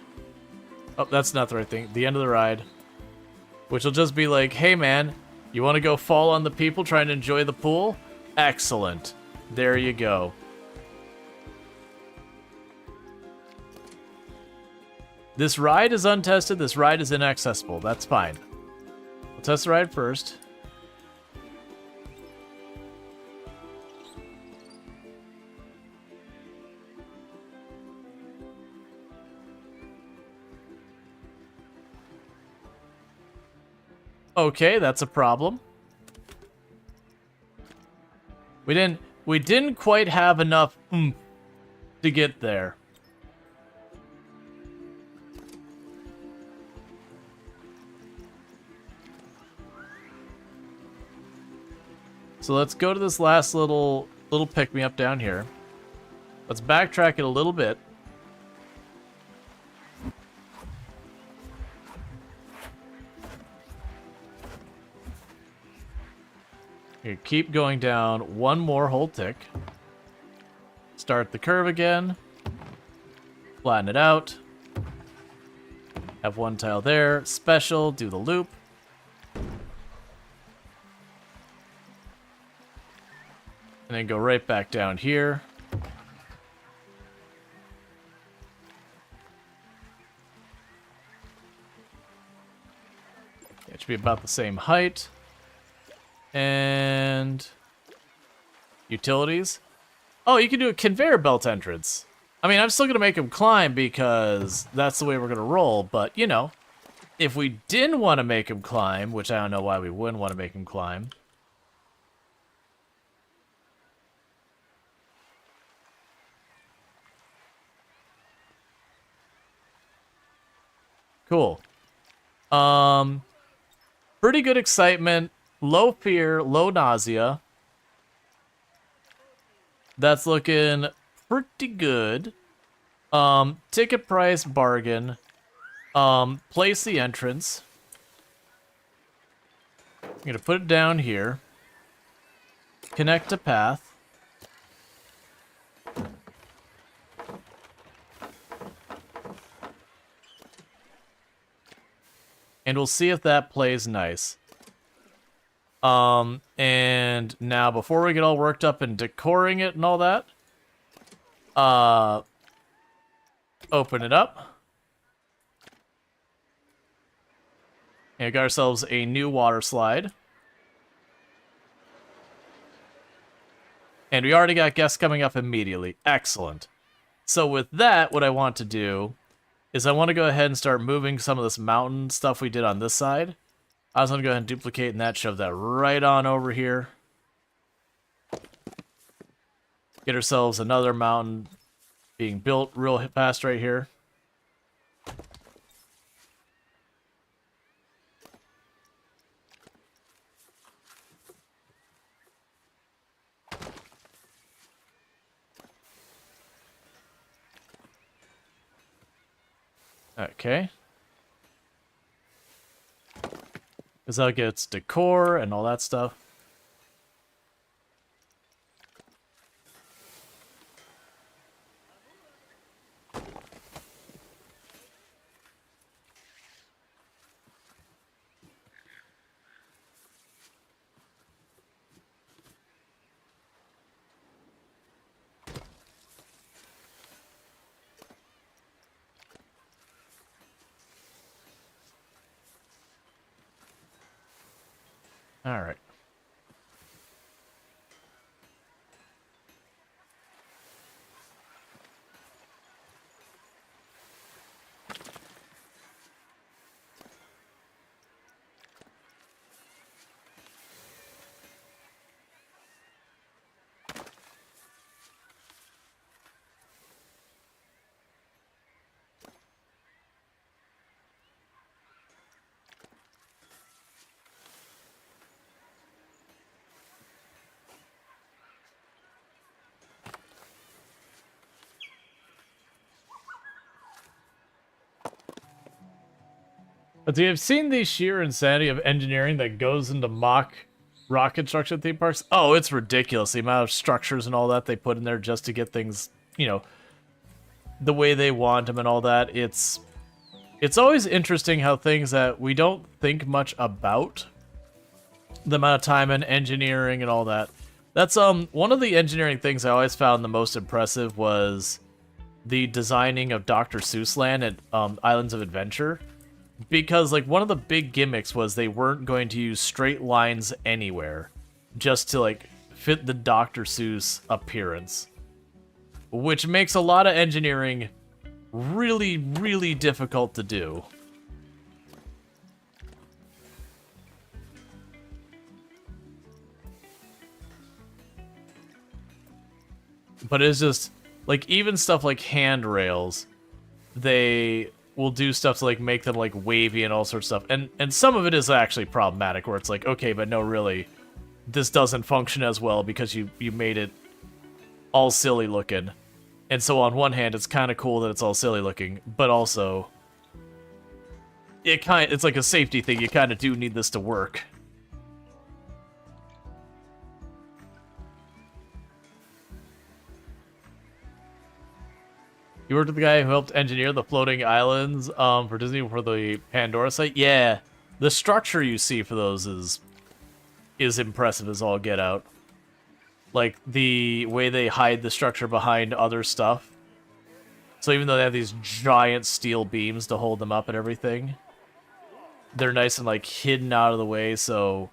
Oh, that's not the right thing. The end of the ride. Which will just be like, hey man, you want to go fall on the people trying to enjoy the pool? Excellent. There you go. This ride is untested. This ride is inaccessible. That's fine. We'll test the ride first. Okay, that's a problem. We didn't quite have enough oomph to get there. So let's go to this last little pick-me-up down here. Let's backtrack it a little bit. Here, keep going down one more whole tick. Start the curve again. Flatten it out. Have one tile there. Special, do the loop. And then go right back down here. It should be about the same height. And utilities. Oh, you can do a conveyor belt entrance. I mean, I'm still gonna make him climb because that's the way we're gonna roll, but you know, if we didn't want to make him climb, which I don't know why we wouldn't want to make him climb. Cool. Pretty good excitement. Low fear, low nausea. That's looking pretty good. Ticket price, bargain. Place the entrance. I'm going to put it down here. Connect to path. And we'll see if that plays nice. And now before we get all worked up and decoring it and all that, open it up. And we got ourselves a new water slide. And we already got guests coming up immediately. Excellent. So with that, what I want to do is I want to go ahead and start moving some of this mountain stuff we did on this side. I was going to go ahead and duplicate and that, shove that right on over here. Get ourselves another mountain being built real fast right here. Okay. Because that gets decor and all that stuff. All right. But do you have seen the sheer insanity of engineering that goes into mock rocket construction theme parks? Oh, it's ridiculous. The amount of structures and all that they put in there just to get things, you know, the way they want them and all that. It's always interesting how things that we don't think much about, the amount of time and engineering and all that. That's one of the engineering things I always found the most impressive was the designing of Dr. Seuss Land at Islands of Adventure. Because, like, one of the big gimmicks was they weren't going to use straight lines anywhere just to, like, fit the Dr. Seuss appearance. Which makes a lot of engineering really, really difficult to do. But it's just, like, even stuff like handrails, they will do stuff to, like, make them, like, wavy and all sorts of stuff. And some of it is actually problematic, where it's like, okay, but no, really, this doesn't function as well because you made it all silly looking. And so on one hand, it's kind of cool that it's all silly looking, but also, it's like a safety thing. You kind of do need this to work. You worked with the guy who helped engineer the floating islands for Disney for the Pandora site? Yeah. The structure you see for those is impressive as all get out. Like, the way they hide the structure behind other stuff. So even though they have these giant steel beams to hold them up and everything, they're nice and, like, hidden out of the way, so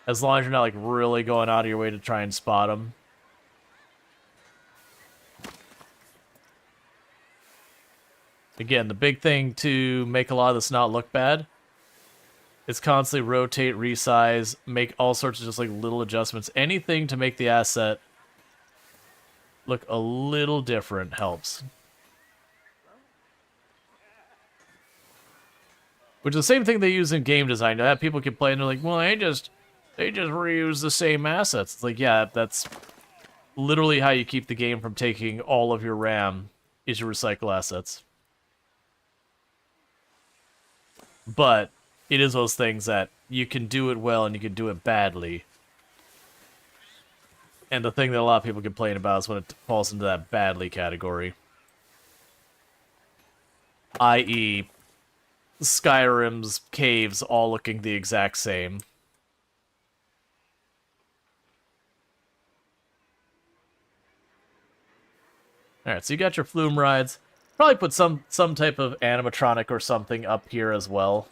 as long as you're not, like, really going out of your way to try and spot them. Again, the big thing to make a lot of this not look bad is constantly rotate, resize, make all sorts of just like little adjustments. Anything to make the asset look a little different helps. Which is the same thing they use in game design. To have people complain, they're like, well, they just reuse the same assets. It's like, yeah, that's literally how you keep the game from taking all of your RAM, is you recycle assets. But it is those things that you can do it well and you can do it badly. And the thing that a lot of people complain about is when it falls into that badly category. I.e., Skyrim's caves all looking the exact same. Alright, so you got your flume rides. Probably put some type of animatronic or something up here as well.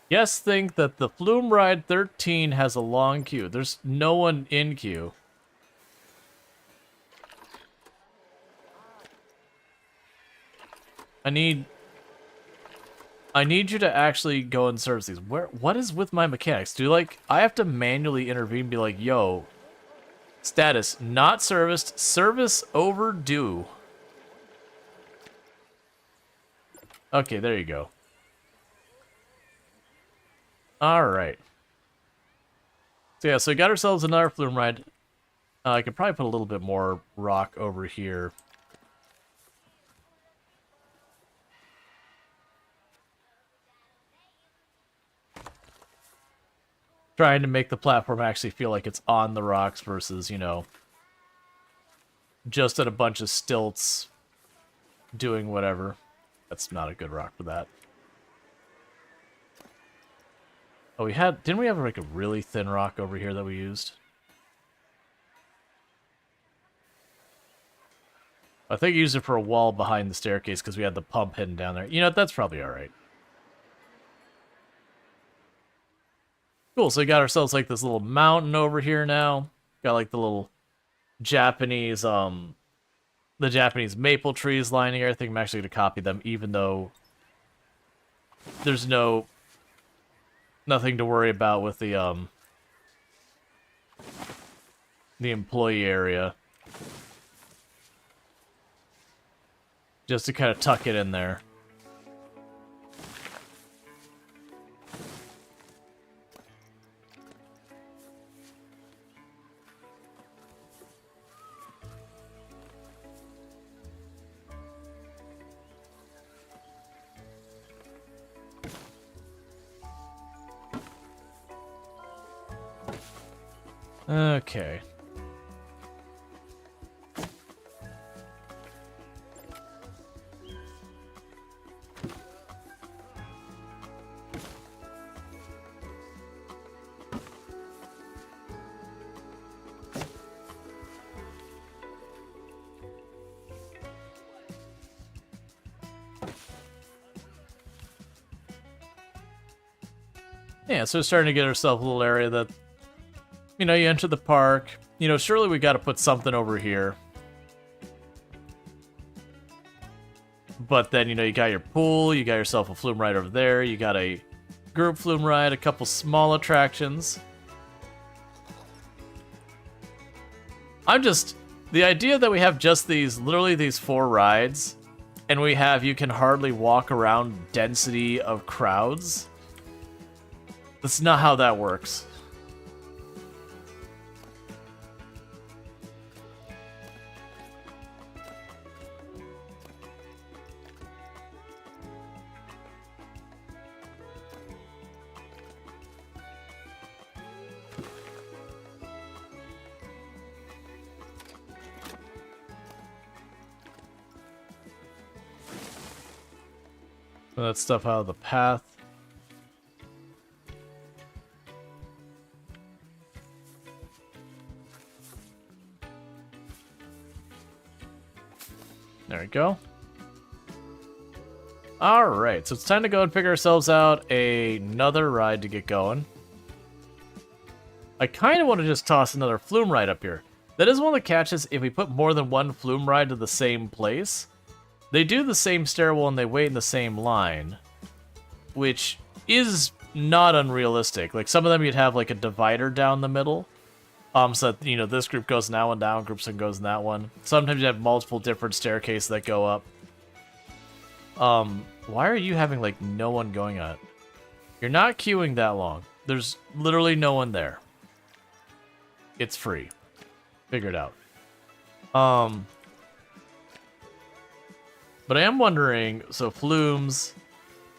Yes, think that the Flume Ride 13 has a long queue. There's no one in queue. I need you to actually go and service these. What is with my mechanics? I have to manually intervene and be like, yo, status not serviced, service overdue. Okay, there you go. Alright. So yeah, so we got ourselves another flume ride. I could probably put a little bit more rock over here. Trying to make the platform actually feel like it's on the rocks versus, you know, just at a bunch of stilts doing whatever. That's not a good rock for that. Oh, didn't we have like a really thin rock over here that we used? I think we used it for a wall behind the staircase because we had the pump hidden down there. You know, that's probably alright. Cool, so we got ourselves like this little mountain over here now. Got like the little Japanese, the Japanese maple trees lining here. I think I'm actually going to copy them even though there's nothing to worry about with the employee area. Just to kind of tuck it in there. Okay. Yeah, so we're starting to get ourselves a little area that, you know, you enter the park. You know, surely we got to put something over here. But then, you know, you got your pool, you got yourself a flume ride over there, you got a group flume ride, a couple small attractions. The idea that we have just literally these 4 rides, and you can hardly walk around density of crowds. That's not how that works. That stuff out of the path. There we go. Alright, so it's time to go and figure ourselves out another ride to get going. I kind of want to just toss another flume ride up here. That is one of the catches. If we put more than one flume ride to the same place, They do the same stairwell and they wait in the same line, which is not unrealistic. Like, some of them you'd have like a divider down the middle. So that, you know, this group goes in that one, that one group goes in that one. Sometimes you have multiple different staircases that go up. Why are you having, like, no one going on it? You're not queuing that long. There's literally no one there. It's free. Figure it out. But I am wondering, so flumes,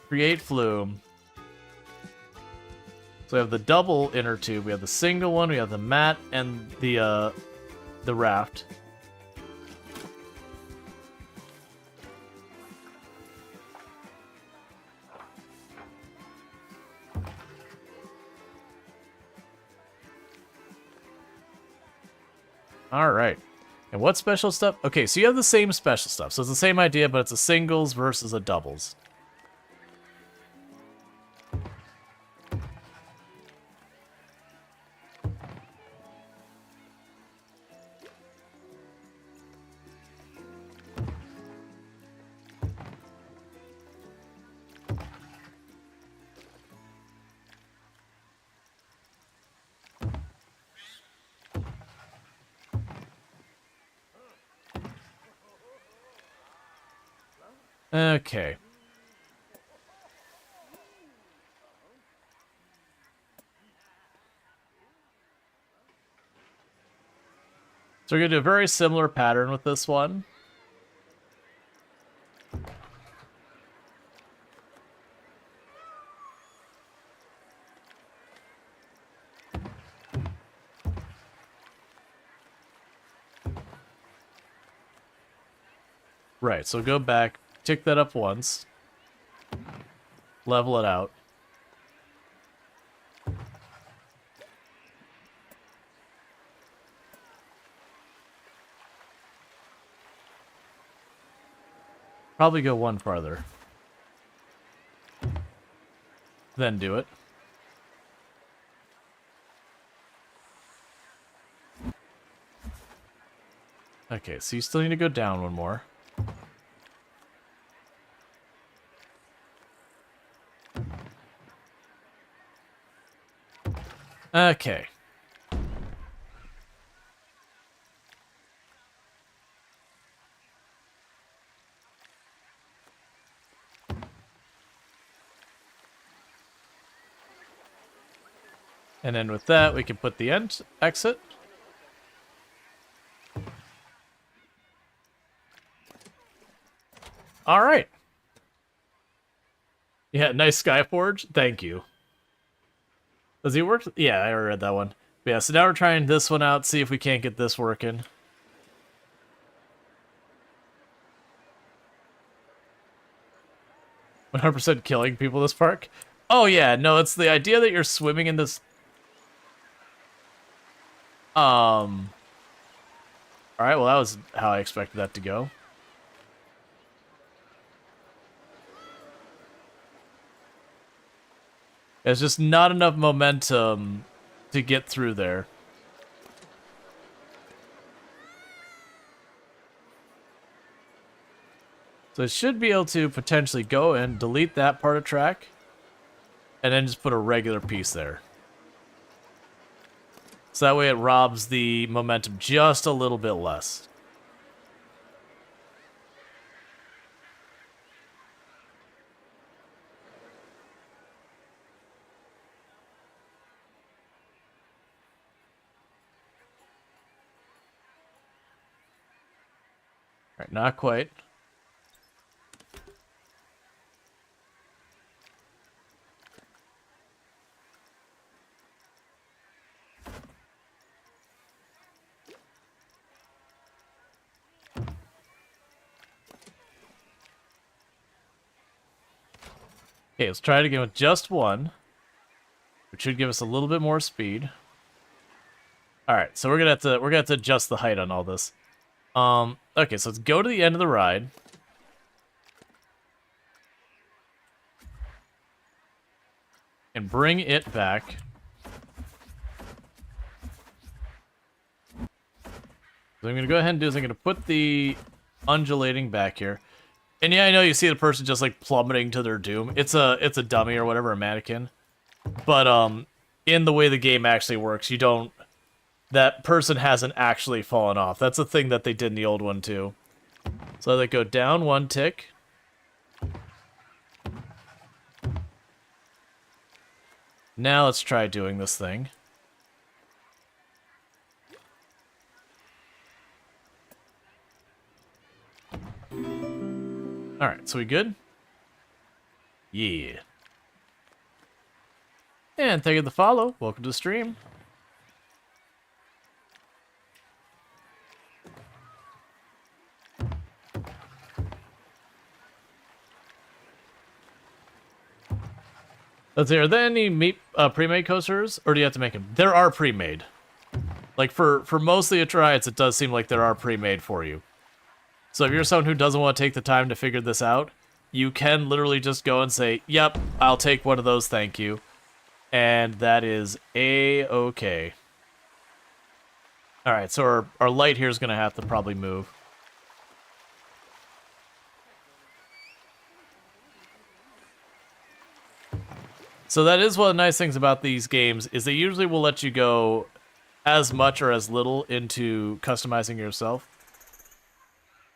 create flume. So we have the double inner tube, we have the single one, we have the mat, and the raft. All right. And what special stuff? Okay, so you have the same special stuff. So it's the same idea, but it's a singles versus a doubles. Okay. So we're going to do a very similar pattern with this one. Right, so go back. Tick that up once. Level it out. Probably go one farther. Then do it. Okay, so you still need to go down one more. Okay. And then with that, we can put the end exit. All right. Yeah, nice Skyforge. Thank you. Does he work? Yeah, I already read that one. But yeah, so now we're trying this one out, see if we can't get this working. "100% killing people this park?" Oh yeah, no, it's the idea that you're swimming in this... Alright, well that was how I expected that to go. There's just not enough momentum to get through there. So it should be able to potentially go and delete that part of track, and then just put a regular piece there. So that way it robs the momentum just a little bit less. All right, not quite. Okay, let's try it again with just one, which should give us a little bit more speed. All right, so we're gonna have to adjust the height on all this. Okay, so let's go to the end of the ride. And bring it back. What I'm gonna go ahead and do is I'm gonna put the undulating back here. And yeah, I know you see the person just like plummeting to their doom. It's a dummy or whatever, a mannequin. But in the way the game actually works, you don't. That person hasn't actually fallen off. That's a thing that they did in the old one too. So they go down one tick. Now let's try doing this thing. Alright, so we good? Yeah. And thank you for the follow. Welcome to the stream. Let's see, are there any pre-made coasters, or do you have to make them? There are pre-made. Like, for most of the triads, it does seem like there are pre-made for you. So if you're someone who doesn't want to take the time to figure this out, you can literally just go and say, yep, I'll take one of those, thank you. And that is A-okay. Alright, so our light here is going to have to probably move. So that is one of the nice things about these games, is they usually will let you go as much or as little into customizing yourself.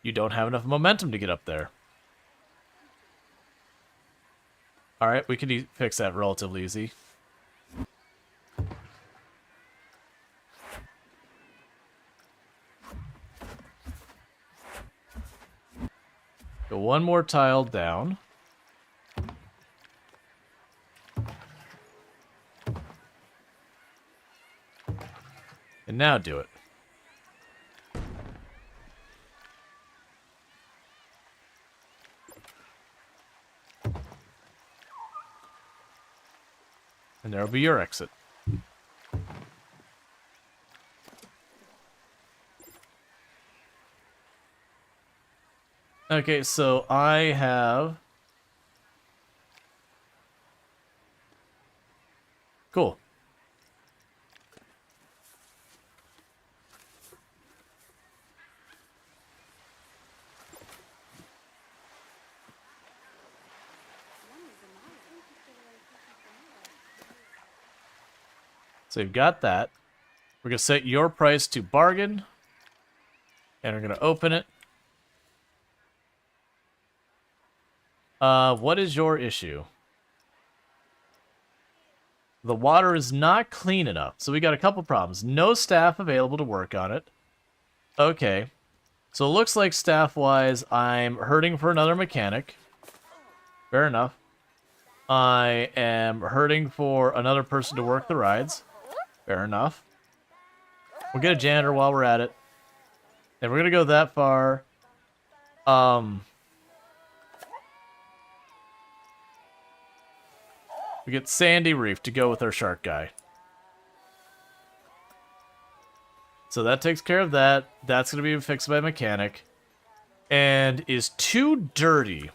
You don't have enough momentum to get up there. Alright, we can fix that relatively easy. Go one more tile down. And now do it. And there'll be your exit. Okay, so I have... Cool. So you've got that. We're going to set your price to bargain. And we're going to open it. What is your issue? The water is not clean enough. So we got a couple problems. No staff available to work on it. Okay. So it looks like staff-wise, I'm hurting for another mechanic. Fair enough. I am hurting for another person to work the rides. Fair enough. We'll get a janitor while we're at it. And we're going to go that far. We get Sandy Reef to go with our shark guy. So that takes care of that. That's going to be fixed by a mechanic. And is too dirty.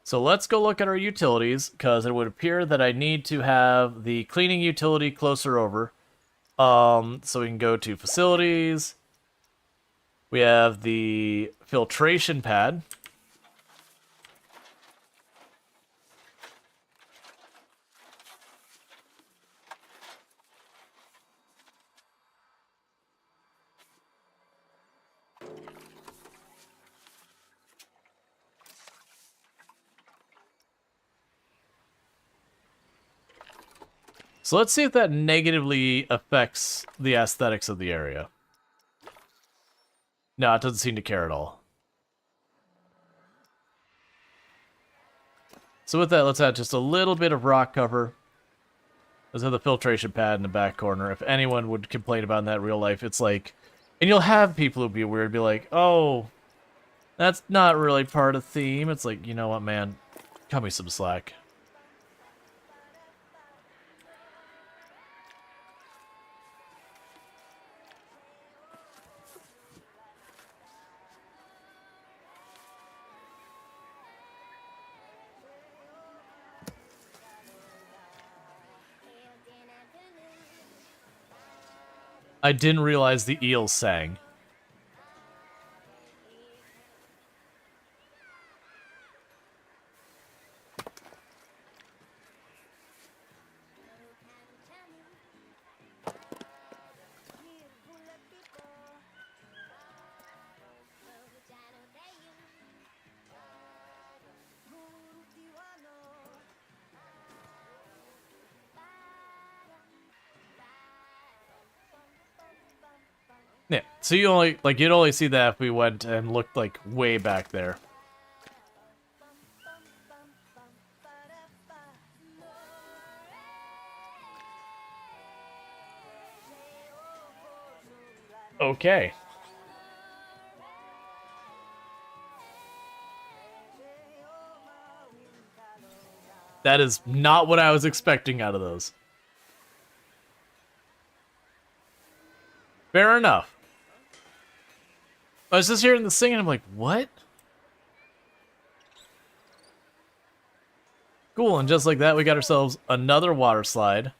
So let's go look at our utilities, because it would appear that I need to have the cleaning utility closer over. So we can go to facilities. We have the filtration pad. So let's see if that negatively affects the aesthetics of the area. No, it doesn't seem to care at all. So with that, let's add just a little bit of rock cover. Let's have the filtration pad in the back corner. If anyone would complain about that in real life, it's like... And you'll have people who'll be weird, be like, oh, that's not really part of theme. It's like, you know what, man? Cut me some slack. I didn't realize the eels sang. So you only, like, you'd only see that if we went and looked, like, way back there. Okay. That is not what I was expecting out of those. Fair enough. I was just hearing the singing, I'm like, what? Cool, and just like that, we got ourselves another water slide.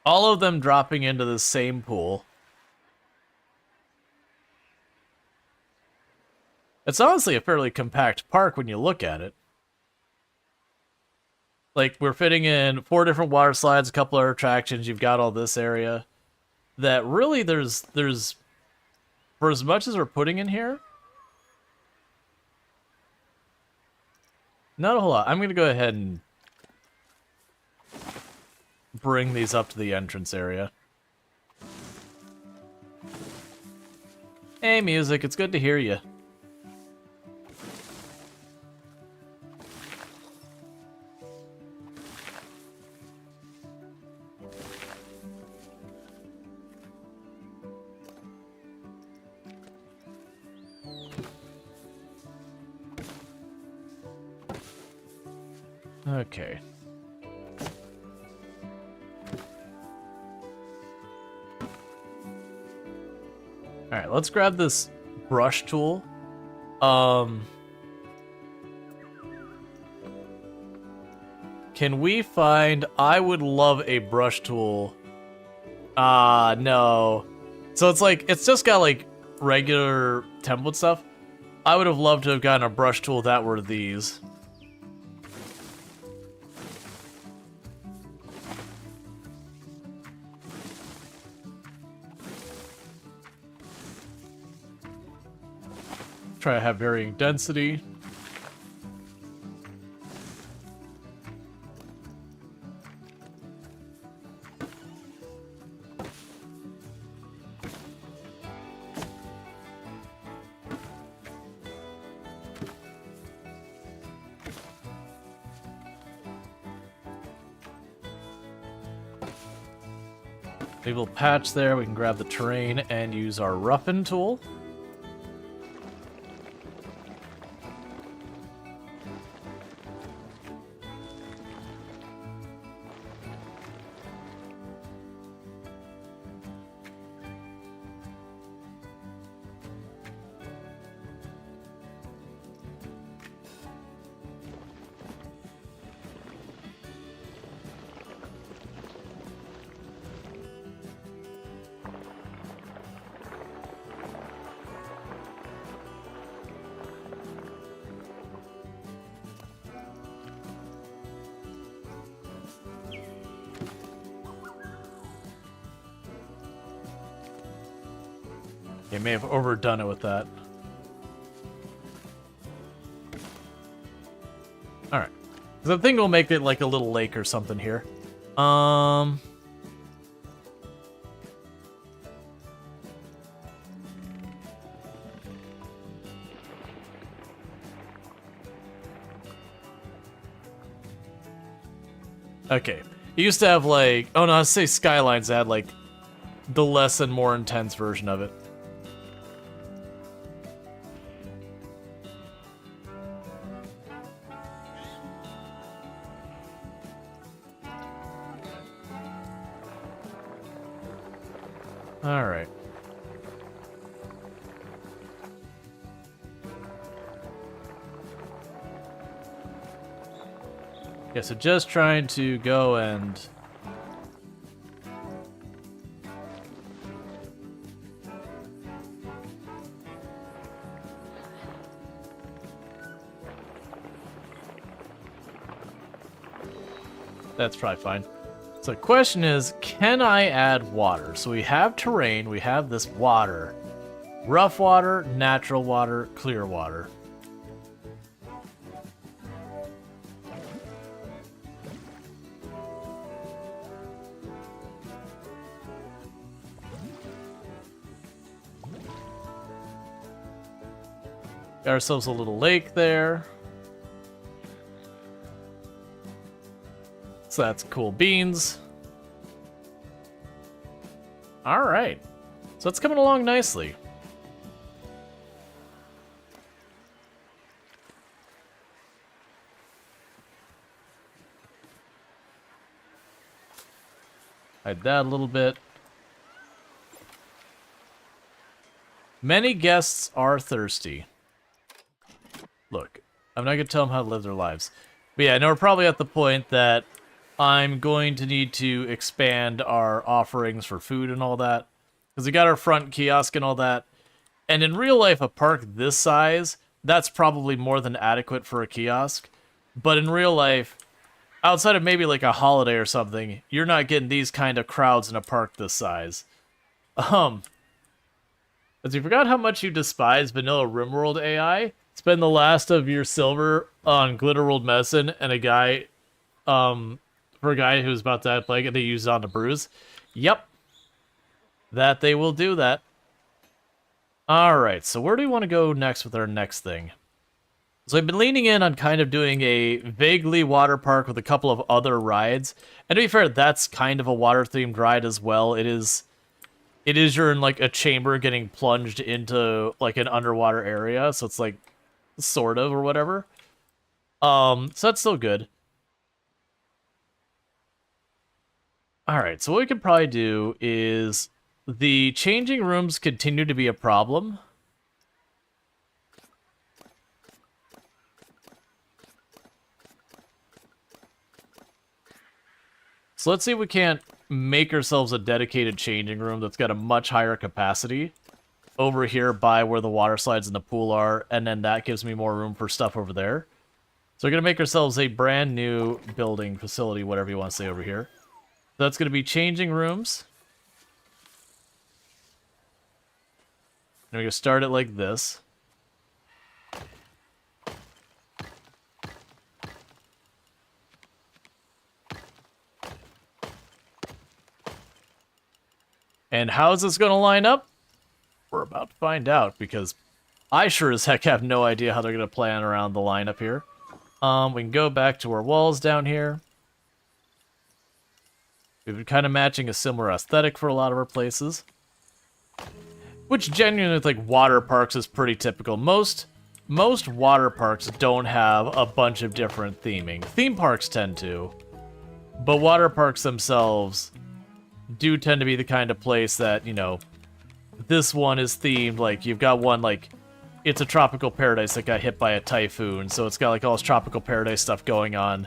All of them dropping into the same pool. It's honestly a fairly compact park when you look at it. Like, we're fitting in 4 different water slides, a couple of attractions, you've got all this area. That really, there's for as much as we're putting in here, not a whole lot. I'm going to go ahead and bring these up to the entrance area. Hey, music, it's good to hear you. Okay. Alright, let's grab this brush tool. Can we find... I would love a brush tool. No. So it's like, it's just got like regular template stuff. I would have loved to have gotten a brush tool that were these. Try to have varying density. Maybe we'll patch there. We can grab the terrain and use our roughen tool. They may have overdone it with that. Alright. So I think we'll make it like a little lake or something here. Okay. It used to have like... Oh no, I'd say Skylines had like the less and more intense version of it. Alright. Yeah, so just trying to go and... That's probably fine. So the question is, can I add water? So we have terrain, we have this water. Rough water, natural water, clear water. Got ourselves a little lake there. So that's cool beans. All right. So it's coming along nicely. Hide that a little bit. Many guests are thirsty. Look, I'm not going to tell them how to live their lives. But yeah, I know we're probably at the point that I'm going to need to expand our offerings for food and all that. Because we got our front kiosk and all that. And in real life, a park this size, that's probably more than adequate for a kiosk. But in real life, outside of maybe like a holiday or something, you're not getting these kind of crowds in a park this size. As you forgot how much you despise vanilla RimWorld AI, spend the last of your silver on Glitter World Medicine and a guy, for a guy who's about to have plague and they use it on a bruise. Yep. That they will do that. Alright, so where do we want to go next with our next thing? So I've been leaning in on kind of doing a vaguely water park with a couple of other rides. And to be fair, that's kind of a water-themed ride as well. It is you're in like a chamber getting plunged into like an underwater area, so it's like sort of or whatever. So that's still good. Alright, so what we could probably do is the changing rooms continue to be a problem. So let's see if we can't make ourselves a dedicated changing room that's got a much higher capacity over here by where the water slides and the pool are, and then that gives me more room for stuff over there. So we're going to make ourselves a brand new building, facility, whatever you want to say over here. So that's going to be changing rooms. And we're going to start it like this. And how is this going to line up? We're about to find out, because I sure as heck have no idea how they're going to plan around the lineup here. We can go back to our walls down here. We've been kind of matching a similar aesthetic for a lot of our places. Which genuinely, with like water parks, is pretty typical. Most water parks don't have a bunch of different theming. Theme parks tend to. But water parks themselves do tend to be the kind of place that, you know, this one is themed, like, you've got one, like, it's a tropical paradise that got hit by a typhoon, so it's got, like, all this tropical paradise stuff going on.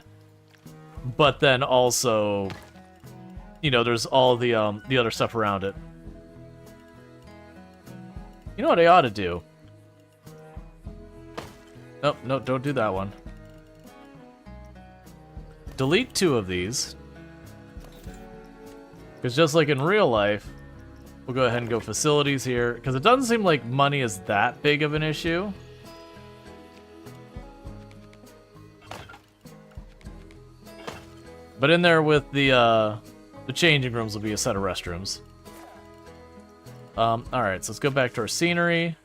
But then also, you know, there's all the other stuff around it. You know what I ought to do? Oh, no, don't do that one. Delete 2 of these. Because just like in real life, we'll go ahead and go facilities here. Because it doesn't seem like money is that big of an issue. But in there with the changing rooms will be a set of restrooms. Alright, so let's go back to our scenery.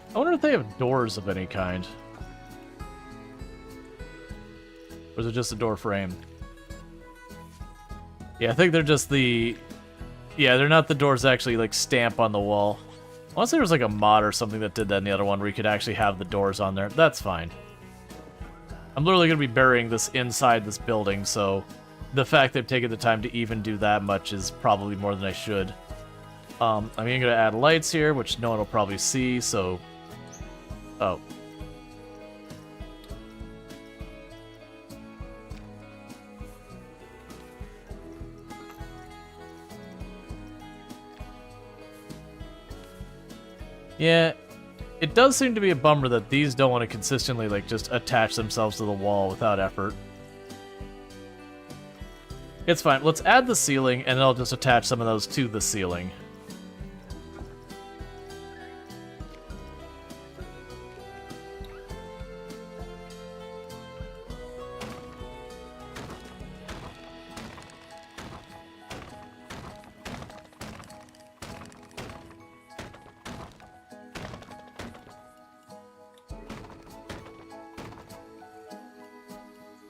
I wonder if they have doors of any kind. Or is it just a door frame? Yeah, I think they're just the... Yeah, they're not the doors that actually, like, stamp on the wall. Unless there was, like, a mod or something that did that in the other one where you could actually have the doors on there. That's fine. I'm literally going to be burying this inside this building, so the fact they've taken the time to even do that much is probably more than I should. I'm going to add lights here, which no one will probably see, so... Oh. Yeah, it does seem to be a bummer that these don't want to consistently, like, just attach themselves to the wall without effort. It's fine. Let's add the ceiling, and then I'll just attach some of those to the ceiling.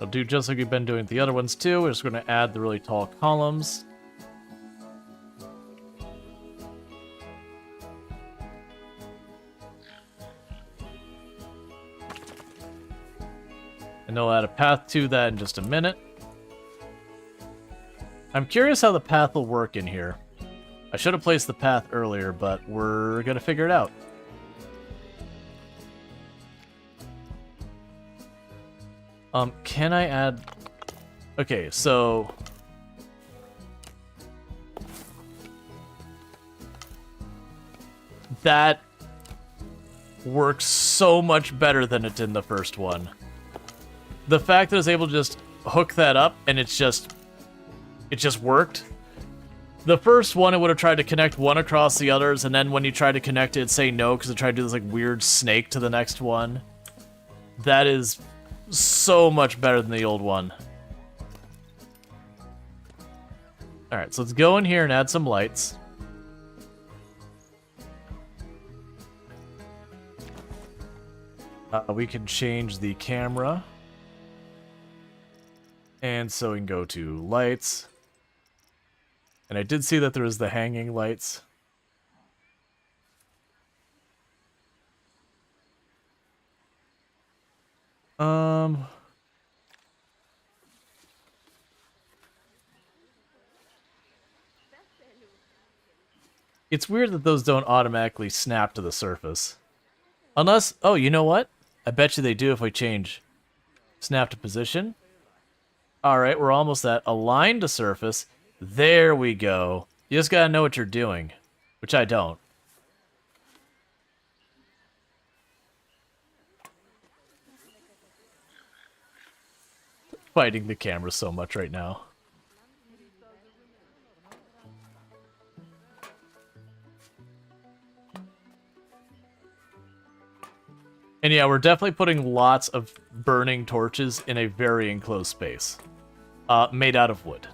We'll do just like we've been doing with the other ones too. We're just going to add the really tall columns. And they'll add a path to that in just a minute. I'm curious how the path will work in here. I should have placed the path earlier, but we're going to figure it out. Can I add... Okay, so... That works so much better than it did in the first one. The fact that I was able to just hook that up and it just worked. The first one, it would have tried to connect one across the others, and then when you tried to connect it, it'd say no because it tried to do this like weird snake to the next one. That is so much better than the old one. Alright, so let's go in here and add some lights. We can change the camera. And so we can go to lights. And I did see that there was the hanging lights. It's weird that those don't automatically snap to the surface. Unless, oh, you know what? I bet you they do if we change snap to position. Alright, we're almost at align to surface. There we go. You just gotta know what you're doing, which I don't. Fighting the camera so much right now. And yeah, we're definitely putting lots of burning torches in a very enclosed space. Made out of wood.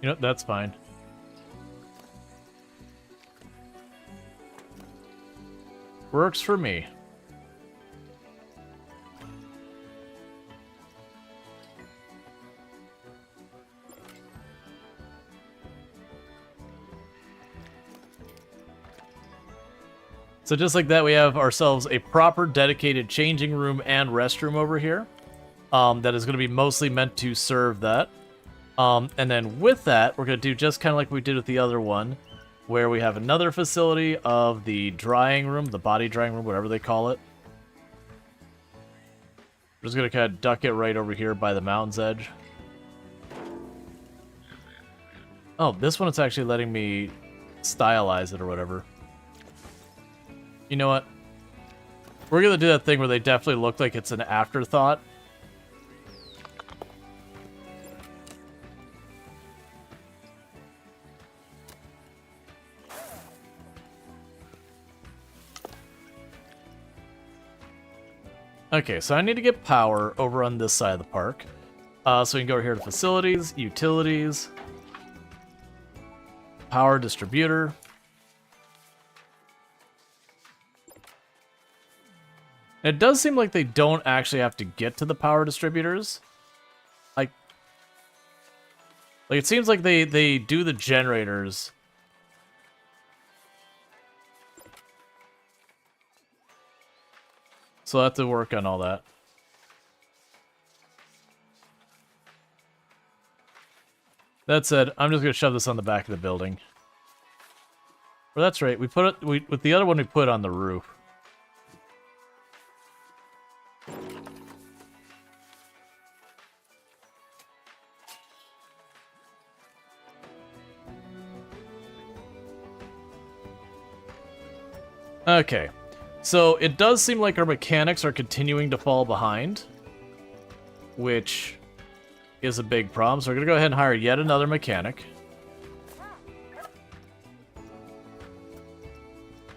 You know, that's fine. Works for me. So just like that, we have ourselves a proper dedicated changing room and restroom over here. That is going to be mostly meant to serve that. And then with that, we're going to do just kind of like we did with the other one, where we have another facility of the drying room, the body drying room, whatever they call it. We're just going to kind of duck it right over here by the mountain's edge. Oh, this one it's actually letting me stylize it or whatever. You know what? We're going to do that thing where they definitely look like it's an afterthought. Okay, so I need to get power over on this side of the park. So we can go over here to facilities, utilities, power distributor. It does seem like they don't actually have to get to the power distributors. Like it seems like they do the generators. So I'll have to work on all that. That said, I'm just gonna shove this on the back of the building. Well, that's right. We put it with the other one we put on the roof. Okay. So it does seem like our mechanics are continuing to fall behind, which is a big problem. So we're going to go ahead and hire yet another mechanic.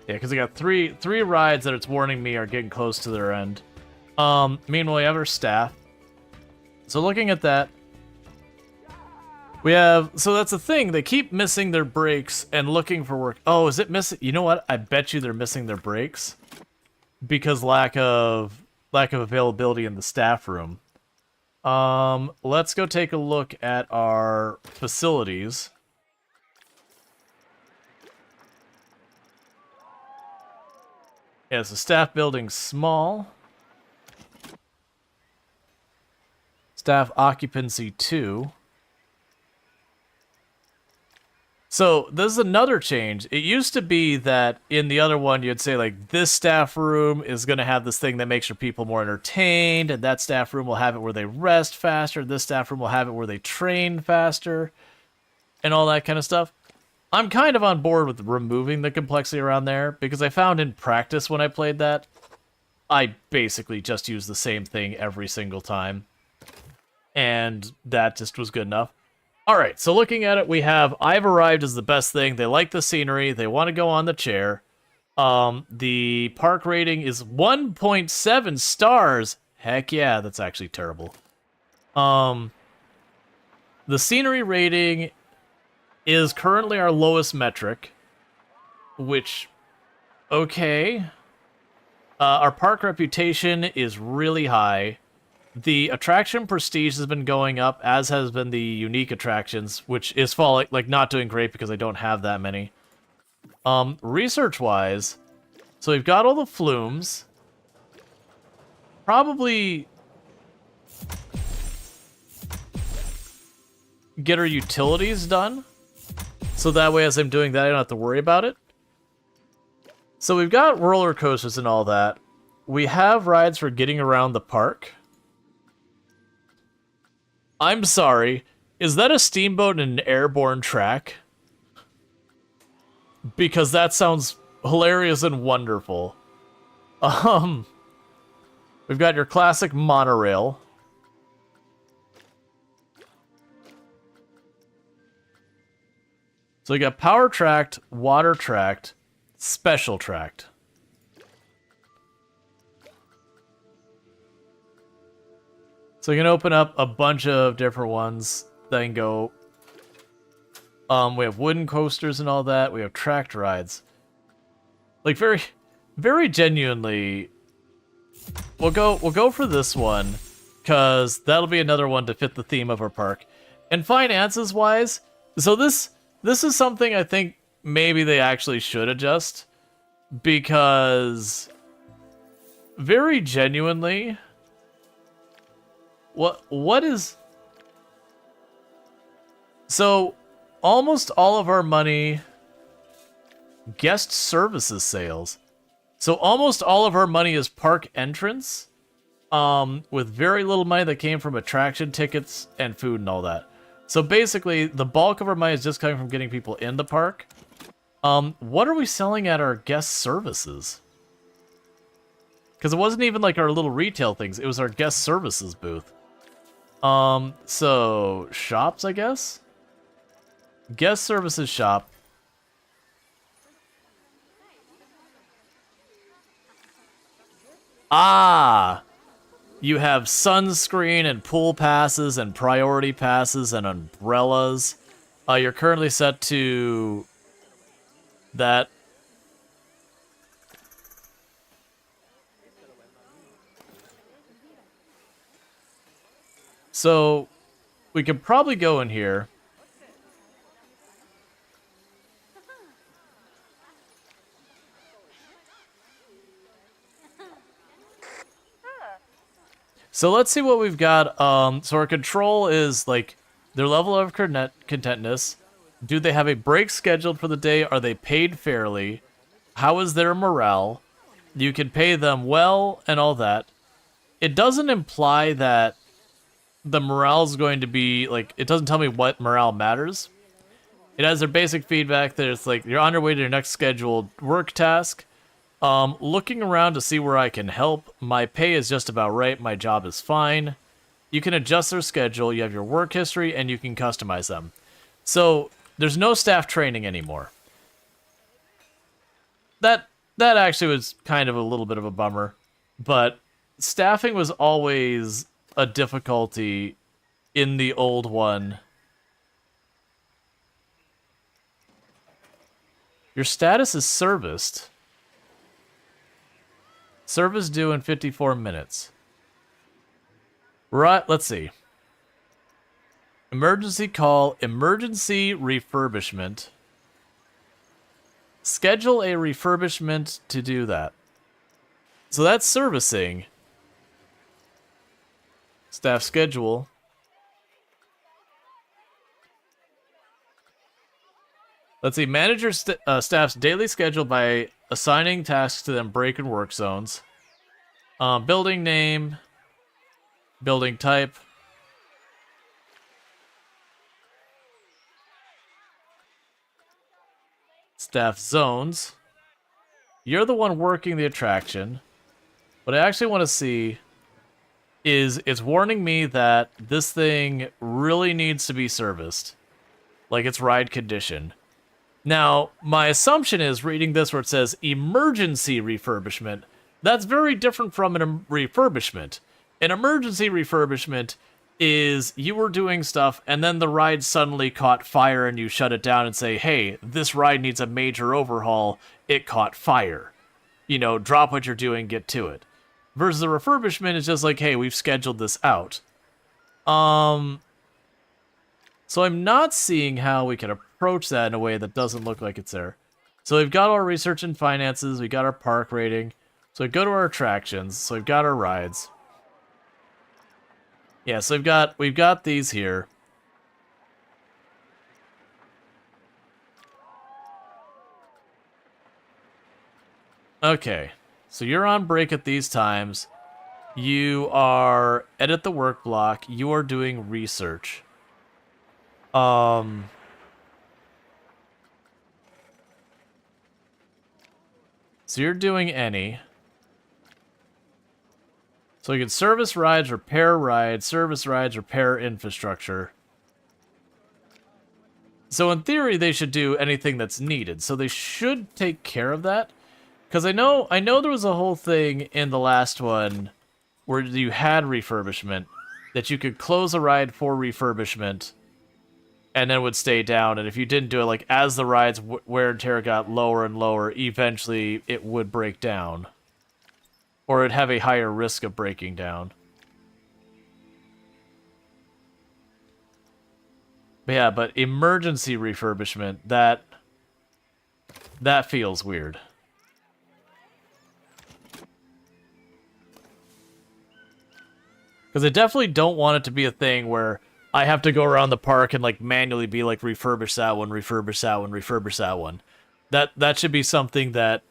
Yeah, because I got three rides that it's warning me are getting close to their end. Meanwhile, we have our staff. So looking at that, we have, so that's the thing, they keep missing their breaks and looking for work. Oh, is it missing? You know what? I bet you they're missing their breaks because lack of availability in the staff room. Let's go take a look at our facilities. Yeah, so staff building's small. Staff occupancy 2. So this is another change. It used to be that in the other one you'd say like this staff room is going to have this thing that makes your people more entertained, and that staff room will have it where they rest faster, this staff room will have it where they train faster, and all that kind of stuff. I'm kind of on board with removing the complexity around there, because I found in practice when I played that, I basically just used the same thing every single time. And that just was good enough. Alright, so looking at it, we have I've arrived is the best thing. They like the scenery. They want to go on the chair. The park rating is 1.7 stars. Heck yeah, that's actually terrible. The scenery rating is currently our lowest metric, which, okay. Our park reputation is really high. The attraction prestige has been going up, as has been the unique attractions, which is falling, like, not doing great because I don't have that many. Research-wise, so we've got all the flumes. Probably get our utilities done, so that way as I'm doing that I don't have to worry about it. So we've got roller coasters and all that. We have rides for getting around the park. I'm sorry, is that a steamboat and an airborne track? Because that sounds hilarious and wonderful. We've got your classic monorail. So you got power tracked, water tracked, special tracked. So you can open up a bunch of different ones that can go. We have wooden coasters and all that. We have tracked rides. Like very, very genuinely, we'll go for this one because that'll be another one to fit the theme of our park. And finances wise, so this is something I think maybe they actually should adjust, because very genuinely, what is... So, almost all of our money... Guest services sales. So almost all of our money is park entrance, with very little money that came from attraction tickets and food and all that. So basically, the bulk of our money is just coming from getting people in the park. What are we selling at our guest services? Because it wasn't even like our little retail things, it was our guest services booth. So, shops, I guess? Guest services shop. Ah! You have sunscreen and pool passes and priority passes and umbrellas. You're currently set to that. So, we could probably go in here. So let's see what we've got. So our control is like their level of contentness. Do they have a break scheduled for the day? Are they paid fairly? How is their morale? You can pay them well and all that. It doesn't imply that the morale is going to be like, it doesn't tell me what morale matters. It has their basic feedback that it's like you're on your way to your next scheduled work task. Looking around to see where I can help. My pay is just about right. My job is fine. You can adjust their schedule. You have your work history, and you can customize them. So, there's no staff training anymore. That actually was kind of a little bit of a bummer. But staffing was always a difficulty in the old one. Your status is serviced. Service due in 54 minutes. Right, let's see. Emergency call, emergency refurbishment. Schedule a refurbishment to do that. So that's servicing. Staff schedule. Let's see. Manage your staff's daily schedule by assigning tasks to them break and work zones. Building name. Building type. Staff zones. You're the one working the attraction. What I actually want to see is it's warning me that this thing really needs to be serviced. Like it's ride condition. Now, my assumption is reading this where it says emergency refurbishment. That's very different from an refurbishment. An emergency refurbishment is you were doing stuff and then the ride suddenly caught fire and you shut it down and say, hey, this ride needs a major overhaul. It caught fire. You know, drop what you're doing, get to it. Versus the refurbishment is just like, hey, we've scheduled this out. So I'm not seeing how we can approach that in a way that doesn't look like it's there. So we've got our research and finances, we got our park rating. So we go to our attractions, so we've got our rides. Yeah, so we've got these here. Okay, so you're on break at these times. You are edit the work block. You are doing research. So you're doing any. So you can service rides, service rides, repair infrastructure. So in theory, they should do anything that's needed. So they should take care of that. Because I know there was a whole thing in the last one where you had refurbishment, that you could close a ride for refurbishment and then it would stay down. And if you didn't do it, like as the ride's wear and tear got lower and lower, eventually it would break down. Or it'd have a higher risk of breaking down. But yeah, but emergency refurbishment, that feels weird. Because I definitely don't want it to be a thing where I have to go around the park and like manually be like refurbish that one, refurbish that one, refurbish that one. That should be something that,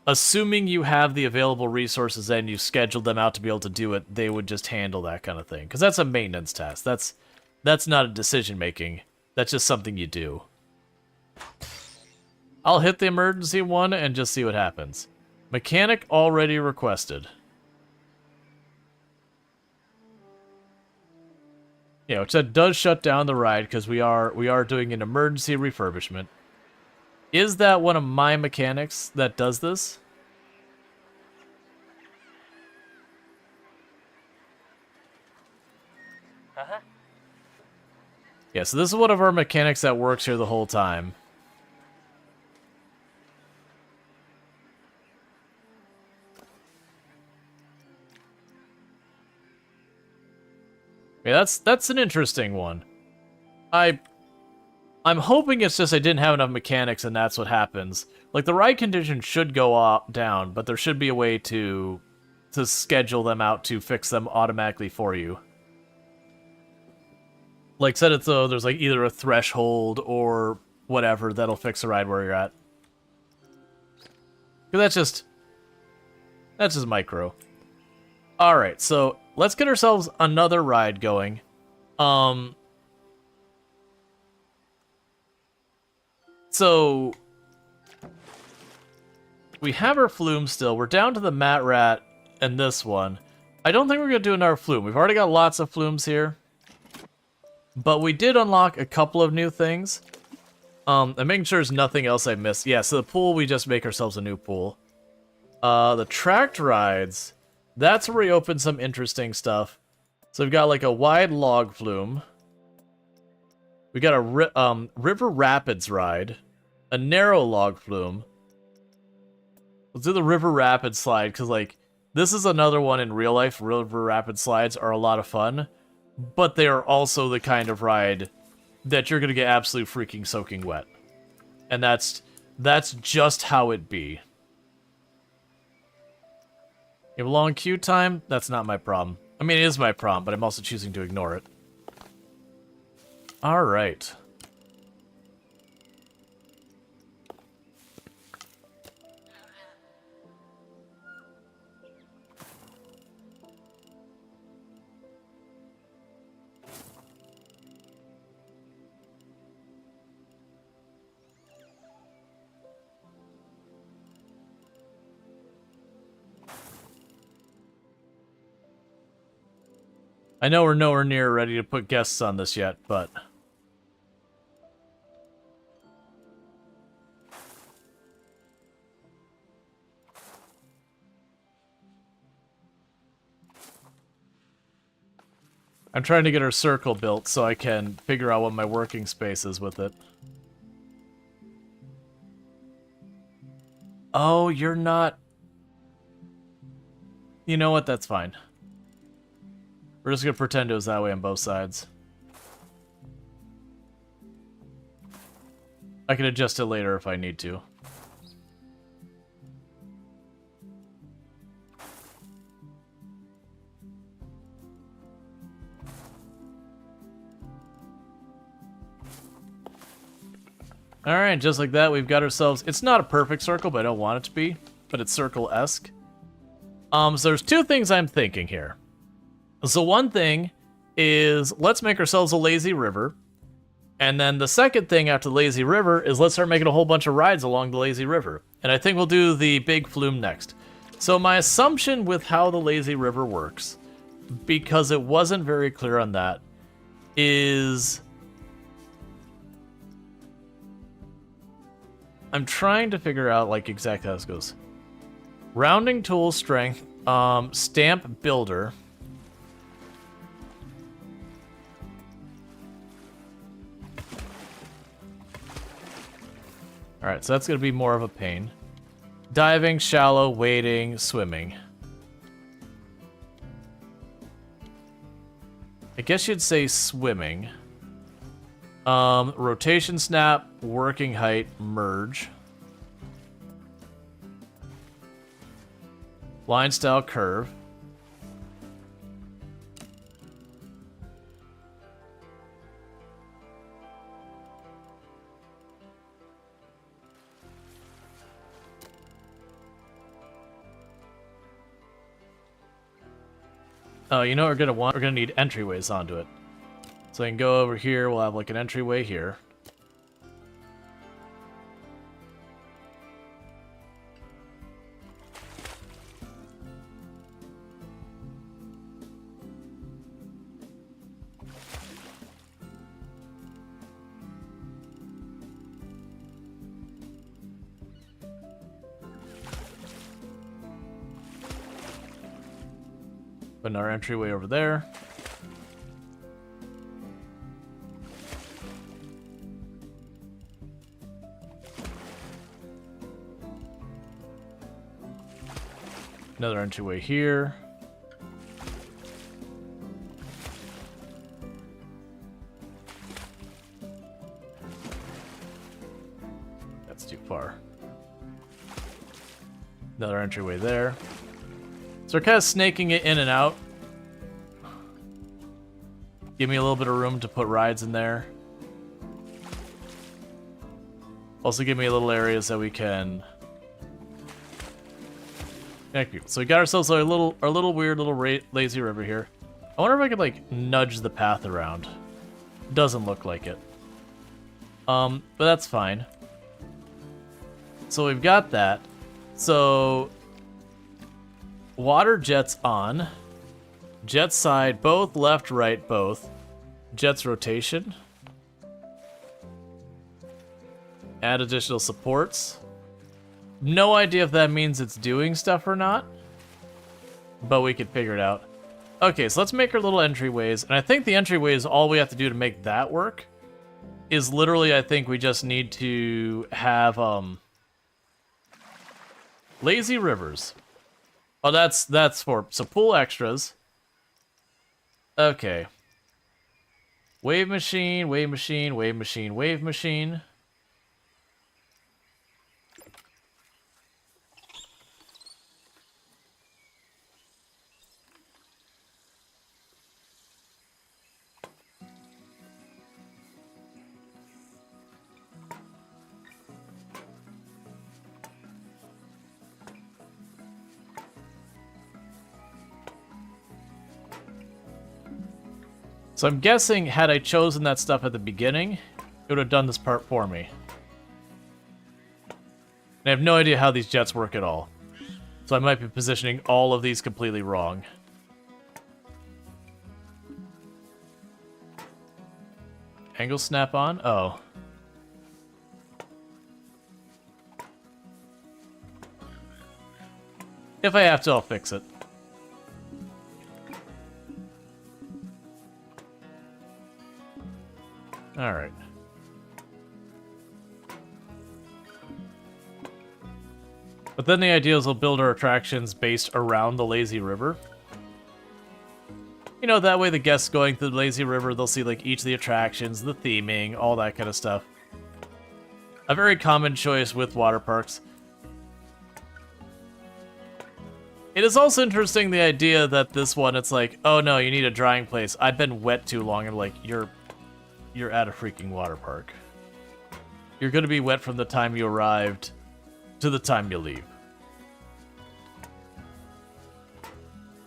assuming you have the available resources and you scheduled them out to be able to do it, they would just handle that kind of thing. Because that's a maintenance task. That's not a decision making. That's just something you do. I'll hit the emergency one and just see what happens. Mechanic already requested. Yeah, which that does shut down the ride because we are doing an emergency refurbishment. Is that one of my mechanics that does this? Yeah, so this is one of our mechanics that works here the whole time. Yeah, that's an interesting one. I'm hoping it's just I didn't have enough mechanics and that's what happens. Like, the ride condition should go up, down, but there should be a way to schedule them out to fix them automatically for you. Like, set it so there's like either a threshold or whatever that'll fix the ride where you're at. 'Cause that's just micro. Alright, so let's get ourselves another ride going. So we have our flume still. We're down to the Mat Rat and this one. I don't think we're going to do another flume. We've already got lots of flumes here. But we did unlock a couple of new things. I'm making sure there's nothing else I missed. Yeah, so the pool, we just make ourselves a new pool. The tracked rides, That's where we open some interesting stuff. So we've got like a wide log flume. We got a river rapids ride. A narrow log flume. Let's do the river rapids slide, because like, this is another one in real life. River rapid slides are a lot of fun, but they are also the kind of ride that you're going to get absolutely freaking soaking wet. And that's just how it be. You have a long queue time? That's not my problem. I mean, it is my problem, but I'm also choosing to ignore it. Alright. I know we're nowhere near ready to put guests on this yet, but... I'm trying to get our circle built so I can figure out what my working space is with it. Oh, you're not... You know what? That's fine. We're just gonna pretend it was that way on both sides. I can adjust it later if I need to. Alright, just like that, we've got ourselves... It's not a perfect circle, but I don't want it to be. But it's circle-esque. So there's two things I'm thinking here. So one thing is, let's make ourselves a lazy river. And then the second thing after the lazy river is let's start making a whole bunch of rides along the lazy river. And I think we'll do the big flume next. So my assumption with how the lazy river works, because it wasn't very clear on that, is... I'm trying to figure out like exactly how this goes. Rounding tool strength, stamp builder. Alright, so that's going to be more of a pain. Diving, shallow, wading, swimming. I guess you'd say swimming. Rotation snap, working height, merge. Line style curve. Oh, you know what we're gonna want? We're gonna need entryways onto it. So I can go over here, we'll have like an entryway here. Put our entryway over there. Another entryway here. That's too far. Another entryway there. So we're kind of snaking it in and out. Give me a little bit of room to put rides in there. Also give me a little areas that we can connect people. So we got ourselves our little weird little lazy river here. I wonder if I could like nudge the path around. Doesn't look like it. But that's fine. So we've got that. So water jets on. Jet side, both, left, right, both. Jet's rotation. Add additional supports. No idea if that means it's doing stuff or not. but we could figure it out. Okay, so let's make our little entryways, and I think the entryways, all we have to do to make that work is literally, I think we just need to have, lazy rivers. Oh, that's for, so pool extras. Okay. Wave machine, wave machine, wave machine, wave machine. So I'm guessing, had I chosen that stuff at the beginning, it would have done this part for me. And I have no idea how these jets work at all. So I might be positioning all of these completely wrong. Angle snap on? Oh. If I have to, I'll fix it. Alright. But then the idea is we'll build our attractions based around the lazy river. You know, that way the guests going through the lazy river, they'll see like each of the attractions, the theming, all that kind of stuff. A very common choice with water parks. It is also interesting, the idea that this one, it's like, oh no, you need a drying place. I've been wet too long, and like, you're at a freaking water park. You're gonna be wet from the time you arrived to the time you leave.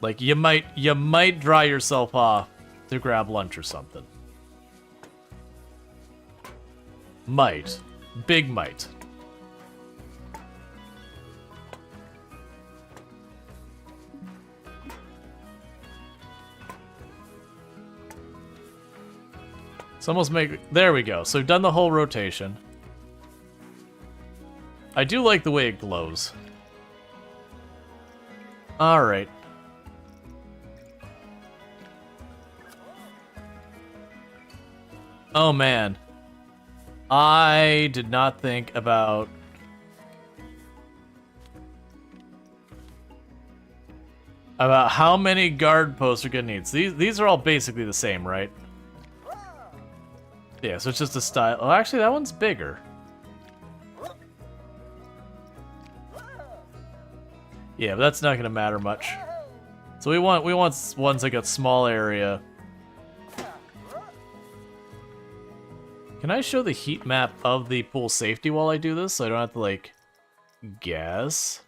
Like, you might dry yourself off to grab lunch or something. Might. Big might. So almost make... There we go. So we've done the whole rotation. I do like the way it glows. Alright. Oh man. I did not think about... how many guard posts are gonna need. So these are all basically the same, right? Yeah, so it's just a style. Oh, actually, that one's bigger. Yeah, but that's not gonna matter much. So we want ones like a small area. Can I show the heat map of the pool safety while I do this, so I don't have to like guess?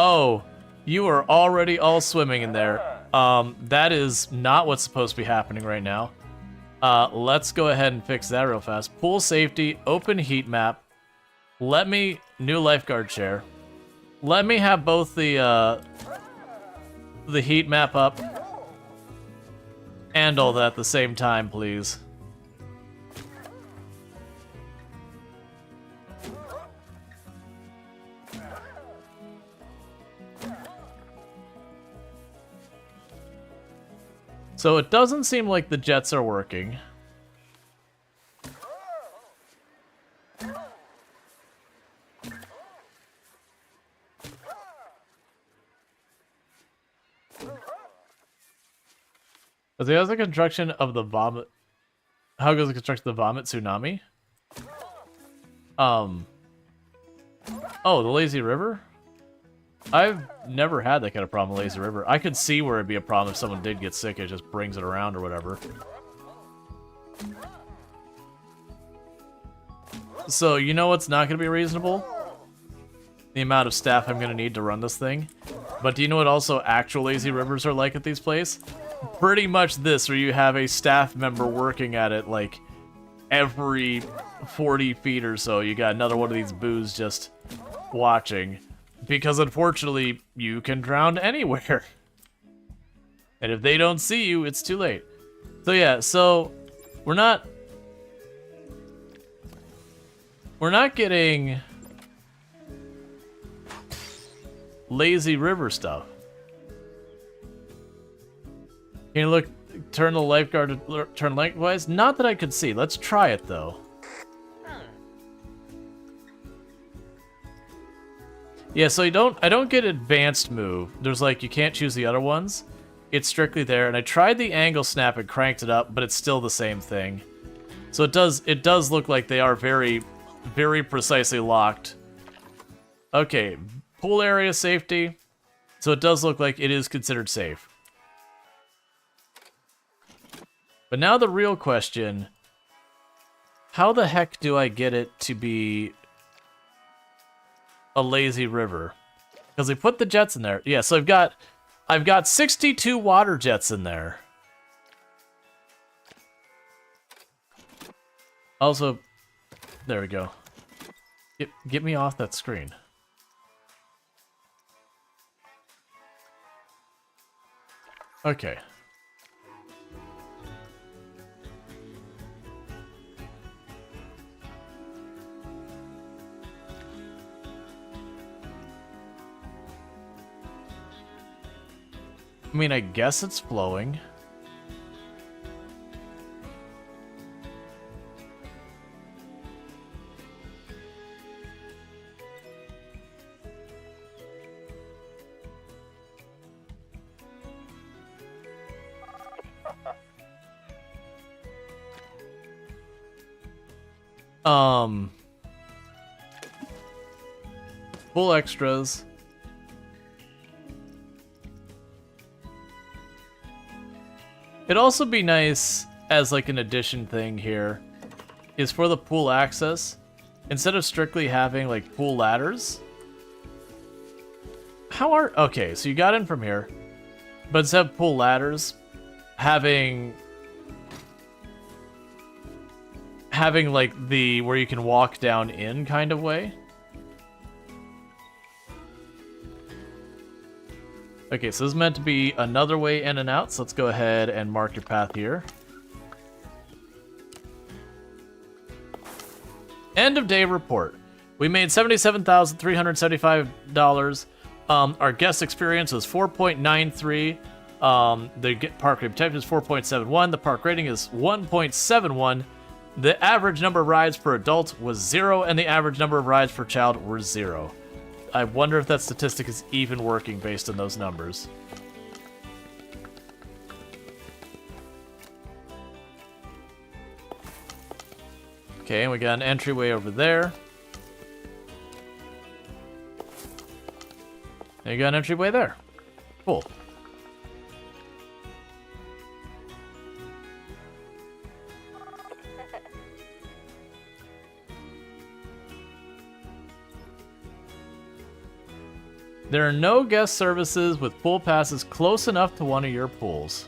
Oh, you are already all swimming in there. That is not what's supposed to be happening right now. Let's go ahead and fix that real fast. Pool safety, open heat map. Let me, new lifeguard chair. Let me have both the heat map up and all that at the same time, please. So it doesn't seem like the jets are working. Is it the construction of the vomit? How goes the construction of the vomit tsunami? Oh, the lazy river? I've never had that kind of problem with lazy river. I could see where it'd be a problem if someone did get sick, it just brings it around or whatever. So, you know what's not going to be reasonable? The amount of staff I'm going to need to run this thing. But do you know what also actual lazy rivers are like at these places? pretty much this, where you have a staff member working at it like every 40 feet or so. You got another one of these boos just watching, because unfortunately you can drown anywhere. And if they don't see you, it's too late. So yeah, so we're not getting lazy river stuff. Can you look, turn the lifeguard to turn lengthwise? Not that I could see. Let's try it though. Yeah, so I don't get advanced move. There's like, you can't choose the other ones. It's strictly there, and I tried the angle snap and cranked it up, but it's still the same thing. So it does look like they are very, very precisely locked. Okay, pool area safety. So it does look like it is considered safe. But now the real question, how the heck do I get it to be a lazy river? Because they put the jets in there. Yeah, so I've got 62 water jets in there. Also, there we go. Get me off that screen. Okay. I mean, I guess it's flowing. Full extras. It'd also be nice as like an addition thing here is for the pool access, instead of strictly having like pool ladders. Okay, so you got in from here, but instead of pool ladders, having like the where you can walk down in kind of way. Okay, so this is meant to be another way in and out, so let's go ahead and mark your path here. End of day report. We made $77,375. Our guest experience was 4.93. The park rate is 4.71. The park rating is 1.71. The average number of rides per adult was 0, and the average number of rides per child were 0. I wonder if that statistic is even working based on those numbers. Okay, and we got an entryway over there. And you got an entryway there. Cool. There are no guest services with pool passes close enough to one of your pools.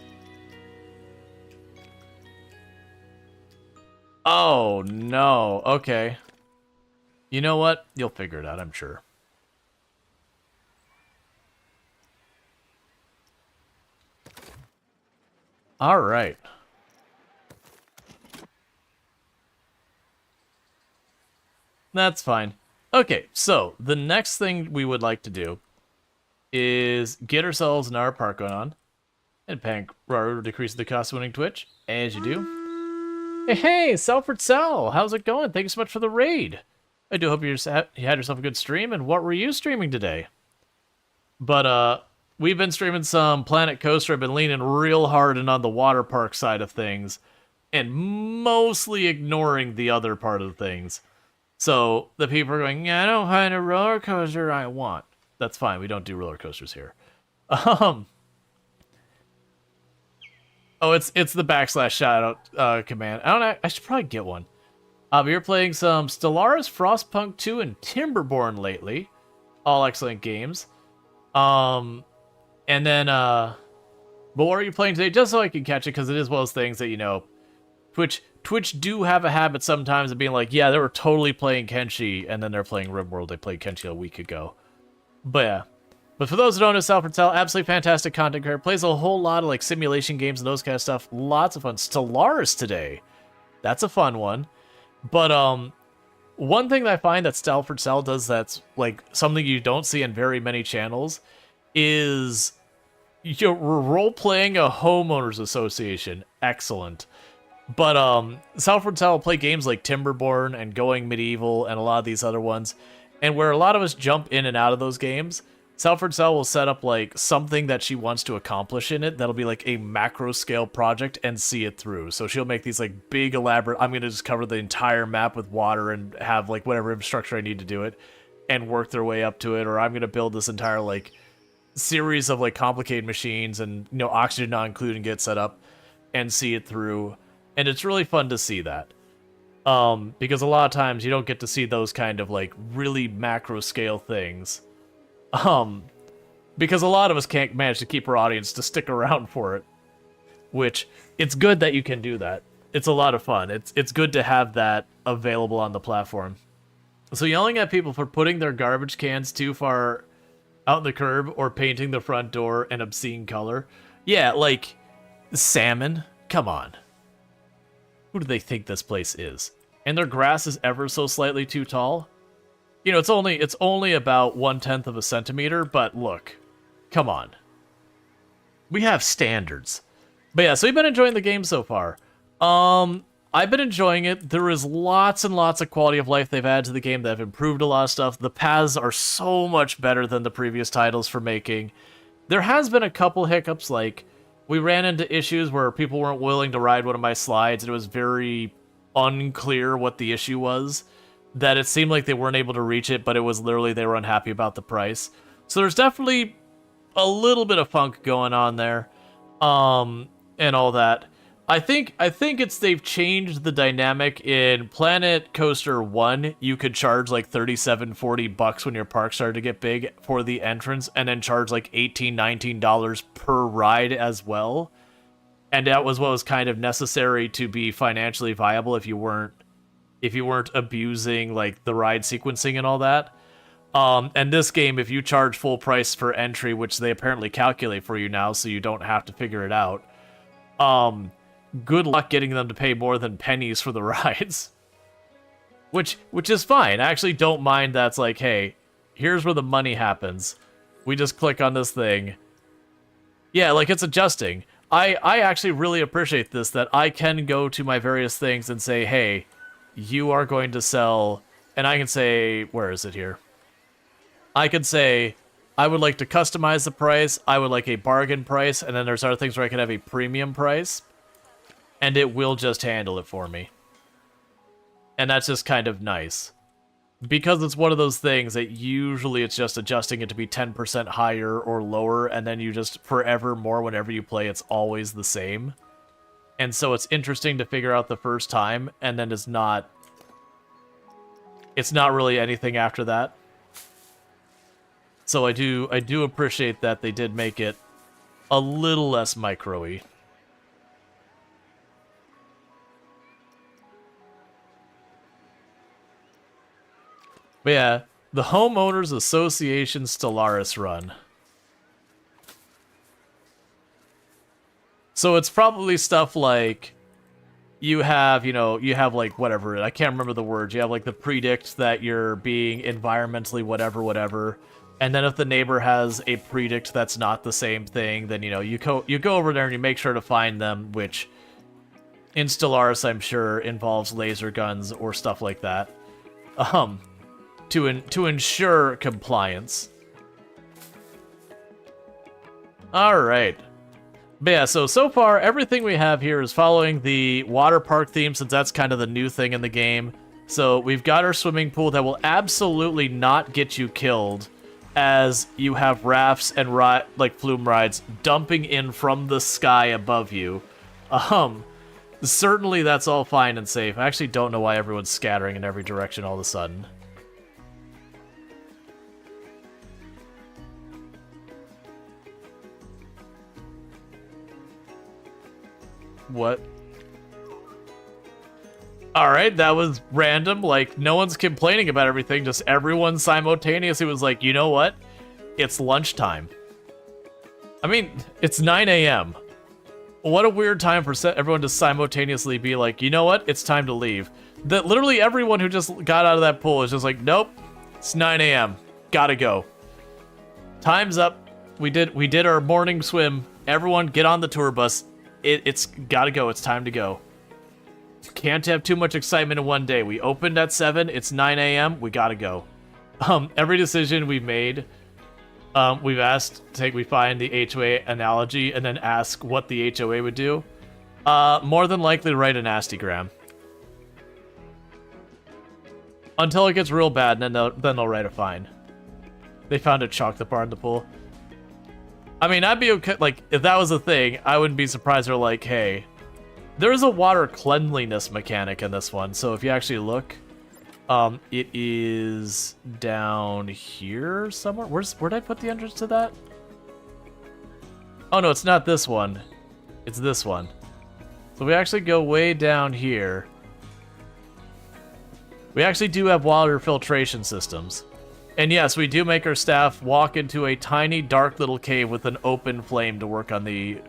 Oh, no. Okay. You know what? You'll figure it out, I'm sure. All right. That's fine. Okay, so the next thing we would like to do is get ourselves an hour park going on, and paying Raru decrease the cost of winning Twitch, as you do. Hey, Selford Sal, how's it going? Thank you so much for the raid. I do hope you had yourself a good stream, and what were you streaming today? But, we've been streaming some Planet Coaster. I've been leaning real hard and on the water park side of things, and mostly ignoring the other part of things. So, the people are going, yeah, I don't find a roller coaster I want. That's fine, we don't do roller coasters here. Oh, it's the /shoutout command. I should probably get one. We were playing some Stellaris, Frostpunk 2, and Timberborn lately. All excellent games. And then, But what are you playing today? Just so I can catch it, because it is one of those things that, you know, Twitch do have a habit sometimes of being like, yeah, they were totally playing Kenshi, and then they're playing RimWorld. They played Kenshi a week ago. But yeah. But for those who don't know, Salford Cell, absolutely fantastic content creator. Plays a whole lot of like simulation games and those kind of stuff. Lots of fun. Stellaris today. That's a fun one. But one thing that I find that Salford Cell does that's like something you don't see in very many channels is you're role-playing a homeowners association. Excellent. But Salford Cell will play games like Timberborn and Going Medieval and a lot of these other ones. And where a lot of us jump in and out of those games, Salford Cell will set up like something that she wants to accomplish in it that'll be like a macro scale project and see it through. So she'll make these like big elaborate, I'm going to just cover the entire map with water and have like whatever infrastructure I need to do it and work their way up to it. Or I'm going to build this entire like series of like complicated machines and, you know, oxygen not included and get set up and see it through. And it's really fun to see that. Because a lot of times you don't get to see those kind of like really macro scale things. Because a lot of us can't manage to keep our audience to stick around for it. Which, it's good that you can do that. It's a lot of fun. It's good to have that available on the platform. So yelling at people for putting their garbage cans too far out in the curb or painting the front door an obscene color. Yeah, like, salmon? Come on. Who do they think this place is? And their grass is ever so slightly too tall? You know, it's only about 1/10 of a centimeter, but look. Come on. We have standards. But yeah, so we've been enjoying the game so far. I've been enjoying it. There is lots and lots of quality of life they've added to the game that have improved a lot of stuff. The paths are so much better than the previous titles for making. There has been a couple hiccups, like we ran into issues where people weren't willing to ride one of my slides, and it was very unclear what the issue was. That it seemed like they weren't able to reach it, but it was literally they were unhappy about the price. So there's definitely a little bit of funk going on there, and all that. I think it's they've changed the dynamic. In Planet Coaster 1, you could charge like $37-40 when your park started to get big for the entrance, and then charge like $18-19 per ride as well. And that was what was kind of necessary to be financially viable if you weren't abusing like the ride sequencing and all that. And this game, if you charge full price for entry, which they apparently calculate for you now, so you don't have to figure it out, good luck getting them to pay more than pennies for the rides. Which is fine. I actually don't mind that's like, hey, here's where the money happens. We just click on this thing. Yeah, like it's adjusting. I actually really appreciate this, that I can go to my various things and say, hey, you are going to sell, and I can say, where is it here? I could say, I would like to customize the price, I would like a bargain price, and then there's other things where I can have a premium price, and it will just handle it for me. And that's just kind of nice. Because it's one of those things that usually it's just adjusting it to be 10% higher or lower, and then you just forever more whenever you play, it's always the same. And so it's interesting to figure out the first time, and then it's not really anything after that. So I do appreciate that they did make it a little less micro-y. But yeah, the Homeowners Association Stellaris run. So it's probably stuff like you have like whatever, I can't remember the words. You have like the predict that you're being environmentally whatever. And then if the neighbor has a predict that's not the same thing, then you go over there and you make sure to find them, which in Stellaris I'm sure involves laser guns or stuff like that. To ensure compliance. Alright. But yeah, so far, everything we have here is following the water park theme, since that's kind of the new thing in the game. So we've got our swimming pool that will absolutely not get you killed, as you have rafts and like flume rides dumping in from the sky above you. Certainly that's all fine and safe. I actually don't know why everyone's scattering in every direction all of a sudden. What? Alright, that was random. Like, no one's complaining about everything. Just everyone simultaneously was like, you know what? It's lunchtime. I mean, it's 9 a.m. What a weird time for everyone to simultaneously be like, you know what? It's time to leave. That literally everyone who just got out of that pool is just like, nope, it's 9 a.m. Gotta go. Time's up. We did our morning swim. Everyone get on the tour bus. It's gotta go. It's time to go. Can't have too much excitement in one day. We opened at 7. It's 9 a.m. We gotta go. Every decision we've made, we've asked, we find the HOA analogy and then ask what the HOA would do. More than likely write a nastygram. Until it gets real bad, and then they'll write a fine. They found a chocolate bar in the pool. I mean, I'd be okay, like, if that was a thing, I wouldn't be surprised they're like, hey, there's a water cleanliness mechanic in this one, so if you actually look, it is down here somewhere. Where'd I put the entrance to that? Oh no, it's not this one. It's this one. So we actually go way down here. We actually do have water filtration systems. And yes, we do make our staff walk into a tiny, dark little cave with an open flame to work on the,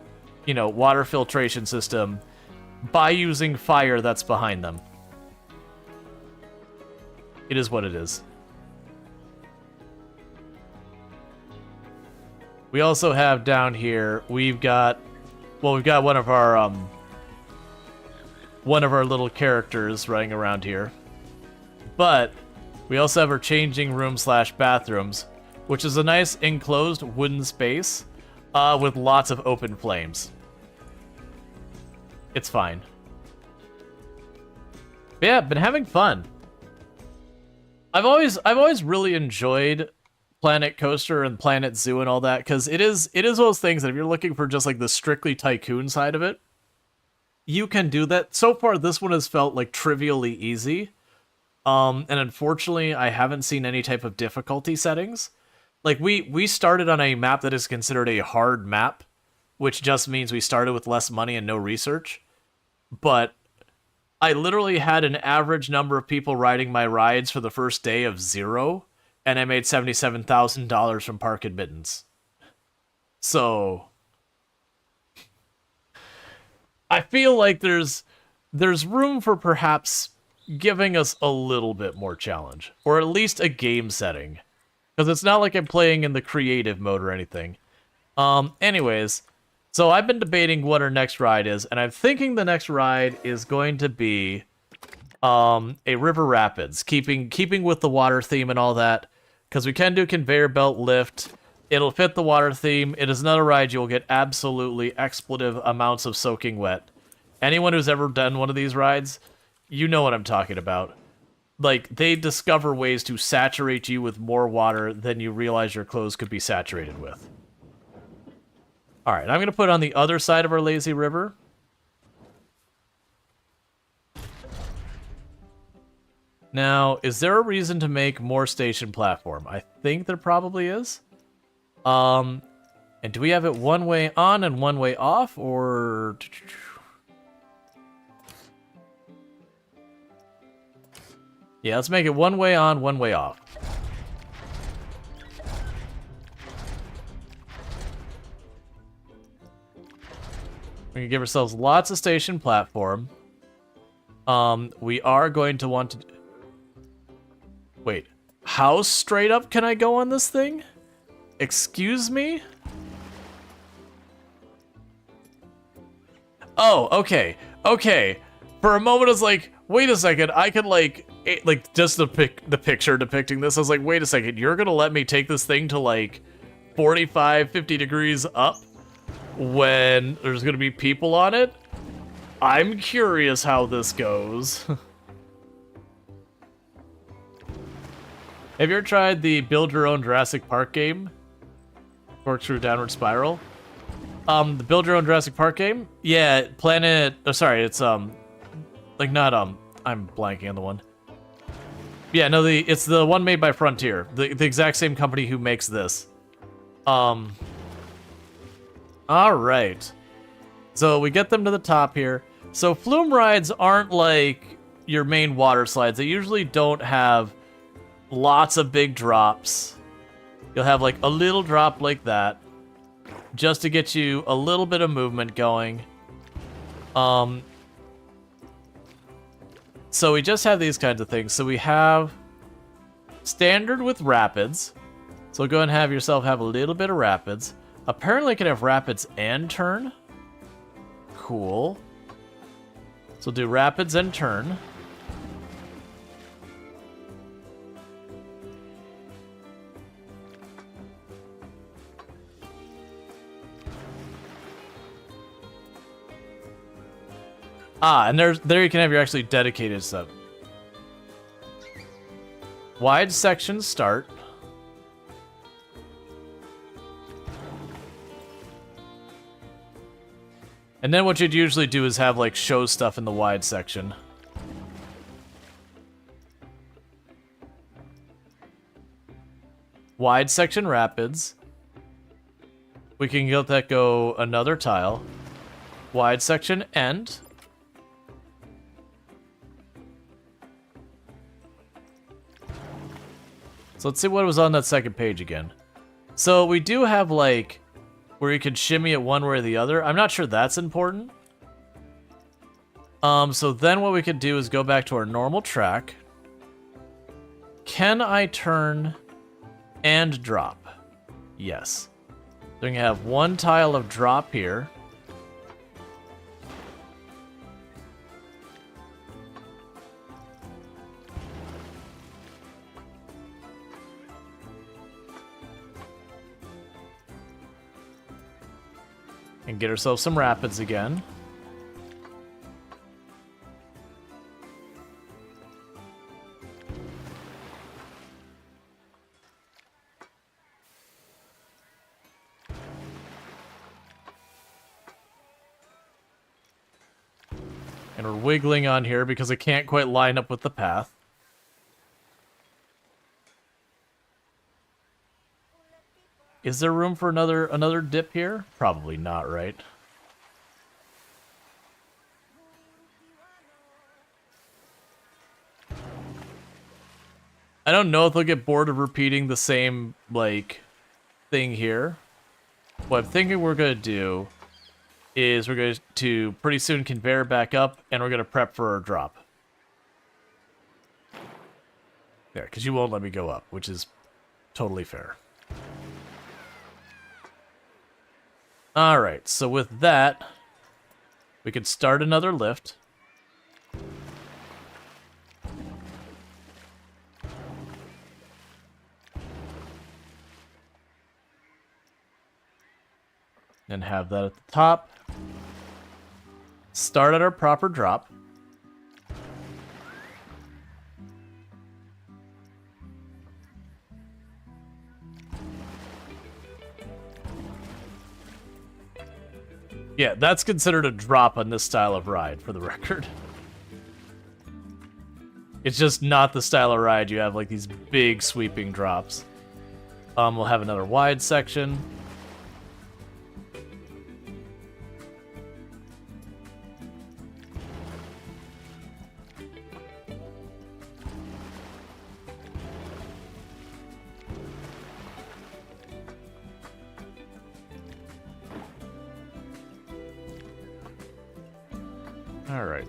water filtration system by using fire that's behind them. It is what it is. We also have down here, we've got one of our little characters running around here. But we also have our changing room / bathrooms, which is a nice enclosed wooden space with lots of open flames. It's fine. But yeah, been having fun. I've always really enjoyed Planet Coaster and Planet Zoo and all that, because it is those things that if you're looking for just like the strictly tycoon side of it, you can do that. So far, this one has felt like trivially easy. And unfortunately, I haven't seen any type of difficulty settings. Like, we started on a map that is considered a hard map, which just means we started with less money and no research. But I literally had an average number of people riding my rides for the first day of 0, and I made $77,000 from park admittance. So I feel like there's room for perhaps giving us a little bit more challenge, or at least a game setting, because it's not like I'm playing in the creative mode or anything. Anyways, so I've been debating what our next ride is, and I'm thinking the next ride is going to be a river rapids, keeping with the water theme and all that, because we can do conveyor belt lift. It'll fit the water theme. It is not a ride you'll get absolutely expletive amounts of soaking wet. Anyone who's ever done one of these rides, you know what I'm talking about. Like, they discover ways to saturate you with more water than you realize your clothes could be saturated with. Alright, I'm going to put it on the other side of our lazy river. Now, is there a reason to make more station platform? I think there probably is. And do we have it one way on and one way off, or... Yeah, let's make it one way on, one way off. We can give ourselves lots of station platform. We are going to want to... Wait, how straight up can I go on this thing? Excuse me? Oh, okay. Okay. For a moment I was like, wait a second, I could like just the picture depicting this, I was like, wait a second, you're gonna let me take this thing to like 45, 50 degrees up when there's gonna be people on it? I'm curious how this goes. Have you ever tried the build your own Jurassic Park game? Corkscrew Downward Spiral? The build your own Jurassic Park game? Yeah, Planet, oh sorry, it's like not I'm blanking on the one. Yeah, no, it's the one made by Frontier, the exact same company who makes this. All right. So we get them to the top here. So flume rides aren't like your main water slides. They usually don't have lots of big drops. You'll have like a little drop like that, just to get you a little bit of movement going. So we just have these kinds of things. So we have standard with rapids. So go ahead and have yourself have a little bit of rapids. Apparently I can have rapids and turn. Cool. So do rapids and turn. Ah, and there you can have your actually dedicated stuff. Wide sections start. And then what you'd usually do is have like show stuff in the wide section. Wide section rapids. We can let that go another tile. Wide section end. So let's see what was on that second page again. So we do have like where you can shimmy it one way or the other. I'm not sure that's important. So then what we could do is go back to our normal track. Can I turn and drop? Yes. So we can have one tile of drop here. And get ourselves some rapids again. And we're wiggling on here because it can't quite line up with the path. Is there room for another dip here? Probably not, right? I don't know if they'll get bored of repeating the same, like, thing here. What I'm thinking we're going to do is we're going to pretty soon conveyor back up, and we're going to prep for our drop. Yeah, because you won't let me go up, which is totally fair. Alright, so with that, we could start another lift. And have that at the top. Start at our proper drop. Yeah, that's considered a drop on this style of ride, for the record. It's just not the style of ride you have, like, these big sweeping drops. We'll have another wide section. All right.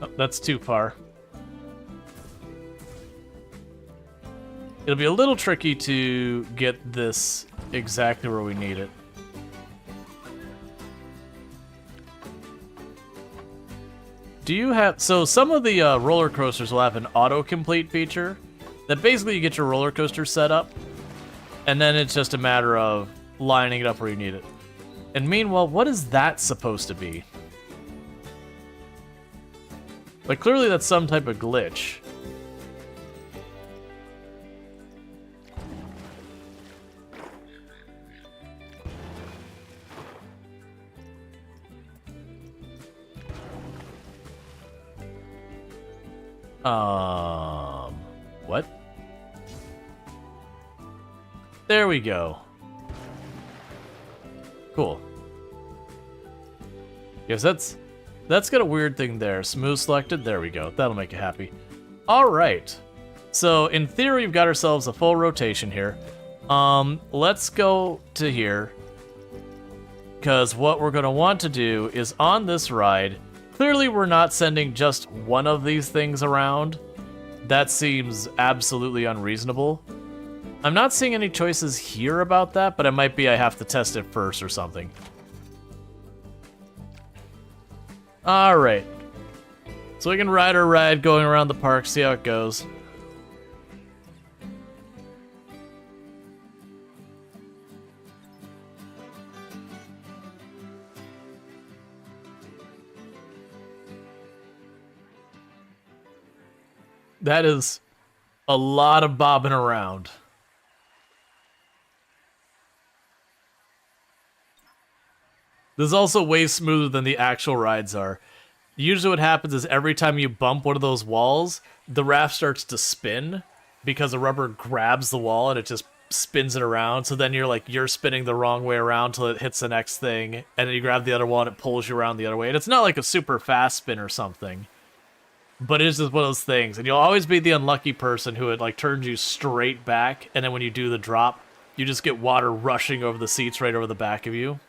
Oh, that's too far. It'll be a little tricky to get this exactly where we need it. Do you have... So some of the roller coasters will have an autocomplete feature that basically you get your roller coaster set up, and then it's just a matter of lining it up where you need it. And meanwhile, what is that supposed to be? Like, clearly that's some type of glitch. What? There we go. Cool. Yes, that's got a weird thing there. Smooth selected. There we go. That'll make you happy. All right. So in theory, we've got ourselves a full rotation here. Let's go to here, because what we're going to want to do is on this ride, clearly we're not sending just one of these things around. That seems absolutely unreasonable. I'm not seeing any choices here about that, but it might be I have to test it first or something. All right. So we can ride our ride going around the park, see how it goes. That is a lot of bobbing around. This is also way smoother than the actual rides are. Usually what happens is every time you bump one of those walls, the raft starts to spin because the rubber grabs the wall and it just spins it around. So then you're spinning the wrong way around till it hits the next thing, and then you grab the other wall and it pulls you around the other way. And it's not like a super fast spin or something, but it's just one of those things. And you'll always be the unlucky person who it turns you straight back, and then when you do the drop, you just get water rushing over the seats right over the back of you.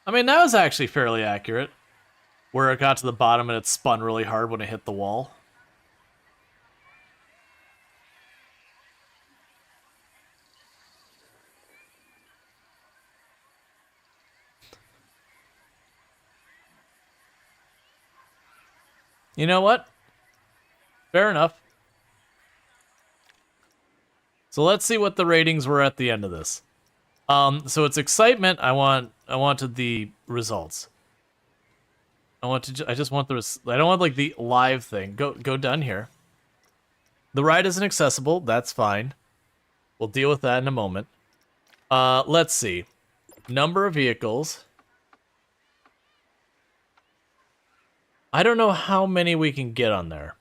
I mean, that was actually fairly accurate, where it got to the bottom and it spun really hard when it hit the wall. You know what? Fair enough. So let's see what the ratings were at the end of this. So it's excitement. I wanted the results. I just want I don't want the live thing. Go done here. The ride isn't accessible. That's fine. We'll deal with that in a moment. Let's see. Number of vehicles. I don't know how many we can get on there.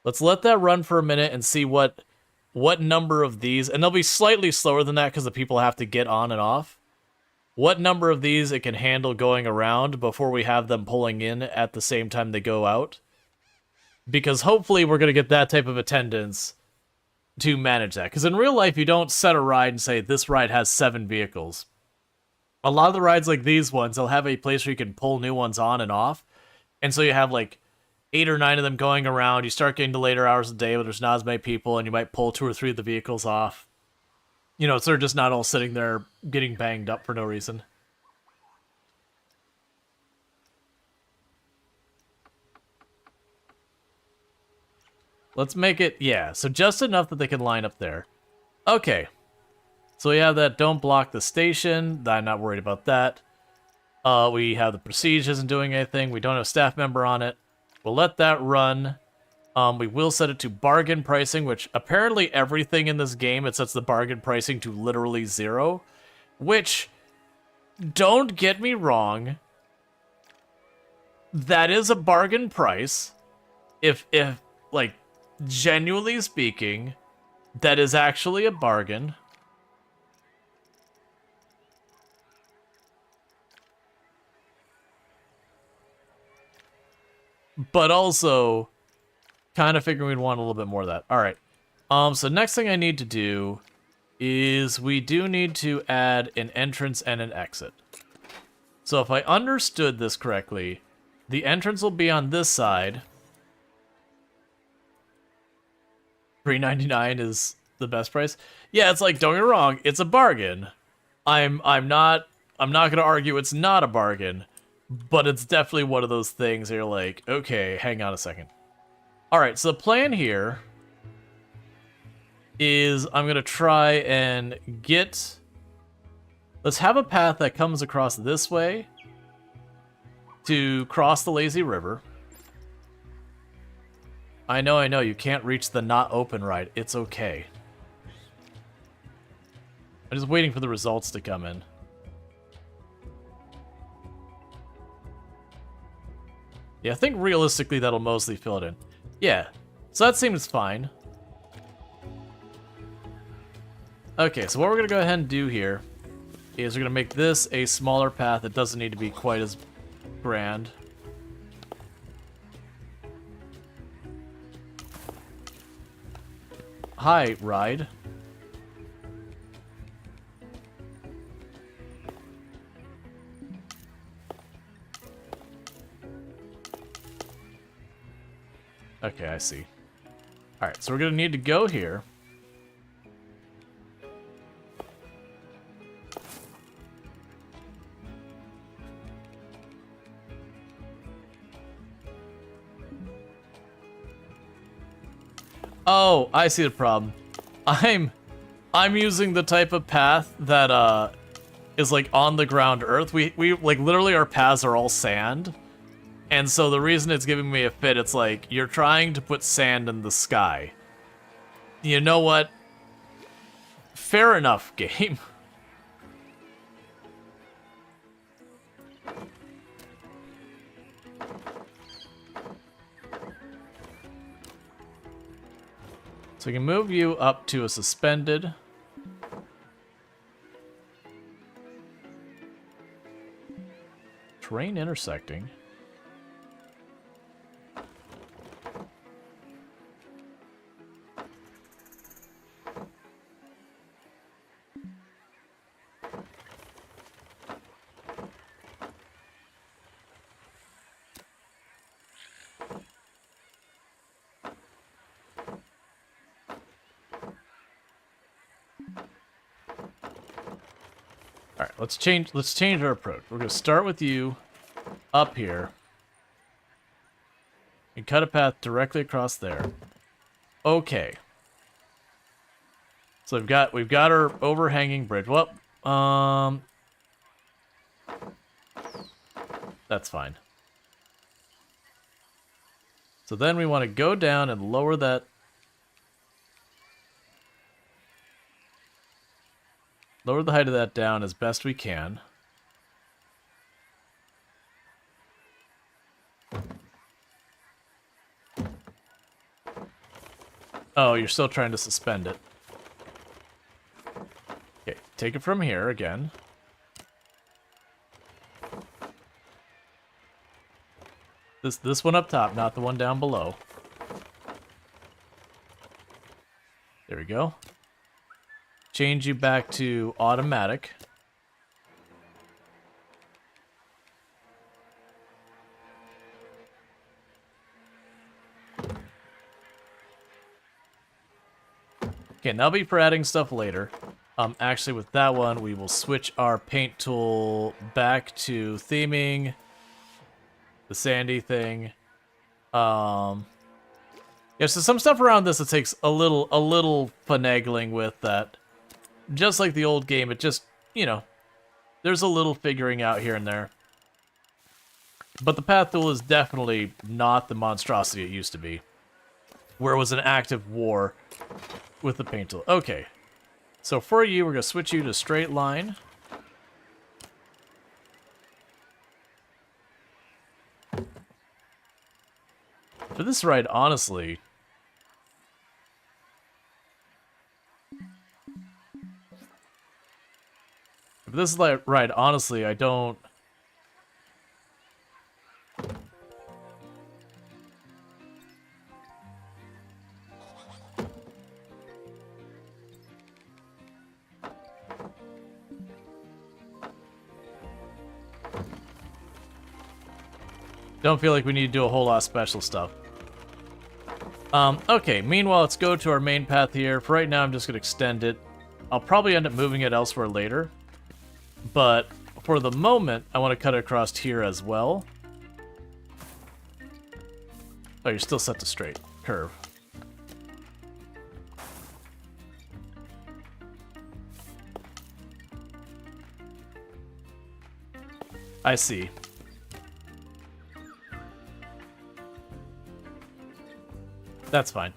Let's let that run for a minute and see what number of these, and they'll be slightly slower than that because the people have to get on and off. What number of these it can handle going around before we have them pulling in at the same time they go out. Because hopefully we're going to get that type of attendance to manage that. Because in real life, you don't set a ride and say, this ride has 7 vehicles. A lot of the rides like these ones, they'll have a place where you can pull new ones on and off. And so you have 8 or 9 of them going around. You start getting to later hours of the day where there's not as many people, and you might pull 2 or 3 of the vehicles off. You know, so they're just not all sitting there getting banged up for no reason. Let's make it, yeah, so just enough that they can line up there. Okay. So we have that don't block the station. I'm not worried about that. We have the Prestige isn't doing anything. We don't have a staff member on it. We'll let that run. We will set it to bargain pricing, which apparently everything in this game, it sets the bargain pricing to literally 0. Which, don't get me wrong, that is a bargain price. If genuinely speaking, that is actually a bargain. But also, kind of figuring we'd want a little bit more of that. All right. So next thing I need to do is we do need to add an entrance and an exit. So if I understood this correctly, the entrance will be on this side. $3.99 is the best price. Yeah, it's don't get me wrong, it's a bargain. I'm not gonna argue it's not a bargain. But it's definitely one of those things that you're okay, hang on a second. Alright, so the plan here is I'm going to try and get... Let's have a path that comes across this way to cross the lazy river. I know, you can't reach the not open ride. It's okay. I'm just waiting for the results to come in. Yeah, I think realistically that'll mostly fill it in. Yeah, so that seems fine. Okay, so what we're going to go ahead and do here is we're going to make this a smaller path. It doesn't need to be quite as grand. Hi, ride. Okay, I see. Alright, so we're going to need to go here. Oh, I see the problem. I'm using the type of path that is like on the ground earth. We like literally our paths are all sand. And so the reason it's giving me a fit, it's like you're trying to put sand in the sky. You know what? Fair enough, game. So we can move you up to a suspended. Terrain intersecting. All right, let's change our approach. We're going to start with you up here and cut a path directly across there. Okay. So we've got our overhanging bridge. Well, that's fine. So then we want to go down and lower that. Lower the height of that down as best we can. Oh, you're still trying to suspend it. Okay, take it from here again. This one up top, not the one down below. There we go. Change you back to automatic. Okay, and that'll be for adding stuff later. Actually, with that one, we will switch our paint tool back to theming, the sandy thing. Yeah, so some stuff around this it takes a little finagling with that. Just like the old game, it just, you know, there's a little figuring out here and there. But the path tool is definitely not the monstrosity it used to be, where it was an active war with the paint tool. Okay, so for you, we're going to switch you to straight line. For this ride, honestly... For this ride, honestly, I don't... Don't feel like we need to do a whole lot of special stuff. Okay, meanwhile, let's go to our main path here. For right now, I'm just going to extend it. I'll probably end up moving it elsewhere later. But for the moment, I want to cut it across here as well. Oh, you're still set to straight. Curve. I see. That's fine.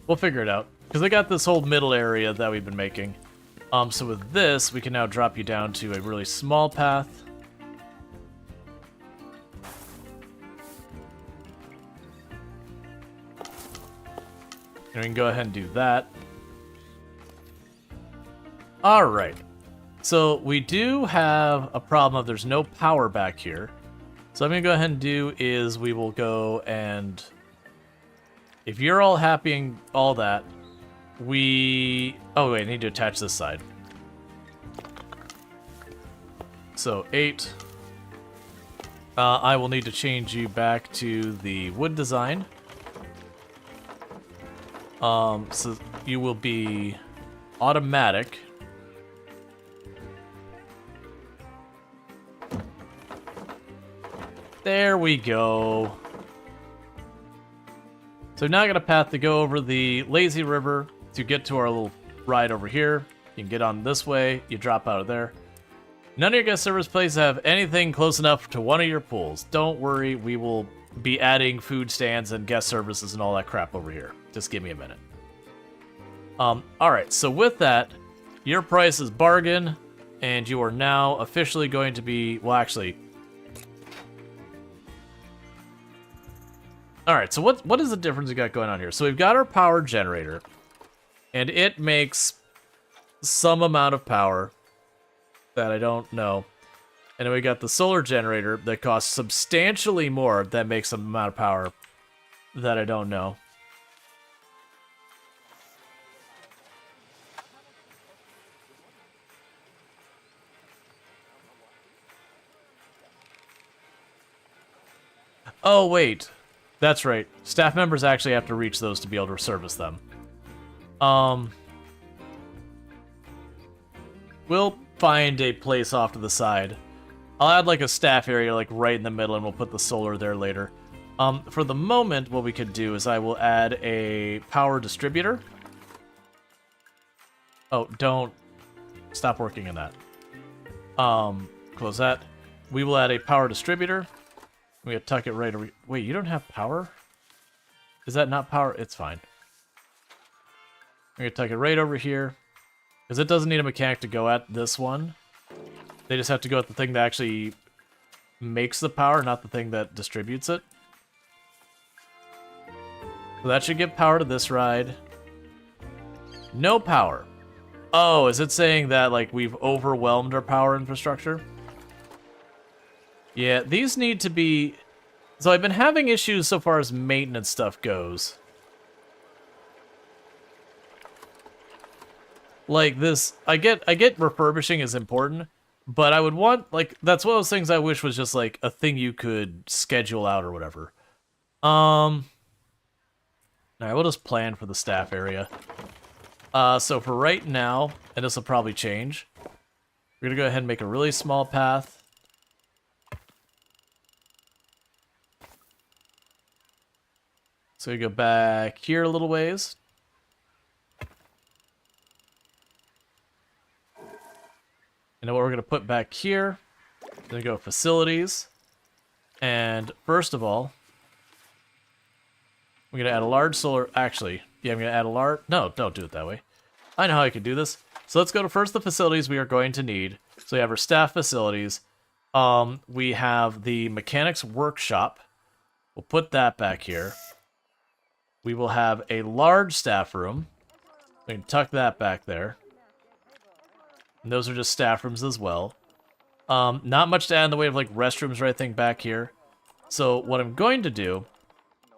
We'll figure it out. Because I got this whole middle area that we've been making. So with this, we can now drop you down to a really small path. And we can go ahead and do that. Alright. So we do have a problem of there's no power back here. So I'm going to go ahead and do is we will go and... If you're all happy and all that, we... Oh wait, I need to attach this side. So 8. I will need to change you back to the wood design. So you will be automatic. There we go. So now I got a path to go over the lazy river to get to our little ride over here. You can get on this way, you drop out of there. None of your guest service places have anything close enough to one of your pools. Don't worry, we will be adding food stands and guest services and all that crap over here. Just give me a minute. Alright, so with that, your price is bargain, and you are now officially going to be, well actually... Alright, so what is the difference we got going on here? So we've got our power generator, and it makes some amount of power that I don't know. And then we got the solar generator that costs substantially more that makes some amount of power that I don't know. Oh, wait. That's right. Staff members actually have to reach those to be able to service them. We'll find a place off to the side. I'll add like a staff area like right in the middle and we'll put the solar there later. For the moment, what we could do is I will add a power distributor. Oh, don't stop working on that. Close that. We will add a power distributor. We gotta tuck it right over. Wait, you don't have power? Is that not power? It's fine. We're gonna tuck it right over here. Because it doesn't need a mechanic to go at this one. They just have to go at the thing that actually makes the power, not the thing that distributes it. So that should give power to this ride. No power. Oh, is it saying that like we've overwhelmed our power infrastructure? Yeah, these need to be... So I've been having issues so far as maintenance stuff goes. Like this, I get refurbishing is important, but I would want, like, that's one of those things I wish was just like a thing you could schedule out or whatever. Alright, we'll just plan for the staff area. So for right now, and this will probably change, we're gonna go ahead and make a really small path. So we go back here a little ways. And then what we're going to put back here, then go facilities. And first of all, we're going to add a large solar... Actually, yeah, I'm going to add a large... No, don't do it that way. I know how I can do this. So let's go to first the facilities we are going to need. So we have our staff facilities. We have the mechanics workshop. We'll put that back here. We will have a large staff room. We can tuck that back there. And those are just staff rooms as well. Not much to add in the way of like restrooms or anything back here. So what I'm going to do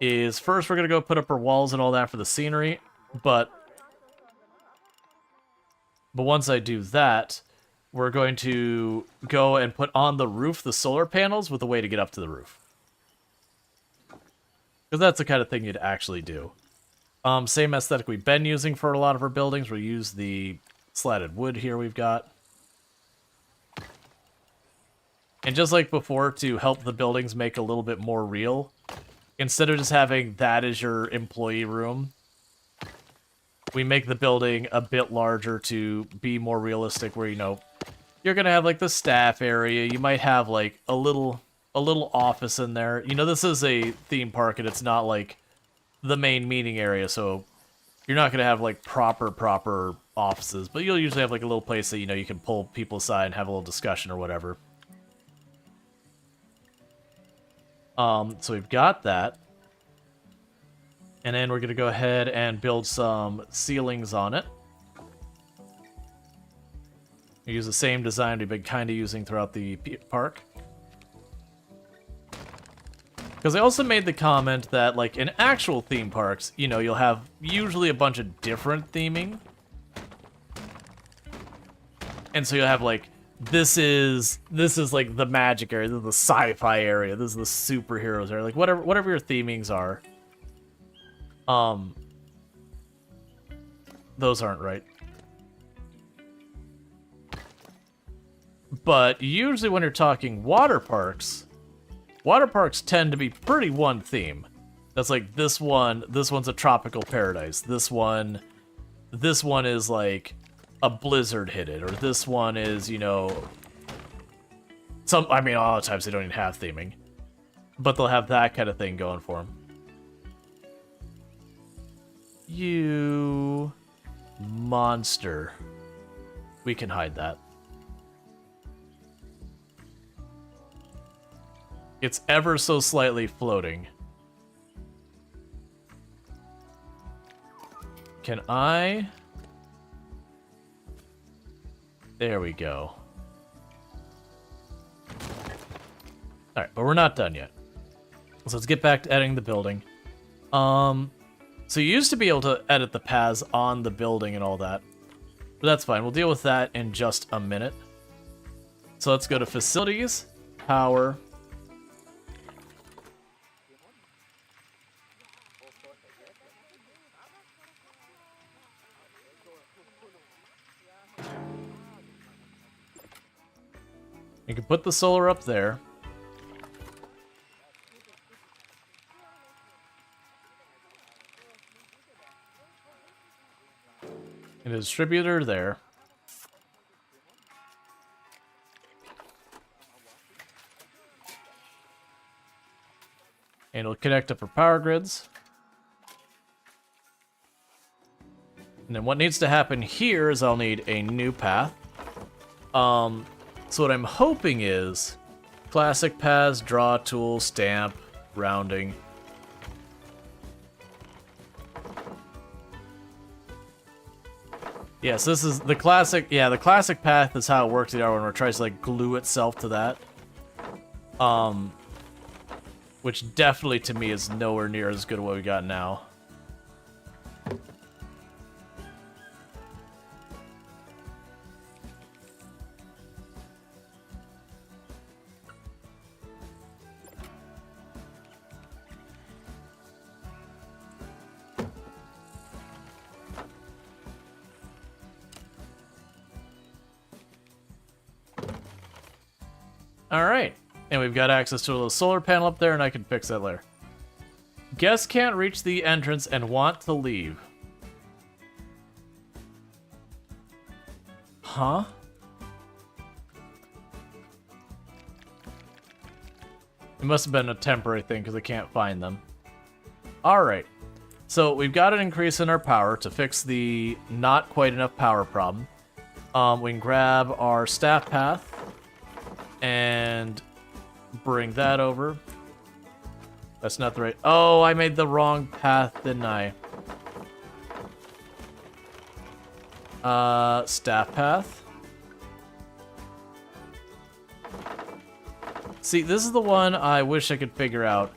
is first we're going to go put up our walls and all that for the scenery. But once I do that, we're going to go and put on the roof the solar panels with a way to get up to the roof. Because that's the kind of thing you'd actually do. Same aesthetic we've been using for a lot of our buildings. We'll use the slatted wood here we've got. And just like before, to help the buildings make a little bit more real, instead of just having that as your employee room, we make the building a bit larger to be more realistic where, you know, you're going to have like the staff area. You might have like a little office in there. You know, this is a theme park and it's not like the main meeting area, so you're not going to have like proper offices, but you'll usually have like a little place that, you know, you can pull people aside and have a little discussion or whatever. So we've got that. And then we're going to go ahead and build some ceilings on it. We use the same design we've been kind of using throughout the park. Because I also made the comment that, like, in actual theme parks, you know, you'll have usually a bunch of different theming. And so you'll have, like, this is like the magic area, this is the sci-fi area, this is the superheroes area, like whatever your themings are. Those aren't right. But usually when you're talking water parks tend to be pretty one theme. That's like this one's a tropical paradise. This one is like a blizzard hit it, or this one is, you know, I mean, a lot of times they don't even have theming, but they'll have that kind of thing going for them. You monster. We can hide that. It's ever so slightly floating. Can I? There we go. Alright, but we're not done yet. So let's get back to editing the building. So you used to be able to edit the paths on the building and all that. But that's fine. We'll deal with that in just a minute. So let's go to Facilities, Power. You can put the solar up there. And a distributor there. And it'll connect up for power grids. And then what needs to happen here is I'll need a new path. So what I'm hoping is classic paths, draw tool, stamp, rounding. Yes, this is the classic. Yeah, the classic path is how it works in R1, where it tries to like glue itself to that. Which definitely to me is nowhere near as good as what we got now. Alright, and we've got access to a little solar panel up there, and I can fix that later. Guests can't reach the entrance and want to leave. Huh? It must have been a temporary thing because I can't find them. Alright, so we've got an increase in our power to fix the not quite enough power problem. We can grab our staff path and bring that over. That's not the right... Oh, I made the wrong path, didn't I? Staff path. See, this is the one I wish I could figure out.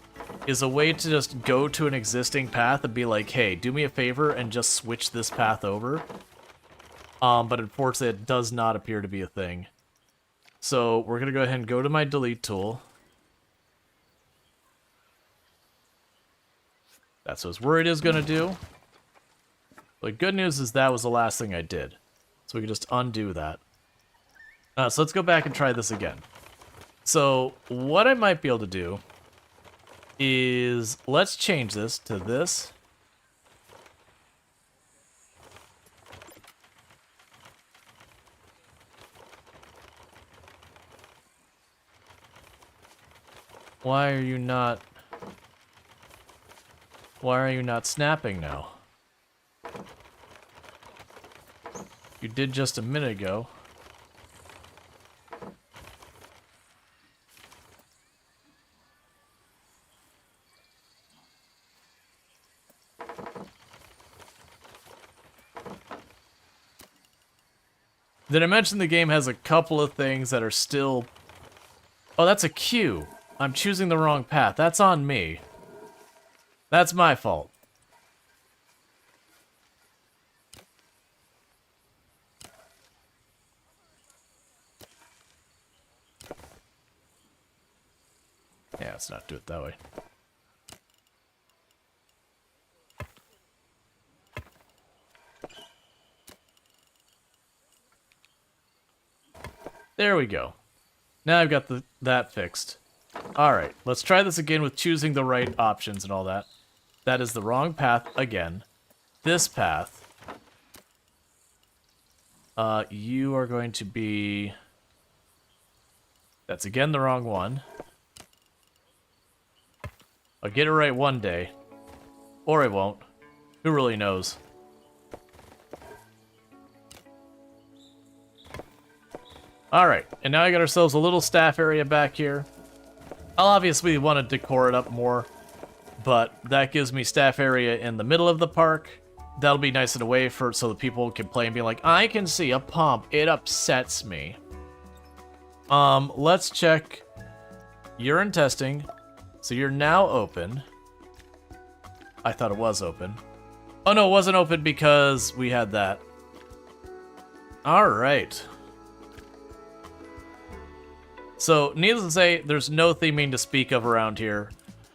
Is a way to just go to an existing path and be like, hey, do me a favor and just switch this path over. But unfortunately, it does not appear to be a thing. So we're going to go ahead and go to my delete tool. That's what I was worried it was going to do. But good news is that was the last thing I did. So we can just undo that. So let's go back and try this again. So what I might be able to do is let's change this to this. Why are you not snapping now? You did just a minute ago. Did I mention the game has a couple of things that are still... Oh, that's a queue. I'm choosing the wrong path. That's on me. That's my fault. Yeah, let's not do it that way. There we go. Now I've got that fixed. Alright, let's try this again with choosing the right options and all that. That is the wrong path again. This path. You are going to be... That's again the wrong one. I'll get it right one day. Or I won't. Who really knows? Alright, and now I got ourselves a little staff area back here. I'll obviously want to decor it up more, but that gives me staff area in the middle of the park. That'll be nice and away so that people can play and be like, I can see a pump. It upsets me. Let's check urine testing. So you're now open. I thought it was open. Oh no, it wasn't open because we had that. Alright. So, needless to say, there's no theming to speak of around here,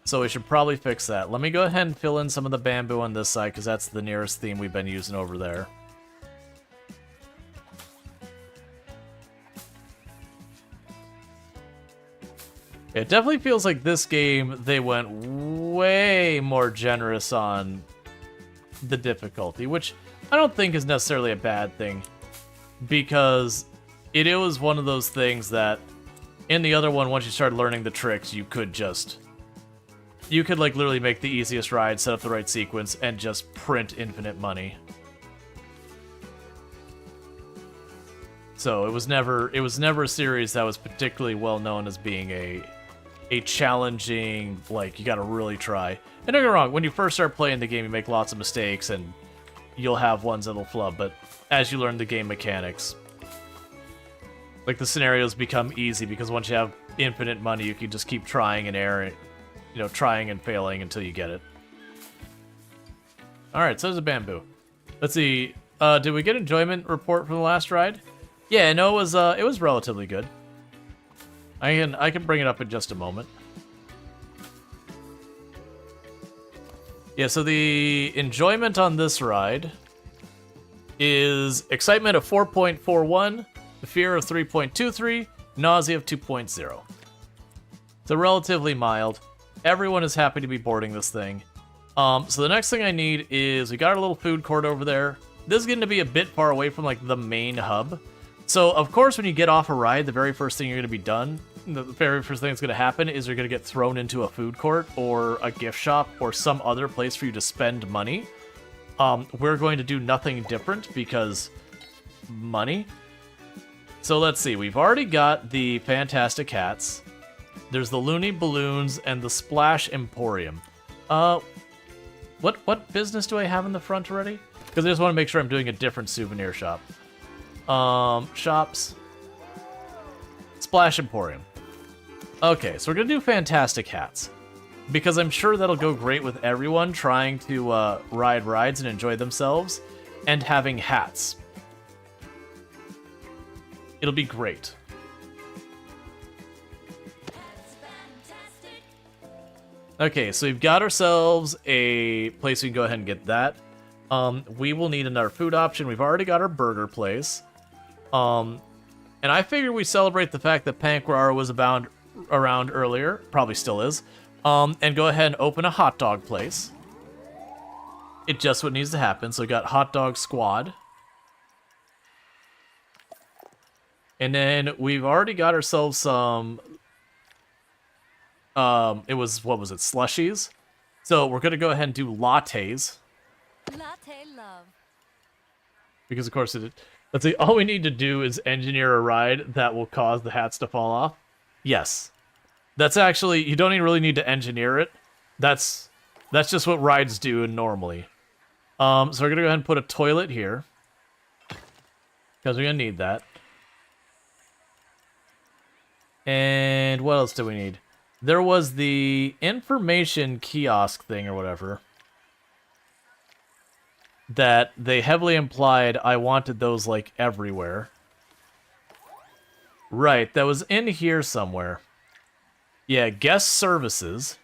so we should probably fix that. Let me go ahead and fill in some of the bamboo on this side, because that's the nearest theme we've been using over there. It definitely feels like this game, they went way more generous on the difficulty, which I don't think is necessarily a bad thing, because it was one of those things that in the other one, once you start learning the tricks, you could like literally make the easiest ride, set up the right sequence, and just print infinite money. So it was never a series that was particularly well known as being a challenging, like, you gotta really try. And don't get me wrong, when you first start playing the game, you make lots of mistakes, and you'll have ones that'll flub, but as you learn the game mechanics, like, the scenarios become easy, because once you have infinite money, you can just keep trying and erring, trying and failing until you get it. Alright, so there's a bamboo. Let's see, did we get enjoyment report from the last ride? Yeah, no, it was relatively good. I can bring it up in just a moment. Yeah, so the enjoyment on this ride is excitement of 4.41, fear of 3.23, nausea of 2.0. So relatively mild. Everyone is happy to be boarding this thing. So the next thing I need is, we got our little food court over there. This is going to be a bit far away from, like, the main hub. So, of course, when you get off a ride, the very first thing you're going to be done, the very first thing that's going to happen is you're going to get thrown into a food court or a gift shop or some other place for you to spend money. We're going to do nothing different because money. So let's see, we've already got the Fantastic Hats. There's the Looney Balloons and the Splash Emporium. What business do I have in the front already? Because I just want to make sure I'm doing a different souvenir shop. Shops. Splash Emporium. Okay, so we're gonna do Fantastic Hats, because I'm sure that'll go great with everyone trying to ride rides and enjoy themselves, and having hats. It'll be great. Okay, so we've got ourselves a place we can go ahead and get that. We will need another food option. We've already got our burger place. And I figure we celebrate the fact that Panquar was around earlier, probably still is, and go ahead and open a hot dog place. It's just what needs to happen. So we got Hot Dog Squad. And then we've already got ourselves some, what was it, slushies? So we're going to go ahead and do lattes. Latte love. Because, of course, let's see, all we need to do is engineer a ride that will cause the hats to fall off. Yes. That's actually, you don't even really need to engineer it. That's just what rides do normally. So we're going to go ahead and put a toilet here. Because we're going to need that. And what else do we need? There was the information kiosk thing or whatever. That they heavily implied I wanted those, like, everywhere. Right, that was in here somewhere. Yeah, guest services.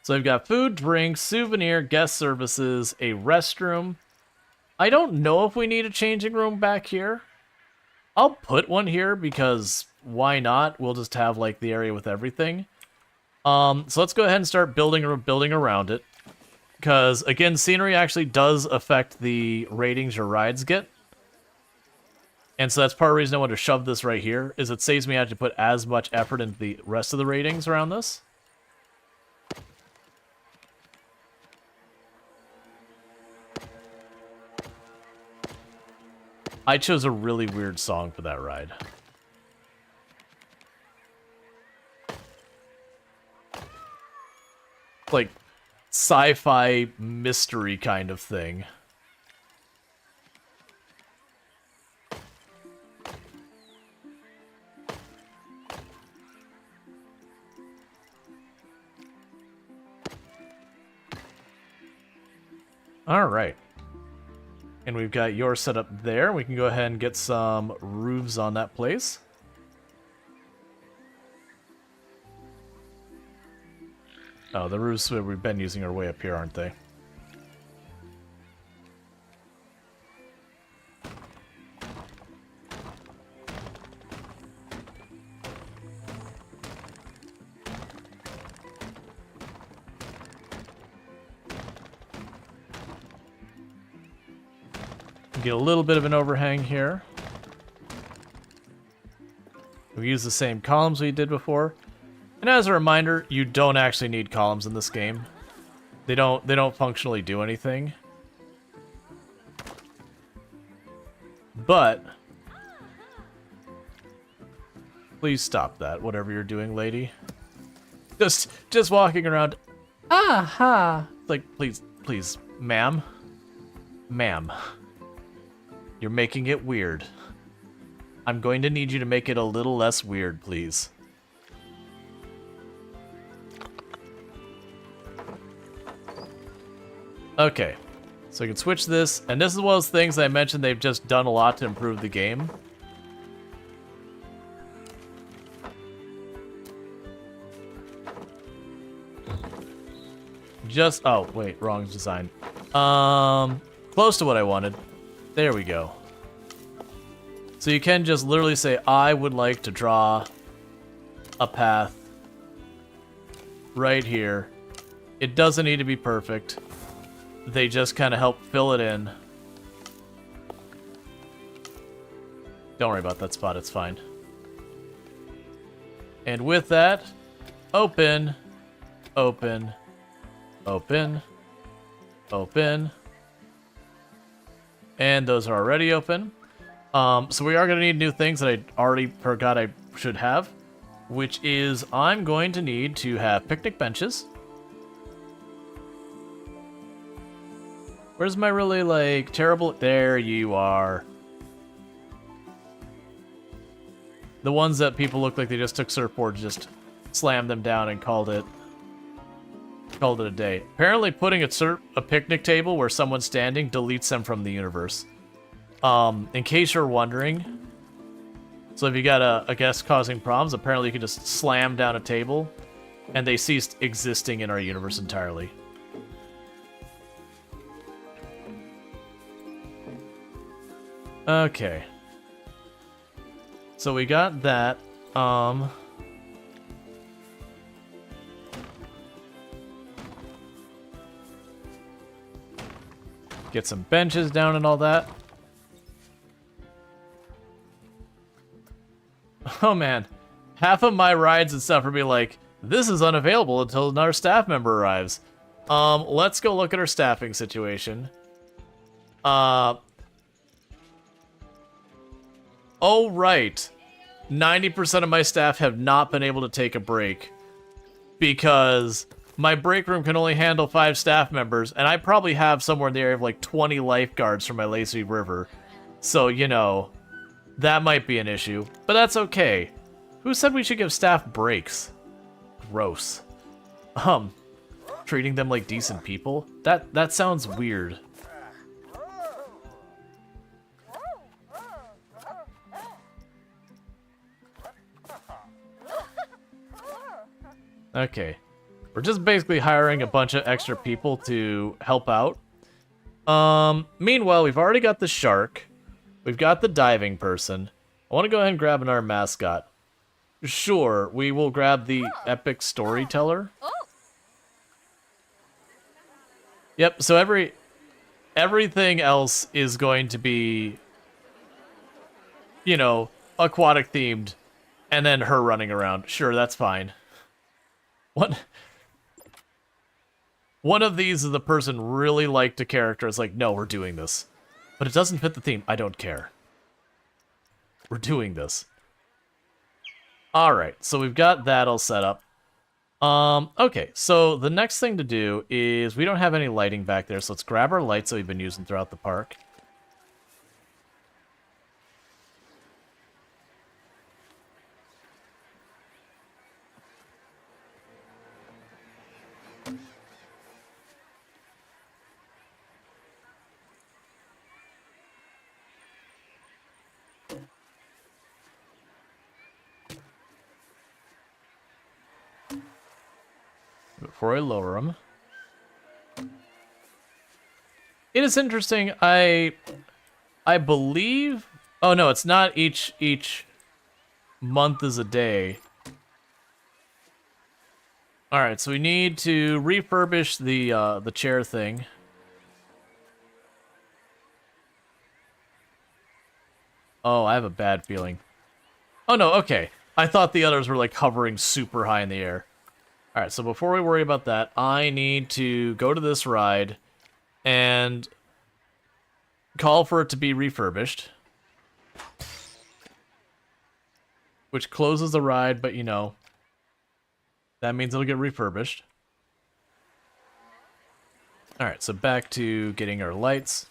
So I've got food, drink, souvenir, guest services, a restroom. I don't know if we need a changing room back here. I'll put one here because why not? We'll just have like the area with everything. So let's go ahead and start building around it. Because again, scenery actually does affect the ratings your rides get. And so that's part of the reason I wanted to shove this right here, is it saves me having to put as much effort into the rest of the ratings around this. I chose a really weird song for that ride. Like, sci-fi mystery kind of thing. All right. And we've got yours set up there. We can go ahead and get some roofs on that place. Oh, the roofs that we've been using are way up here, aren't they? Get a little bit of an overhang here. We use the same columns we did before. And as a reminder, you don't actually need columns in this game. They don't functionally do anything. But please stop that, whatever you're doing, lady. Just walking around. Aha! Like, please, ma'am. Ma'am. You're making it weird. I'm going to need you to make it a little less weird, please. Okay, so we can switch this, and this is one of those things I mentioned they've just done a lot to improve the game. Oh, wait, wrong design. Close to what I wanted. There we go. So you can just literally say, I would like to draw a path right here. It doesn't need to be perfect. They just kind of help fill it in. Don't worry about that spot, it's fine. And with that, open, open, open, open. And those are already open. So we are going to need new things that I already forgot I should have. Which is, I'm going to need to have picnic benches. Where's my really, like, terrible... There you are. The ones that people look like they just took surfboards, just slammed them down and called it a day. Apparently putting a picnic table where someone's standing deletes them from the universe. In case you're wondering. So if you got a guest causing problems, apparently you can just slam down a table and they ceased existing in our universe entirely. Okay. So we got that. Get some benches down and all that. Oh man. Half of my rides and stuff will be like, this is unavailable until another staff member arrives. Let's go look at our staffing situation. Oh, right. 90% of my staff have not been able to take a break because my break room can only handle 5 staff members, and I probably have somewhere in the area of like 20 lifeguards from my lazy river. So, you know, that might be an issue, but that's okay. Who said we should give staff breaks? Gross. Treating them like decent people? That sounds weird. Okay. We're just basically hiring a bunch of extra people to help out. Meanwhile, we've already got the shark. We've got the diving person. I want to go ahead and grab our mascot. Sure, we will grab the epic storyteller. Yep, so everything else is going to be, you know, aquatic themed, and then her running around. Sure, that's fine. One of these is the person really liked a character. It's like, no, we're doing this. But it doesn't fit the theme. I don't care. We're doing this. Alright, so we've got that all set up. Okay, so the next thing to do is we don't have any lighting back there, so let's grab our lights that we've been using throughout the park. Before I lower them. It is interesting, I believe... Oh no, it's not each month is a day. Alright, so we need to refurbish the chair thing. Oh, I have a bad feeling. Oh no, okay. I thought the others were like hovering super high in the air. Alright, so before we worry about that, I need to go to this ride and call for it to be refurbished. Which closes the ride, but you know, that means it'll get refurbished. Alright, so back to getting our lights.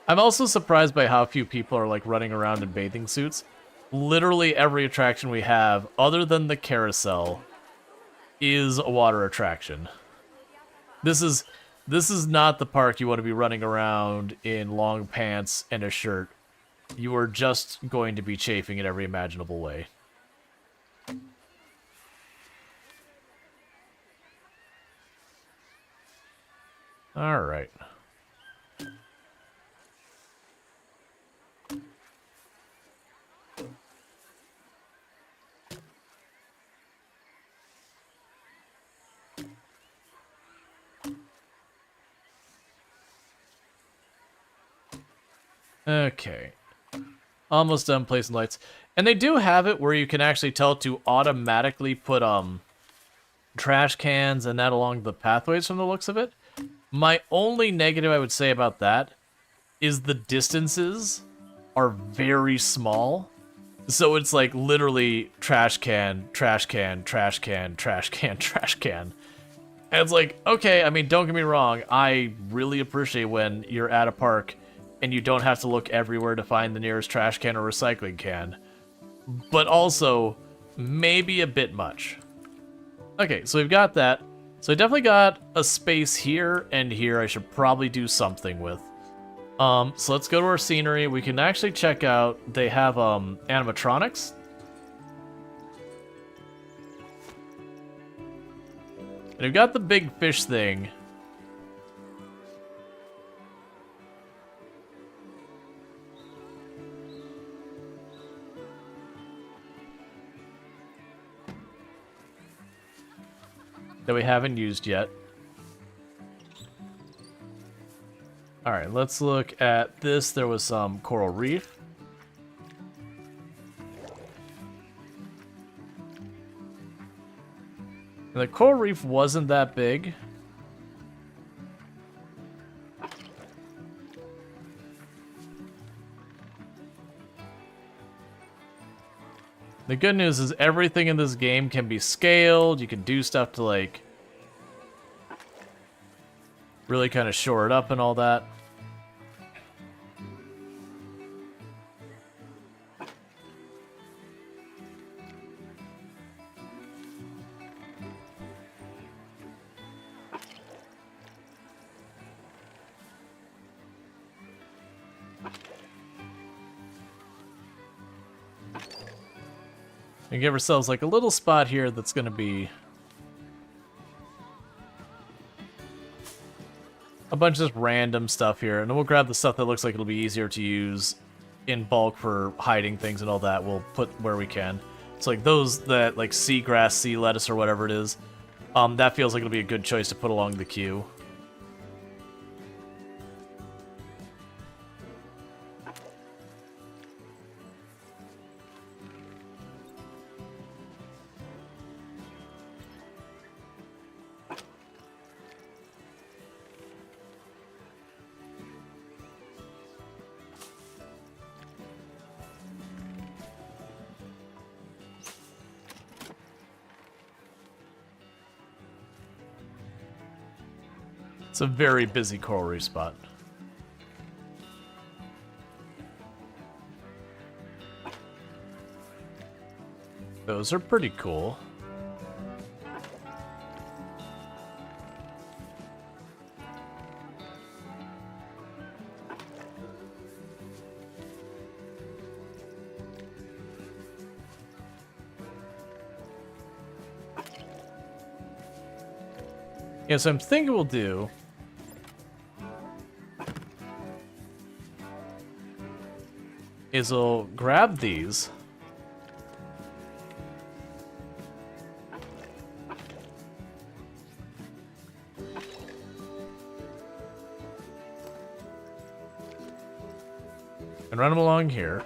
I'm also surprised by how few people are like running around in bathing suits. Literally every attraction we have, other than the carousel, is a water attraction. This is not the park you want to be running around in long pants and a shirt. You are just going to be chafing in every imaginable way. All right. Okay. Almost done placing lights. And they do have it where you can actually tell to automatically put trash cans and that along the pathways from the looks of it. My only negative I would say about that is the distances are very small. So it's like literally trash can, trash can, trash can, trash can, trash can. And it's like, okay, I mean, don't get me wrong. I really appreciate when you're at a park and you don't have to look everywhere to find the nearest trash can or recycling can. But also, maybe a bit much. Okay, so we've got that. So I definitely got a space here and here I should probably do something with. So let's go to our scenery. We can actually check out, they have animatronics. And we've got the big fish thing. That we haven't used yet. Alright, let's look at this. There was some coral reef. And the coral reef wasn't that big. The good news is everything in this game can be scaled. You can do stuff to, like, really kind of shore it up and all that. And give ourselves like a little spot here that's going to be a bunch of just random stuff here. And then we'll grab the stuff that looks like it'll be easier to use in bulk for hiding things and all that. We'll put where we can. So like those that like seagrass, sea lettuce, or whatever it is, that feels like it'll be a good choice to put along the queue. It's a very busy coral reef spot. Those are pretty cool. Yeah, so I'm thinking we'll do is we'll grab these. And run them along here.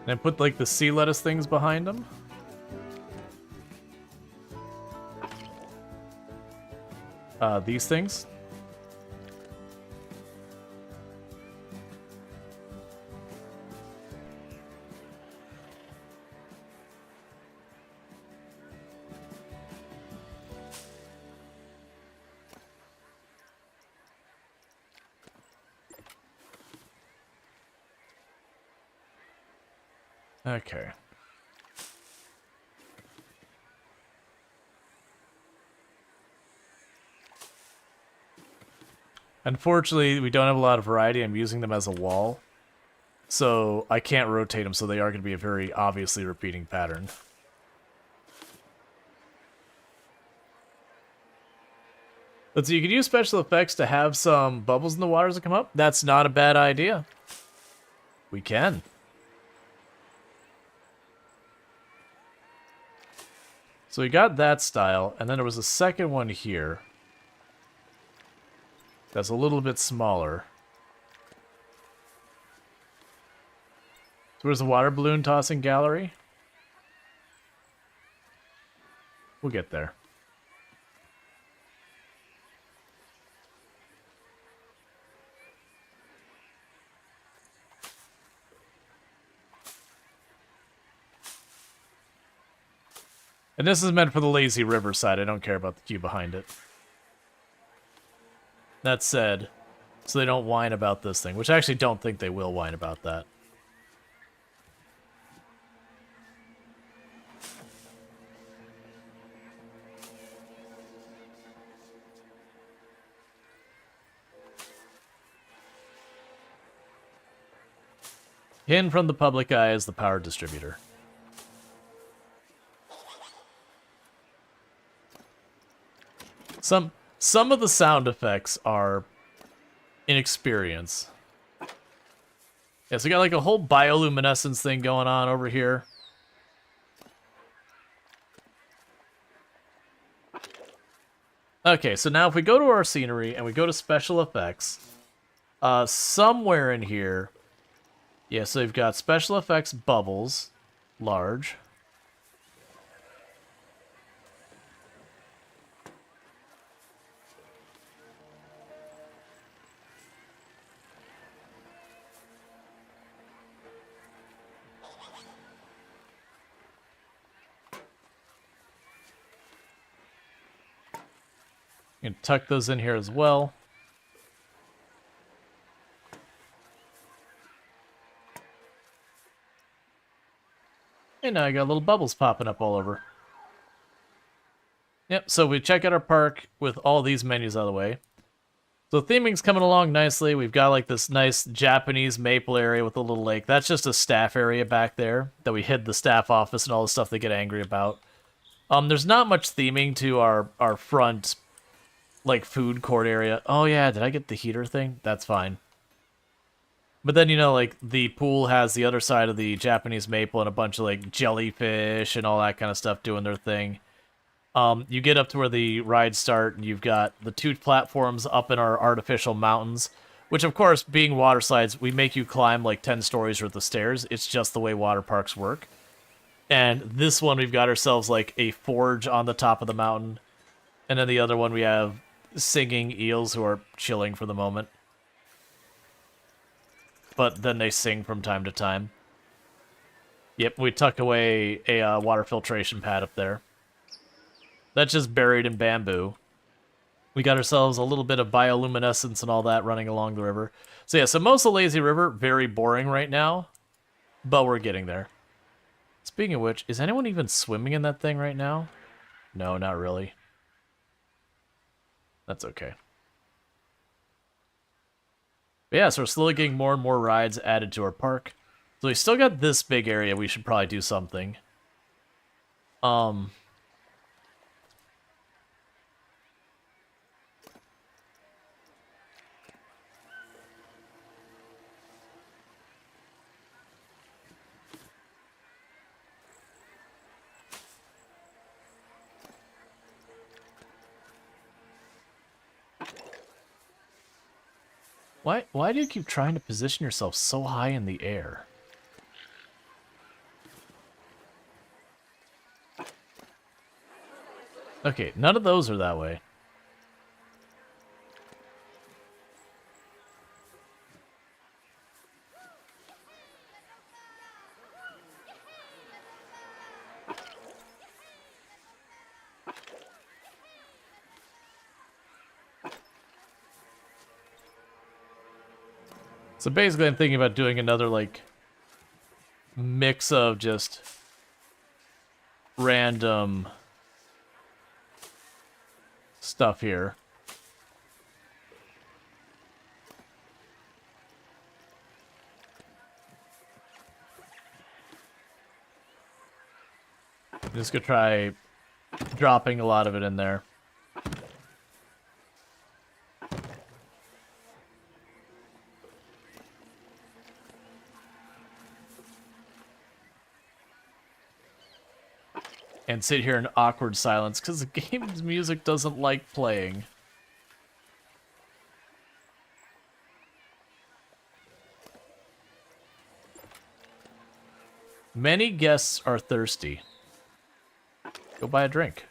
And put like the sea lettuce things behind them. These things. Okay. Unfortunately, we don't have a lot of variety. I'm using them as a wall. So I can't rotate them, so they are going to be a very obviously repeating pattern. Let's see, you can use special effects to have some bubbles in the waters that come up. That's not a bad idea. We can. So we got that style, and then there was a second one here. That's a little bit smaller. So where's the water balloon tossing gallery? We'll get there. And this is meant for the lazy river side. I don't care about the queue behind it. That said, so they don't whine about this thing, which I actually don't think they will whine about that. Hidden from the public eye is the power distributor. Some of the sound effects are inexperience. Yeah, so we got like a whole bioluminescence thing going on over here. Okay, so now if we go to our scenery and we go to special effects, Somewhere in here. Yeah, so we've got special effects bubbles, large. You can tuck those in here as well. And now I got little bubbles popping up all over. Yep, so we check out our park with all these menus out of the way. So theming's coming along nicely. We've got like this nice Japanese maple area with a little lake. That's just a staff area back there that we hid the staff office and all the stuff they get angry about. There's not much theming to our front, like, food court area. Oh yeah, did I get the heater thing? That's fine. But then, you know, like, the pool has the other side of the Japanese maple and a bunch of, like, jellyfish and all that kind of stuff doing their thing. You get up to where the rides start, and you've got the 2 platforms up in our artificial mountains, which, of course, being water slides, we make you climb, like, 10 stories worth of stairs. It's just the way water parks work. And this one, we've got ourselves, like, a forge on the top of the mountain. And then the other one, we have singing eels who are chilling for the moment. But then they sing from time to time. Yep, we tuck away a water filtration pad up there. That's just buried in bamboo. We got ourselves a little bit of bioluminescence and all that running along the river. So yeah, so most of Lazy River, very boring right now. But we're getting there. Speaking of which, is anyone even swimming in that thing right now? No, not really. That's okay. But yeah, so we're slowly getting more and more rides added to our park. So we still got this big area. We should probably do something. Why do you keep trying to position yourself so high in the air? Okay, none of those are that way. So basically I'm thinking about doing another, like, mix of just random stuff here. I'm just gonna try dropping a lot of it in there. And sit here in awkward silence because the game's music doesn't like playing. Many guests are thirsty. Go buy a drink.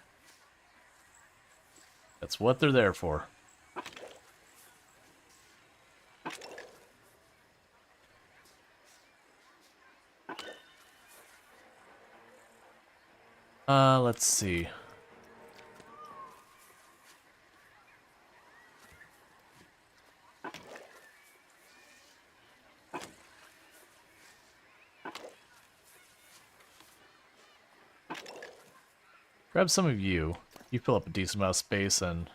That's what they're there for. Let's see. Grab some of you. You fill up a decent amount of space and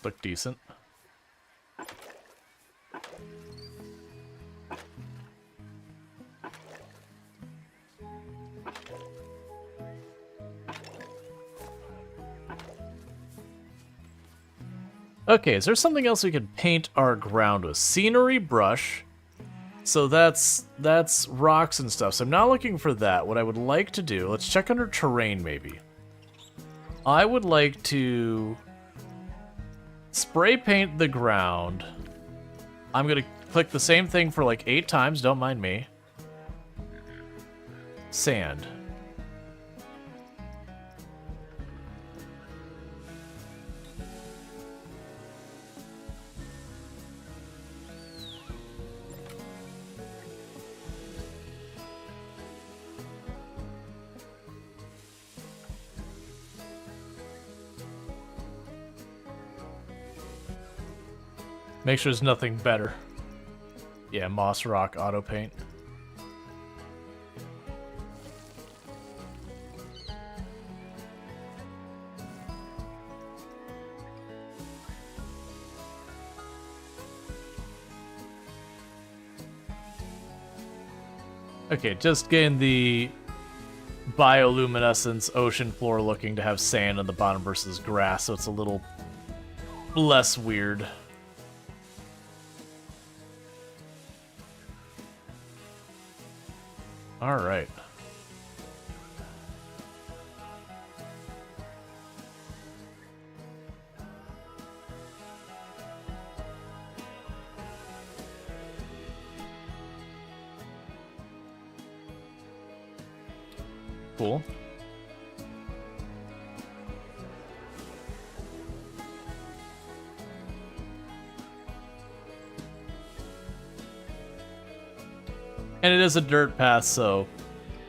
look decent. Okay, is there something else we could paint our ground with? Scenery brush. So that's rocks and stuff. So I'm not looking for that. What I would like to do, let's check under terrain maybe. I would like to Spray paint the ground. I'm gonna click the same thing for like 8 times, don't mind me. Sand. Make sure there's nothing better. Yeah, Moss Rock auto paint. Okay, just getting the bioluminescence ocean floor looking to have sand on the bottom versus grass, so it's a little less weird. All right. Cool. And it is a dirt path, so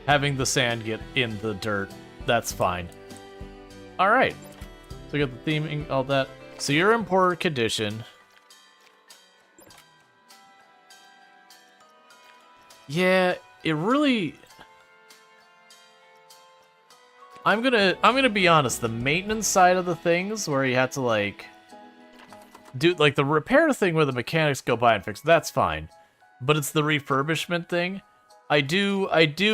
having the sand get in the dirt, that's fine. Alright. So we got the theming, all that. So you're in poor condition. Yeah, it really... I'm gonna be honest, the maintenance side of the things where you have to like do like the repair thing where the mechanics go by and fix, that's fine. But it's the refurbishment thing. I do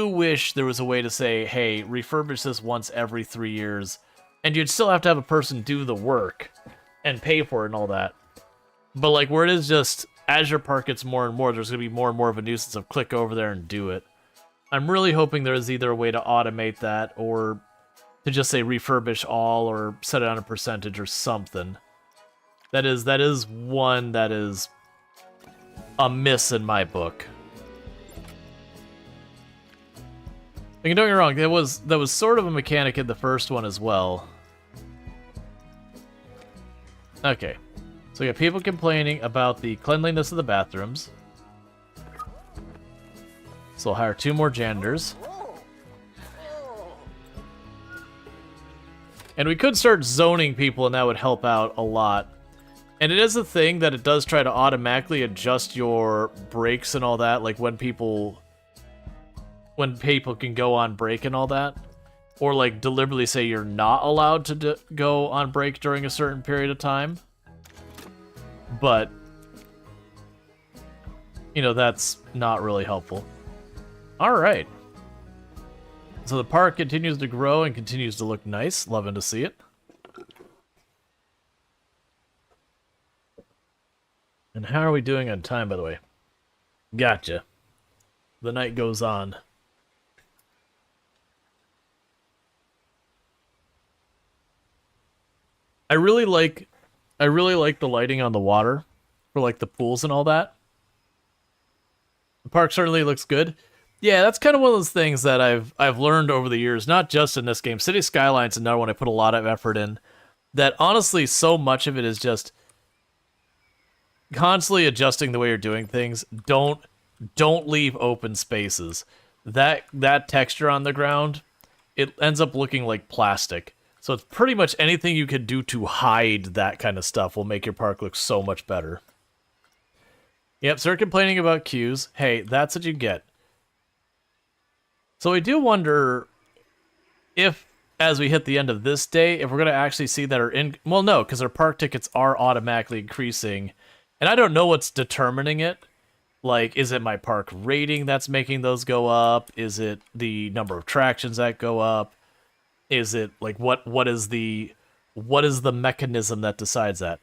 wish there was a way to say, hey, refurbish this once every 3 years, and you'd still have to have a person do the work and pay for it and all that. But like where it is just as your park gets more and more, there's gonna be more and more of a nuisance of click over there and do it. I'm really hoping there is either a way to automate that or to just say refurbish all or set it on a percentage or something. That is one that is a miss in my book. I mean, don't get me wrong, that was sort of a mechanic in the first one as well. Okay. So we got people complaining about the cleanliness of the bathrooms. So we'll hire 2 more janitors. And we could start zoning people, and that would help out a lot. And it is a thing that it does try to automatically adjust your breaks and all that, like when people can go on break and all that. Or like deliberately say you're not allowed to go on break during a certain period of time. But, you know, that's not really helpful. Alright. So the park continues to grow and continues to look nice. Loving to see it. And how are we doing on time, by the way? Gotcha. The night goes on. I really like the lighting on the water for like the pools and all that. The park certainly looks good. Yeah, that's kind of one of those things that I've learned over the years, not just in this game. City Skylines is another one I put a lot of effort in. That honestly, so much of it is just constantly adjusting the way you're doing things. Don't leave open spaces. That texture on the ground, it ends up looking like plastic. So it's pretty much anything you could do to hide that kind of stuff will make your park look so much better. Yep, start complaining about queues. Hey, that's what you get. So I do wonder if, as we hit the end of this day, if we're going to actually see that well, no, because our park tickets are automatically increasing. And I don't know what's determining it. Like, is it my park rating that's making those go up? Is it the number of attractions that go up? Is it, like, what is the mechanism that decides that?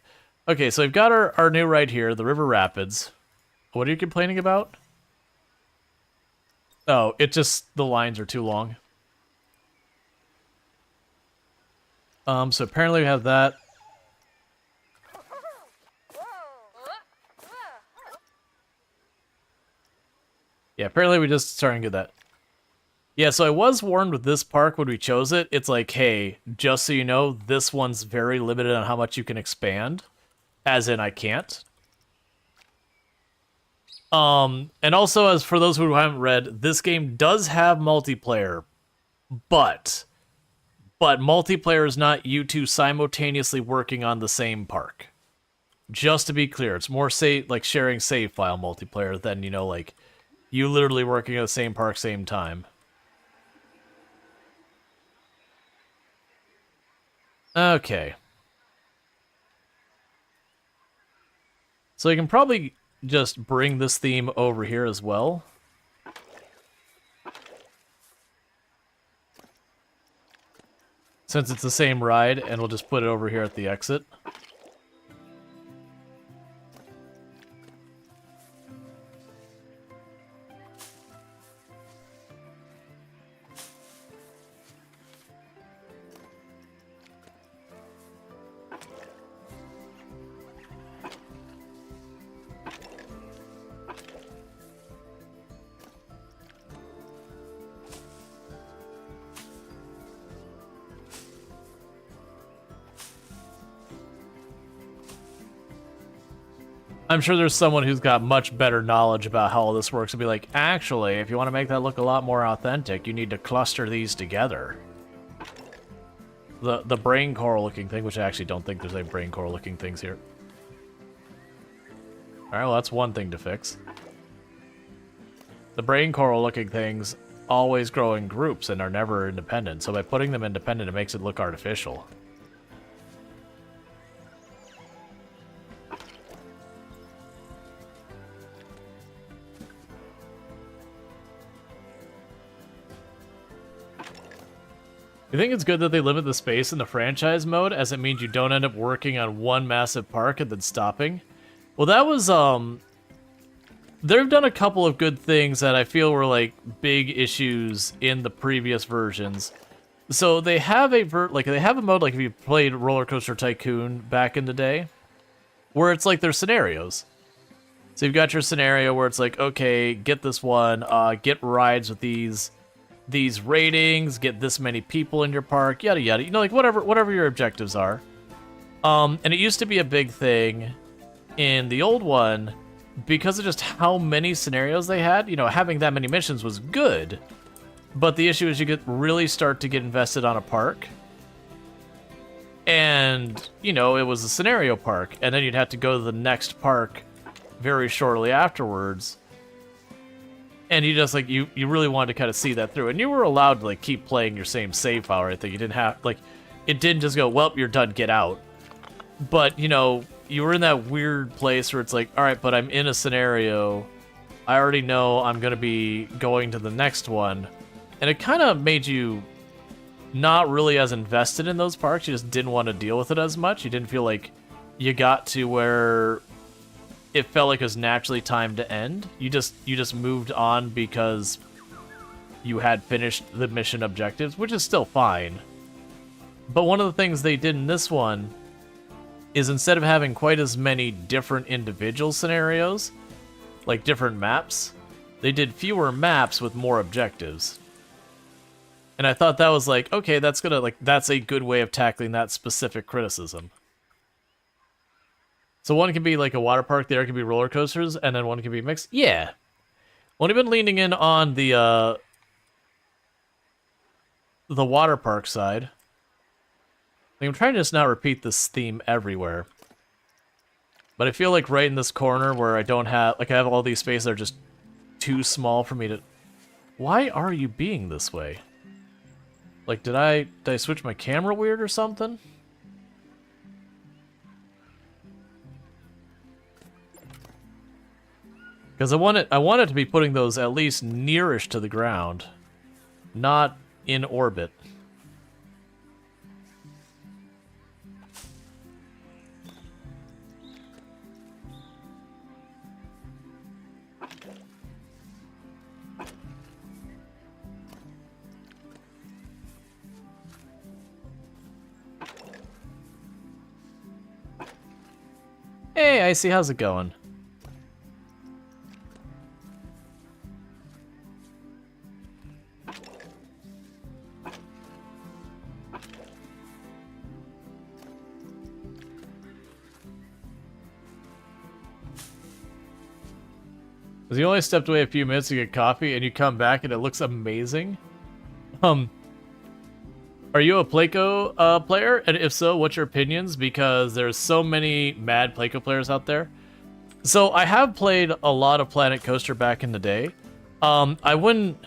Okay, so we've got our new ride here, the River Rapids. What are you complaining about? Oh, the lines are too long. So apparently we have that. Yeah, apparently we just started to get that. Yeah, so I was warned with this park when we chose it. It's like, hey, just so you know, this one's very limited on how much you can expand. As in, I can't. And also, as for those who haven't read, this game does have multiplayer, but multiplayer is not you two simultaneously working on the same park. Just to be clear, it's more like sharing save file multiplayer than, you know, like you literally working at the same park same time. Okay. So you can probably just bring this theme over here as well. Since it's the same ride, and we'll just put it over here at the exit. I'm sure there's someone who's got much better knowledge about how all this works and be like, actually, if you want to make that look a lot more authentic, you need to cluster these together. The brain coral looking thing, which I actually don't think there's any brain coral looking things here. Alright, well that's one thing to fix. The brain coral looking things always grow in groups and are never independent, so by putting them independent it makes it look artificial. You think it's good that they limit the space in the franchise mode, as it means you don't end up working on one massive park and then stopping? Well, that was, they've done a couple of good things that I feel were, like, big issues in the previous versions. So they have a mode, like if you played Roller Coaster Tycoon back in the day, where it's like there's scenarios. So you've got your scenario where it's like, okay, get this one, get rides with these ratings, get this many people in your park, yada yada, you know, like whatever your objectives are. And it used to be a big thing in the old one because of just how many scenarios they had. You know, having that many missions was good, but the issue is you really start to get invested on a park, and you know, it was a scenario park, and then you'd have to go to the next park very shortly afterwards. And you just, like, you really wanted to kind of see that through. And you were allowed to, like, keep playing your same save file or anything. You didn't have, like, it didn't just go, well, you're done, get out. But, you know, you were in that weird place where it's like, all right, but I'm in a scenario. I already know I'm going to be going to the next one. And it kind of made you not really as invested in those parks. You just didn't want to deal with it as much. You didn't feel like you got to where it felt like it was naturally time to end. You just moved on because you had finished the mission objectives, which is still fine. But one of the things they did in this one is instead of having quite as many different individual scenarios, like different maps, they did fewer maps with more objectives. And I thought that was like, okay, that's a good way of tackling that specific criticism. So one can be like a water park, the other can be roller coasters, and then one can be mixed. Yeah. Only been leaning in on the water park side. Like, I'm trying to just not repeat this theme everywhere. But I feel like right in this corner where I don't have, like, I have all these spaces that are just too small for me to... Why are you being this way? Like, did I switch my camera weird or something? Because I want it to be putting those at least nearish to the ground, not in orbit. Hey, Icy, how's it going? Because you only stepped away a few minutes to get coffee, and you come back and it looks amazing. Are you a Playco player? And if so, what's your opinions? Because there's so many mad Playco players out there. So I have played a lot of Planet Coaster back in the day. I wouldn't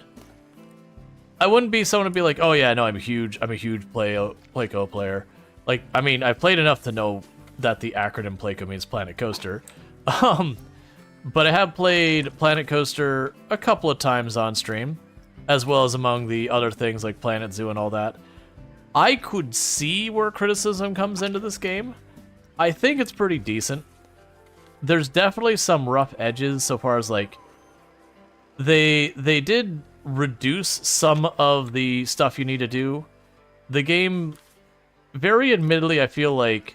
be someone to be like, oh yeah, no, I'm a huge Playco player. Like, I mean, I've played enough to know that the acronym Playco means Planet Coaster. But I have played Planet Coaster a couple of times on stream, as well as among the other things like Planet Zoo and all that. I could see where criticism comes into this game. I think it's pretty decent. There's definitely some rough edges so far as like they did reduce some of the stuff you need to do. The game, very admittedly, I feel like,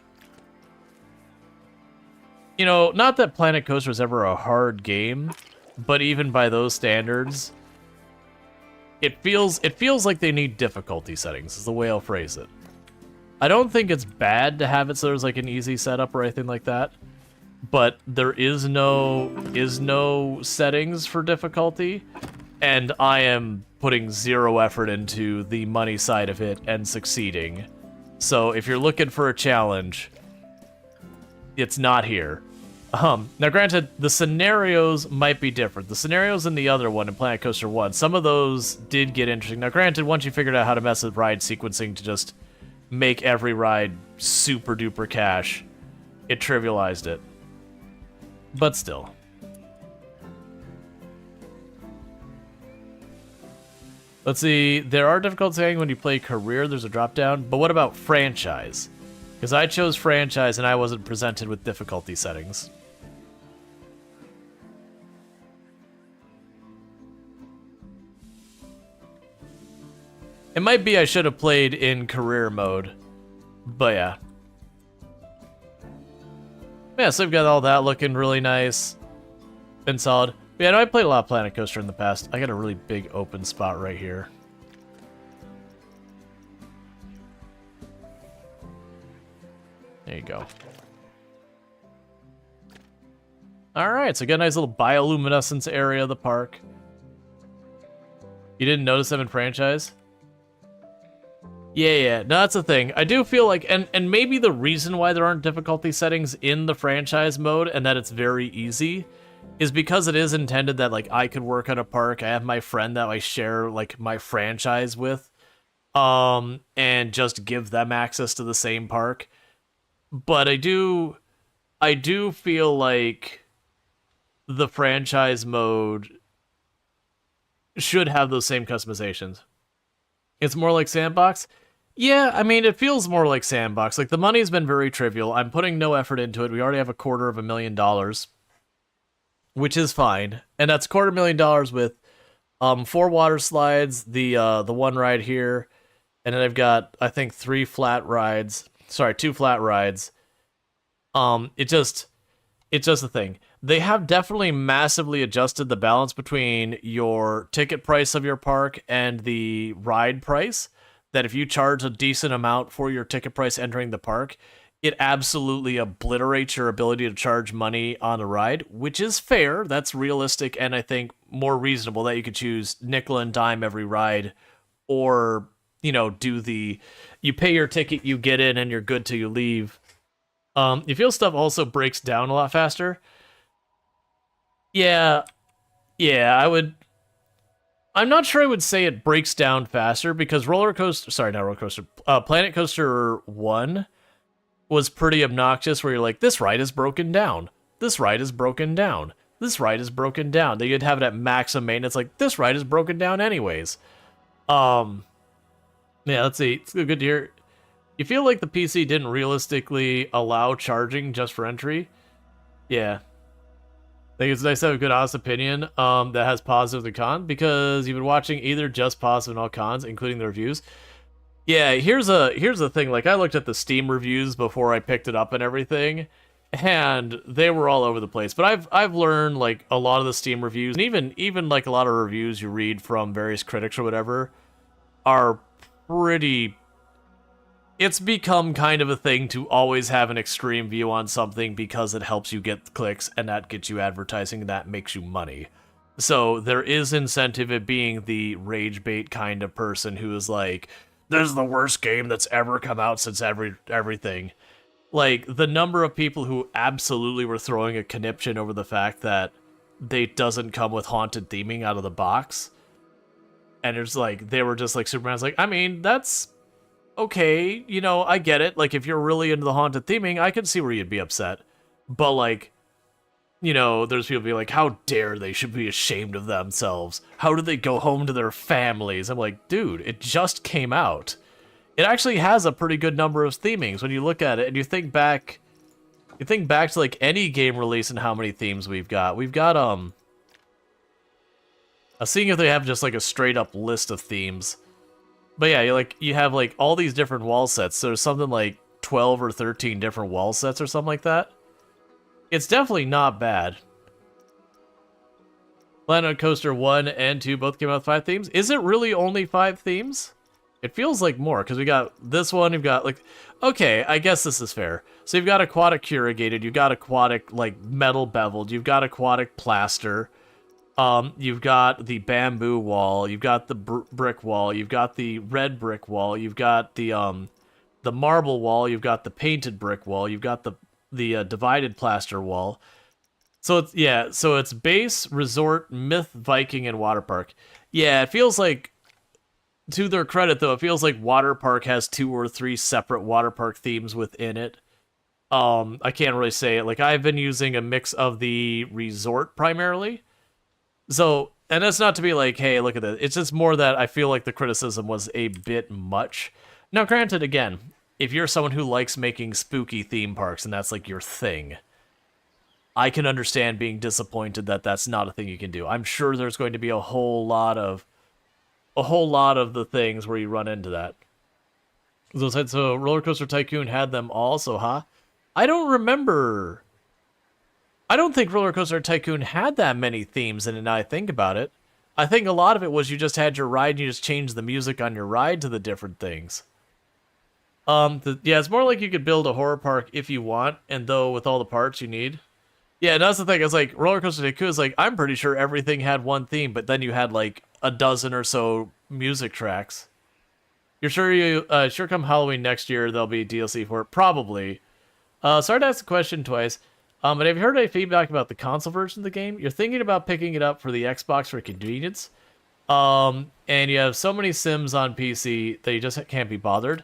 you know, not that Planet Coaster was ever a hard game, but even by those standards, it feels like they need difficulty settings, is the way I'll phrase it. I don't think it's bad to have it so there's like an easy setup or anything like that, but there is no settings for difficulty, and I am putting zero effort into the money side of it and succeeding. So if you're looking for a challenge, it's not here. Now granted, the scenarios might be different. The scenarios in the other one, in Planet Coaster 1, some of those did get interesting. Now granted, once you figured out how to mess with ride sequencing to just make every ride super duper cash, it trivialized it. But still. Let's see, there are difficulties when you play career, there's a drop down, but what about franchise? Because I chose franchise and I wasn't presented with difficulty settings. It might be I should have played in career mode, but yeah. Yeah, so we've got all that looking really nice and solid. But yeah, no, I played a lot of Planet Coaster in the past. I got a really big open spot right here. There you go. Alright, so got a nice little bioluminescence area of the park. You didn't notice them in franchise? Yeah, no, that's the thing. I do feel like, and maybe the reason why there aren't difficulty settings in the franchise mode and that it's very easy is because it is intended that, like, I could work at a park. I have my friend that I share, like, my franchise with, and just give them access to the same park. But I do feel like the franchise mode should have those same customizations. It's more like Sandbox. Yeah, I mean, it feels more like Sandbox. Like, the money's been very trivial. I'm putting no effort into it. We already have $250,000, which is fine. And that's $250,000 with 4 water slides, the one ride here, and then I've got, I think, 2 flat rides. It's just a thing. They have definitely massively adjusted the balance between your ticket price of your park and the ride price. That if you charge a decent amount for your ticket price entering the park, it absolutely obliterates your ability to charge money on a ride, which is fair. That's realistic, and I think more reasonable that you could choose nickel and dime every ride, or, you know, you pay your ticket, you get in, and you're good till you leave. You feel stuff also breaks down a lot faster. Yeah, I'm not sure I would say it breaks down faster, because Planet Coaster 1 was pretty obnoxious, where you're like, this ride is broken down. This ride is broken down. This ride is broken down. Then you'd have it at maximum maintenance, like, this ride is broken down anyways. Yeah, let's see. It's good to hear. You feel like the PC didn't realistically allow charging just for entry? Yeah. I think it's nice to have a good honest opinion that has positives and cons, because you've been watching either just positive and all cons, including the reviews. Yeah, here's the thing. Like, I looked at the Steam reviews before I picked it up and everything, and they were all over the place. But I've learned, like, a lot of the Steam reviews, and even like a lot of reviews you read from various critics or whatever, are pretty it's become kind of a thing to always have an extreme view on something because it helps you get clicks and that gets you advertising and that makes you money. So there is incentive at being the rage bait kind of person who is like, this is the worst game that's ever come out since everything. Like, the number of people who absolutely were throwing a conniption over the fact that they doesn't come with haunted theming out of the box. And it's like, they were just like, Superman's like, I mean, that's okay, you know, I get it. Like, if you're really into the haunted theming, I can see where you'd be upset. But, like, you know, there's people be like, how dare they should be ashamed of themselves. How do they go home to their families? I'm like, dude, it just came out. It actually has a pretty good number of themings when you look at it and you think back to like any game release and how many themes we've got. We've got, I'm seeing if they have just like a straight up list of themes. But yeah, you have like all these different wall sets. So there's something like 12 or 13 different wall sets or something like that. It's definitely not bad. Planet Coaster 1 and 2 both came out with 5 themes. Is it really only 5 themes? It feels like more, because we got this one, you've got, like... Okay, I guess this is fair. So you've got aquatic corrugated, you've got aquatic, like, metal beveled, you've got aquatic plaster, you've got the bamboo wall, you've got the brick wall, you've got the red brick wall, you've got the marble wall, you've got the painted brick wall, you've got the divided plaster wall. So it's, yeah, so it's base, resort, myth, Viking, and water park. Yeah, it feels like, to their credit though, it feels like water park has 2 or 3 separate water park themes within it. I can't really say it. Like, I've been using a mix of the resort primarily. So, and that's not to be like, hey, look at this. It's just more that I feel like the criticism was a bit much. Now, granted, again, if you're someone who likes making spooky theme parks and that's like your thing, I can understand being disappointed that that's not a thing you can do. I'm sure there's going to be a whole lot of the things where you run into that. So Roller Coaster Tycoon had them also, huh? I don't remember. I don't think Roller Coaster Tycoon had that many themes in it now I think about it. I think a lot of it was you just had your ride and you just changed the music on your ride to the different things. Yeah, it's more like you could build a horror park if you want, and though with all the parts you need. Yeah, and that's the thing. It's like Roller Coaster Tycoon is like, I'm pretty sure everything had one theme, but then you had like a dozen or so music tracks. You're sure sure come Halloween next year there'll be DLC for it? Probably. Sorry to ask the question twice. But have you heard any feedback about the console version of the game? You're thinking about picking it up for the Xbox for convenience. And you have so many Sims on PC that you just can't be bothered.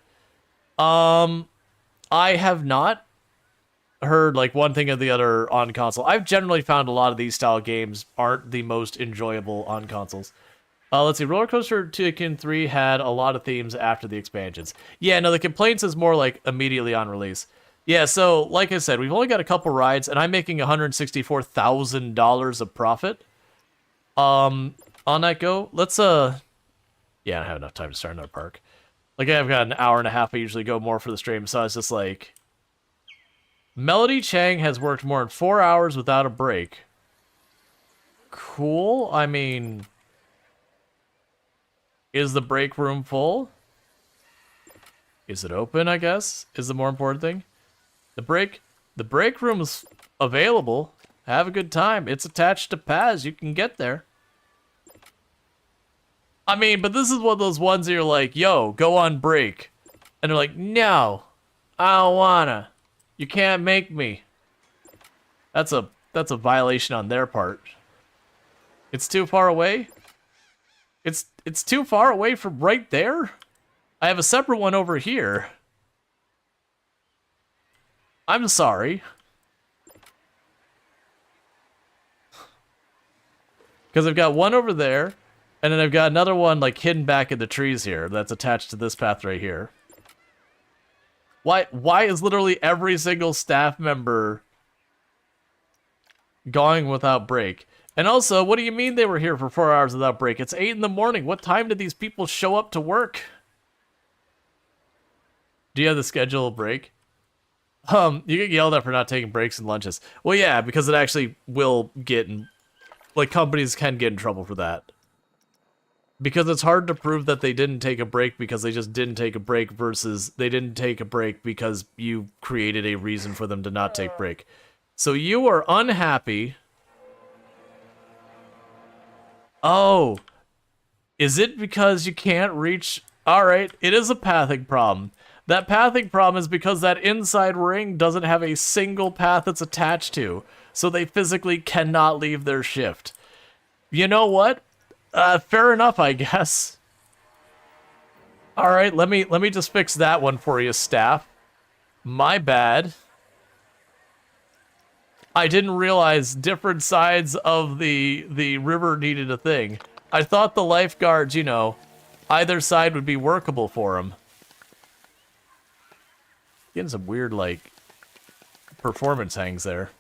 I have not heard like one thing or the other on console. I've generally found a lot of these style games aren't the most enjoyable on consoles. Let's see, Roller Coaster Tycoon 3 had a lot of themes after the expansions. Yeah, no, the complaints is more like immediately on release. Yeah, so like I said, we've only got a couple rides, and I'm making $164,000 of profit. On that go, let's yeah, I don't have enough time to start another park. Like, I've got an hour and a half. I usually go more for the stream, so I was just like... Melody Chang has worked more than 4 hours without a break. Cool. I mean... Is the break room full? Is it open, I guess? Is the more important thing. The break room's available. Have a good time. It's attached to Paz. You can get there. I mean, but this is one of those ones that you're like, yo, go on break. And they're like, no, I don't wanna. You can't make me. That's a violation on their part. It's too far away? It's too far away from right there? I have a separate one over here. I'm sorry. Because I've got one over there, and then I've got another one like hidden back in the trees here that's attached to this path right here. Why is literally every single staff member going without break? And also, what do you mean they were here for 4 hours without break? It's 8 in the morning. What time did these people show up to work? Do you have the scheduled break? You get yelled at for not taking breaks and lunches. Well, yeah, because it actually will get in... Like, companies can get in trouble for that. Because it's hard to prove that they didn't take a break because they just didn't take a break versus they didn't take a break because you created a reason for them to not take break. So you are unhappy. Oh. Is it because you can't reach... Alright, it is a pathing problem. That pathing problem is because that inside ring doesn't have a single path it's attached to. So they physically cannot leave their shift. You know what? Fair enough, I guess. Alright, let me just fix that one for you, staff. My bad. I didn't realize different sides of the river needed a thing. I thought the lifeguards, you know, either side would be workable for them. Getting some weird, like, performance hangs there.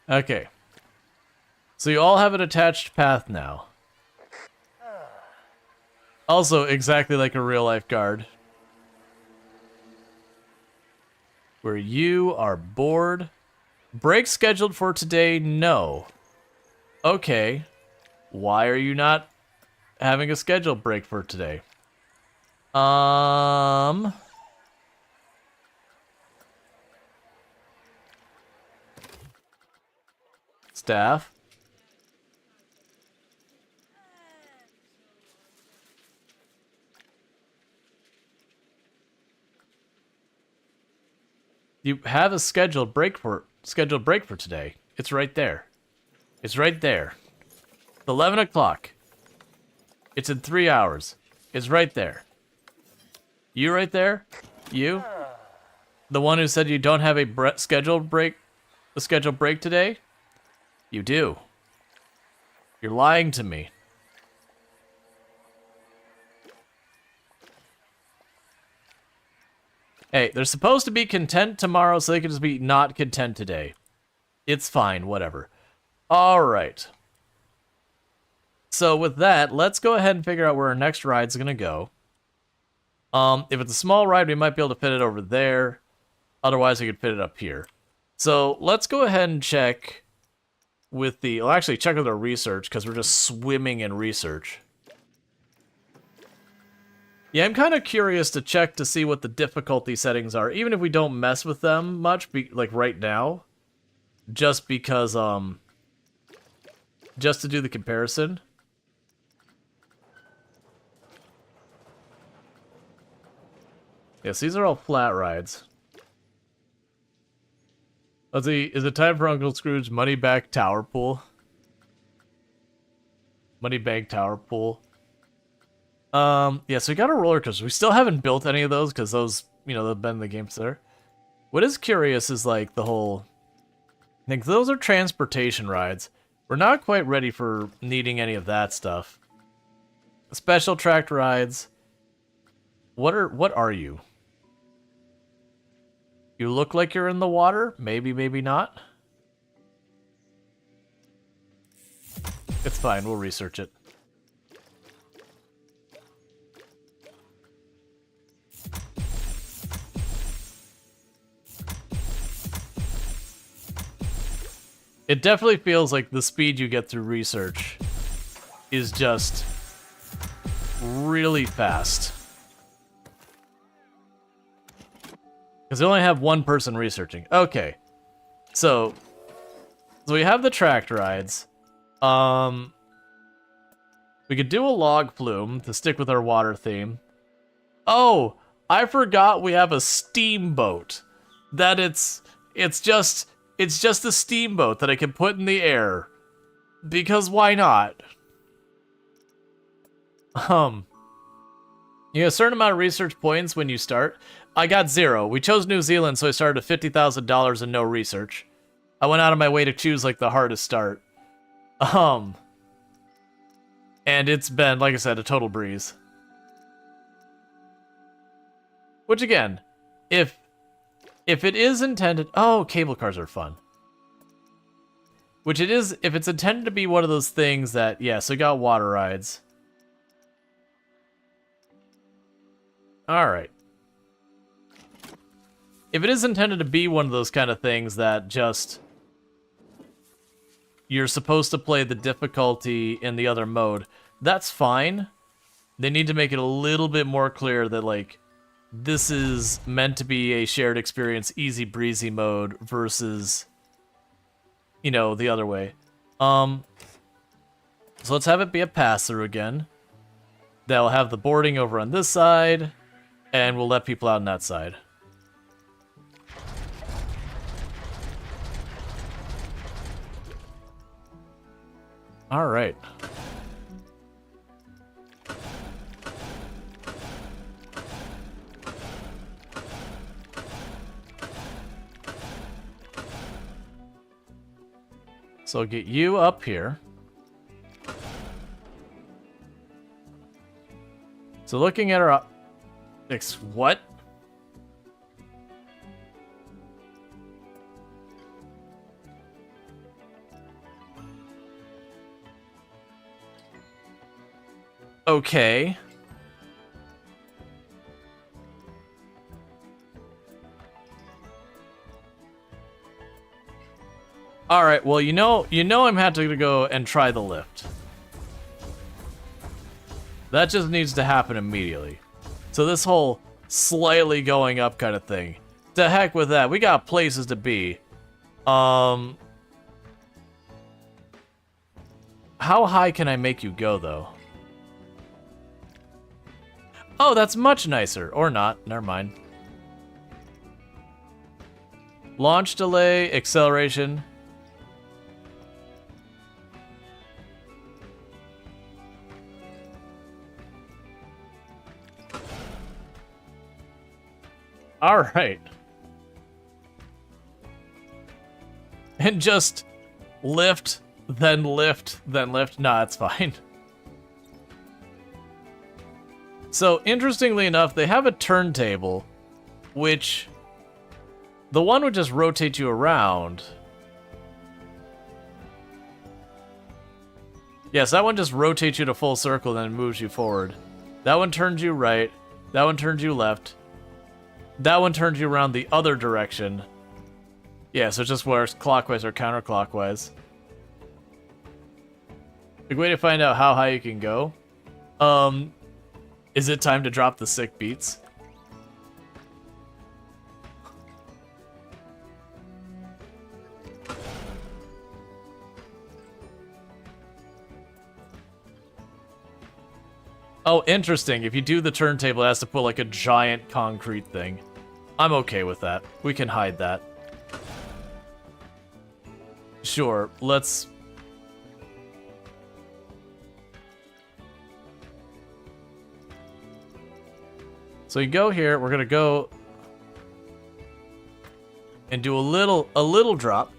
Okay. So you all have an attached path now. Also, exactly like a real life guard. Where you are bored. Break scheduled for today? No. Okay. Why are you not having a scheduled break for today? Staff. You have a scheduled break for today. It's right there. It's right there. It's 11 o'clock. It's in 3 hours. It's right there. You right there? You? The one who said you don't have a scheduled break today? You do. You're lying to me. Hey, they're supposed to be content tomorrow, so they can just be not content today. It's fine, whatever. Alright. So with that, let's go ahead and figure out where our next ride's gonna go. If it's a small ride, we might be able to fit it over there. Otherwise, we could fit it up here. So let's go ahead and check with the... I'll actually check with our research, because we're just swimming in research. Yeah, I'm kind of curious to check to see what the difficulty settings are, even if we don't mess with them much, like right now. Just because, just to do the comparison. Yes, these are all flat rides. Let's see, is it time for Uncle Scrooge Money Back Tower Pool? Money Bank Tower Pool. Yeah, so we got a roller coaster. We still haven't built any of those because those, you know, they've been in the games there. What is curious is like the whole... I think those are transportation rides. We're not quite ready for needing any of that stuff. Special tracked rides. What are you? You look like you're in the water? Maybe, maybe not. It's fine, we'll research it. It definitely feels like the speed you get through research is just really fast. Because they only have one person researching. Okay. So we have the tracked rides. We could do a log flume to stick with our water theme. Oh, I forgot we have a steamboat. That it's just a steamboat that I can put in the air. Because why not? You get a certain amount of research points when you start. I got 0. We chose New Zealand, so I started at $50,000 and no research. I went out of my way to choose, like, the hardest start. And it's been, like I said, a total breeze. Which again, if it is intended... Oh, cable cars are fun. Which it is, if it's intended to be one of those things that, yeah, so we got water rides. Alright. If it is intended to be one of those kind of things that just... You're supposed to play the difficulty in the other mode, that's fine. They need to make it a little bit more clear that, like, this is meant to be a shared experience, easy breezy mode versus, you know, the other way. So let's have it be a pass-through again. That'll have the boarding over on this side, and we'll let people out on that side. All right. So I'll get you up here. So looking at our... What? Okay. All right. Well, you know, I'm having to go and try the lift. That just needs to happen immediately. So this whole slightly going up kind of thing. To heck with that. We got places to be. How high can I make you go, though? Oh, that's much nicer. Or not. Never mind. Launch delay, acceleration. All right. And just lift, then lift, then lift. Nah, it's fine. So, interestingly enough, they have a turntable, which the one would just rotate you around. Yes, that one just rotates you to full circle and then moves you forward. That one turns you right. That one turns you left. That one turns you around the other direction. Yeah, so it just works clockwise or counterclockwise. A way to find out how high you can go. Is it time to drop the sick beats? Oh, interesting. If you do the turntable, it has to put like a giant concrete thing. I'm okay with that. We can hide that. Sure, let's... So you go here, we're gonna go and do a little drop.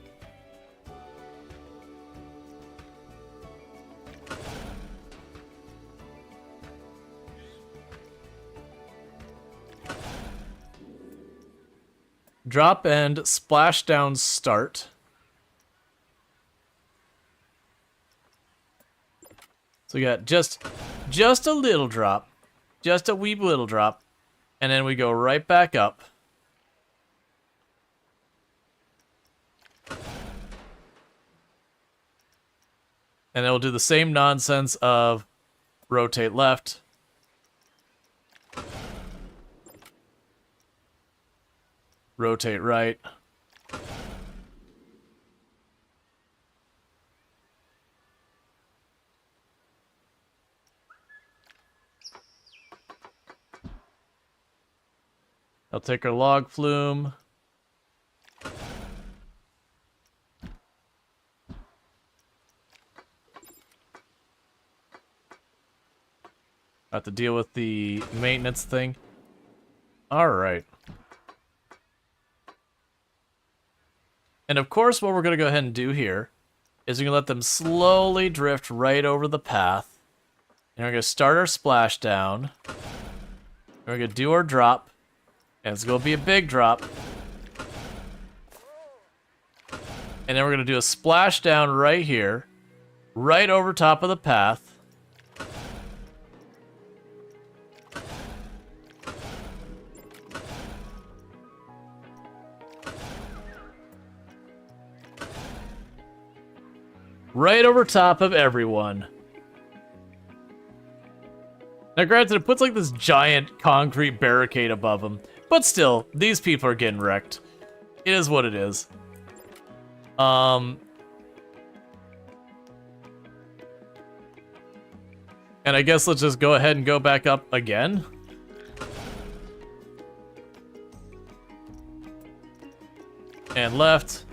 Drop and splash down start. So we got just a little drop. Just a wee little drop. And then we go right back up. And then we'll do the same nonsense of rotate left. Rotate right. I'll take our log flume. Have to deal with the maintenance thing. All right. And of course, what we're going to go ahead and do here is we're going to let them slowly drift right over the path. And we're going to start our splashdown. We're going to do our drop. And it's going to be a big drop. And then we're going to do a splashdown right here. Right over top of the path. Right over top of everyone. Now granted, it puts like this giant concrete barricade above them. But still, these people are getting wrecked. It is what it is. And I guess let's just go ahead and go back up again. And left.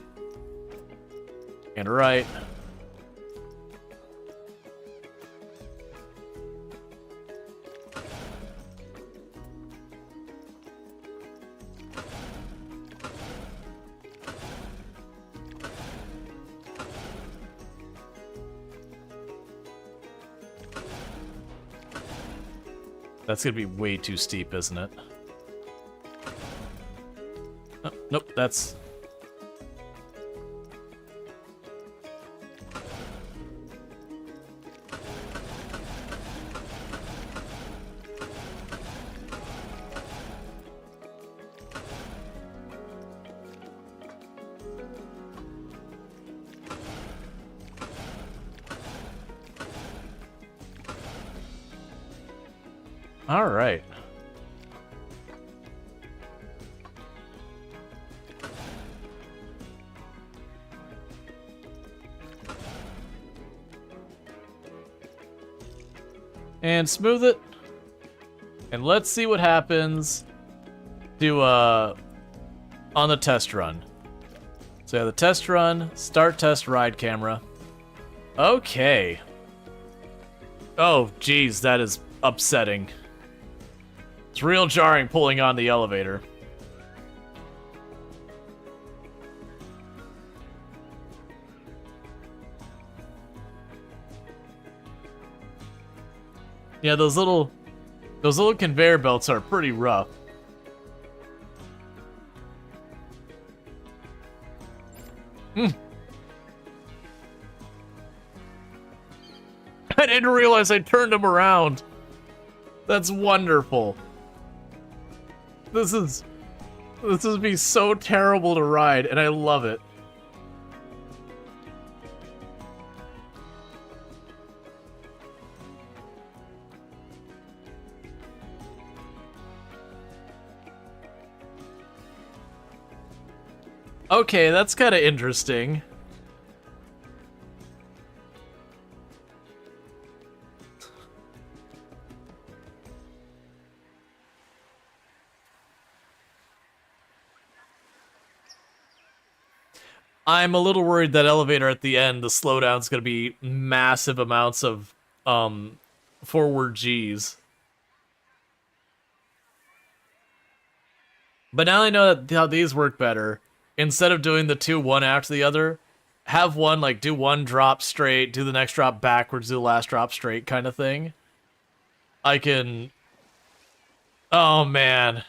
And right. That's gonna be way too steep, isn't it? Oh, nope, that's... All right. And smooth it. And let's see what happens to on the test run. So yeah, the test run, start test ride camera. Okay. Oh, geez, that is upsetting. It's real jarring pulling on the elevator. Yeah, those little conveyor belts are pretty rough. I didn't realize I turned them around. That's wonderful. This is be so terrible to ride, and I love it. Okay, that's kind of interesting. I'm a little worried that elevator at the end, the slowdown's going to be massive amounts of forward G's. But now I know how these work better. Instead of doing the two one after the other, have one, like, do one drop straight, do the next drop backwards, do the last drop straight kind of thing. I can... Oh, man.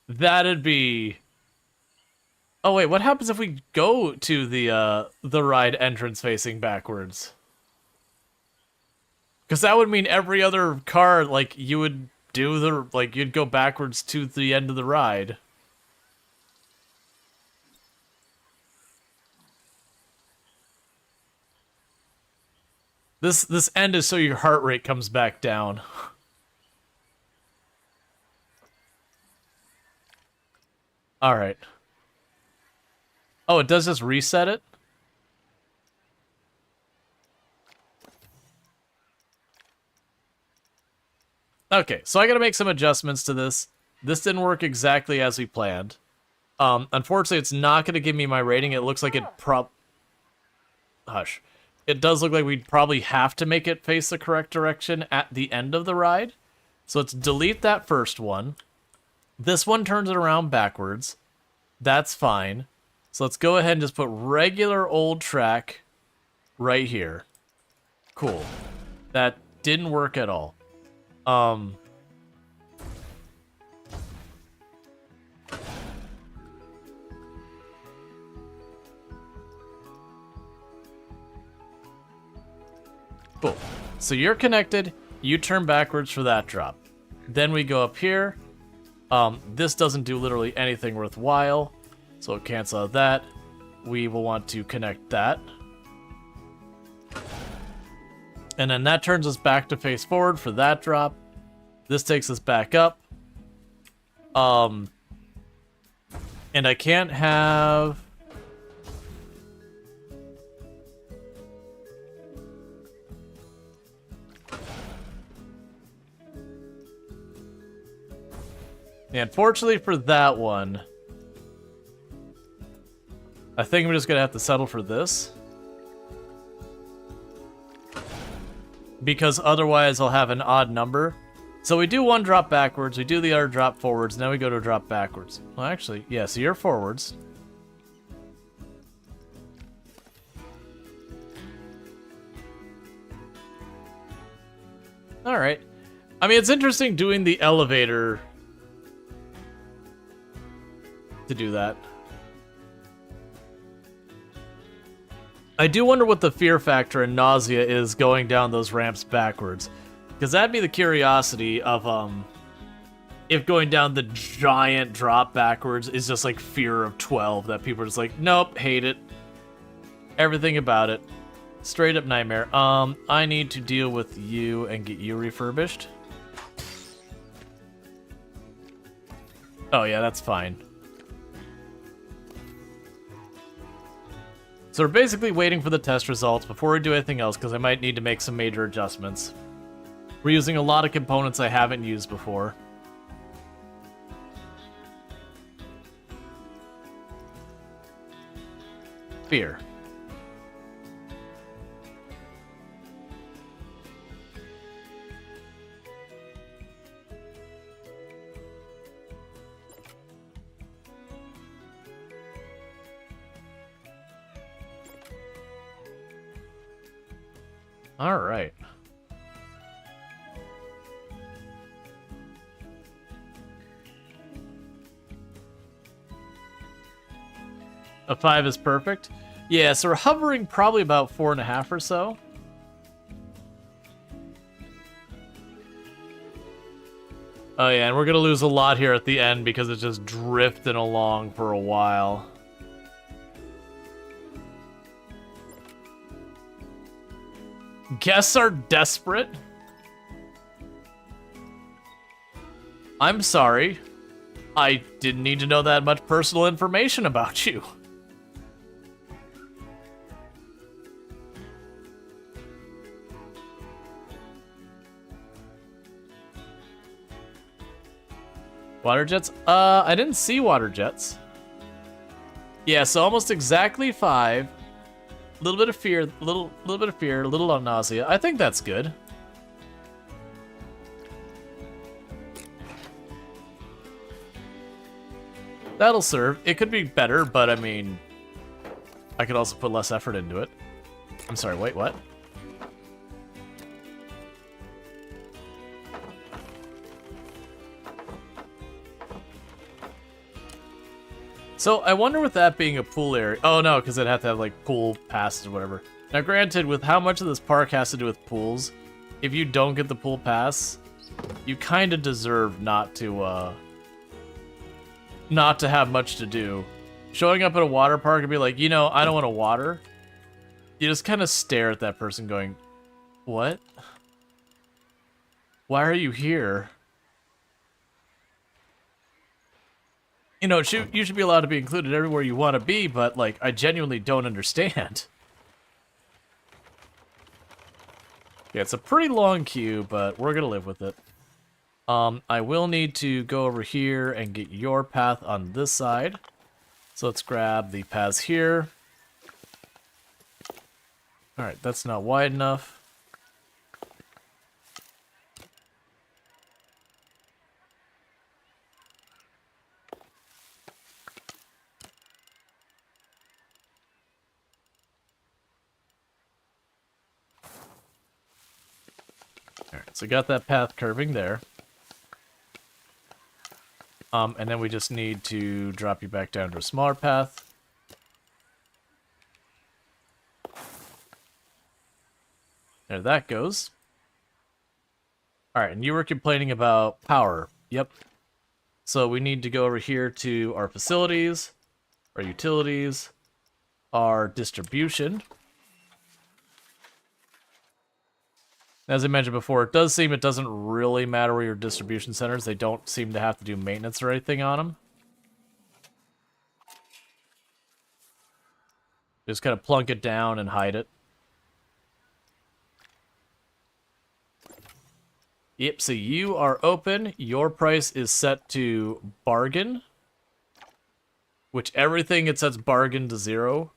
That'd be... Oh, wait, what happens if we go to the ride entrance facing backwards? Because that would mean every other car, like, you would do the... Like, you'd go backwards to the end of the ride. This end is so your heart rate comes back down. Alright. Oh, it does just reset it? Okay, so I gotta make some adjustments to this. This didn't work exactly as we planned. Unfortunately, it's not gonna give me my rating. It looks like it Hush. It does look like we'd probably have to make it face the correct direction at the end of the ride. So let's delete that first one. This one turns it around backwards. That's fine. So let's go ahead and just put regular old track right here. Cool. That didn't work at all. Um, cool. So you're connected. You turn backwards for that drop. Then we go up here. This doesn't do literally anything worthwhile, so cancel out that. We will want to connect that. And then that turns us back to face forward for that drop. This takes us back up. And I can't have... Yeah, unfortunately for that one, I think I'm just gonna have to settle for this. Because otherwise I'll have an odd number. So we do one drop backwards, we do the other drop forwards, now we go to a drop backwards. Well, actually, yeah, so you're forwards. Alright. I mean, it's interesting doing the elevator to do that. I do wonder what the fear factor and nausea is going down those ramps backwards. Because that'd be the curiosity of, if going down the giant drop backwards is just like fear of 12, that people are just like, nope, hate it. Everything about it. Straight up nightmare. I need to deal with you and get you refurbished. Oh yeah, that's fine. So we're basically waiting for the test results before we do anything else, because I might need to make some major adjustments. We're using a lot of components I haven't used before. Fear. All right. A 5 is perfect. Yeah, so we're hovering probably about 4.5 or so. Oh yeah, and we're gonna lose a lot here at the end because it's just drifting along for a while. Guests are desperate. I'm sorry. I didn't need to know that much personal information about you. Water jets? I didn't see water jets. Yeah, so almost exactly 5. A little bit of fear, little bit of fear, a little nausea. I think that's good. That'll serve. It could be better, but I mean, I could also put less effort into it. I'm sorry, wait, what? So, I wonder with that being a pool area... Oh, no, because it'd have to have, like, pool passes or whatever. Now, granted, with how much of this park has to do with pools, if you don't get the pool pass, you kind of deserve not to have much to do. Showing up at a water park and be like, you know, I don't want to water. You just kind of stare at that person going, what? Why are you here? You know, you should be allowed to be included everywhere you want to be, but, like, I genuinely don't understand. Yeah, it's a pretty long queue, but we're gonna live with it. I will need to go over here and get your path on this side. So let's grab the paths here. Alright, that's not wide enough. Alright. So got that path curving there. And then we just need to drop you back down to a smaller path. There that goes. Alright, and you were complaining about power. Yep. So we need to go over here to our facilities, our utilities, our distribution. As I mentioned before, it does seem it doesn't really matter where your distribution centers. They don't seem to have to do maintenance or anything on them. Just kind of plunk it down and hide it. Yep, so you are open. Your price is set to bargain. Which everything it sets bargain to 0.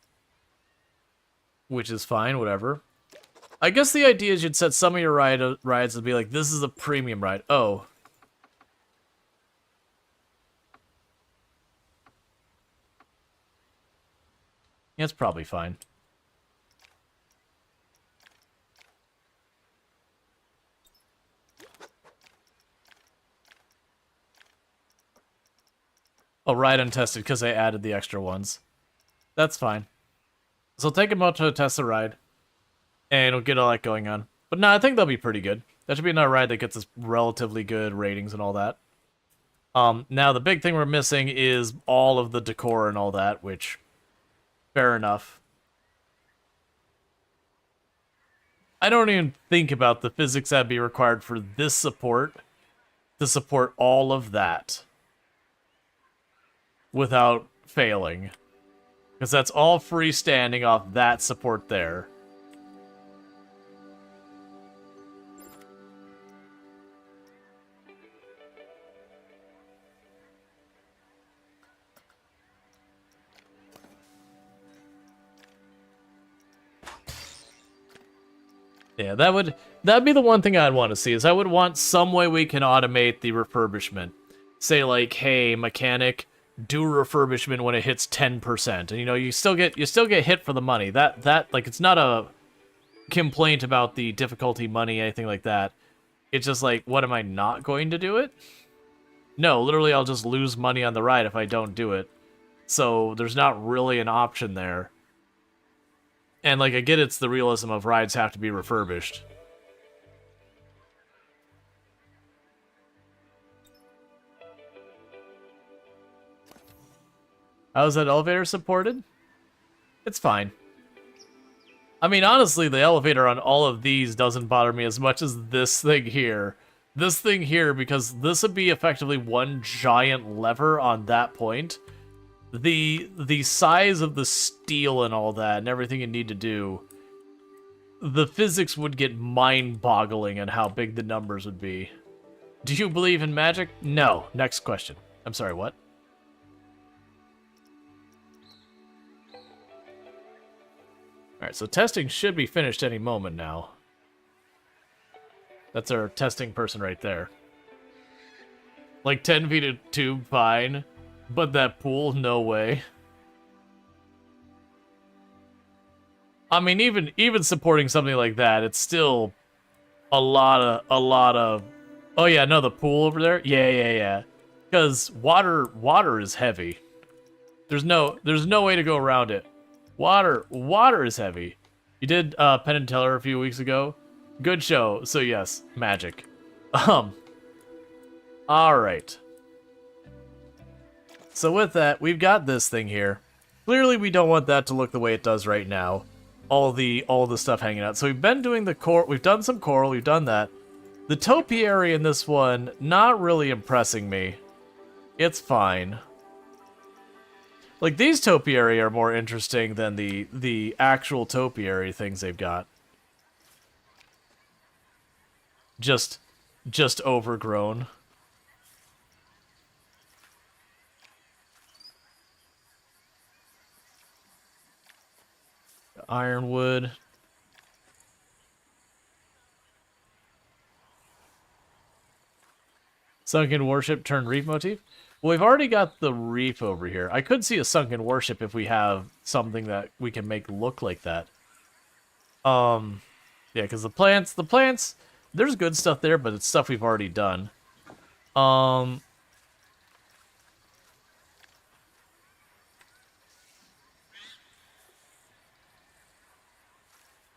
Which is fine, whatever. I guess the idea is you'd set some of your rides to be like, this is a premium ride. Oh. Yeah, it's probably fine. Oh, ride untested because I added the extra ones. That's fine. So take a moment to test the ride. And it'll get all that going on. But no, I think they'll be pretty good. That should be another ride that gets us relatively good ratings and all that. Now, the big thing we're missing is all of the decor and all that, which, fair enough. I don't even think about the physics that'd be required for this support to support all of that without failing. Because that's all freestanding off that support there. Yeah, that'd be the one thing I'd want to see, is I would want some way we can automate the refurbishment. Say like, hey, mechanic, do refurbishment when it hits 10%. And you know, you still get hit for the money. That like, it's not a complaint about the difficulty, money, anything like that. It's just like, what, am I not going to do it? No, literally I'll just lose money on the ride if I don't do it. So there's not really an option there. And, like, I get it's the realism of rides have to be refurbished. How is that elevator supported? It's fine. I mean, honestly, the elevator on all of these doesn't bother me as much as this thing here. This thing here, because this would be effectively one giant lever on that point. The size of the steel and all that and everything you need to do, the physics would get mind-boggling on how big the numbers would be. Do you believe in magic? No. Next question. I'm sorry, what? Alright, so testing should be finished any moment now. That's our testing person right there. Like 10 feet of tube, fine. But that pool, no way. I mean, even supporting something like that, it's still a lot of. Oh yeah, no, the pool over there. Yeah. Because water is heavy. There's no way to go around it. Water is heavy. You did Penn and Teller a few weeks ago. Good show. So yes, magic. All right. So with that, we've got this thing here. Clearly, we don't want that to look the way it does right now. All the stuff hanging out. So we've been doing the core. We've done some coral. We've done that. The topiary in this one, not really impressing me. It's fine. Like, these topiary are more interesting than the actual topiary things they've got. Just overgrown. Ironwood. Sunken warship turned reef motif. Well, we've already got the reef over here. I could see a sunken warship if we have something that we can make look like that. Yeah, because the plants, there's good stuff there, but it's stuff we've already done.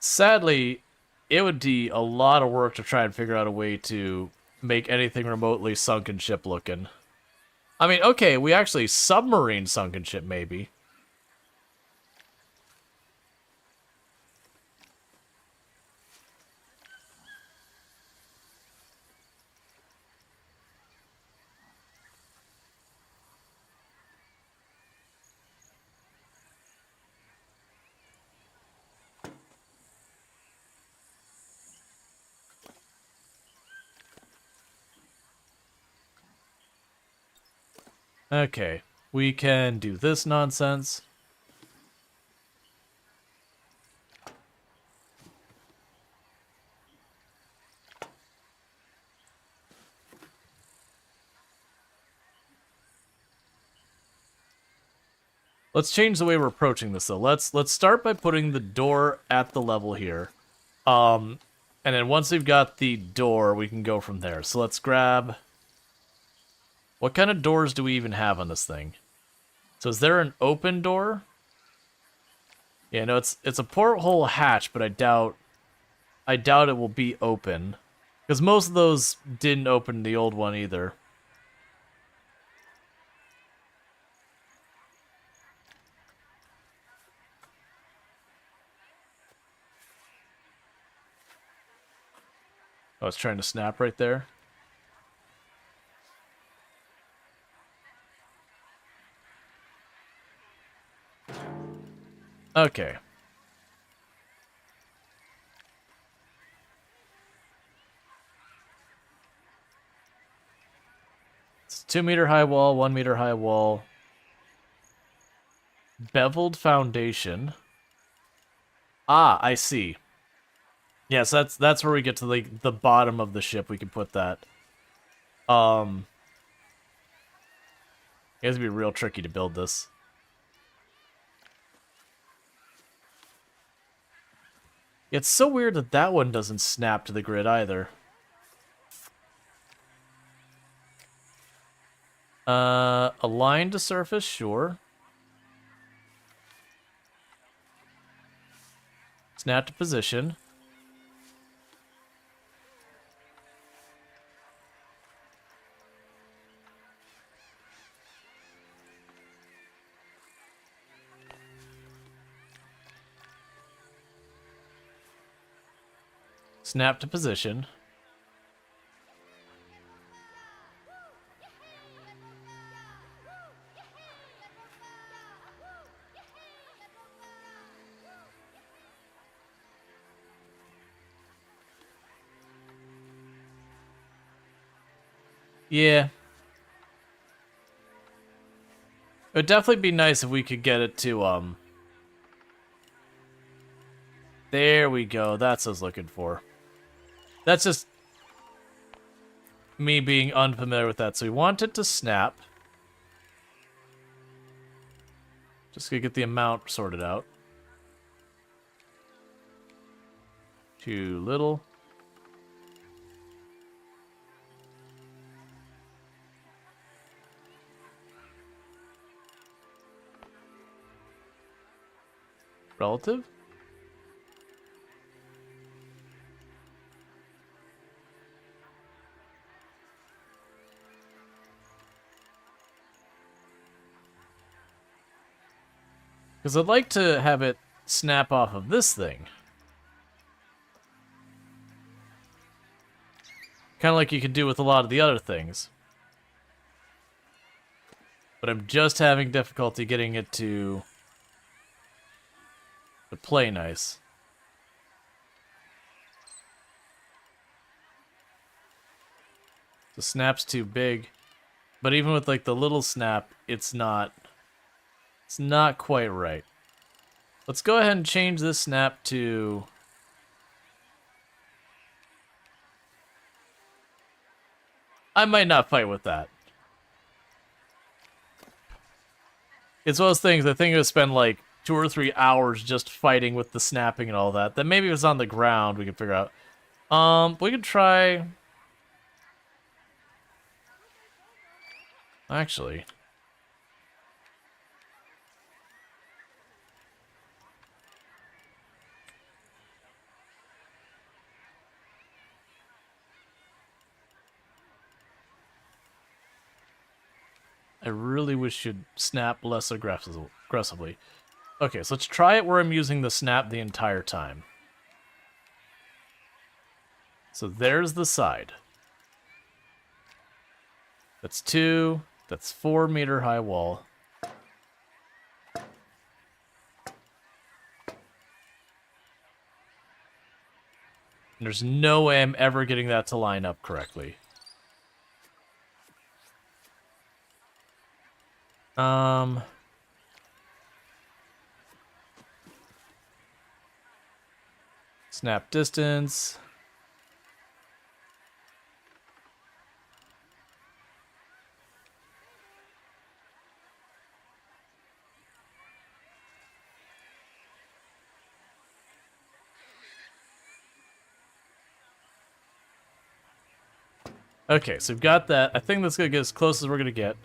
Sadly, it would be a lot of work to try and figure out a way to make anything remotely sunken ship looking. I mean, okay, we actually submarine sunken ship, maybe. Okay, we can do this nonsense. Let's change the way we're approaching this, though. Let's start by putting the door at the level here. And then once we've got the door, we can go from there. So let's grab... What kind of doors do we even have on this thing? So is there an open door? Yeah, no, it's a porthole hatch, but I doubt it will be open. Because most of those didn't open the old one either. Oh, it's trying to snap right there. Okay. It's 2-meter high wall, 1-meter high wall. Beveled foundation. Ah, I see. Yes, that's where we get to the bottom of the ship. We can put that. It has to be real tricky to build this. It's so weird that that one doesn't snap to the grid either. Align to surface, sure. Snap to position. Snap to position. Yeah. It would definitely be nice if we could get it to, there we go. That's what I was looking for. That's just me being unfamiliar with that. So we want it to snap. Just gonna get the amount sorted out. Too little. Relative? Because I'd like to have it snap off of this thing. Kind of like you could do with a lot of the other things. But I'm just having difficulty getting it to play nice. The snap's too big. But even with like the little snap, it's not quite right. Let's go ahead and change this snap to... I might not fight with that. It's one of those things, I think it would spend like 2 or 3 hours just fighting with the snapping and all that. Then maybe if it's on the ground, we can figure out. We could try... Actually... I really wish you'd snap less aggressively. Okay, so let's try it where I'm using the snap the entire time. So there's the side. That's 2. That's 4 meter high wall. And there's no way I'm ever getting that to line up correctly. Snap distance. Okay, so we've got that. I think that's gonna get as close as we're gonna get.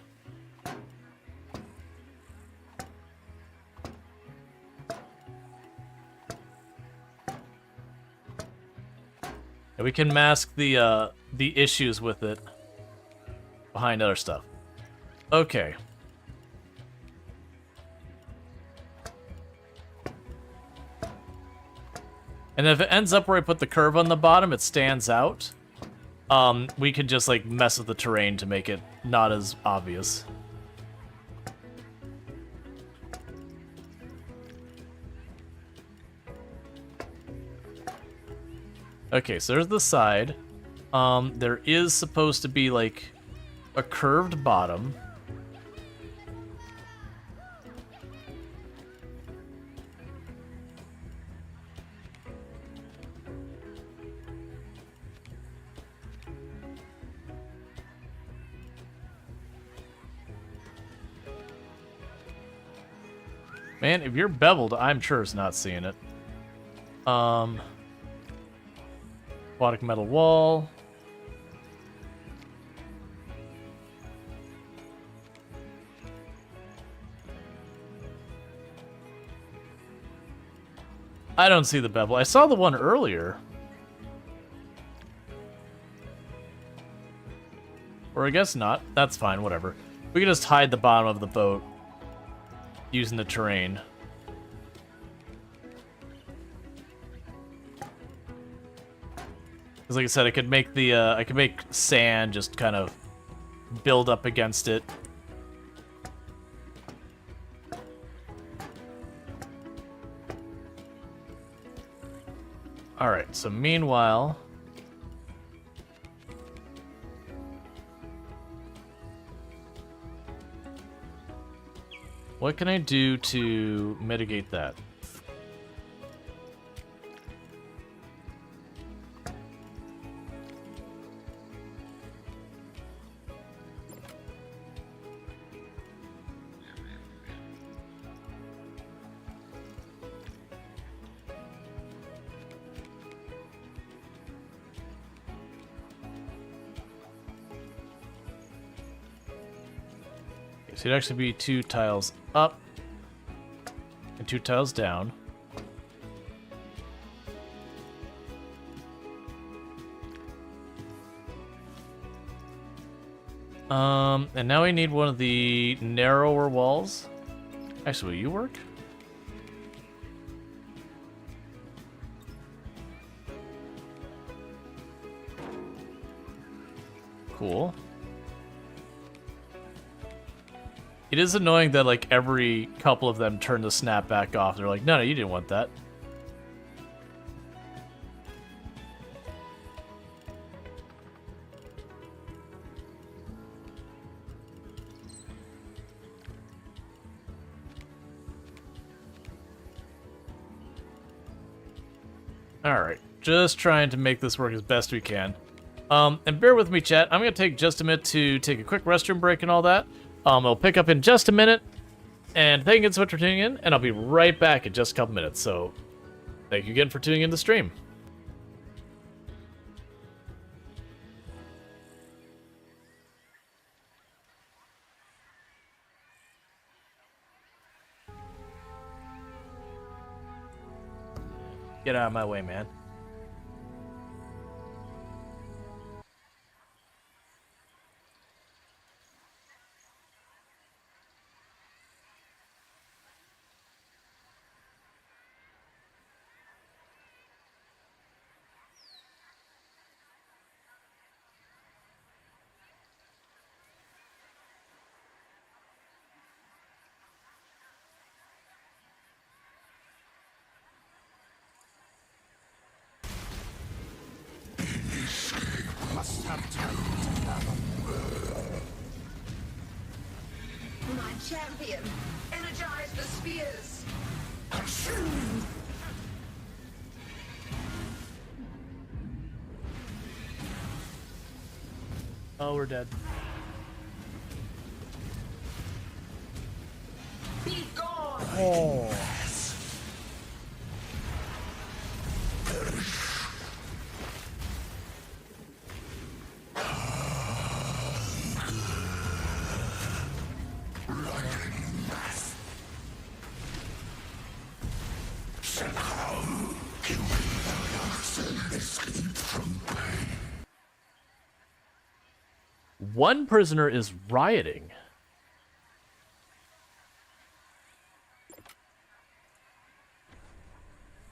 And we can mask the issues with it behind other stuff. Okay. And if it ends up where I put the curve on the bottom, it stands out. We could just like mess with the terrain to make it not as obvious. Okay, so there's the side. There is supposed to be like a curved bottom. Man, if you're beveled, I'm sure it's not seeing it. Aquatic metal wall. I don't see the bevel. I saw the one earlier. Or I guess not. That's fine, whatever. We can just hide the bottom of the boat using the terrain. Because like I said, I could make the I could make sand just kind of build up against it. All right. So meanwhile, what can I do to mitigate that? So it'd actually be 2 tiles up and 2 tiles down. And now we need one of the narrower walls. Actually, will you work? Cool. It is annoying that, like, every couple of them turn the snap back off. They're like, no, you didn't want that. Alright, just trying to make this work as best we can. And bear with me, chat. I'm going to take just a minute to take a quick restroom break and all that. I'll pick up in just a minute, and thank you so much for tuning in, and I'll be right back in just a couple minutes, so thank you again for tuning in the stream. Get out of my way, man. My champion, energize the spears. Oh, we're dead. Be gone. Oh. One prisoner is rioting.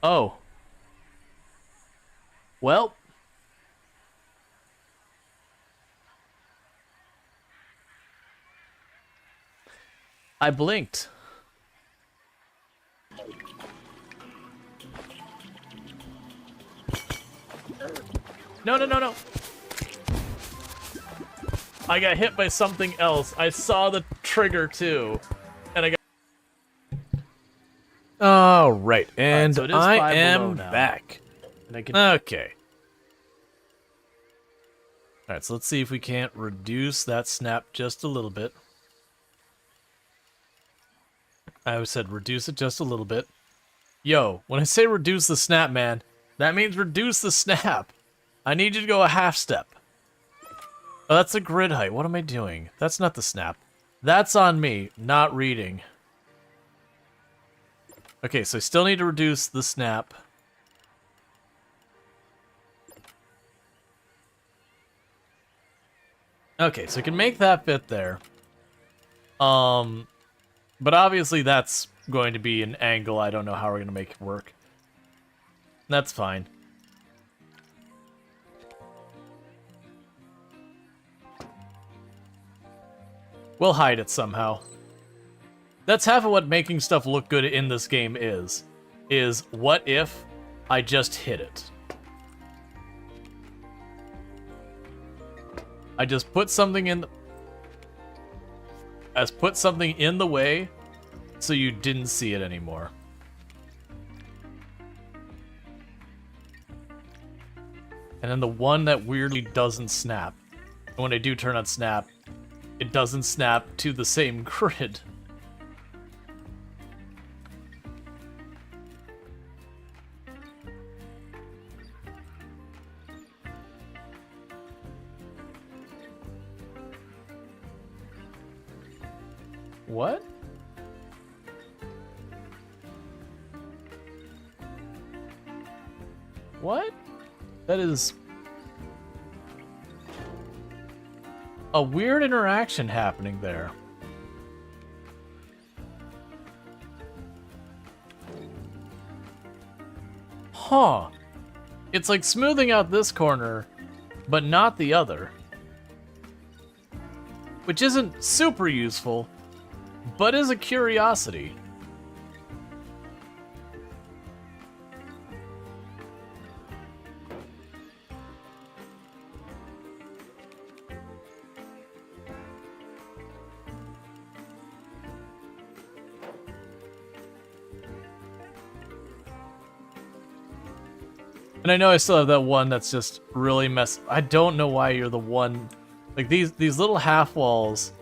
Oh. Well. I blinked. No, no, no, no. I got hit by something else. I saw the trigger too. And I got... All right, and so it is I 5 below am now. back. And I can... Okay. All right, so let's see if we can't reduce that snap just a little bit. I said reduce it just a little bit. Yo, when I say reduce the snap, man, that means reduce the snap. I need you to go a half step. Oh, that's the grid height. What am I doing? That's not the snap. That's on me, not reading. Okay, so I still need to reduce the snap. Okay, so I can make that fit there. But obviously that's going to be an angle I don't know how we're going to make it work. That's fine. We'll hide it somehow. That's half of what making stuff look good in this game is what if I just hit it? I just put something in the way so you didn't see it anymore. And then the one that weirdly doesn't snap. And when I do turn on snap, it doesn't snap to the same grid. What? What? That is a weird interaction happening there. Huh. It's like smoothing out this corner, but not the other. Which isn't super useful, but is a curiosity. And I know I still have that one that's just really I don't know why you're the one. Like these little half walls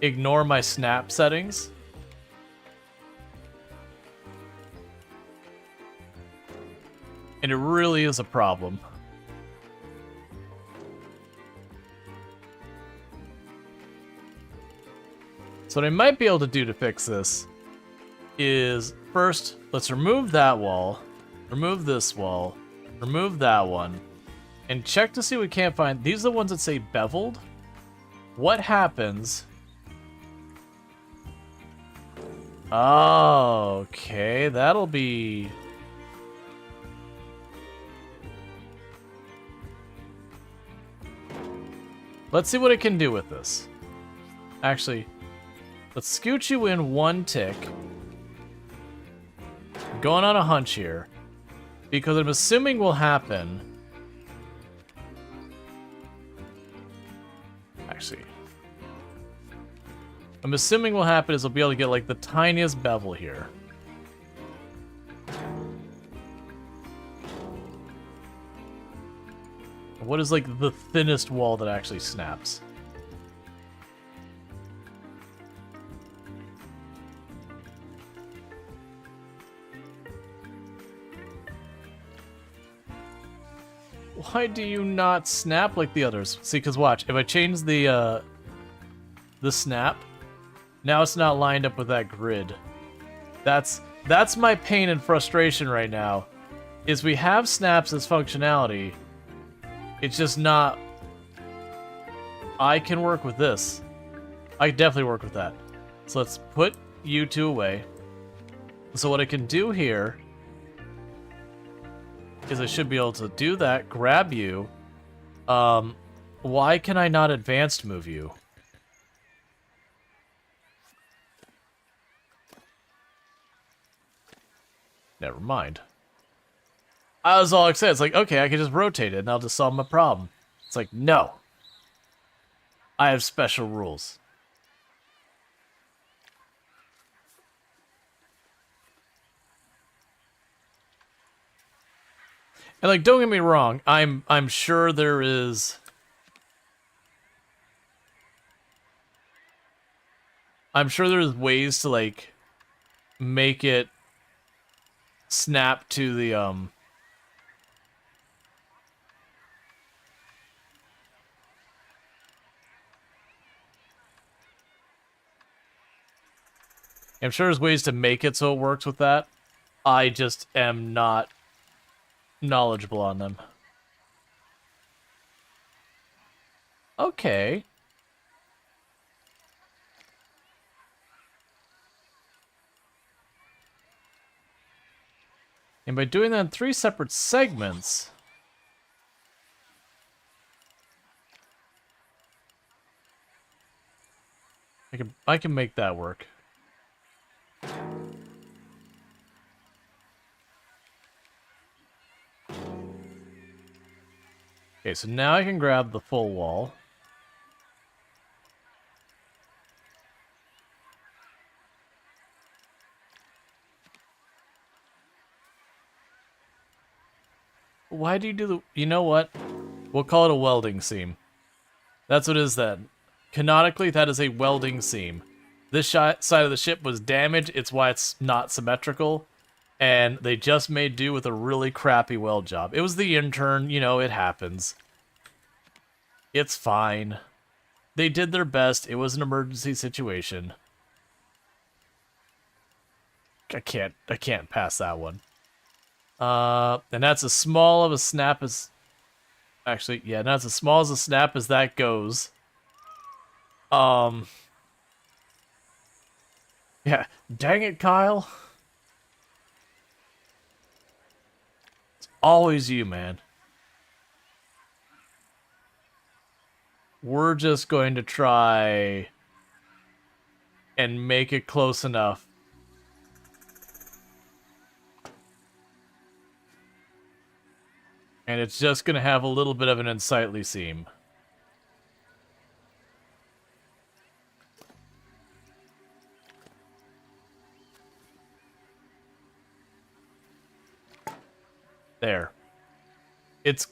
ignore my snap settings. And it really is a problem. So what I might be able to do to fix this is first, let's remove that wall. remove this wall, remove that one, and check to see what we can't find. These are the ones that say beveled. What happens? Oh, okay, that'll be... Let's see what it can do with this. Actually, let's scoot you in one tick. I'm going on a hunch here, because I'm assuming will happen. Actually, I'm assuming will happen is we'll be able to get like the tiniest bevel here. What is like the thinnest wall that actually snaps? Why do you not snap like the others? See, because watch, if I change the snap, now it's not lined up with that grid. That's my pain and frustration right now, is we have snaps as functionality. It's just not... I can work with this. I can definitely work with that. So let's put you two away. So what I can do here is I should be able to do that, grab you. Why can I not advanced move you? Never mind. I was all excited. It's like, okay, I can just rotate it and I'll just solve my problem. It's like, no. I have special rules. And like, don't get me wrong, I'm sure there is... I'm sure there's ways to like make it snap to the I'm sure there's ways to make it so it works with that. I just am not knowledgeable on them. Okay. And by doing that in 3 separate segments... I can make that work. Okay, so now I can grab the full wall. Why do you do the... You know what? We'll call it a welding seam. That's what it is then. Canonically, that is a welding seam. This side of the ship was damaged. It's why it's not symmetrical. And they just made do with a really crappy weld job. It was the intern, you know, it happens. It's fine. They did their best. It was an emergency situation. I can't pass that one. And that's as small of a snap as... Actually, yeah, that's as small as a snap as that goes. Yeah, dang it, Kyle. It's always you, man. We're just going to try and make it close enough. And it's just going to have a little bit of an unsightly seam. There. It's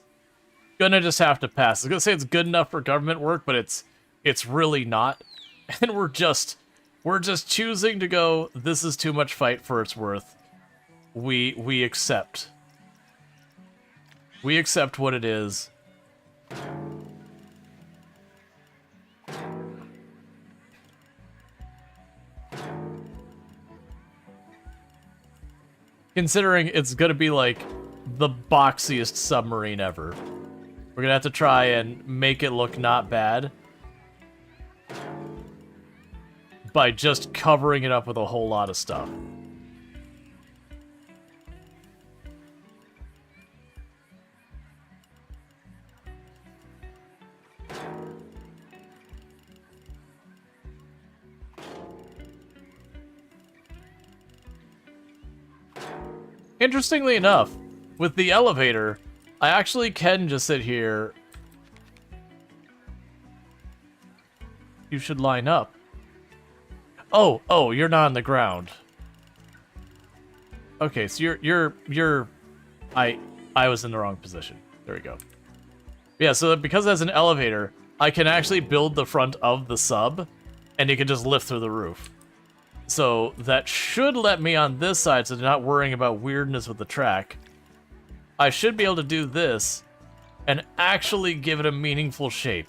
gonna just have to pass. I was gonna say it's good enough for government work, but it's really not. And we're just choosing to go, this is too much fight for its worth. We accept. We accept what it is. Considering it's gonna be like the boxiest submarine ever. We're gonna have to try and make it look not bad by just covering it up with a whole lot of stuff. Interestingly enough, with the elevator, I actually can just sit here. You should line up. Oh, you're not on the ground. Okay, so you're I was in the wrong position. There we go. Yeah, so because as an elevator, I can actually build the front of the sub, and you can just lift through the roof. So that should let me on this side, so they're not worrying about weirdness with the track. I should be able to do this and actually give it a meaningful shape.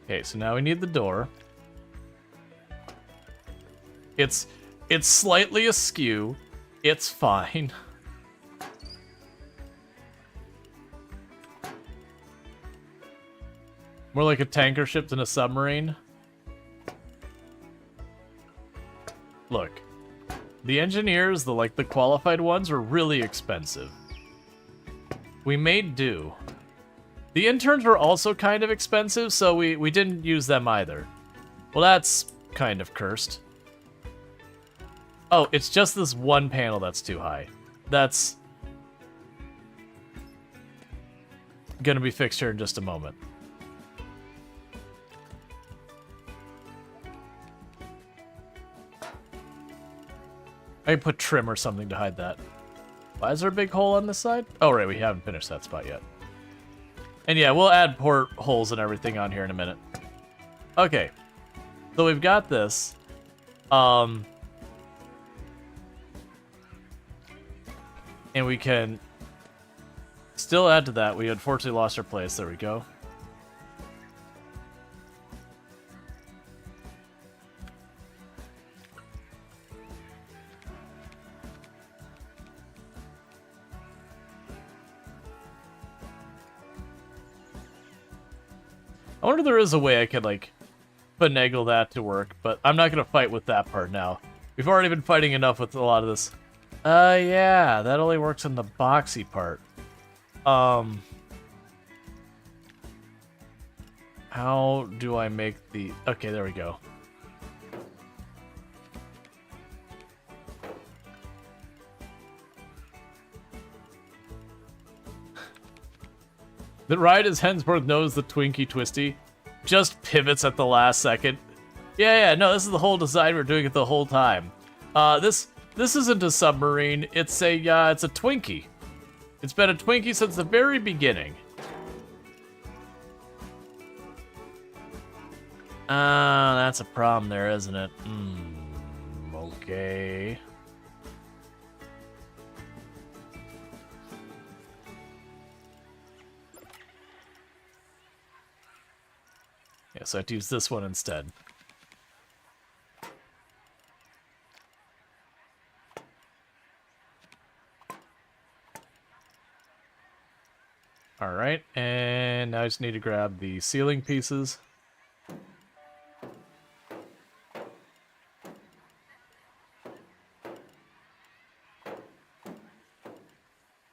Okay, so now we need the door. It's slightly askew. It's fine. More like a tanker ship than a submarine. Look, the engineers, the qualified ones, were really expensive. We made do. The interns were also kind of expensive, so we didn't use them either. Well, that's kind of cursed. Oh, it's just this one panel that's too high. That's gonna be fixed here in just a moment. I can put trim or something to hide that. Why is there a big hole on this side? Oh, right, we haven't finished that spot yet. And yeah, we'll add port holes and everything on here in a minute. Okay. So we've got this. And we can still add to that. We unfortunately lost our place. There we go. I wonder if there is a way I could, finagle that to work, but I'm not going to fight with that part now. We've already been fighting enough with a lot of this. Yeah, that only works on the boxy part. How do I make the... Okay, there we go. The ride is henceforth known as the Twinkie Twisty. Just pivots at the last second. Yeah, no, this is the whole design. We're doing it the whole time. This isn't a submarine. It's a Twinkie. It's been a Twinkie since the very beginning. That's a problem there, isn't it? Okay. Yeah, so I have to use this one instead. Alright, and now I just need to grab the ceiling pieces.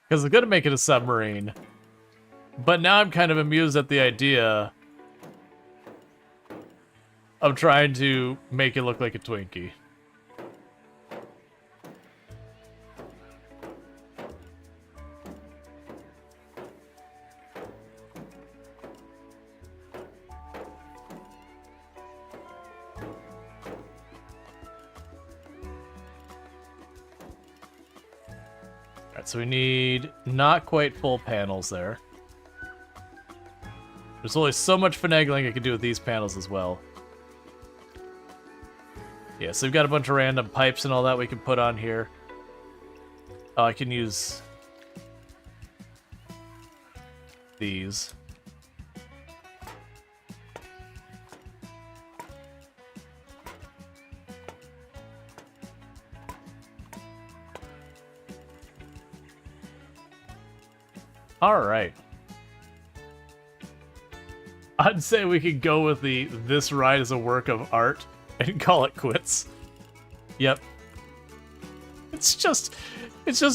Because I'm going to make it a submarine. But now I'm kind of amused at the idea of trying to make it look like a Twinkie. Alright, so we need not quite full panels there. There's only so much finagling I can do with these panels as well. Yeah, so we've got a bunch of random pipes and all that we can put on here. Oh, I can use these. All right. I'd say we could go with this ride as a work of art and call it quits. Yep. It's just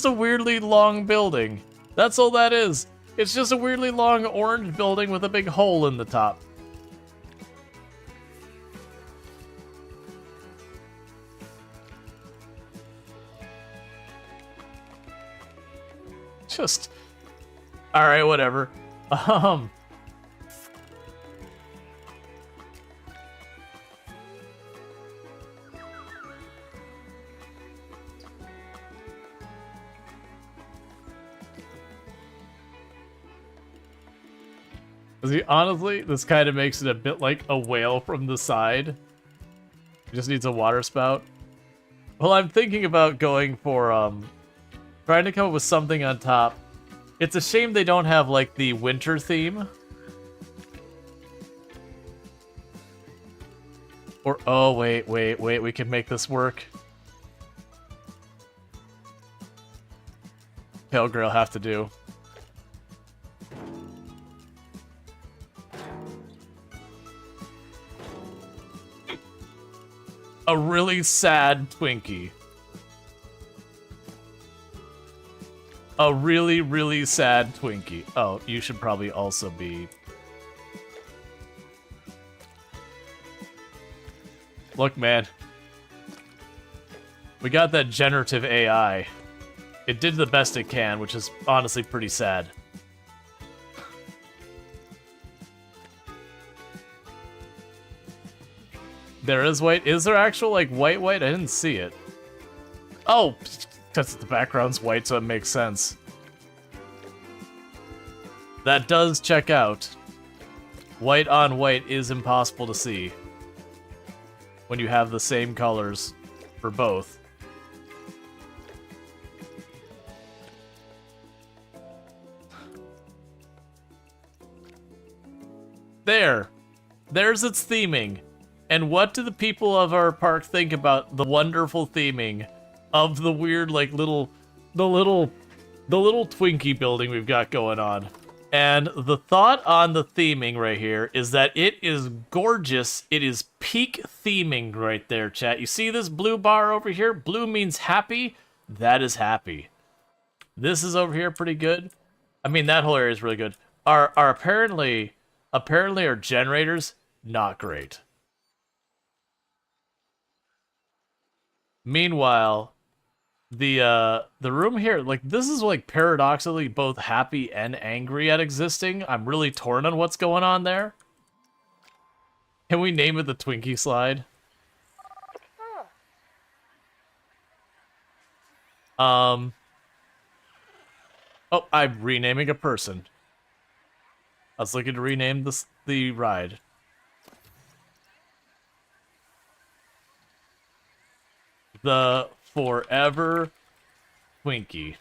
a weirdly long building. That's all that is. It's just a weirdly long orange building with a big hole in the top. Just all right, whatever. See, honestly, this kind of makes it a bit like a whale from the side. It just needs a water spout. Well, I'm thinking about going for, trying to come up with something on top. It's a shame they don't have, like, the winter theme. Or, oh, wait, we can make this work. Pale Girl have to do. A really sad Twinkie. A really, really sad Twinkie. Oh, you should probably also be... Look, man. We got that generative AI. It did the best it can, which is honestly pretty sad. There is white. Is there actual, like, white? I didn't see it. Oh! Because the background's white, so it makes sense. That does check out. White on white is impossible to see when you have the same colors for both. There's its theming. And what do the people of our park think about the wonderful theming of the weird, like, the little Twinkie building we've got going on? And the thought on the theming right here is that it is gorgeous. It is peak theming right there, chat. You see this blue bar over here? Blue means happy. That is happy. This is over here pretty good. I mean, that whole area is really good. Our apparently our generators, not great. Meanwhile, the room here, like, this is, like, paradoxically both happy and angry at existing. I'm really torn on what's going on there. Can we name it the Twinkie slide? Oh, I'm renaming a person. I was looking to rename the ride. The Forever Twinkie.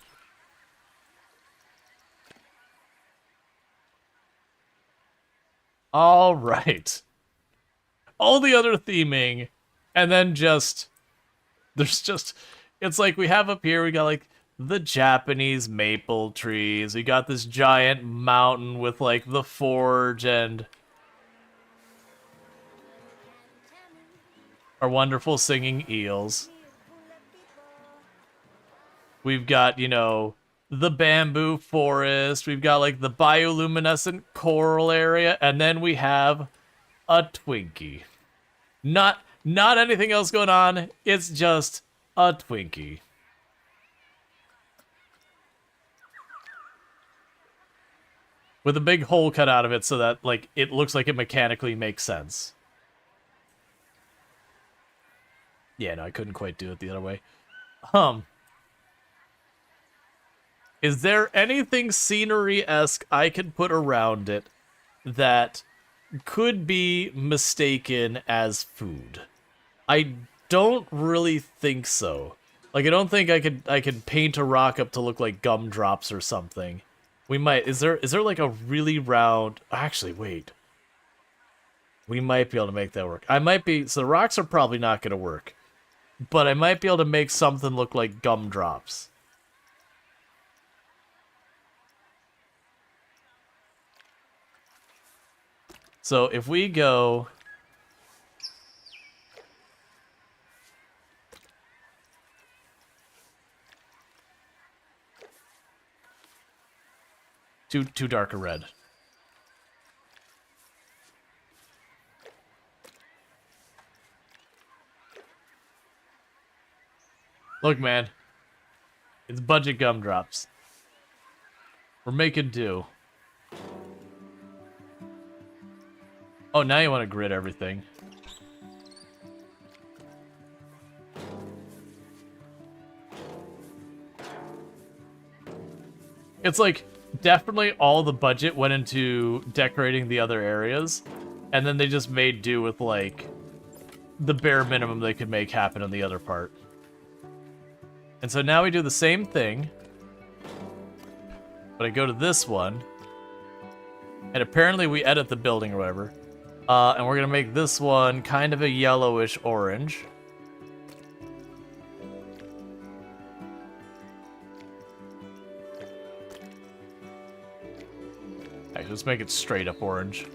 All right. All the other theming, and then it's like we have up here, we got like the Japanese maple trees. We got this giant mountain with like the forge and our wonderful singing eels. We've got, you know, the bamboo forest. We've got, like, the bioluminescent coral area. And then we have a Twinkie. Not anything else going on. It's just a Twinkie. With a big hole cut out of it so that, like, it looks like it mechanically makes sense. Yeah, no, I couldn't quite do it the other way. Is there anything scenery-esque I can put around it that could be mistaken as food? I don't really think so. Like, I don't think I could paint a rock up to look like gumdrops or something. We might. Is there like a really round? Actually, wait. We might be able to make that work. I might be. So the rocks are probably not going to work, but I might be able to make something look like gumdrops. So if we go. Too dark a red. Look, man. It's budget gumdrops. We're making do. Oh, now you want to grid everything. It's like, definitely all the budget went into decorating the other areas, and then they just made do with, like, the bare minimum they could make happen on the other part. And so now we do the same thing, but I go to this one, and apparently we edit the building or whatever, and we're going to make this one kind of a yellowish orange. Alright, let's make it straight up orange.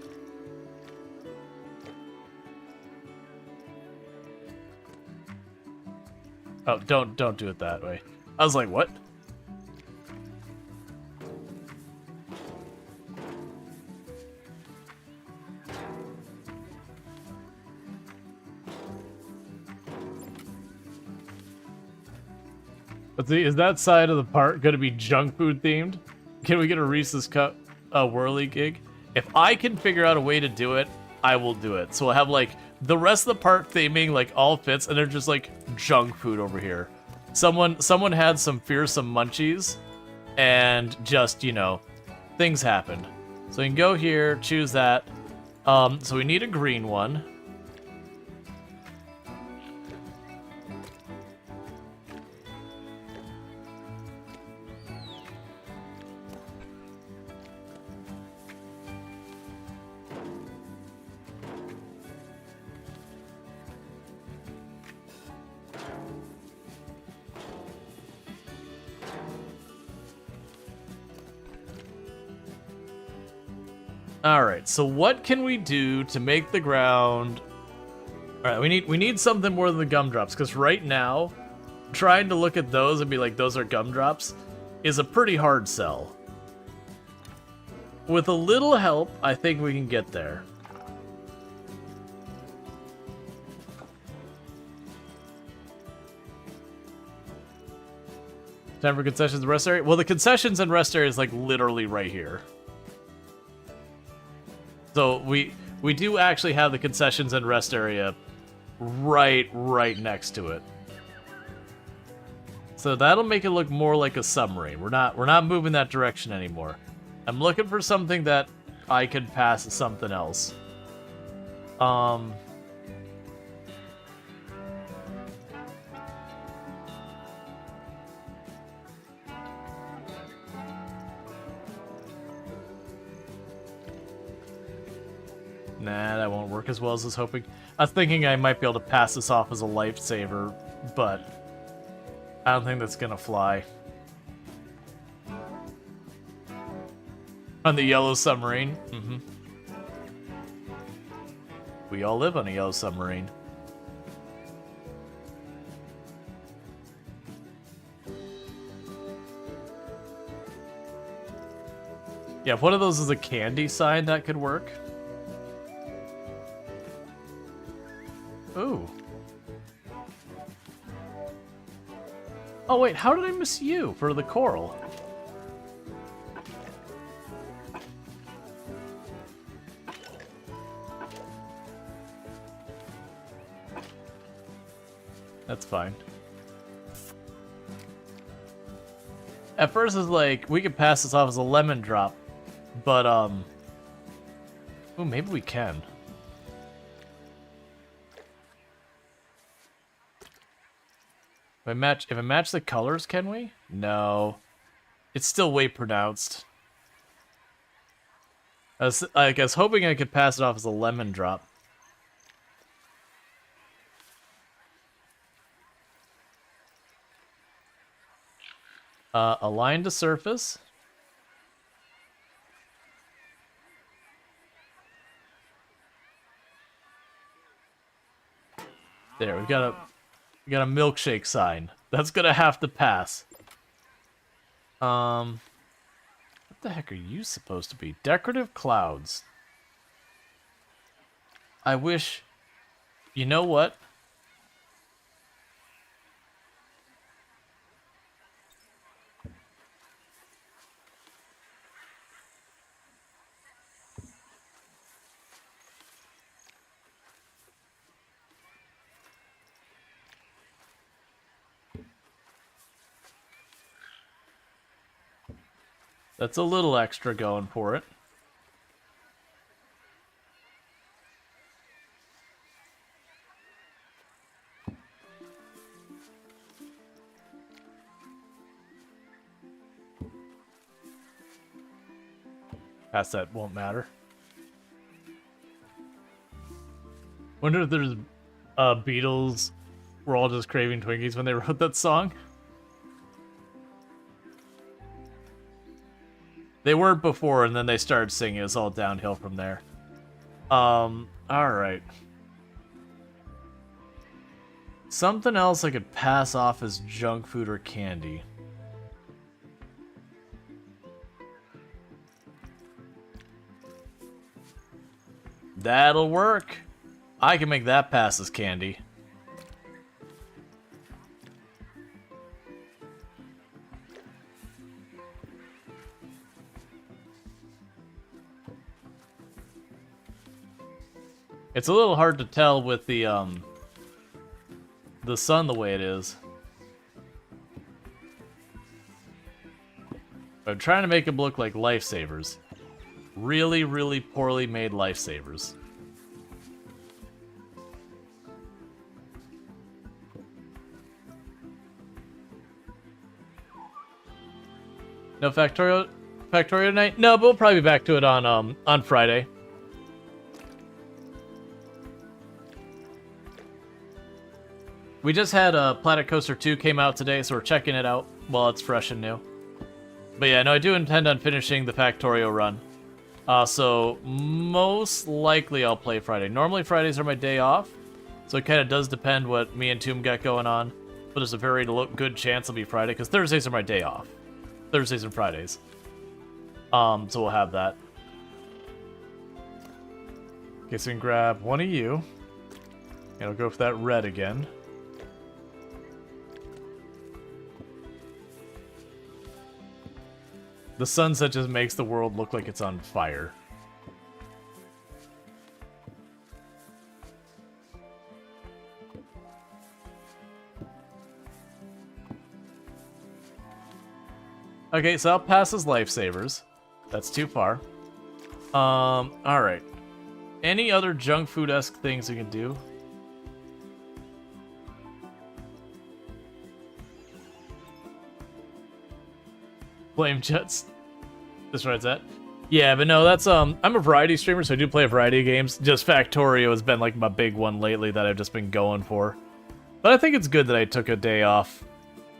Oh, don't do it that way. I was like, what? Let's see, is that side of the park going to be junk food themed? Can we get a Reese's Cup whirly gig? If I can figure out a way to do it, I will do it. So we'll have like the rest of the park theming like all fits, and they're just like junk food over here. Someone had some fearsome munchies, and just, you know, things happened. So you can go here, choose that. So we need a green one. Alright, so what can we do to make the ground... Alright, we need something more than the gumdrops, because right now, trying to look at those and be like, those are gumdrops, is a pretty hard sell. With a little help, I think we can get there. Time for concessions and rest area? Well, the concessions and rest area is like literally right here. So we do actually have the concessions and rest area right next to it. So that'll make it look more like a submarine. We're not moving that direction anymore. I'm looking for something that I could pass as something else. Nah, that won't work as well as I was hoping. I was thinking I might be able to pass this off as a lifesaver, but I don't think that's gonna fly. On the yellow submarine. Mm-hmm. We all live on a yellow submarine. Yeah, if one of those is a candy sign, that could work. Ooh. Oh wait, how did I miss you for the coral? That's fine. At first it's like, we could pass this off as a lemon drop, but ooh, maybe we can. If I match the colors, can we? No. It's still way pronounced. I was hoping I could pass it off as a lemon drop. Align to surface. There, we got a milkshake sign. That's gonna have to pass. What the heck are you supposed to be? Decorative clouds. I wish... You know what? That's a little extra going for it. Past that won't matter. Wonder if there's Beatles were all just craving Twinkies when they wrote that song. They weren't before, and then they started singing. It was all downhill from there. Alright. Something else I could pass off as junk food or candy. That'll work. I can make that pass as candy. It's a little hard to tell with the sun the way it is. I'm trying to make them look like lifesavers. Really, really poorly made lifesavers. No Factorio tonight? No, but we'll probably be back to it on Friday. We just had Planet Coaster 2 came out today, so we're checking it out while it's fresh and new. But yeah, no, I do intend on finishing the Factorio run. So most likely I'll play Friday. Normally Fridays are my day off, so it kind of does depend what me and Toom got going on. But there's a very good chance it'll be Friday, because Thursdays are my day off. Thursdays and Fridays. So we'll have that. Okay, so we can grab one of you. And I'll go for that red again. The sunset just makes the world look like it's on fire. Okay, so I'll pass as lifesavers. That's too far. Alright. Any other junk food-esque things we can do? Flame jets. This ride's that. Yeah, but no, that's I'm a variety streamer, so I do play a variety of games. Just Factorio has been like my big one lately that I've just been going for. But I think it's good that I took a day off.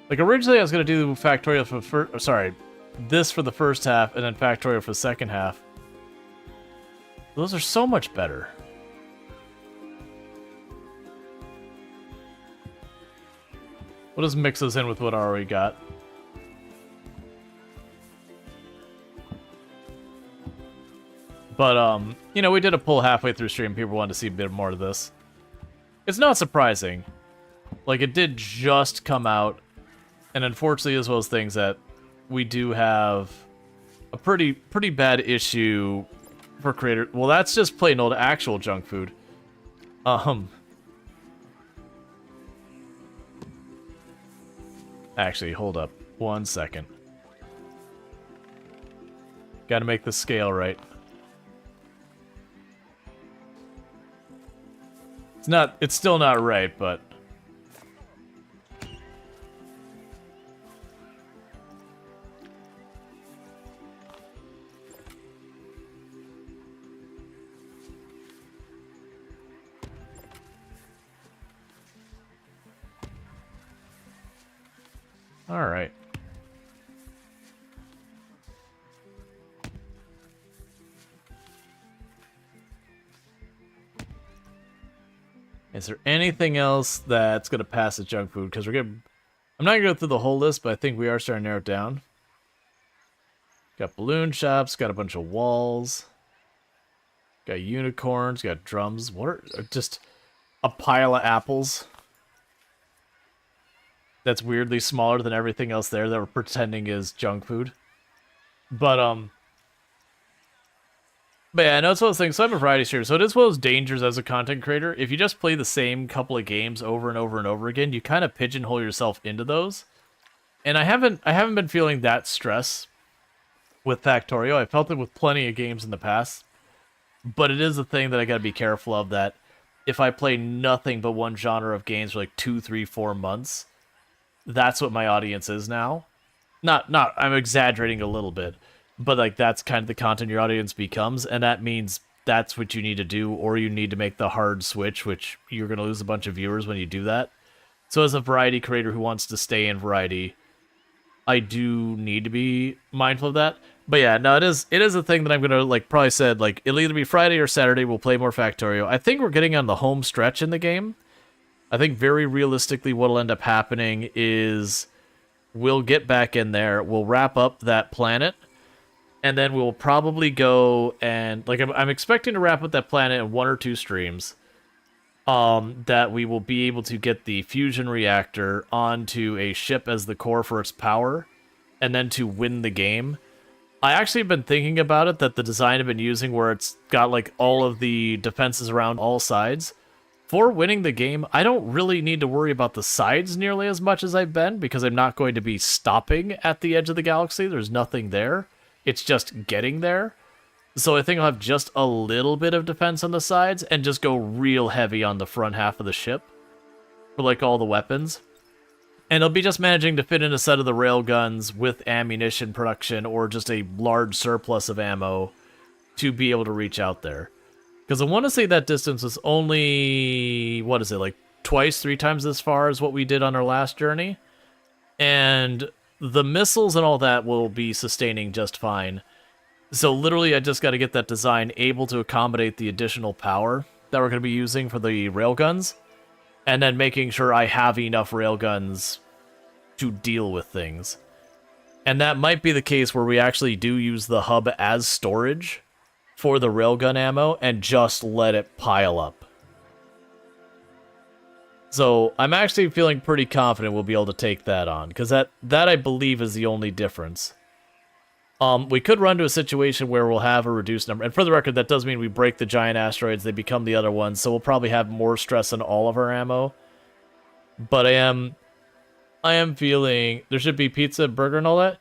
Like originally I was gonna do Factorio for this for the first half and then Factorio for the second half. Those are so much better. We'll just mix those in with what I already got. But, you know, we did a pull halfway through stream. People wanted to see a bit more of this. It's not surprising. Like, it did just come out. And unfortunately, as well as things that we do have a pretty bad issue for creator. Well, that's just plain old actual junk food. Actually, hold up. 1 second. Gotta make the scale right. It's still not right, but... All right. Is there anything else that's gonna pass as junk food? Because we're gonna, I'm not gonna go through the whole list, but I think we are starting to narrow it down. Got balloon shops, got a bunch of walls, got unicorns, got drums. What are just a pile of apples? That's weirdly smaller than everything else there that we're pretending is junk food. But yeah, I know it's one of those things. So I'm a variety streamer, so it is one of those dangers as a content creator. If you just play the same couple of games over and over and over again, you kind of pigeonhole yourself into those. And I haven't been feeling that stress with Factorio. I felt it with plenty of games in the past. But it is a thing that I gotta be careful of, that if I play nothing but one genre of games for like 2, 3, 4 months, that's what my audience is now. Not I'm exaggerating a little bit, but like that's kind of the content your audience becomes, and that means that's what you need to do, or you need to make the hard switch, which you're going to lose a bunch of viewers when you do that. So as a variety creator who wants to stay in variety, I do need to be mindful of that. But yeah, no, it is a thing that I'm going to, like, probably said, like, it'll either be Friday or Saturday, we'll play more Factorio. I think we're getting on the home stretch in the game. I think very realistically what'll end up happening is we'll get back in there, we'll wrap up that planet, and then we'll probably go and, like, I'm expecting to wrap up that planet in 1 or 2 streams. That we will be able to get the fusion reactor onto a ship as the core for its power, and then to win the game. I actually have been thinking about it, that the design I've been using where it's got like all of the defenses around all sides, for winning the game, I don't really need to worry about the sides nearly as much as I've been, because I'm not going to be stopping at the edge of the galaxy. There's nothing there. It's just getting there. So I think I'll have just a little bit of defense on the sides and just go real heavy on the front half of the ship for like all the weapons. And it'll be just managing to fit in a set of the railguns with ammunition production or just a large surplus of ammo to be able to reach out there. Because I want to say that distance is only, what is it, like twice, 3 times as far as what we did on our last journey. And the missiles and all that will be sustaining just fine. So literally I just got to get that design able to accommodate the additional power that we're going to be using for the railguns. And then making sure I have enough railguns to deal with things. And that might be the case where we actually do use the hub as storage for the railgun ammo and just let it pile up. So I'm actually feeling pretty confident we'll be able to take that on, because that I believe is the only difference. We could run to a situation where we'll have a reduced number. And for the record, that does mean we break the giant asteroids, they become the other ones, so we'll probably have more stress on all of our ammo. But I am feeling there should be pizza, burger, and all that.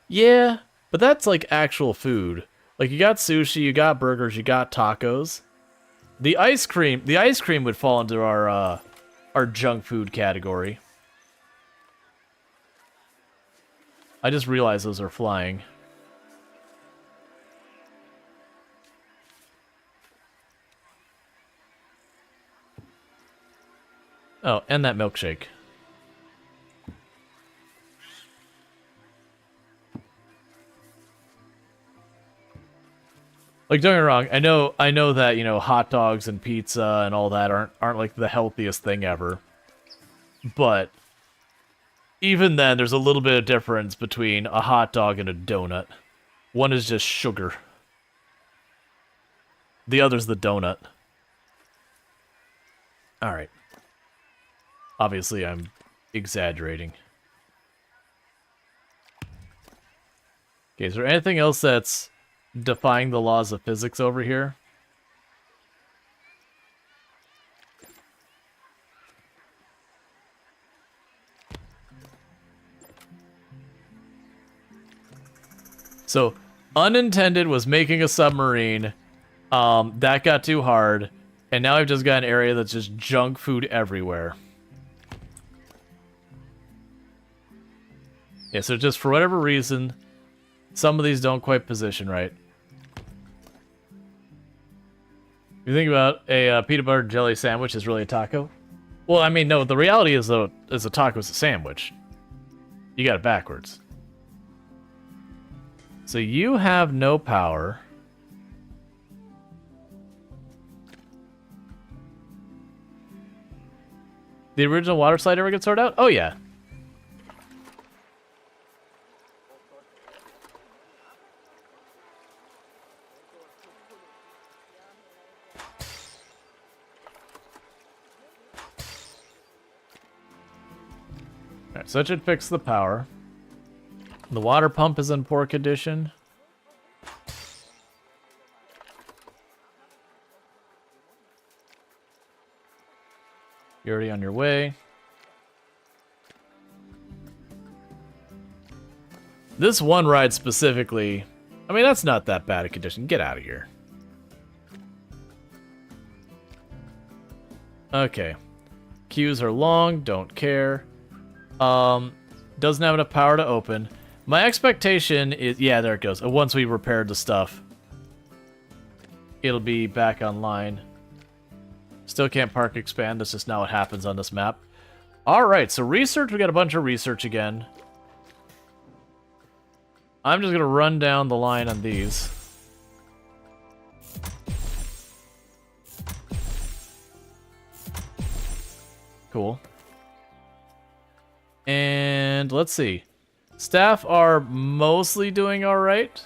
Yeah, but that's like actual food. Like, you got sushi, you got burgers, you got tacos. The ice cream would fall into our junk food category. I just realized those are flying. Oh, and that milkshake. Like, don't get me wrong, I know that, you know, hot dogs and pizza and all that aren't like the healthiest thing ever. But even then, there's a little bit of difference between a hot dog and a donut. One is just sugar. The other's the donut. Alright. Obviously, I'm exaggerating. Okay, is there anything else that's defying the laws of physics over here? So, unintended was making a submarine. That got too hard. And now I've just got an area that's just junk food everywhere. Yeah, so just for whatever reason, some of these don't quite position right. You think about a peanut butter and jelly sandwich is really a taco? Well, I mean, no, the reality is, though, is a taco is a sandwich. You got it backwards. So you have no power. The original water slide ever get sorted out? Oh, yeah. Alright, so that should fix the power. The water pump is in poor condition. You're already on your way. This one ride specifically, I mean, that's not that bad a condition. Get out of here. Okay. Queues are long, don't care. Doesn't have enough power to open. My expectation is, yeah, there it goes. Once we repaired the stuff, it'll be back online. Still can't park expand. That's just not what happens on this map. Alright, so research. We got a bunch of research again. I'm just going to run down the line on these. Cool. And let's see. Staff are mostly doing alright.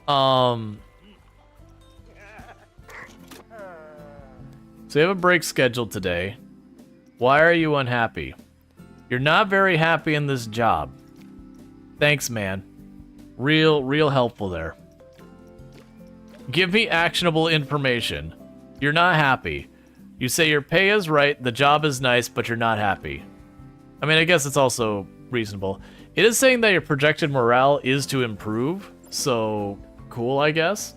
So we have a break scheduled today. Why are you unhappy? You're not very happy in this job. Thanks, man. Real helpful there. Give me actionable information. You're not happy. You say your pay is right, the job is nice, but you're not happy. I mean, I guess it's also reasonable. It is saying that your projected morale is to improve, so cool, I guess.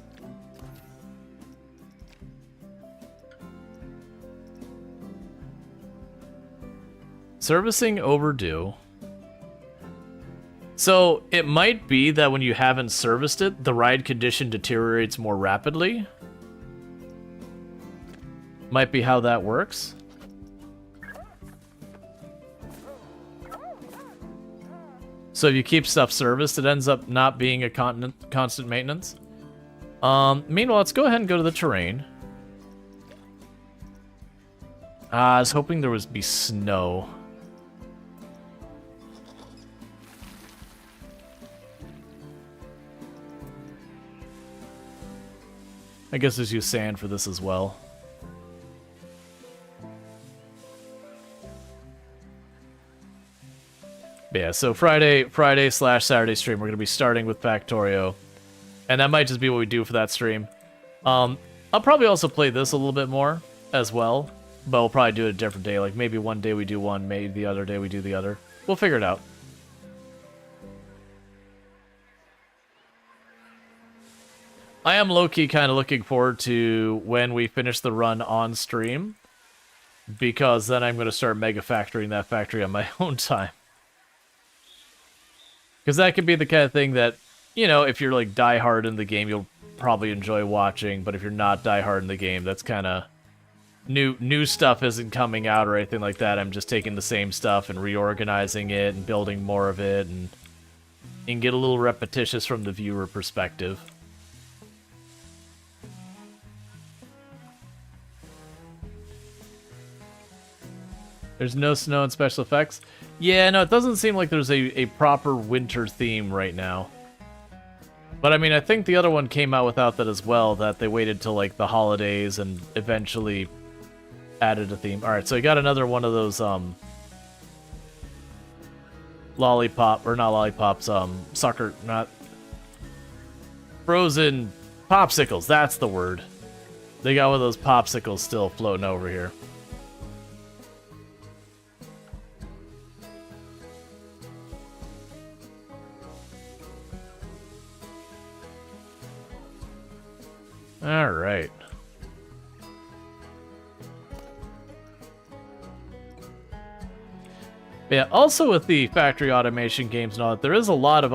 Servicing overdue. So, it might be that when you haven't serviced it, the ride condition deteriorates more rapidly. Might be how that works. So if you keep stuff serviced, it ends up not being a constant maintenance. Meanwhile, let's go ahead and go to the terrain. I was hoping there would be snow. I guess there's use sand for this as well. Yeah, so Friday/Saturday stream, we're going to be starting with Factorio. And that might just be what we do for that stream. I'll probably also play this a little bit more as well. But we'll probably do it a different day. Like, maybe one day we do one, maybe the other day we do the other. We'll figure it out. I am low-key kind of looking forward to when we finish the run on stream. Because then I'm going to start mega factoring that factory on my own time. Because that could be the kind of thing that, you know, if you're like diehard in the game, you'll probably enjoy watching. But if you're not diehard in the game, that's kind of new stuff isn't coming out or anything like that. I'm just taking the same stuff and reorganizing it and building more of it, and get a little repetitious from the viewer perspective. There's no snow and special effects. Yeah, no, it doesn't seem like there's a proper winter theme right now. But I mean, I think the other one came out without that as well, that they waited till like the holidays and eventually added a theme. Alright, so I got another one of those lollipop, or not lollipops, sucker, not frozen popsicles, that's the word. They got one of those popsicles still floating over here. Alright. Yeah, also with the factory automation games and all that, there is a lot of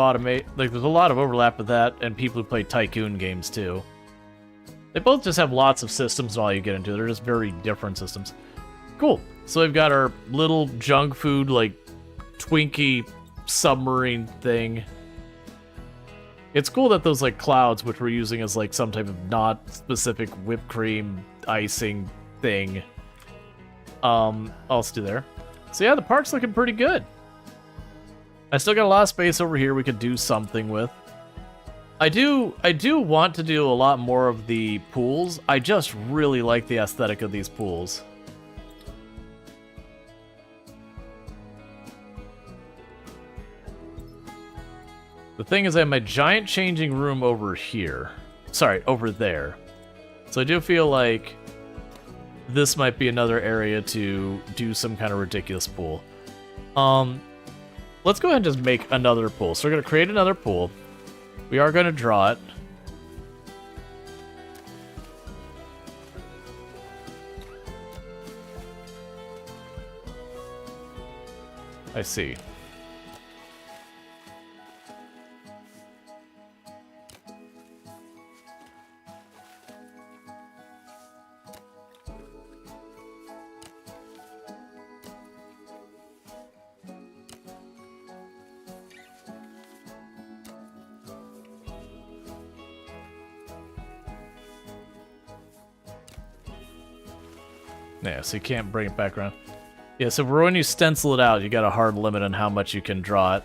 there's a lot of overlap with that and people who play Tycoon games too. They both just have lots of systems and all you get into. They're just very different systems. Cool. So we've got our little junk food, like Twinkie submarine thing. It's cool that those like clouds, which we're using as like some type of not specific whipped cream icing thing, also there. So yeah, the park's looking pretty good. I still got a lot of space over here we could do something with. I do want to do a lot more of the pools. I just really like the aesthetic of these pools. The thing is, I have my giant changing room over here. Sorry, over there. So I do feel like this might be another area to do some kind of ridiculous pool. Let's go ahead and just make another pool. So we're going to create another pool. We are going to draw it. I see. Yeah, so you can't bring it back around. Yeah, so when you stencil it out, you got a hard limit on how much you can draw it.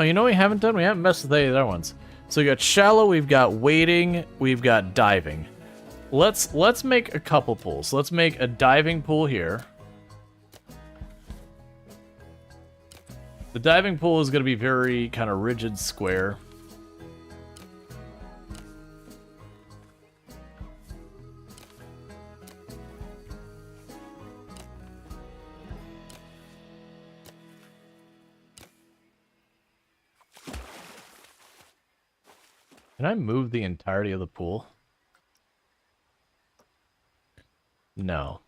Oh, you know what we haven't done? We haven't messed with any of the other ones. So we got shallow, we've got wading, we've got diving. Let's make a couple pools. Let's make a diving pool here. The diving pool is going to be very kind of rigid square. Can I move the entirety of the pool? No.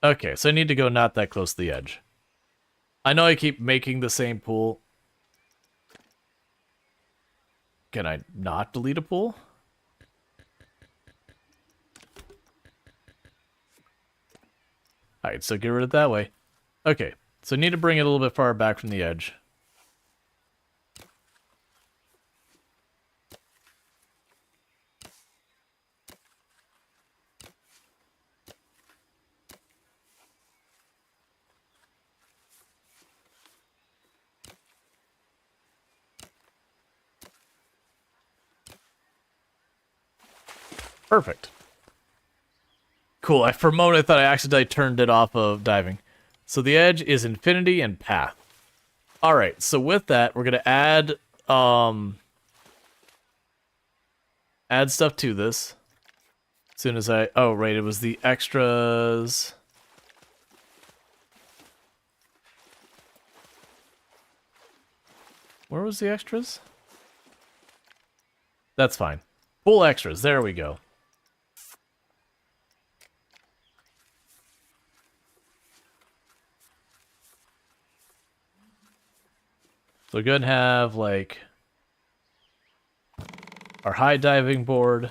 Okay, so I need to go not that close to the edge. I know I keep making the same pool. Can I not delete a pool? Alright, so get rid of it that way. Okay, so I need to bring it a little bit far back from the edge. Perfect. Cool. For a moment, I thought I accidentally turned it off of diving. So the edge is infinity and path. All right. So with that, we're gonna add stuff to this. As soon as oh right, it was the extras. Where was the extras? That's fine. Full extras. There we go. So we're going to have, like, our high diving board.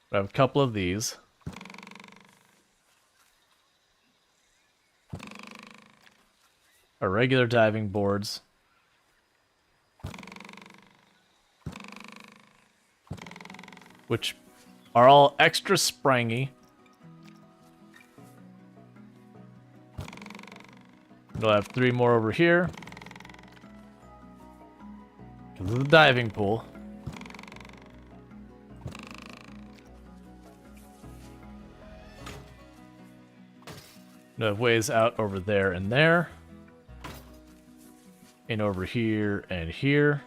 We have a couple of these. Our regular diving boards. Which are all extra springy. We'll have 3 more over here. Because of the diving pool. We have ways out over there and there. And over here and here.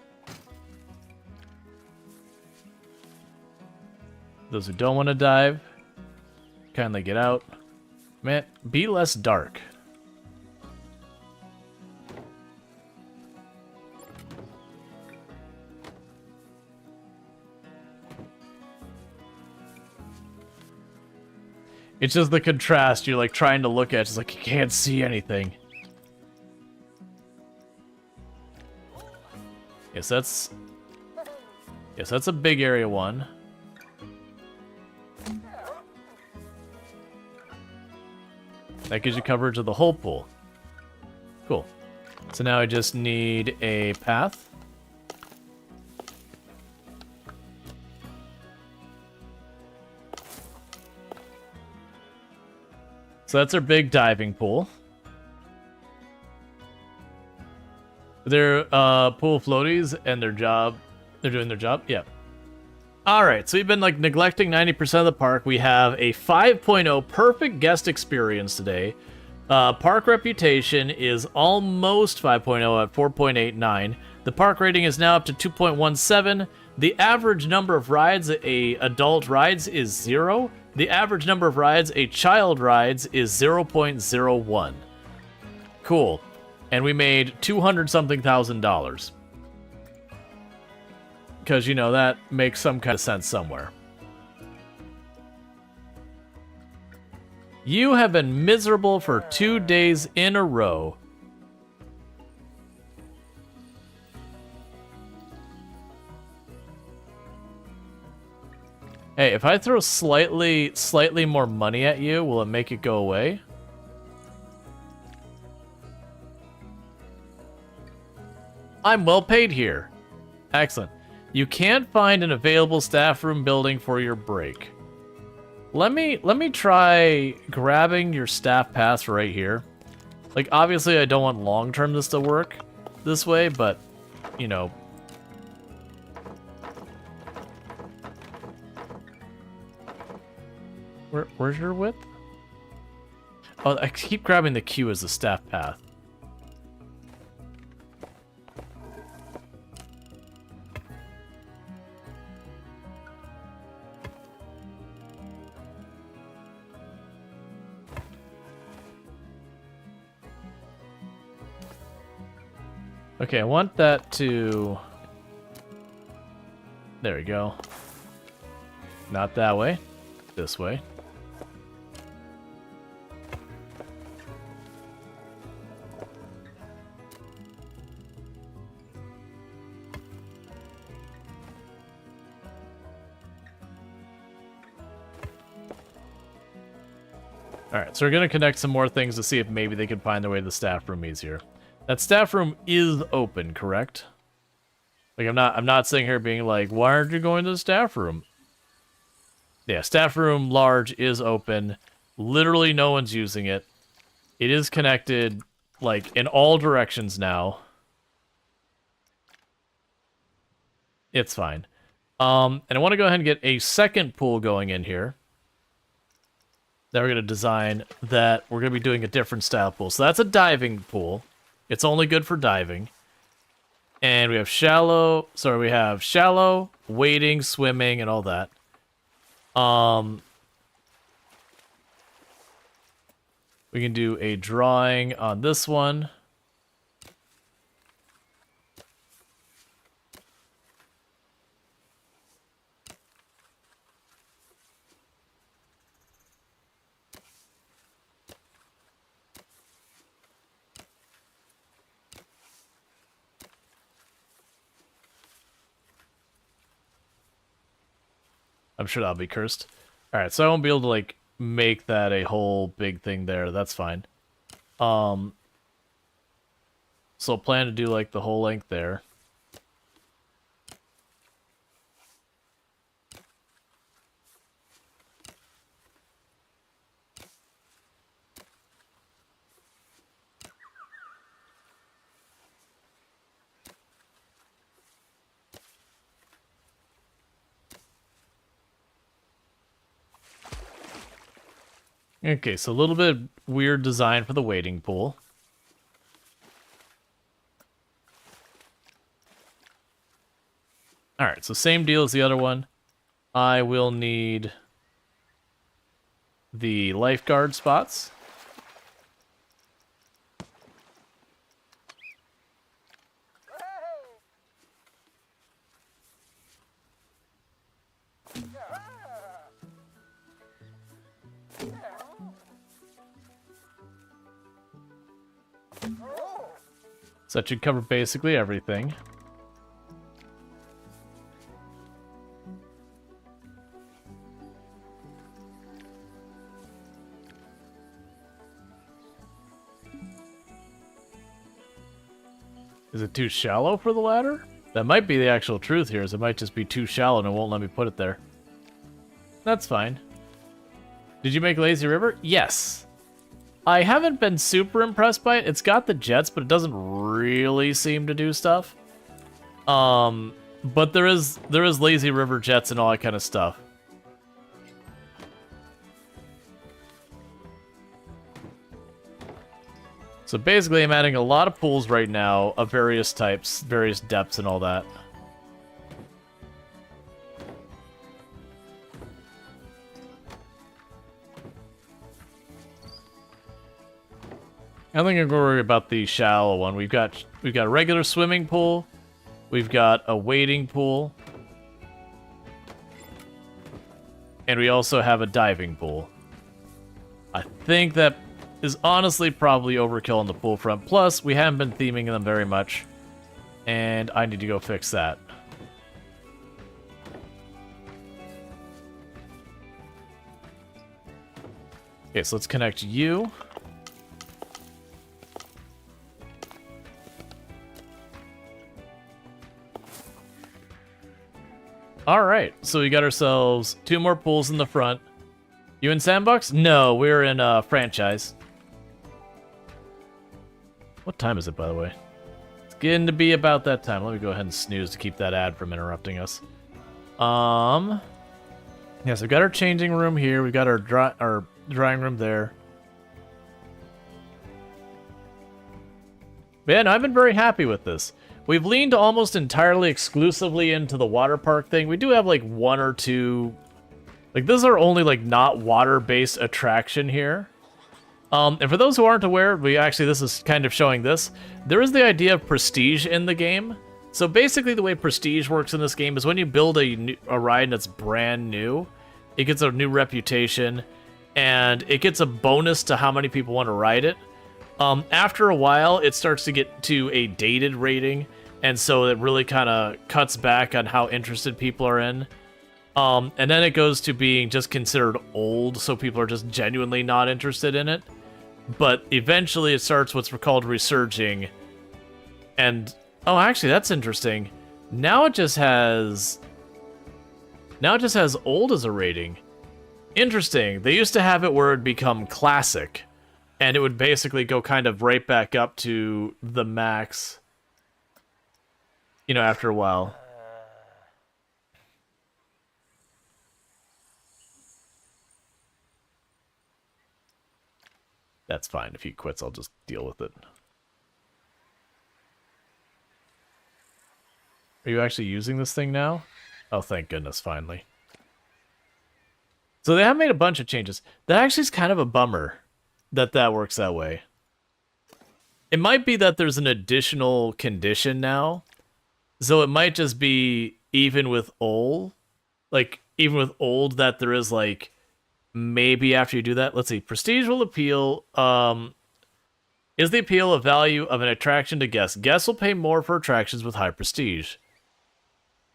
Those who don't want to dive, kindly get out. Man, be less dark. It's just the contrast. You're like trying to look at. It's like you can't see anything. Yes, that's a big area one. That gives you coverage of the whole pool. Cool. So now I just need a path. So that's our big diving pool. They're pool floaties and their job. They're doing their job. Yeah. All right. So we've been like neglecting 90% of the park. We have a 5.0 perfect guest experience today. Park reputation is almost 5.0 at 4.89. The park rating is now up to 2.17. The average number of rides a adult rides is 0. The average number of rides a child rides is 0.01. Cool. And we made $200-something thousand. Because, you know, that makes some kind of sense somewhere. You have been miserable for 2 days in a row. Hey, if I throw slightly more money at you, will it make it go away? I'm well paid here. Excellent. You can't find an available staff room building for your break. Let me try grabbing your staff pass right here. Like, obviously I don't want long-term this to work this way, but, you know. Where's your width? Oh, I keep grabbing the Q as the staff path. Okay, I want that to... There we go. Not that way. This way. Alright, so we're going to connect some more things to see if maybe they can find their way to the staff room easier. That staff room is open, correct? Like, I'm not sitting here being like, why aren't you going to the staff room? Yeah, staff room large is open. Literally no one's using it. It is connected, like, in all directions now. It's fine. And I want to go ahead and get a second pool going in here. That we're going to design that we're going to be doing a different style pool. So that's a diving pool. It's only good for diving. And we have shallow, wading, swimming, and all that. We can do a drawing on this one. I'm sure that'll be cursed. Alright, so I won't be able to, like, make that a whole big thing there. That's fine. So plan to do, like, the whole length there. Okay, so a little bit weird design for the wading pool. Alright, so same deal as the other one. I will need the lifeguard spots. So that should cover basically everything. Is it too shallow for the ladder? That might be the actual truth here, is it might just be too shallow and it won't let me put it there. That's fine. Did you make Lazy River? Yes. I haven't been super impressed by it. It's got the jets, but it doesn't really seem to do stuff. But there is Lazy River jets and all that kind of stuff. So basically, I'm adding a lot of pools right now of various types, various depths and all that. I don't think I'm going to worry about the shallow one. We've got a regular swimming pool. We've got a wading pool. And we also have a diving pool. I think that is honestly probably overkill on the pool front. Plus, we haven't been theming them very much. And I need to go fix that. Okay, so let's connect you. Alright, so we got ourselves 2 more pools in the front. You in Sandbox? No, we're in Franchise. What time is it, by the way? It's getting to be about that time. Let me go ahead and snooze to keep that ad from interrupting us. Yeah, so we've got our changing room here. We've got our drying room there. Man, I've been very happy with this. We've leaned almost entirely exclusively into the water park thing. We do have like 1 or 2... Like, this is our only, like, not water-based attraction here. And for those who aren't aware, this is kind of showing this. There is the idea of prestige in the game. So basically the way prestige works in this game is when you build a ride that's brand new, it gets a new reputation, and it gets a bonus to how many people want to ride it. After a while, it starts to get to a dated rating, and so it really kind of cuts back on how interested people are in. And then it goes to being just considered old, so people are just genuinely not interested in it. But eventually it starts what's called resurging. And, oh, actually, that's interesting. Now it just has old as a rating. Interesting. They used to have it where it would become classic. And it would basically go kind of right back up to the max, you know, after a while. That's fine. If he quits, I'll just deal with it. Are you actually using this thing now? Oh, thank goodness, finally. So they have made a bunch of changes. That actually is kind of a bummer that works that way. It might be that there's an additional condition now. So it might just be even with old. Like, even with old, that there is, like... Maybe after you do that, let's see. Prestige will appeal. Is the appeal of value of an attraction to guests? Guests will pay more for attractions with high prestige.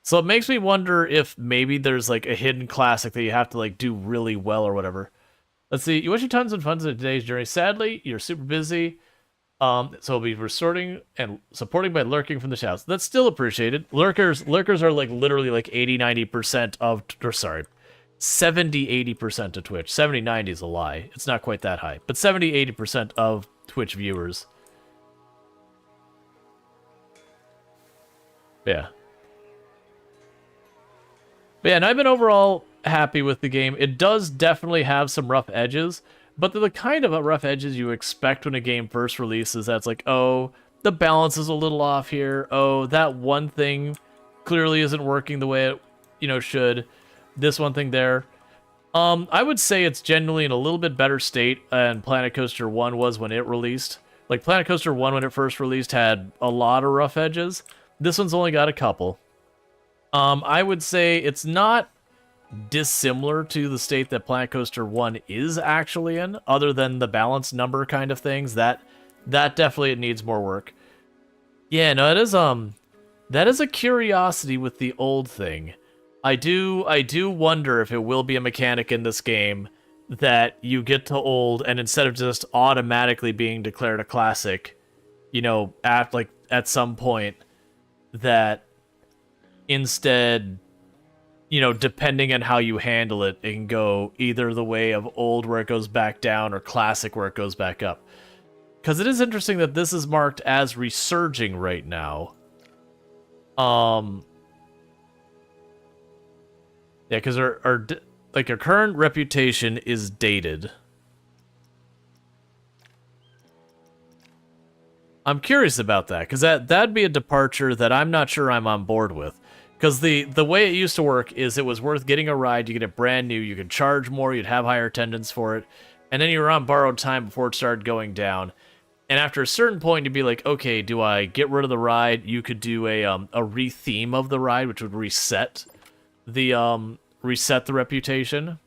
So it makes me wonder if maybe there's like a hidden classic that you have to like do really well or whatever. Let's see. You wish you tons of fun in today's journey. Sadly, you're super busy. So we'll be resorting and supporting by lurking from the shadows. That's still appreciated. Lurkers are like literally like 80-90% of, or sorry, 70-80% of Twitch. 70-90 is a lie. It's not quite that high. But 70-80% of Twitch viewers. Yeah. But yeah, and I've been overall happy with the game. It does definitely have some rough edges, but they're the kind of rough edges you expect when a game first releases. That's like, oh, the balance is a little off here. Oh, that one thing clearly isn't working the way it, should. This one thing there. I would say it's generally in a little bit better state than Planet Coaster 1 was when it released. Like, Planet Coaster 1, when it first released, had a lot of rough edges. This one's only got a couple. I would say it's not dissimilar to the state that Planet Coaster 1 is actually in, other than the balance number kind of things. That that definitely needs more work. Yeah, no, that is a curiosity with the old thing. I do wonder if it will be a mechanic in this game that you get to old, and instead of just automatically being declared a classic, you know, at some point, that instead, you know, depending on how you handle it, it can go either the way of old where it goes back down or classic where it goes back up. Because it is interesting that this is marked as resurging right now. Yeah, because our current reputation is dated. I'm curious about that, because that'd be a departure that I'm not sure I'm on board with. Because the way it used to work is it was worth getting a ride, you get it brand new, you could charge more, you'd have higher attendance for it, and then you were on borrowed time before it started going down. And after a certain point, you'd be like, okay, do I get rid of the ride? You could do a re-theme of the ride, which would reset the reputation.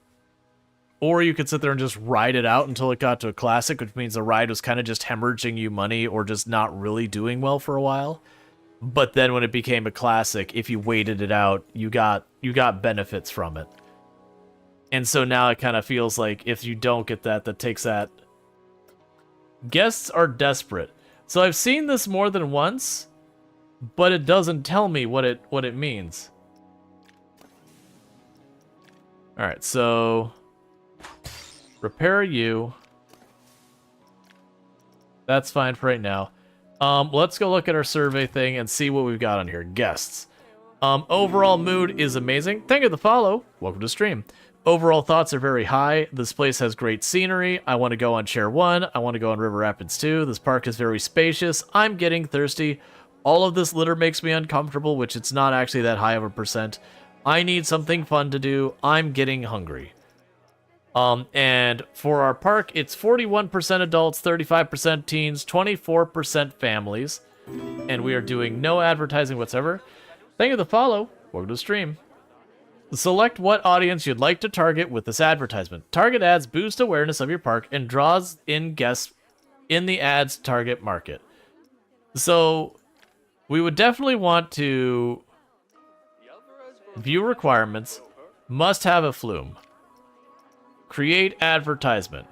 Or you could sit there and just ride it out until it got to a classic, which means the ride was kind of just hemorrhaging you money or just not really doing well for a while. But then when it became a classic, if you waited it out, you got benefits from it. And so now it kind of feels like if you don't get that, that takes that. Guests are desperate. So I've seen this more than once, but it doesn't tell me what it means. All right, so repair you. That's fine for right now. Let's go look at our survey thing and see what we've got on here. Guests. Overall mood is amazing. Thank you for the follow. Welcome to stream. Overall thoughts are very high. This place has great scenery. I want to go on Chair 1. I want to go on River Rapids 2. This park is very spacious. I'm getting thirsty. All of this litter makes me uncomfortable, which it's not actually that high of a percent. I need something fun to do. I'm getting hungry. And for our park, it's 41% adults, 35% teens, 24% families. And we are doing no advertising whatsoever. Thank you for the follow. Welcome to the stream. Select what audience you'd like to target with this advertisement. Target ads boost awareness of your park and draws in guests in the ads target market. So we would definitely want to view requirements, must have a flume. Create advertisement.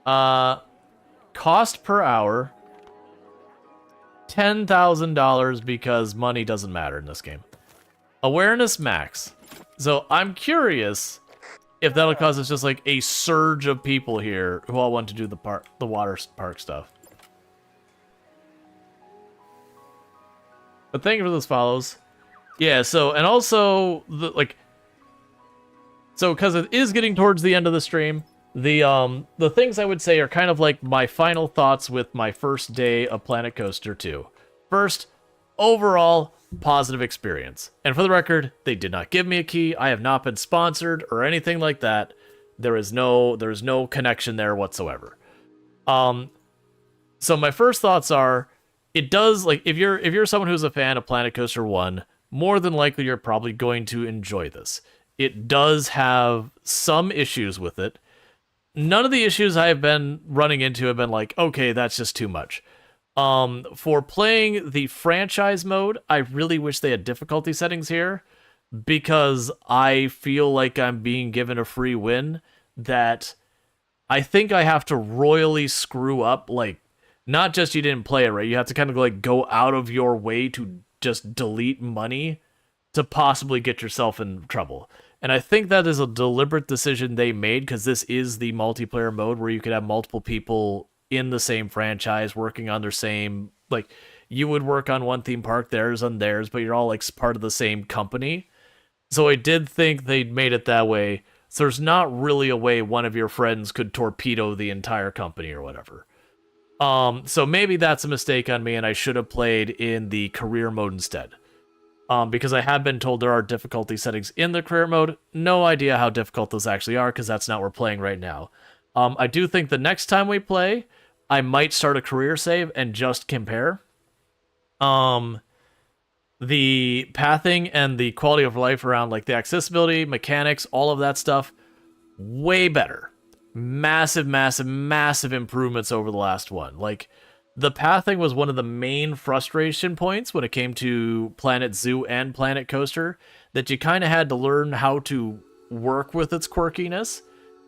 Cost per hour, $10,000 because money doesn't matter in this game. Awareness max. So I'm curious if that'll cause us just like a surge of people here who all want to do the water park stuff. But thank you for those follows. Yeah, so, and also, so because it is getting towards the end of the stream, the things I would say are kind of like my final thoughts with my first day of Planet Coaster 2. First, overall, positive experience. And for the record, they did not give me a key. I have not been sponsored or anything like that. There is no connection there whatsoever. So my first thoughts are, it does, like, if you're someone who's a fan of Planet Coaster 1, more than likely you're probably going to enjoy this. It does have some issues with it. None of the issues I have been running into have been like, okay, that's just too much. For playing the franchise mode, I really wish they had difficulty settings here, because I feel like I'm being given a free win that I think I have to royally screw up. Like, not just you didn't play it right, you have to kind of like go out of your way to just delete money to possibly get yourself in trouble. And I think that is a deliberate decision they made, because this is the multiplayer mode where you could have multiple people in the same franchise working on their same, like, you would work on one theme park, theirs on theirs, but you're all like part of the same company. So I did think they made it that way. So there's not really a way one of your friends could torpedo the entire company or whatever. So maybe that's a mistake on me, and I should have played in the career mode instead. Because I have been told there are difficulty settings in the career mode. No idea how difficult those actually are, because that's not what we're playing right now. I do think the next time we play, I might start a career save and just compare. The pathing and the quality of life around, like, the accessibility, mechanics, all of that stuff, way better. massive, massive, massive improvements over the last one. Like, the pathing was one of the main frustration points when it came to Planet Zoo and Planet Coaster, that you kind of had to learn how to work with its quirkiness,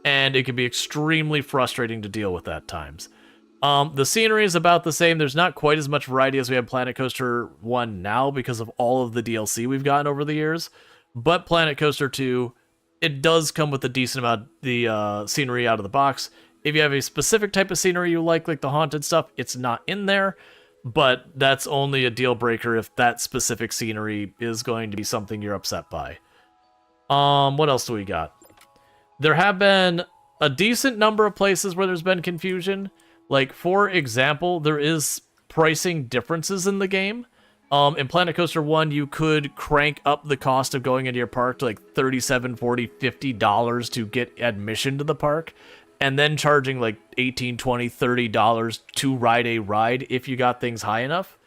and it can be extremely frustrating to deal with at times. The scenery is about the same. There's not quite as much variety as we have Planet Coaster 1 now because of all of the DLC we've gotten over the years, but Planet Coaster 2, it does come with a decent amount of the scenery out of the box. If you have a specific type of scenery you like the haunted stuff, it's not in there, but that's only a deal breaker if that specific scenery is going to be something you're upset by. What else do we got? There have been a decent number of places where there's been confusion. Like, for example, there is pricing differences in the game. In Planet Coaster 1, you could crank up the cost of going into your park to like $37, $40, $50 to get admission to the park, and then charging like $18, $20, $30 to ride a ride if you got things high enough.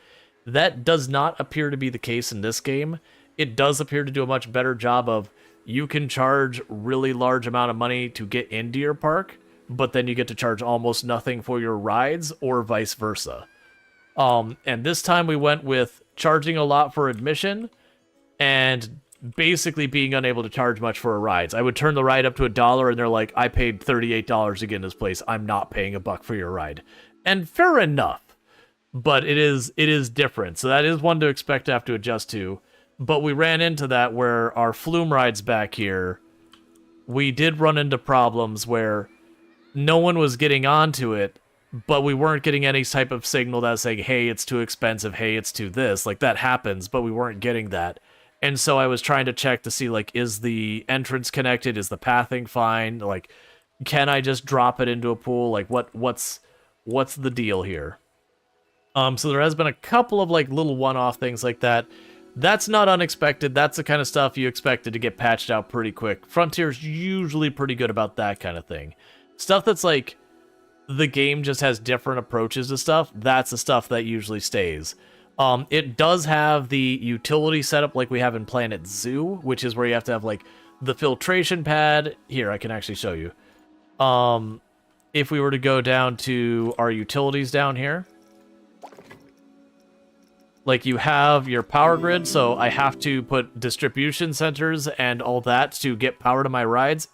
That does not appear to be the case in this game. It does appear to do a much better job of, you can charge really large amount of money to get into your park, but then you get to charge almost nothing for your rides, or vice versa. And this time we went with charging a lot for admission and basically being unable to charge much for rides. I would turn the ride up to $1 and they're like, I paid $38 to get in this place. I'm not paying $1 for your ride. And fair enough, but it is different. So that is one to expect to have to adjust to. But we ran into that where our flume rides back here, we did run into problems where no one was getting onto it, but we weren't getting any type of signal that's saying, hey, it's too expensive, hey, it's too this. Like, that happens, but we weren't getting that. And so I was trying to check to see, like, is the entrance connected? Is the pathing fine? Like, can I just drop it into a pool? Like, what's the deal here? So there has been a couple of, like, little one-off things like that. That's not unexpected. That's the kind of stuff you expected to get patched out pretty quick. Frontier's usually pretty good about that kind of thing. Stuff that's like, the game just has different approaches to stuff, that's the stuff that usually stays. It does have the utility setup like we have in Planet Zoo, which is where you have to have, like, the filtration pad. Here, I can actually show you. If we were to go down to our utilities down here, like, you have your power grid, so I have to put distribution centers and all that to get power to my rides.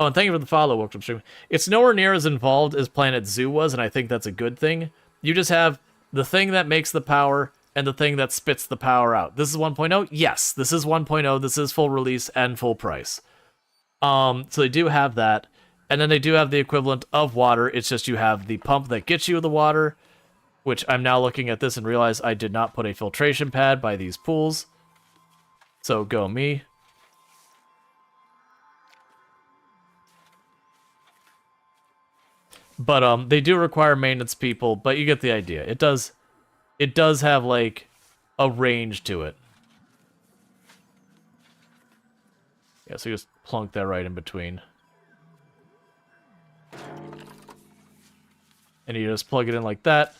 Oh, and thank you for the follow, welcome stream. It's nowhere near as involved as Planet Zoo was, and I think that's a good thing. You just have the thing that makes the power and the thing that spits the power out. This is 1.0? Yes, this is 1.0. This is full release and full price. So they do have that. And then they do have the equivalent of water. It's just you have the pump that gets you the water, which I'm now looking at this and realize I did not put a filtration pad by these pools. So go me. But they do require maintenance people, but you get the idea. It does have, like, a range to it. Yeah, so you just plunk that right in between. And you just plug it in like that.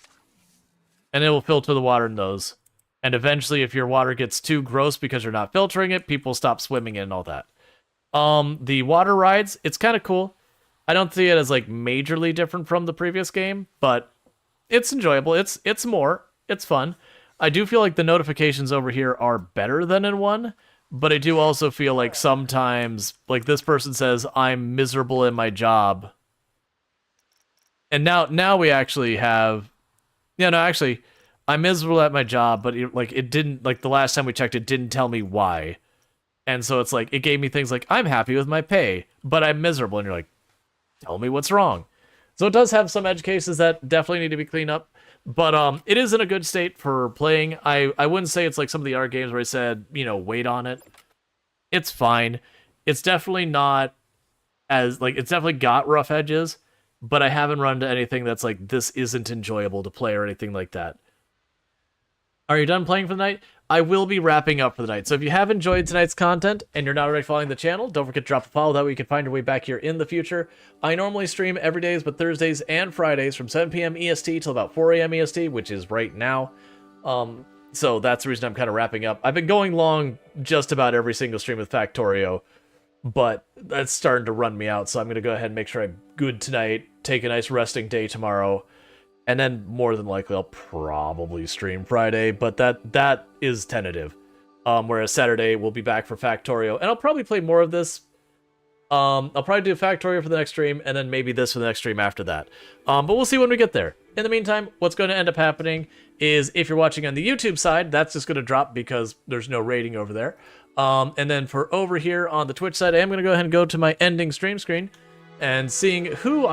And it will filter the water in those. And eventually, if your water gets too gross because you're not filtering it, people stop swimming in and all that. The water rides, it's kind of cool. I don't see it as, like, majorly different from the previous game, but it's enjoyable. It's fun. I do feel like the notifications over here are better than in 1, but I do also feel like sometimes, like, this person says, I'm miserable in my job. And now we actually have... Yeah, no, actually, I'm miserable at my job, but, it didn't... Like, the last time we checked, it didn't tell me why. And so it's like, it gave me things like, I'm happy with my pay, but I'm miserable. And you're like, tell me what's wrong. So it does have some edge cases that definitely need to be cleaned up, but it is in a good state for playing. I wouldn't say it's like some of the other games where I said, wait on it. It's fine. It's definitely not as, like, it's definitely got rough edges, but I haven't run into anything that's like, this isn't enjoyable to play or anything like that. Are you done playing for the night? I will be wrapping up for the night. So if you have enjoyed tonight's content and you're not already following the channel, don't forget to drop a follow. That way you can find your way back here in the future. I normally stream every days, but Thursdays and Fridays from 7 p.m. EST till about 4 a.m. EST, which is right now. So that's the reason I'm kind of wrapping up. I've been going long just about every single stream with Factorio, but that's starting to run me out, so I'm going to go ahead and make sure I'm good tonight, take a nice resting day tomorrow, and then more than likely I'll probably stream Friday, but that is tentative. Whereas Saturday we'll be back for Factorio, and I'll probably play more of this. I'll probably do Factorio for the next stream, and then maybe this for the next stream after that. But we'll see when we get there. In the meantime, what's going to end up happening is, if you're watching on the YouTube side, that's just going to drop because there's no rating over there. And then for over here on the Twitch side, I am going to go ahead and go to my ending stream screen and seeing who